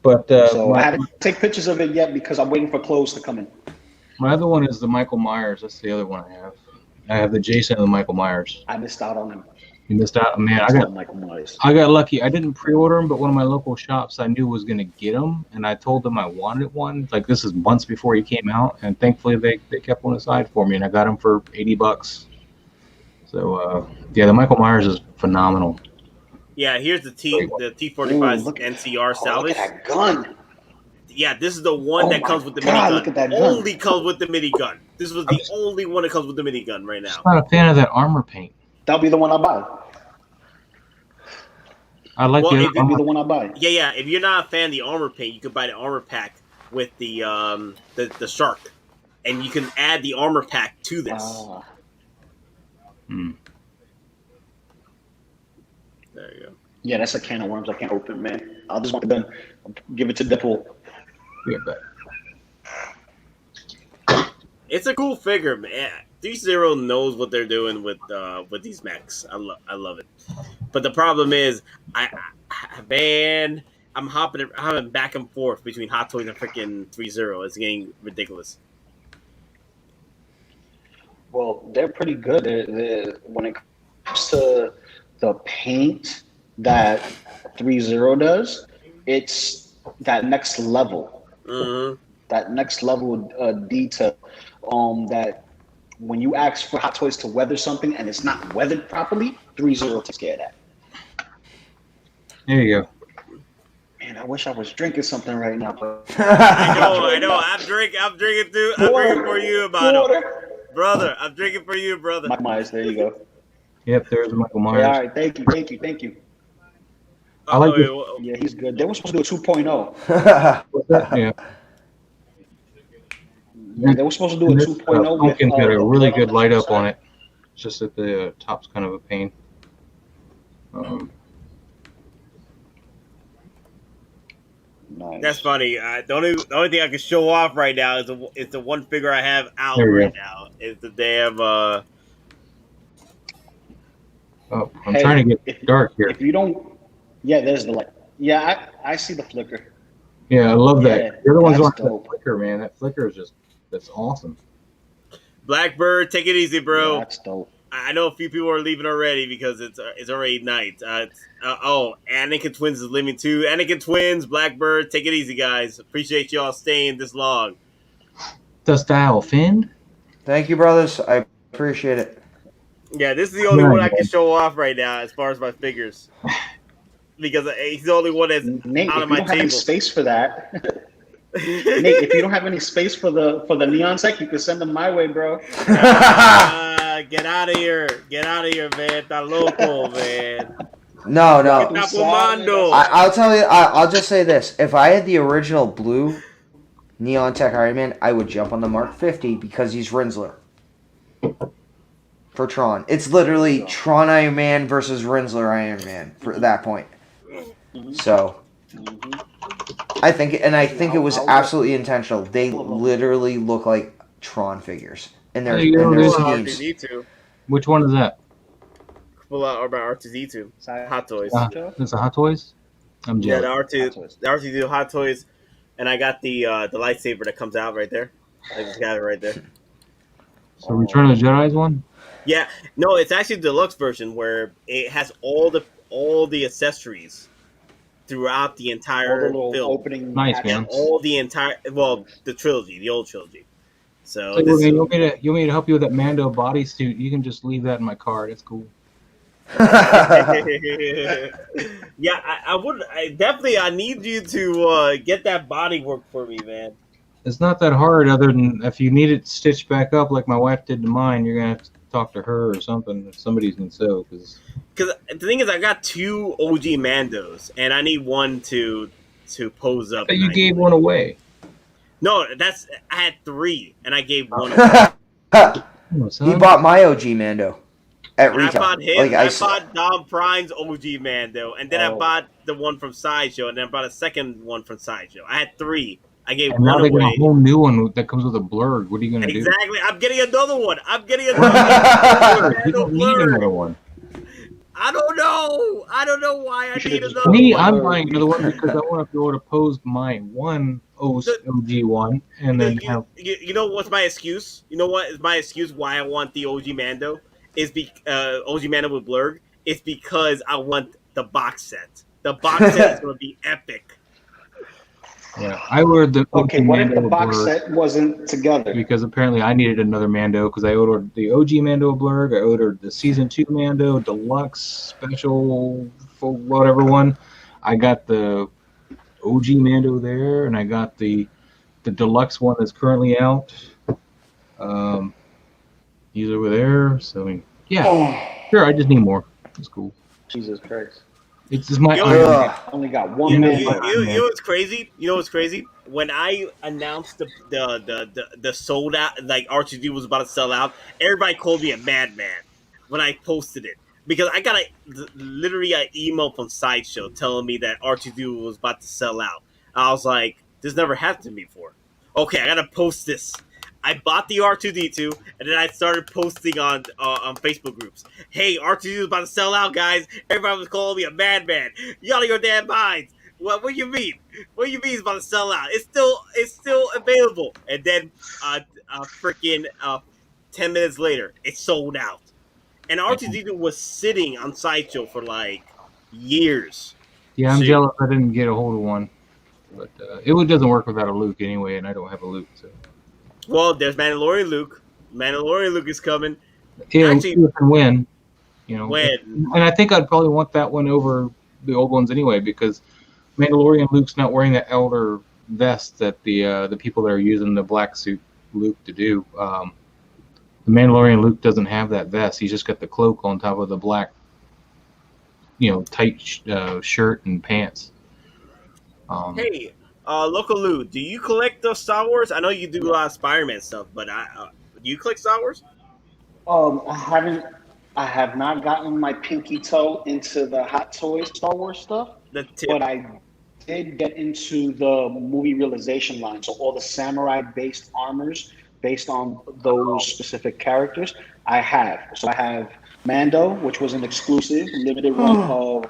But So I haven't take pictures of it yet because I'm waiting for clothes to come in. my other one is the Michael Myers. That's the other one I have. I have the Jason and the Michael Myers. I missed out on him. You missed out, man. Michael Myers. I got lucky. I didn't pre-order them, but one of my local shops I knew was going to get them, and I told them I wanted one. Like, this is months before he came out, and thankfully they kept one aside for me, and I got him for $80. So yeah, the Michael Myers is phenomenal. Yeah, here's the T45 NCR salvage. Look at that gun. Yeah, this is the one that comes with the God, minigun. look at that gun. Only comes with the minigun. This was the only one that comes with the minigun right now. I'm not a fan of that armor paint. That'll be the one I buy. I like Well, the if other That'll be armor. the one I buy. Yeah. If you're not a fan of the armor paint, you can buy the armor pack with the shark, and you can add the armor pack to this. There you go. Yeah, that's a can of worms I can't open, man. I'll just want to give it to Deadpool. Yeah, but It's a cool figure, man. 3-0 knows what they're doing with these mechs. I love it. But the problem is, I'm hopping back and forth between Hottoys and freaking 3-0. It's getting ridiculous. Well, they're pretty good. When it comes to the paint that 3-0 does, it's that next level. Mm-hmm. That next level detail. That when you ask for Hottoys to weather something and it's not weathered properly, 3-0 takes care of that. there you go. Man, I wish I was drinking something right now. But I know. I'm drinking too. I'm drinking for you, Abano. Water. Brother. I'm drinking for you, brother. Mike Myers, there you go. Yep, there's Michael Myers. Yeah, all right, thank you. I like Okay, this. well, Yeah, he's good. They were supposed to do a 2.0. Yeah. Yeah, they were supposed to do a And this 2.0. pumpkin's got a really good light up on it. it. It's just that the top's kind of a pain. Um, Nice. That's funny. The only thing I can show off right now is the one figure I have out There you right now. Is the damn oh, I'm Hey, trying to get if, dark here. if you don't, yeah, there's the light. Yeah, I see the flicker. Yeah, I love Yeah, that. The other ones that's aren't that dope. flicker, man. That flicker is that's awesome. Blackbird. Take it easy, bro. Yeah, that's dope. I know a few people are leaving already because it's already night. Anakin Twins is leaving too. Anakin Twins, Blackbird, take it easy, guys. Appreciate y'all staying this long. Does thou offend? Thank you, brothers. I appreciate it. Yeah, this is the only Yeah, one I can man. show off right now as far as my figures. Because he's the only one that's Nate, out if of you my don't have any table. space for that, Nate, if you don't have any space for the neon sec, you can send them my way, bro. Get out of here. Get out of here, man. Está loco, man. No. Tapumando. I'll tell you. I'll just say this: if I had the original blue Neon Tech Iron Man, I would jump on the Mark 50 because he's Rinsler for Tron. It's literally Tron Iron Man versus Rinsler Iron Man for that point. So I think it was absolutely intentional. They literally look like Tron figures in their There you go, in their there's- schemes. R2D2. Which one is that? Pull out about R2D2. Hot Toys. It's a Hot Toys? I'm Yeah, jealous. the R2D2 Hot Toys. And I got the lightsaber that comes out right there. I just got it right there. So Return of the Jedi's one? Yeah, no, it's actually the deluxe version where it has all the accessories throughout the All the entire little film. opening. Nice, hatches. man. All the entire the trilogy, the old trilogy. So So, this man, you want me to help you with that Mando bodysuit? You can just leave that in my card. It's cool. yeah, I would. I need you to get that body work for me, man. It's not that hard, other than if you need it stitched back up like my wife did to mine, you're gonna have to talk to her or something. If somebody's gonna sew, because Because the thing is, I got 2 OG Mandos, and I need one to pose up. but you gave one away. No, I had 3, and I gave one away. Oh, son. He bought my OG Mando at And I retail. bought him. Like I I bought Dom Prime's OG Mando, and then I bought the one from Sideshow, and then I bought a second one from Sideshow. I had 3. I gave And now one they got away. a whole new one that comes with a blurg. What are you gonna do? Exactly. I'm getting another one. I'm getting another You don't need another one. I don't know. I don't know why I You should've need just another Me, one. I'm buying another one because I want to be able to pose my one OG one, and then have. You know what's my excuse? You know what is my excuse why I want the OG Mando? Is OG Mando with Blurg? It's because I want the box set. The box set is going to be epic. Yeah, I ordered the Okay, OG what if Mando the box blurg set wasn't together? because apparently I needed another Mando because I ordered the OG Mando blurg, I ordered the season 2 Mando deluxe special for whatever one. I got the OG Mando there, and I got the deluxe one that's currently out. He's over there, so I mean, yeah, Oh, sure. I just need more. It's cool. Jesus Christ! It's just my Yo, Iron Man. Ugh. I only got one You know, man. You know what's crazy? You know what's crazy? When I announced the sold out, like R2D was about to sell out, everybody called me a madman when I posted it because I got literally an email from Sideshow telling me that R2D was about to sell out. I was like, this never happened to me before. Okay, I gotta post this. I bought the R2D2, and then I started posting on Facebook groups. Hey, R2D2 is about to sell out, guys. Everybody was calling me a madman. You out of your damn minds. What do you mean? What do you mean it's about to sell out? It's still available. And then freaking 10 minutes later, it's sold out. And R2D2 was sitting on Sideshow for like years. Yeah, I'm See. jealous I didn't get a hold of one, but it doesn't work without a Luke anyway, and I don't have a Luke. So Well, there's Mandalorian Luke. Mandalorian Luke is coming. yeah, Actually- we can win. You know, When? and I think I'd probably want that one over the old ones anyway because Mandalorian Luke's not wearing the elder vest that the people that are using the black suit Luke to do. The Mandalorian Luke doesn't have that vest. He's just got the cloak on top of the black, tight shirt and pants. Hey, Local Lou, do you collect the Star Wars? I know you do a lot of Spider-Man stuff, but do you collect Star Wars? I I have not gotten my pinky toe into the Hot Toys Star Wars stuff, The tip. but I did get into the movie realization line. So all the samurai-based armors based on those specific characters, I have. So I have Mando, which was an exclusive limited run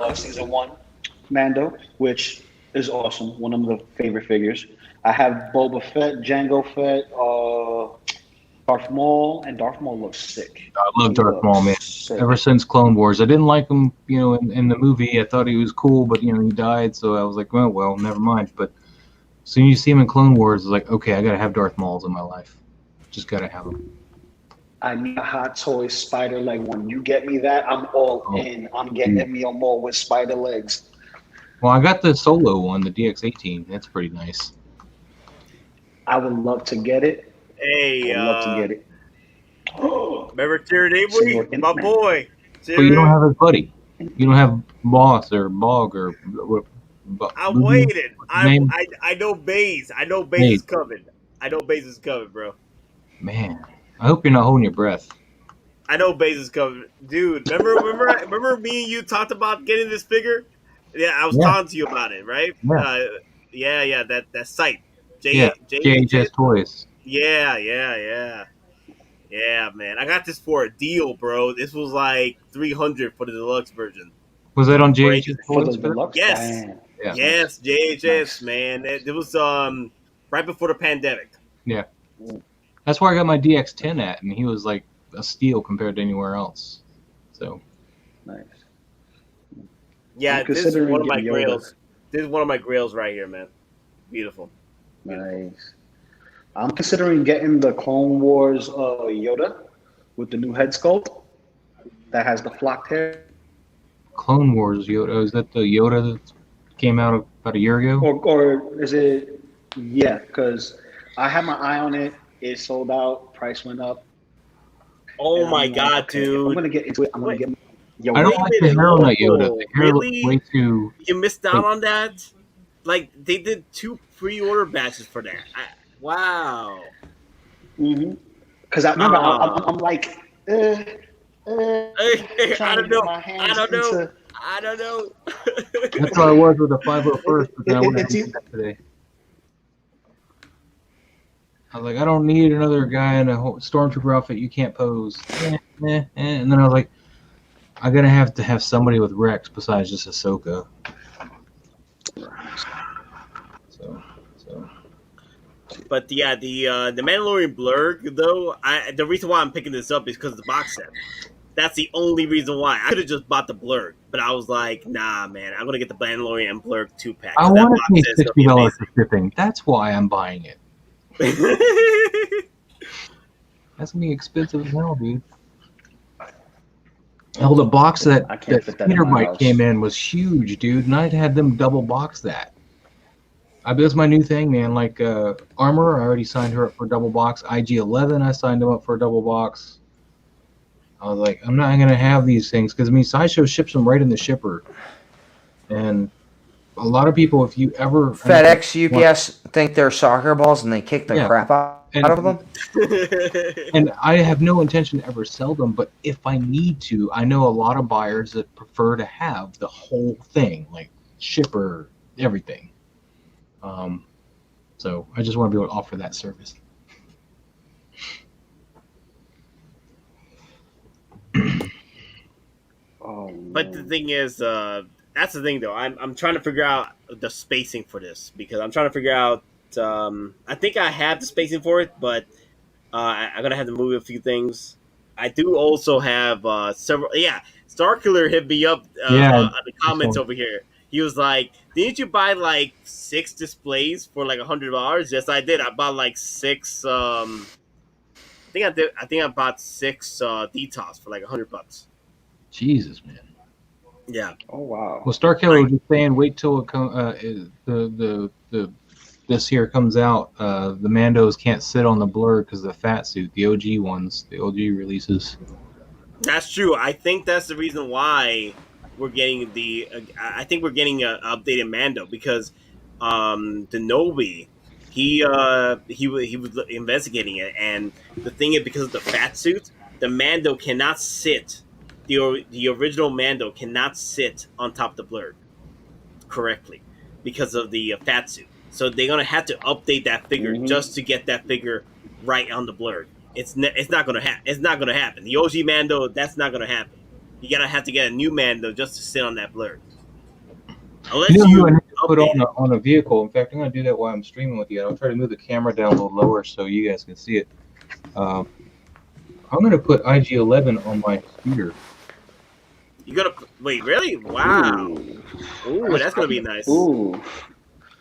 of season 1. Mando, which is awesome, one of the favorite figures. I have Boba Fett, Jango Fett, Darth Maul, and Darth Maul looks sick. I love Darth Maul, man. Sick. Ever since Clone Wars, I didn't like him, in the movie. I thought he was cool, but he died, so I was like, well, never mind. But as soon as you see him in Clone Wars, it's like, okay, I gotta have Darth Mauls in my life. Just gotta have them. I need a Hot Toys spider leg one. You get me that, I'm all in. I'm getting me a mole with spider legs. Well, I got the Solo one, the DX-18. That's pretty nice. I would love to get it. Hey, I would love to get it. Remember Jared Avery? Senor My Ant-Man. boy. But you don't have his buddy. You don't have Boss or Bog or... I waited. name? I know Baze. I know Baze is coming. I know Baze is coming, bro. Man, I hope you're not holding your breath. I know Baze is coming. Dude, remember me and you talked about getting this figure? Yeah, I was talking to you about it, right? Yeah. That site. JHS Toys. Yeah, man. I got this for a deal, bro. This was like $300 for the deluxe version. Was that on JHS For Toys? the deluxe? Yes. Damn. Yeah. Yes, JHS, Nice. man. It was right before the pandemic. Yeah. That's where I got my DX-10 at, and he was like a steal compared to anywhere else. So. Nice. Yeah, I'm this is considering one of my getting Yoda. grails. This is one of my grails right here, man. Beautiful. Nice. I'm considering getting the Clone Wars Yoda with the new head sculpt that has the flocked hair. Clone Wars Yoda. Is that the Yoda that came out about a year ago? Or is it? Yeah, because I had my eye on it. It sold out. Price went up. Oh And my I'm like, God, okay, dude. I'm gonna get into it. I'm gonna get Yoda. I don't like the hair on that Yoda. The hair Really? looks way too... You missed out on that? Like, they did 2 pre-order batches for that. Wow. Because I remember I'm like, I trying to don't get know. my hands I don't know. That's how I was with the 501st, but then I wouldn't It's- have that today. I was like, I don't need another guy in a stormtrooper outfit. You can't pose. And then I was like, I'm gonna have to have somebody with Rex besides just Ahsoka. So. But yeah, the Mandalorian Blurg, though, the reason why I'm picking this up is because of the box set. That's the only reason why. I could have just bought the Blurg, but I was like, nah, man, I'm gonna get the Mandalorian Blurg 2-pack. I want to pay $60 for shipping. That's why I'm buying it. That's gonna be expensive as hell, dude. Hell, the box that I can't fit that in Peter my Mike house. came in was huge, dude, and I had them double box that. That's my new thing, man. Like Armor, I already signed her up for a double box. IG-11, I signed them up for a double box. I was like, I'm not gonna have these things because Sideshow ships them right in the shipper, and a lot of people, if you ever FedEx, UPS think they're soccer balls and they kick the crap out of them. And I have no intention to ever sell them, but if I need to, I know a lot of buyers that prefer to have the whole thing, like shipper, everything. So I just want to be able to offer that service. But the thing is, that's the thing though. I'm trying to figure out the spacing for this because I'm trying to figure out. I think I have the spacing for it, but I'm gonna have to move a few things. I do also have several. Yeah, Starkiller hit me up on the comments over here. He was like, "Didn't you buy like 6 displays for like $100?" Yes, I did. I bought like 6. I think I did. I think I bought 6 Detox for like $100. Jesus, man. Yeah. Oh wow. Well, Starkiller was just saying, wait till this here comes out. The Mandos can't sit on the Blur because of the fat suit. The OG ones, the OG releases. That's true. I think that's the reason why we're getting I think we're getting an updated Mando because Denobi, he was investigating it, and the thing is because of the fat suit, the Mando cannot sit the original Mando cannot sit on top of the blurred correctly because of the fat suit. So they're gonna have to update that figure just to get that figure right on the blurred. It's not gonna it's not gonna happen. The OG Mando, that's not gonna happen. You gotta have to get a new Mando just to sit on that blurred. Unless You know who I you need to put update it. on a vehicle. In fact, I'm going to do that while I'm streaming with you. I'll try to move the camera down a little lower so you guys can see it. I'm going to put IG-11 on my scooter. You gotta wait, really? Wow. Ooh, that's gonna be nice. Ooh,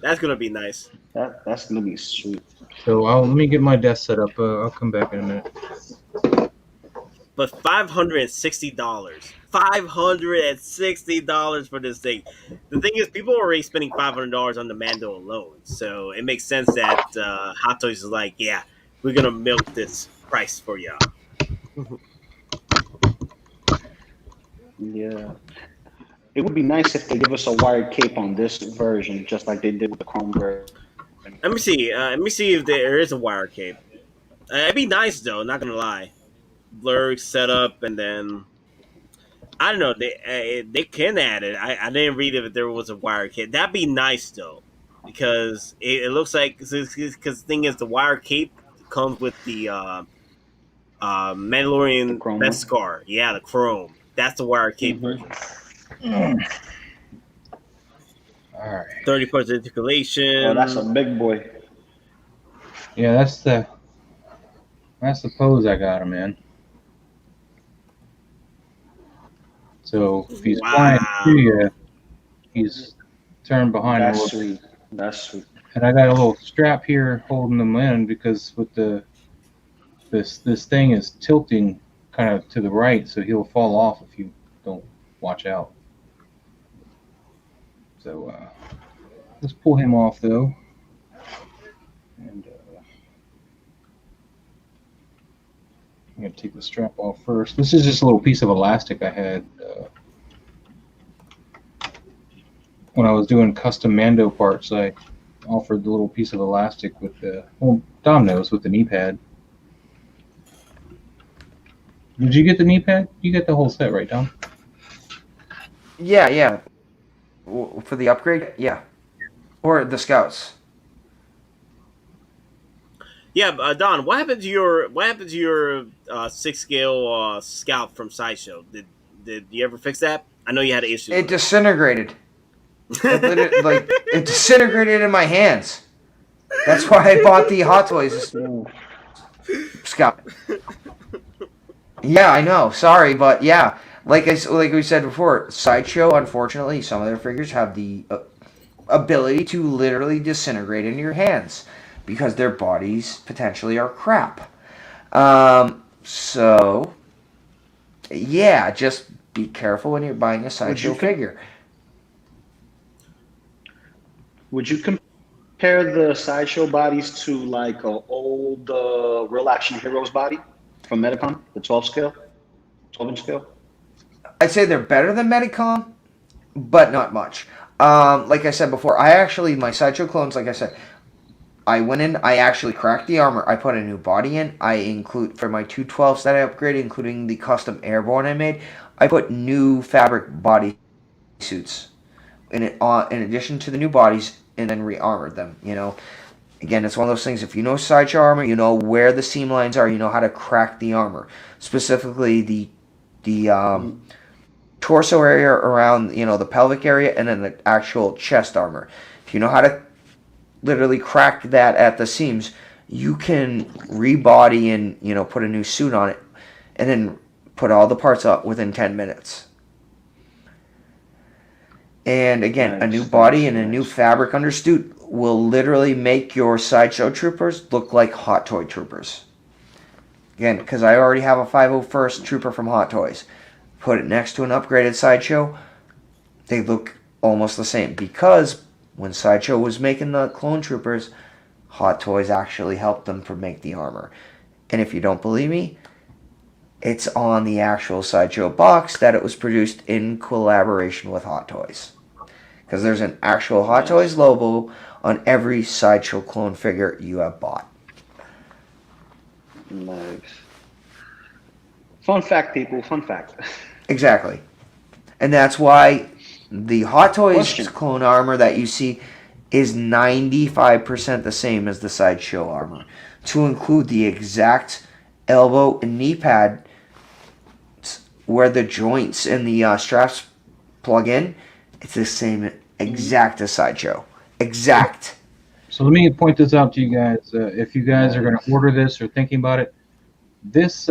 That's gonna be nice. that's gonna be sweet. So let me get my desk set up. I'll come back in a minute. But $560. $560 for this thing. The thing is, people are already spending $500 on the Mando alone, so it makes sense that Hottoys is like, yeah, we're gonna milk this price for y'all. Yeah. It would be nice if they give us a wired cape on this version, just like they did with the Chrome version. Let me see. Let me see if there is a wire cape. It'd be nice though. Not gonna lie. Blur setup, and then I don't know. They can add it. I didn't read if there was a wire cape. That'd be nice though, because it looks like because the thing is the wire cape comes with the Mandalorian best scar. Yeah, the chrome. That's the wire cape version. All right. 30% articulation. Oh, that's a big boy. Yeah, that's the pose I got him in. So if he's flying to you, he's turned behind a little. Sweet. That's sweet. And I got a little strap here holding them in because with this thing is tilting kind of to the right, so he'll fall off if you don't watch out. So let's pull him off though. And I'm going to take the strap off first. This is just a little piece of elastic I had when I was doing custom Mando parts. I offered the little piece of elastic with the, well, Dom knows, with the knee pad. Did you get the knee pad? You got the whole set, right, Dom? Yeah. For the upgrade, yeah. Or the scouts. Yeah, Don. What happened to your 6-scale scout from Sideshow? Did you ever fix that? I know you had issues. It disintegrated. It disintegrated in my hands. That's why I bought the Hottoys scout. Yeah, I know. Sorry, but yeah, like we said before, Sideshow. Unfortunately, some of their figures have the ability to literally disintegrate in your hands because their bodies potentially are crap. So yeah, just be careful when you're buying a Sideshow figure. Would you compare the Sideshow bodies to like an old Real Action Heroes body from Medicom, the 12-inch scale? I'd say they're better than Medicom, but not much. Like I said before, my Sideshow clones, like I said, I went in, I actually cracked the armor, I put a new body in, I include, for my 212s that I upgraded, including the custom airborne I made, I put new fabric body suits in addition to the new bodies, and then re-armored them, you know. Again, it's one of those things, if you know Sideshow armor, you know where the seam lines are, you know how to crack the armor. Specifically, the torso area around, you know, the pelvic area, and then the actual chest armor. If you know how to literally crack that at the seams, you can rebody and, you know, put a new suit on it, and then put all the parts up within 10 minutes. And again, a new body and a new fabric undersuit will literally make your Sideshow troopers look like Hot Toy troopers. Again, because I already have a 501st trooper from Hot Toys. Put it next to an upgraded Sideshow, they look almost the same. Because when Sideshow was making the clone troopers, Hot Toys actually helped them make the armor. And if you don't believe me, it's on the actual Sideshow box that it was produced in collaboration with Hot Toys. Because there's an actual Hot Toys logo on every Sideshow clone figure you have bought. Nice. Fun fact, people. Fun fact. Exactly. And that's why the Hot Toys Question. clone armor that you see is 95% the same as the Sideshow armor. To include the exact elbow and knee pad where the joints and the straps plug in, it's the same exact as Sideshow. Exact. So let me point this out to you guys. If you guys are going to order this or thinking about it, this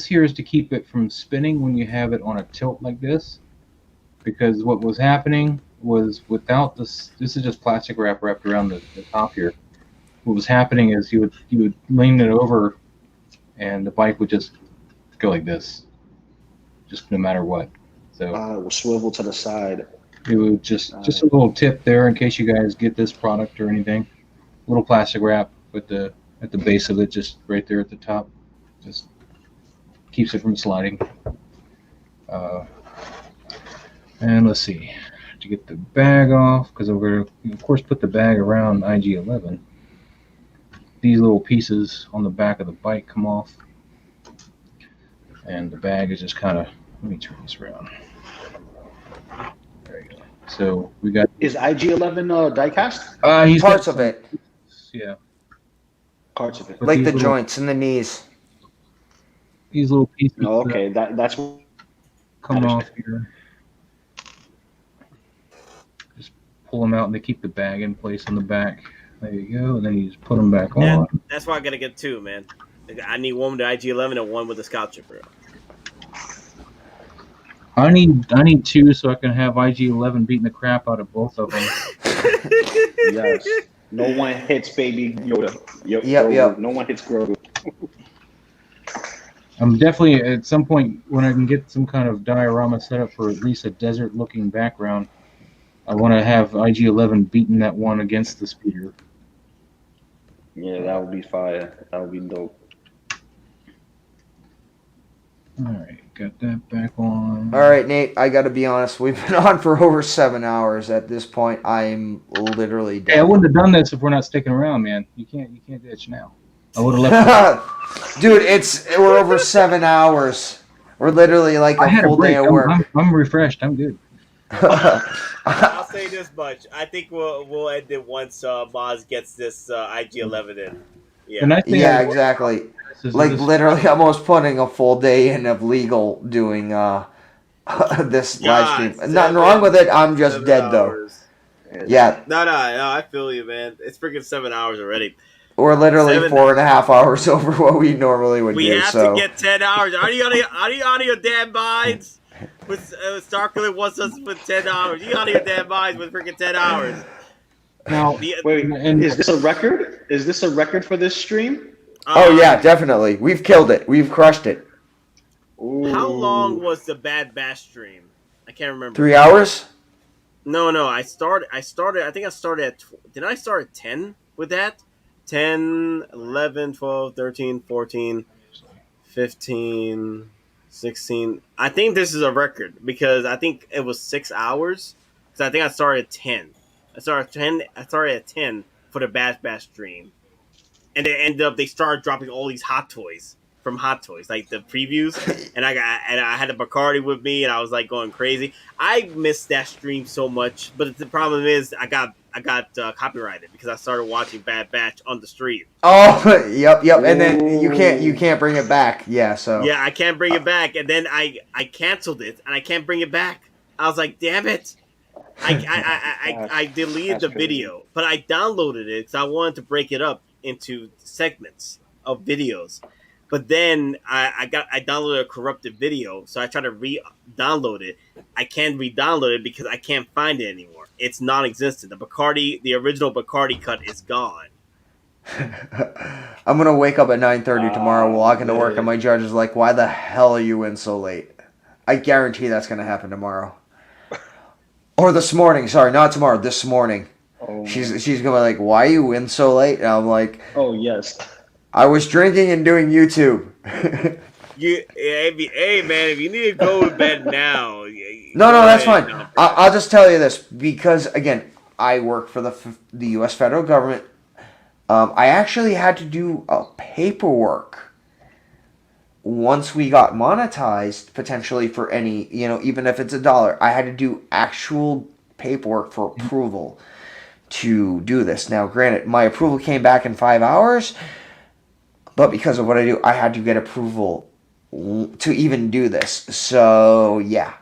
here is to keep it from spinning when you have it on a tilt like this. Because what was happening was without this is just plastic wrap wrapped around the top here. What was happening is you would lean it over, and the bike would just go like this, just no matter what. So it will swivel to the side. it would just a little tip there in case you guys get this product or anything. Little plastic wrap at the base of it, just right there at the top, just keeps it from sliding. And let's see, to get the bag off, because we're going to, of course, put the bag around IG-11. These little pieces on the back of the bike come off. And the bag is just kind of, let me turn this around. There you go. So we got... Is IG-11 die-cast? He's Parts got of it. Yeah. Parts of it. But Like these the little- joints and the knees. These little pieces Oh, okay, that's come off here. Just pull them out and they keep the bag in place on the back. There you go, and then you just put them back on. That's why I gotta get two, man. I need one with the IG-11 and one with the Scout Trooper. I need two so I can have IG-11 beating the crap out of both of them. yes. No one hits Baby Yoda. Yep. No one hits Grogu. I'm definitely at some point when I can get some kind of diorama set up for at least a desert-looking background. I want to have IG-11 beating that one against the speeder. Yeah, that would be fire. That would be dope. All right, got that back on. All right, Nate, I got to be honest. We've been on for over 7 hours at this point. I'm literally dead. Hey, I wouldn't have done this if we're not sticking around, man. You can't ditch now. I would have left. Dude, we're over 7 hours. We're literally like I a had full a break. day of work. I'm refreshed. I'm good. I'll say this much: I think we'll end it once Moz gets this IG-11 in. Yeah. The nice thing Yeah, I- exactly. is Like this- literally almost putting a full day in of legal doing this live stream. Nothing wrong with it. I'm just 7 dead though. hours. Yeah, No, I feel you, man. It's freaking 7 hours already. we're literally 7 4.5 hours over what we normally would We do. have So to get 10 hours. Are you out of your damn minds? With Starkiller wants us with 10 hours. You out of your damn minds with freaking 10 hours. Now, Wait, and is this a record? Is this a record for this stream? oh yeah, definitely. We've killed it. We've crushed it. How long was the Bad Bash stream? I can't remember. 3 hours? No. I think I started at... Did I start at 10 with that? 10, 11, 12, 13, 14, 15, 16. I think this is a record because I think it was 6 hours. Because I think I started at 10. I started at 10 for the Bad Bash stream. And they started dropping all these Hot Toys from Hot Toys, like the previews. And I had a Bacardi with me, and I was like going crazy. I missed that stream so much, but the problem is I got copyrighted because I started watching Bad Batch on the stream. Oh, yep. And then you can't bring it back. Yeah, so Yeah, I can't bring it back, and then I canceled it, and I can't bring it back. I was like, damn it. I deleted the video, but I downloaded it because I wanted to break it up into segments of videos. But then I downloaded a corrupted video, so I tried to re-download it. I can't re-download it because I can't find it anymore. It's non-existent. The original Bacardi cut is gone. I'm gonna wake up at 9:30 tomorrow, walk into work, and my judge is like, "Why the hell are you in so late?" I guarantee that's gonna happen tomorrow, or this morning. Sorry, not tomorrow. This morning. Oh, She's gonna be like, "Why are you in so late?" And I'm like, oh yes. "I was drinking and doing YouTube." Hey man, if you need to go to bed now, No, go that's ahead. fine. I'll just tell you this because again, I work for the U.S. federal government. I actually had to do paperwork once we got monetized, potentially for any, even if it's $1, I had to do actual paperwork for approval to do this. Now, granted, my approval came back in 5 hours, but because of what I do, I had to get approval to even do this. So, yeah.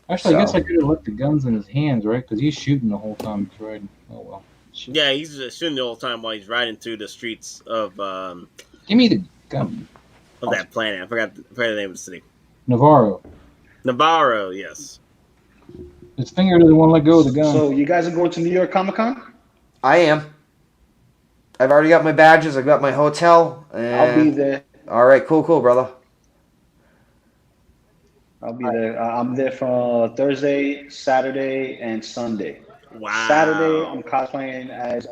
Actually, I guess I could have left the guns in his hands, right? Because he's shooting the whole time he's riding. Oh, well. Shit. Yeah, he's shooting the whole time while he's riding through the streets of Give me the gun. Of that planet. I forgot the name of the city. Navarro. Yes. His finger doesn't want to let go of the gun. So you guys are going to New York Comic Con? I am. I've already got my badges. I've got my hotel. I'll be there. All right, cool, brother. I'll be there. I'm there for Thursday, Saturday, and Sunday. Wow. Saturday, I'm cosplaying as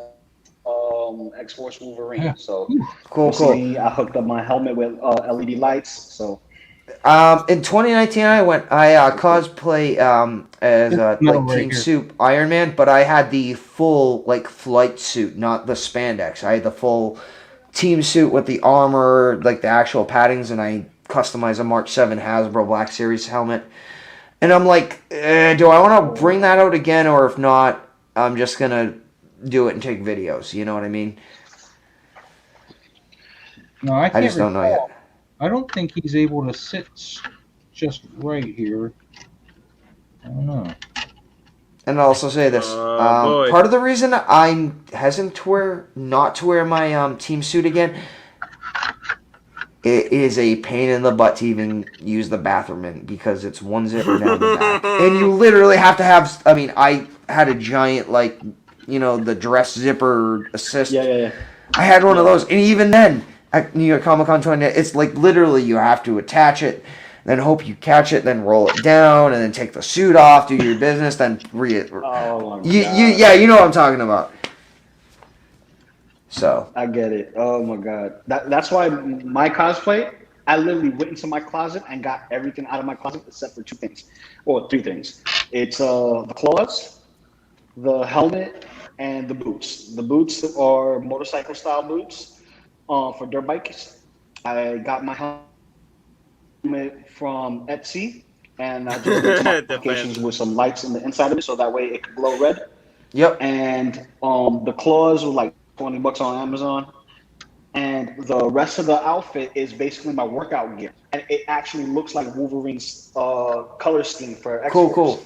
X-Force Wolverine. Yeah. So Cool. I hooked up my helmet with LED lights. So in 2019, I cosplay as Team Soup Iron Man, but I had the full flight suit, not the spandex. I had the full team suit with the armor, the actual paddings, and I customized a March 7 Hasbro Black Series helmet. And I'm like, do I want to bring that out again, or if not, I'm just gonna do it and take videos. You know what I mean? No, I just don't know yet. I don't think he's able to sit just right here. I don't know. And I'll also say this: part of the reason I'm hesitant not to wear my team suit again, it is a pain in the butt to even use the bathroom in, because it's one zipper down the back, and you literally have to have. I mean, I had a giant the dress zipper assist. Yeah. I had one of those, and even then, at New York Comic Con 20, it's literally you have to attach it, then hope you catch it, then roll it down, and then take the suit off, do your business, then Oh my God. you know what I'm talking about. So I get it. Oh my God. That's why my cosplay, I literally went into my closet and got everything out of my closet except for 2 things, or 3 things. It's the claws, the helmet, and the boots. The boots are motorcycle style boots for dirt bikes. I got my helmet from Etsy, and I just did some applications with some lights in the inside of it, so that way it could glow red. Yep. And the claws were like $20 on Amazon. And the rest of the outfit is basically my workout gear. And it actually looks like Wolverine's color scheme for X-Force. Cool.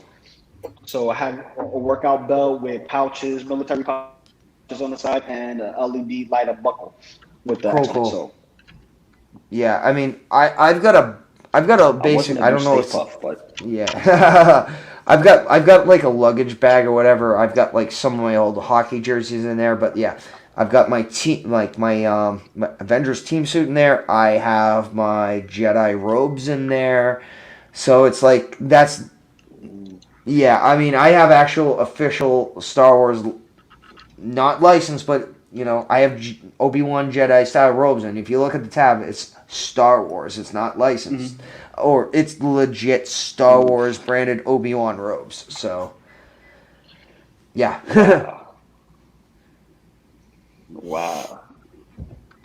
So I have a workout belt with pouches, military pouches on the side, and a LED light up buckle with that. Cool. So, yeah, I mean, I've got a basic. I don't know. Yeah. I've got like a luggage bag or whatever. I've got some of my old hockey jerseys in there, but yeah, I've got my my Avengers team suit in there. I have my Jedi robes in there. So it's that's. Yeah, I mean, I have actual official Star Wars, not licensed, but I have Obi-Wan Jedi style robes, and if you look at the tab, it's Star Wars. It's not licensed, or it's legit Star Wars branded Obi-Wan robes. So, yeah. Wow.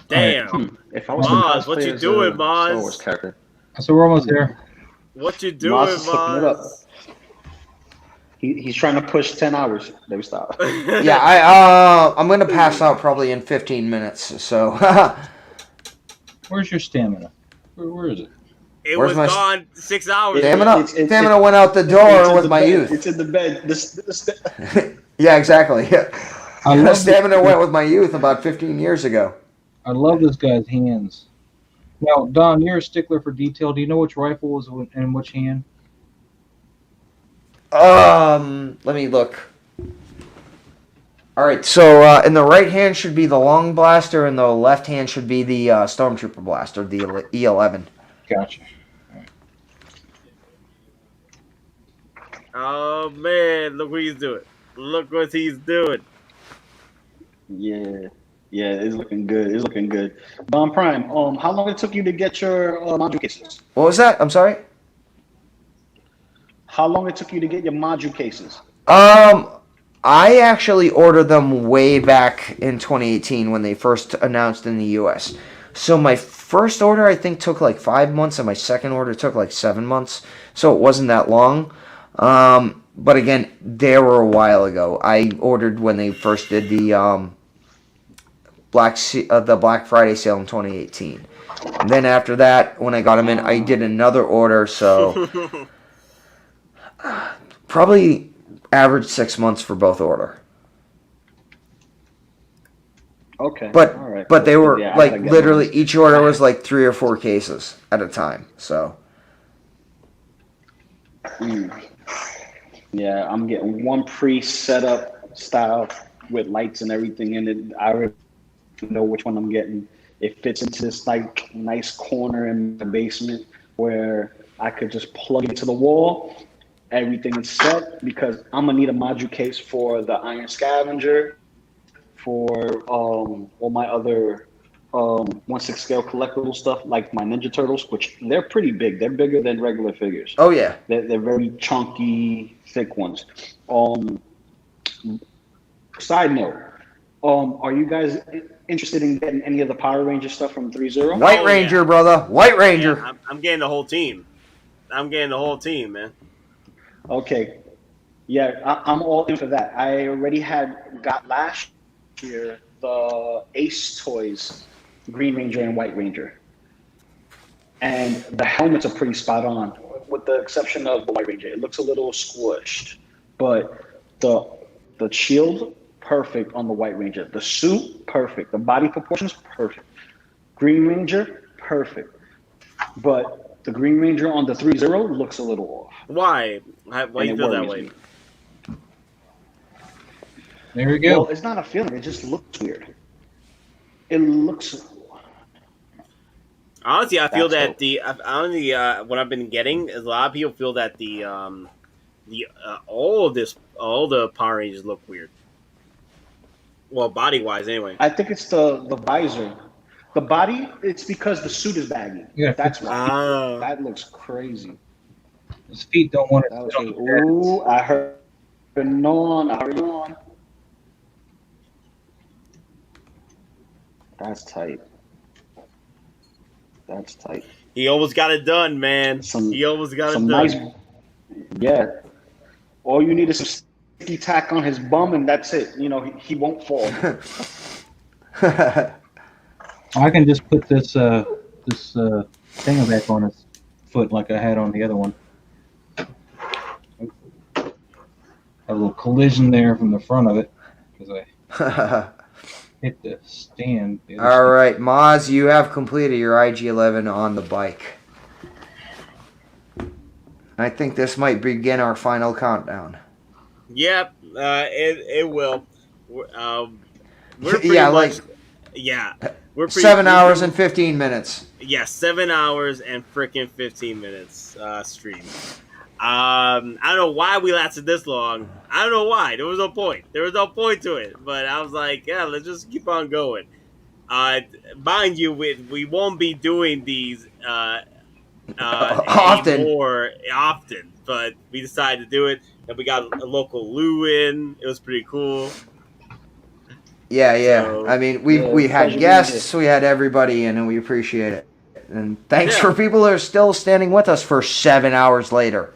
Damn. If I was Maz, what you doing, Maz? Star Wars character. So we're almost there. What you doing, Maz is hooking it up. Maz? He's trying to push 10 hours. There we stop. Yeah, I'm gonna pass out probably in 15 minutes. So, Where's your stamina? Where is it? It Where's was my gone 6 hours. Stamina went out the door with my youth. It's in the bed. Yeah, exactly. I love Stamina went with my youth about 15 years ago. I love this guy's hands. Now, Don, you're a stickler for detail. Do you know which rifle was in which hand? Let me look. All right, so in the right hand should be the long blaster, and the left hand should be the Stormtrooper blaster, the E11. Gotcha. Oh man, look what he's doing. Look what he's doing. Yeah, it's looking good. Don Prime, how long it took you to get your module cases? What was that? I'm sorry? How long it took you to get your module cases? I actually ordered them way back in 2018 when they first announced in the US. So my first order I think took like 5 months, and my second order took like 7 months, so it wasn't that long. But again, they were a while ago. I ordered when they first did the Black Friday sale in 2018. And then after that, when I got them in, I did another order. So probably average 6 months for both order. Okay. But all right. but they were Yeah, I like gotta get literally mine. each order was like 3 or 4 cases at a time. So Yeah, I'm getting one pre-set up style with lights and everything in it. I already know which one I'm getting. It fits into this like nice corner in the basement where I could just plug it to the wall. Everything is set because I'm gonna need a module case for the Iron Scavenger, for all my other 1/6 scale collectible stuff like my Ninja Turtles, which they're pretty big. They're bigger than regular figures. oh yeah. They're very chunky, thick ones. Side note, are you guys interested in getting any of the Power Ranger stuff from 3-0? White Oh, Ranger, yeah. brother. White Ranger. Yeah, I'm getting the whole team. I'm getting the whole team, man. Okay. Yeah, I'm all in for that. I already got last year the Ace Toys Green Ranger and White Ranger. And the helmets are pretty spot on, with the exception of the White Ranger. It looks a little squished, but the shield, perfect on the White Ranger. The suit, perfect. The body proportions, perfect. Green Ranger, perfect. But the Green Ranger on the 3-0 looks a little off. Why? Why do you And it feel that worries way? me. There we go. Well, it's not a feeling. It just looks weird. It looks. Honestly, I feel That's that what I've been getting is a lot of people feel that all the Power Rangers look weird. Well, body wise, anyway. I think it's the visor. The body, it's because the suit is baggy. Yeah, That's why. Ah. That looks crazy. His feet don't want to That was sit on the bed. ooh, I heard on. I heard on. That's tight. That's tight. He almost got it done, man. He almost got it done. Nice. Yeah. All you need is some sticky tack on his bum, and that's it. You know, he won't fall. I can just put this thing back on his foot like I had on the other one. A little collision there from the front of it because I hit the stand. All right, Maz, you have completed your IG-11 on the bike. I think this might begin our final countdown. Yep, it will. We're pretty Yeah, much, like yeah. We're pretty, 7 hours and 15 minutes. Yeah, 7 hours and freaking 15 minutes stream. I don't know why we lasted this long. I don't know why. There was no point. There was no point to it. But I was like, yeah, let's just keep on going. Mind you, we won't be doing these Often. more often. But we decided to do it. And we got a local Lou in. It was pretty cool. Yeah. So, I mean, we had pleasure guests, we had everybody in, and we appreciate it. And thanks Yeah. for people that are still standing with us for 7 hours later.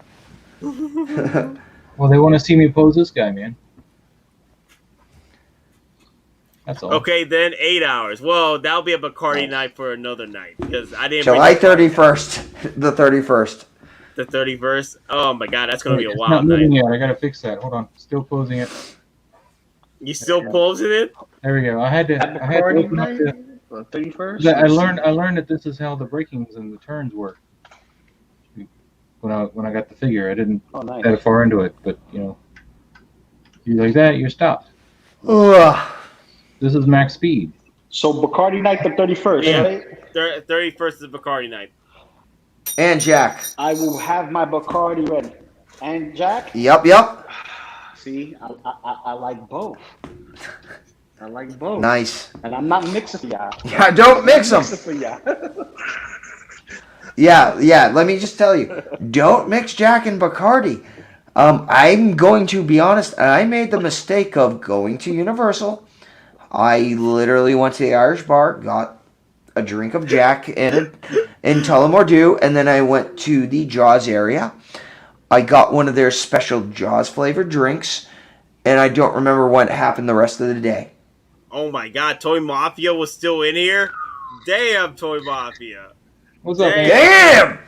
Well, they want to see me pose this guy, man. That's all. Okay, then 8 hours. Well, that'll be a Bacardi night for another night because I didn't. July bring the 31st, the 31st. The 31st. Oh my god, that's gonna be a It's wild not moving night. yet. I gotta fix that. Hold on. Still posing it. You still posing it? There we go. I had to Bacardi open up night? the. 31st? I learned that this is how the breakings and the turns work. When I got the figure, I didn't Oh, nice. that far into it, but you like that, you're stopped. Ugh. This is max speed. So Bacardi night the 31st, Yeah. right? 31st is Bacardi night. And Jack. I will have my Bacardi ready. And Jack, Yep. see, I like both. I like both. Nice. And I'm not mixing for y'all. Yeah, don't mix them. Mixing for y'all. Yeah. Let me just tell you, don't mix Jack and Bacardi. I'm going to be honest. I made the mistake of going to Universal. I literally went to the Irish bar, got a drink of Jack in Tullamore Dew, and then I went to the Jaws area. I got one of their special Jaws flavored drinks, and I don't remember what happened the rest of the day. Oh my God, Toy Mafia was still in here. Damn, Toy Mafia. What's up, man? Damn!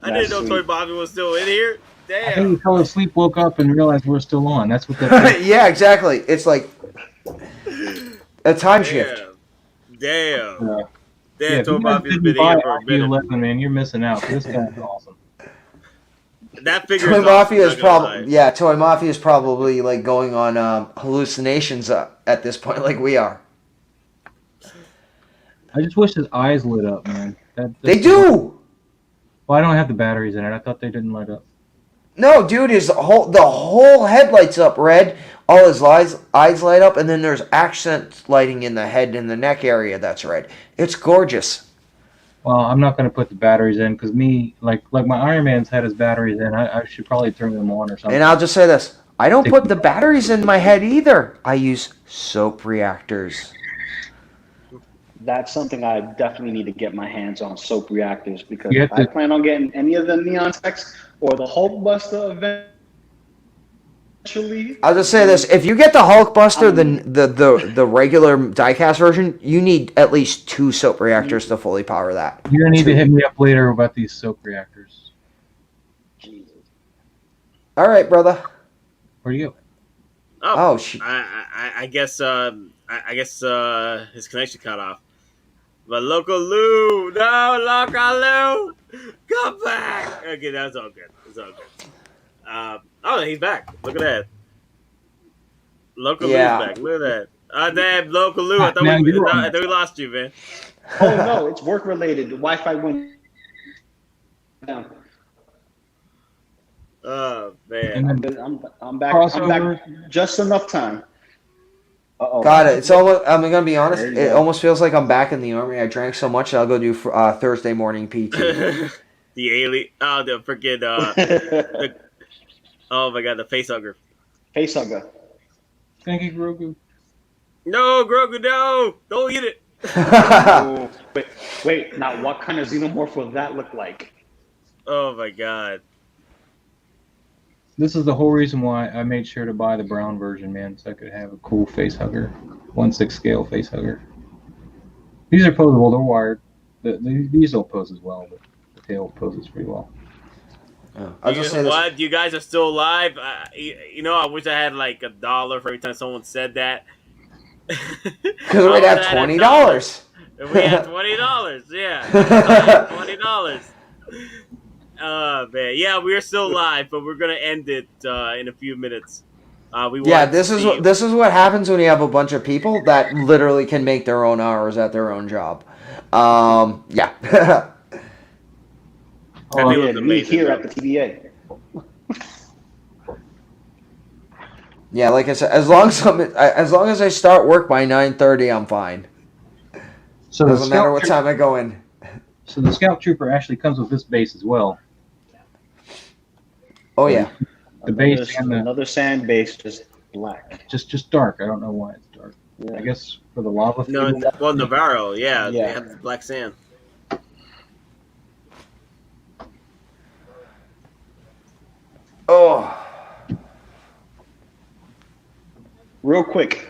I didn't know Toy Mafia was still in here. I think Damn. he fell asleep, woke up, and realized we're still on. That's what that is. Yeah, exactly. It's like a time shift. Damn. Yeah. Damn, Toy if you guys Mafia's didn't been buy here for a minute. RG11, man, you're missing out. This guy's awesome. That figure Toy is Mafia is awesome, not gonna probably lie. Toy Mafia is probably like going on hallucinations at this point, like we are. I just wish his eyes lit up, man. They do. Well, I don't have the batteries in it. I thought they didn't light up. No, dude, the whole head lights up red. All his eyes light up, and then there's accent lighting in the head and the neck area that's red. It's gorgeous. Well, I'm not going to put the batteries in because like my Iron Man's had his batteries in. I should probably turn them on or something. And I'll just say this: I don't put the batteries in my head either. I use soap reactors. That's something I definitely need to get my hands on, soap reactors, because You if have I to- plan on getting any of the Neon Techs or the Hulkbuster eventually. I'll just say this: if you get the Hulkbuster, the regular diecast version, you need at least 2 soap reactors to fully power that. You're going to need to hit me up later about these soap reactors. Jesus. All right, brother. Where do you go? Oh, shit. I guess his connection cut off. But Local Lou, no, Local Lou, come back. Okay, that's all good. It's all good. Oh, he's back. Look at that. Local Yeah. Lou's back. Look at that. Damn, Local Lou. I thought Now we you're on. we lost you, man. Oh no, it's work related. The Wi-Fi went down. Oh man. And then I'm back. Crossover. I'm back just enough time. Uh-oh. Got it. It's almost. I'm gonna be honest. There you It go. almost feels like I'm back in the army. I drank so much that I'll go do Thursday morning PT. The alien. Oh, the freaking. Oh my God, the face hugger. Face hugger. Thank you, Grogu. No, Grogu, no! Don't eat it. Oh, wait. Now, what kind of xenomorph will that look like? Oh my God. This is the whole reason why I made sure to buy the brown version, man, so I could have a cool face hugger, 1/6 scale face hugger. These are posable; they're wired. These don't pose as well, but the tail poses pretty well. I'll just say this. What? You guys are still alive? You know, I wish I had like $1 for every time someone said that. Because we'd have $20. We had $20, yeah. $20. Man, yeah, we're still live, but we're gonna end it in a few minutes. This is what happens when you have a bunch of people that literally can make their own hours at their own job. Yeah. Oh, That yeah, was me amazing, here bro. at the TBA. Yeah, like I said, as long as I start work by 9:30, I'm fine. So Doesn't matter what time I go in. So the Scout Trooper actually comes with this base as well. Oh yeah. The base and the Another sand base, just black. just dark. I don't know why it's dark. Yeah. I guess for the lava. No, field. well, Navarro, yeah, they Yeah. have the black sand. Oh. Real quick,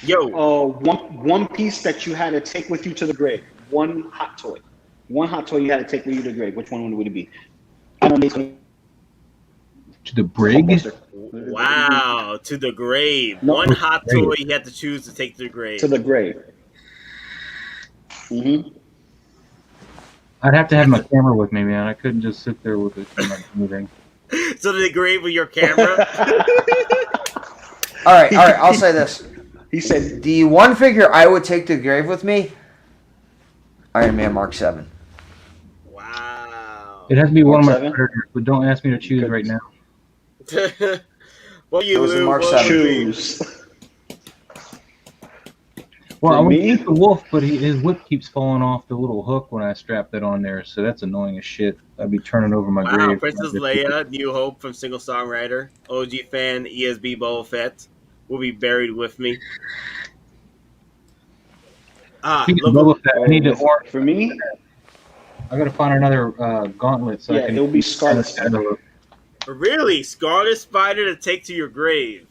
Yo, one piece that you had to take with you to the grave. One hot toy you had to take with you to the grave. Which one would it be? I don't know. To the brig. wow, to the grave. No. One hot toy you had to choose to take to the grave. To the grave. Mm-hmm. I'd have to have my camera with me, man. I couldn't just sit there with it moving. So to the grave with your camera. All right. I'll say this. He said, The one figure I would take to the grave with me, Iron Man Mark 7. Wow. It has to be one of my Mark 7? predators, but don't ask me to choose right now. What you It was the Lou? Mark What 7. you? choose. Well, I For would me? take the wolf, but his whip keeps falling off the little hook when I strap that on there, so that's annoying as shit. I'd be turning over my Wow, grave. Princess Leia, New Hope from Single Songwriter, OG fan, ESB Boba Fett will be buried with me. Speaking of local. Boba Fett, I need to order. For me, I gotta find another gauntlet so I yeah, can. it will be Scarlet Spider. Really, Scarlet Spider to take to your grave.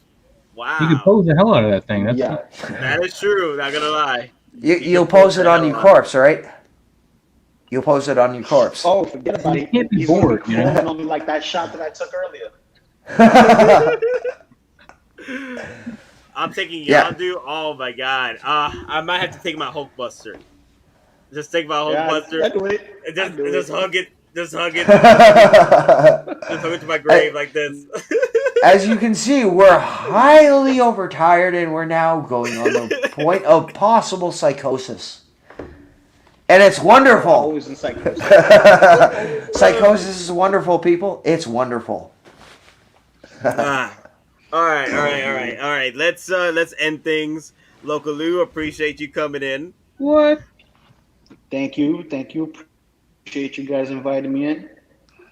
You can Wow, pose the hell out of that thing. That's Yeah, that is true. Not gonna lie. You'll can pose the it on hell your out. corpse, right? You'll pose it on your corpse. Oh, forget about You it. can't be He's gonna bored, you know? crawling on me like that shot that I took earlier. I'm taking Yeah. Yondu. Oh my god. I might have to take my Hulkbuster. Just take my Yeah, Hulkbuster. I do it. And I do just it. hug it. Just hug it. Just hug it to my grave like this. As you can see, we're highly overtired and we're now going on the point of possible psychosis. And it's wonderful. Always in psychosis. Psychosis is wonderful, people. It's wonderful. All right. Let's end things. Local Lou, appreciate you coming in. what? Thank you. Appreciate you guys inviting me in.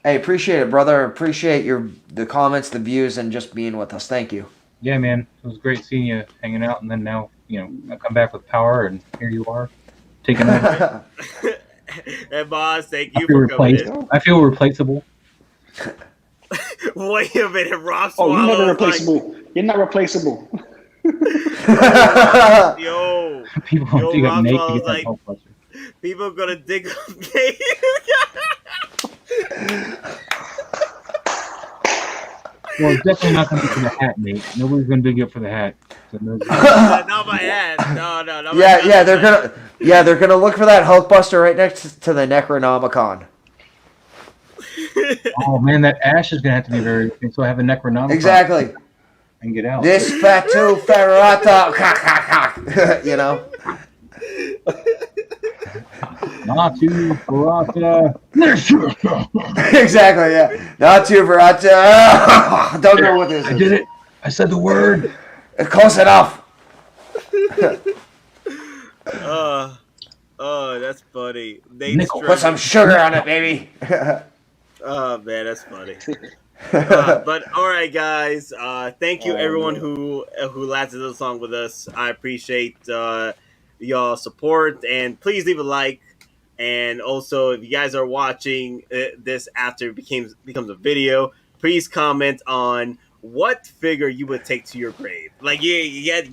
Hey, appreciate it, brother. Appreciate the comments, the views, and just being with us. Thank you. Yeah, man, it was great seeing you hanging out, and then now I come back with power, and here you are, taking over. And boss, thank I you feel for coming replaced. in. I feel replaceable. Wait a minute, Rob Oh, you're never Swallow. replaceable. You're not replaceable. Yo, People Yo, think I'm naked to Roswell's get that like- Hulkbuster. people gonna dig up. Well, it's definitely not going to be for the hat, mate. Nobody's going to dig up for the hat. So Not my ass. No, not my Yeah, ass. they're gonna look for that Hulkbuster right next to the Necronomicon. Oh man, that Ash is going to have to be very. So I have a Necronomicon. Exactly. And get out. This fatu ferrata, you know. Not too Barata. Exactly. Yeah. Not too ferrata. Don't know what this I is. did it. I said the word. Close enough. Oh, that's funny. Nate Nickel. Put some sugar on it, baby. Oh man, that's funny. But all right, guys. Thank you everyone who lasted this long with us. I appreciate y'all support, and please leave a like. And also, if you guys are watching this after it becomes a video, please comment on what figure you would take to your grave. Like you had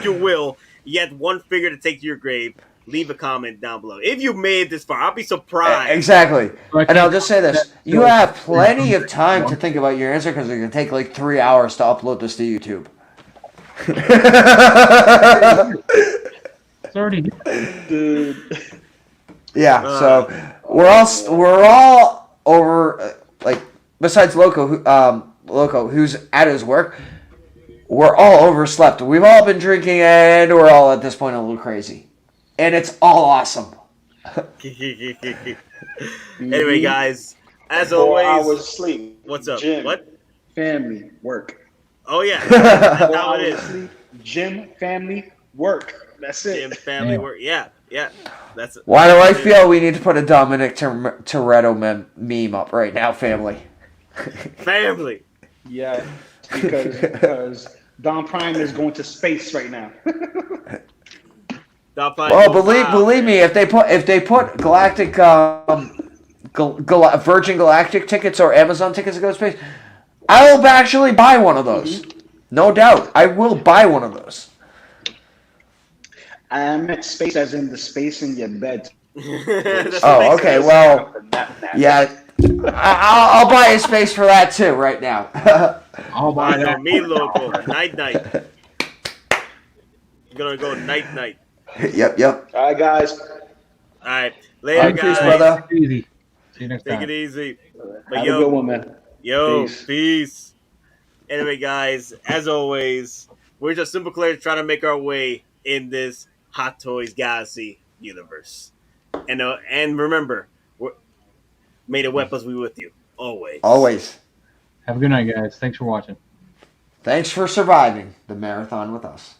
your will. You had one figure to take to your grave. Leave a comment down below. If you made it this far, I'll be surprised. Exactly. And I'll just say this. You have plenty of time to think about your answer because it's going to take like 3 hours to upload this to YouTube. It's already. Dude. Yeah, so we're all over, like, besides Loco, who's at his work, we're all overslept. We've all been drinking and we're all at this point a little crazy. And it's all awesome. Anyway, guys, as 4 always, hours sleep. what's up? Gym, What? Family, work. Oh yeah, that's 4 how it hours is. sleep, gym, family, work. That's it. Gym, family, work. Yeah. That's it. Why do I feel we need to put a Dominic Toretto meme up right now, family? Family. Yeah, because Don Prime is going to space right now. Well, believe me, if they put Galactic Virgin Galactic tickets or Amazon tickets to go to space, I will actually buy one of those. No doubt, I will buy one of those. I meant space as in the space in your bed. Oh, okay. Well, yeah, I'll buy a space for that too right now. I'll buy I know that. me local. Night. Gonna go night. Yep. All right, guys. All right, later, Peace, guys. brother. Take it easy. See you next Take time. it easy. But Have a good one, man. Peace. Anyway, guys, as always, we're just simple players trying to make our way in this Hot Toys Galaxy universe. And remember, may the weapons be with you always. Always. Have a good night, guys. Thanks for watching. Thanks for surviving the marathon with us.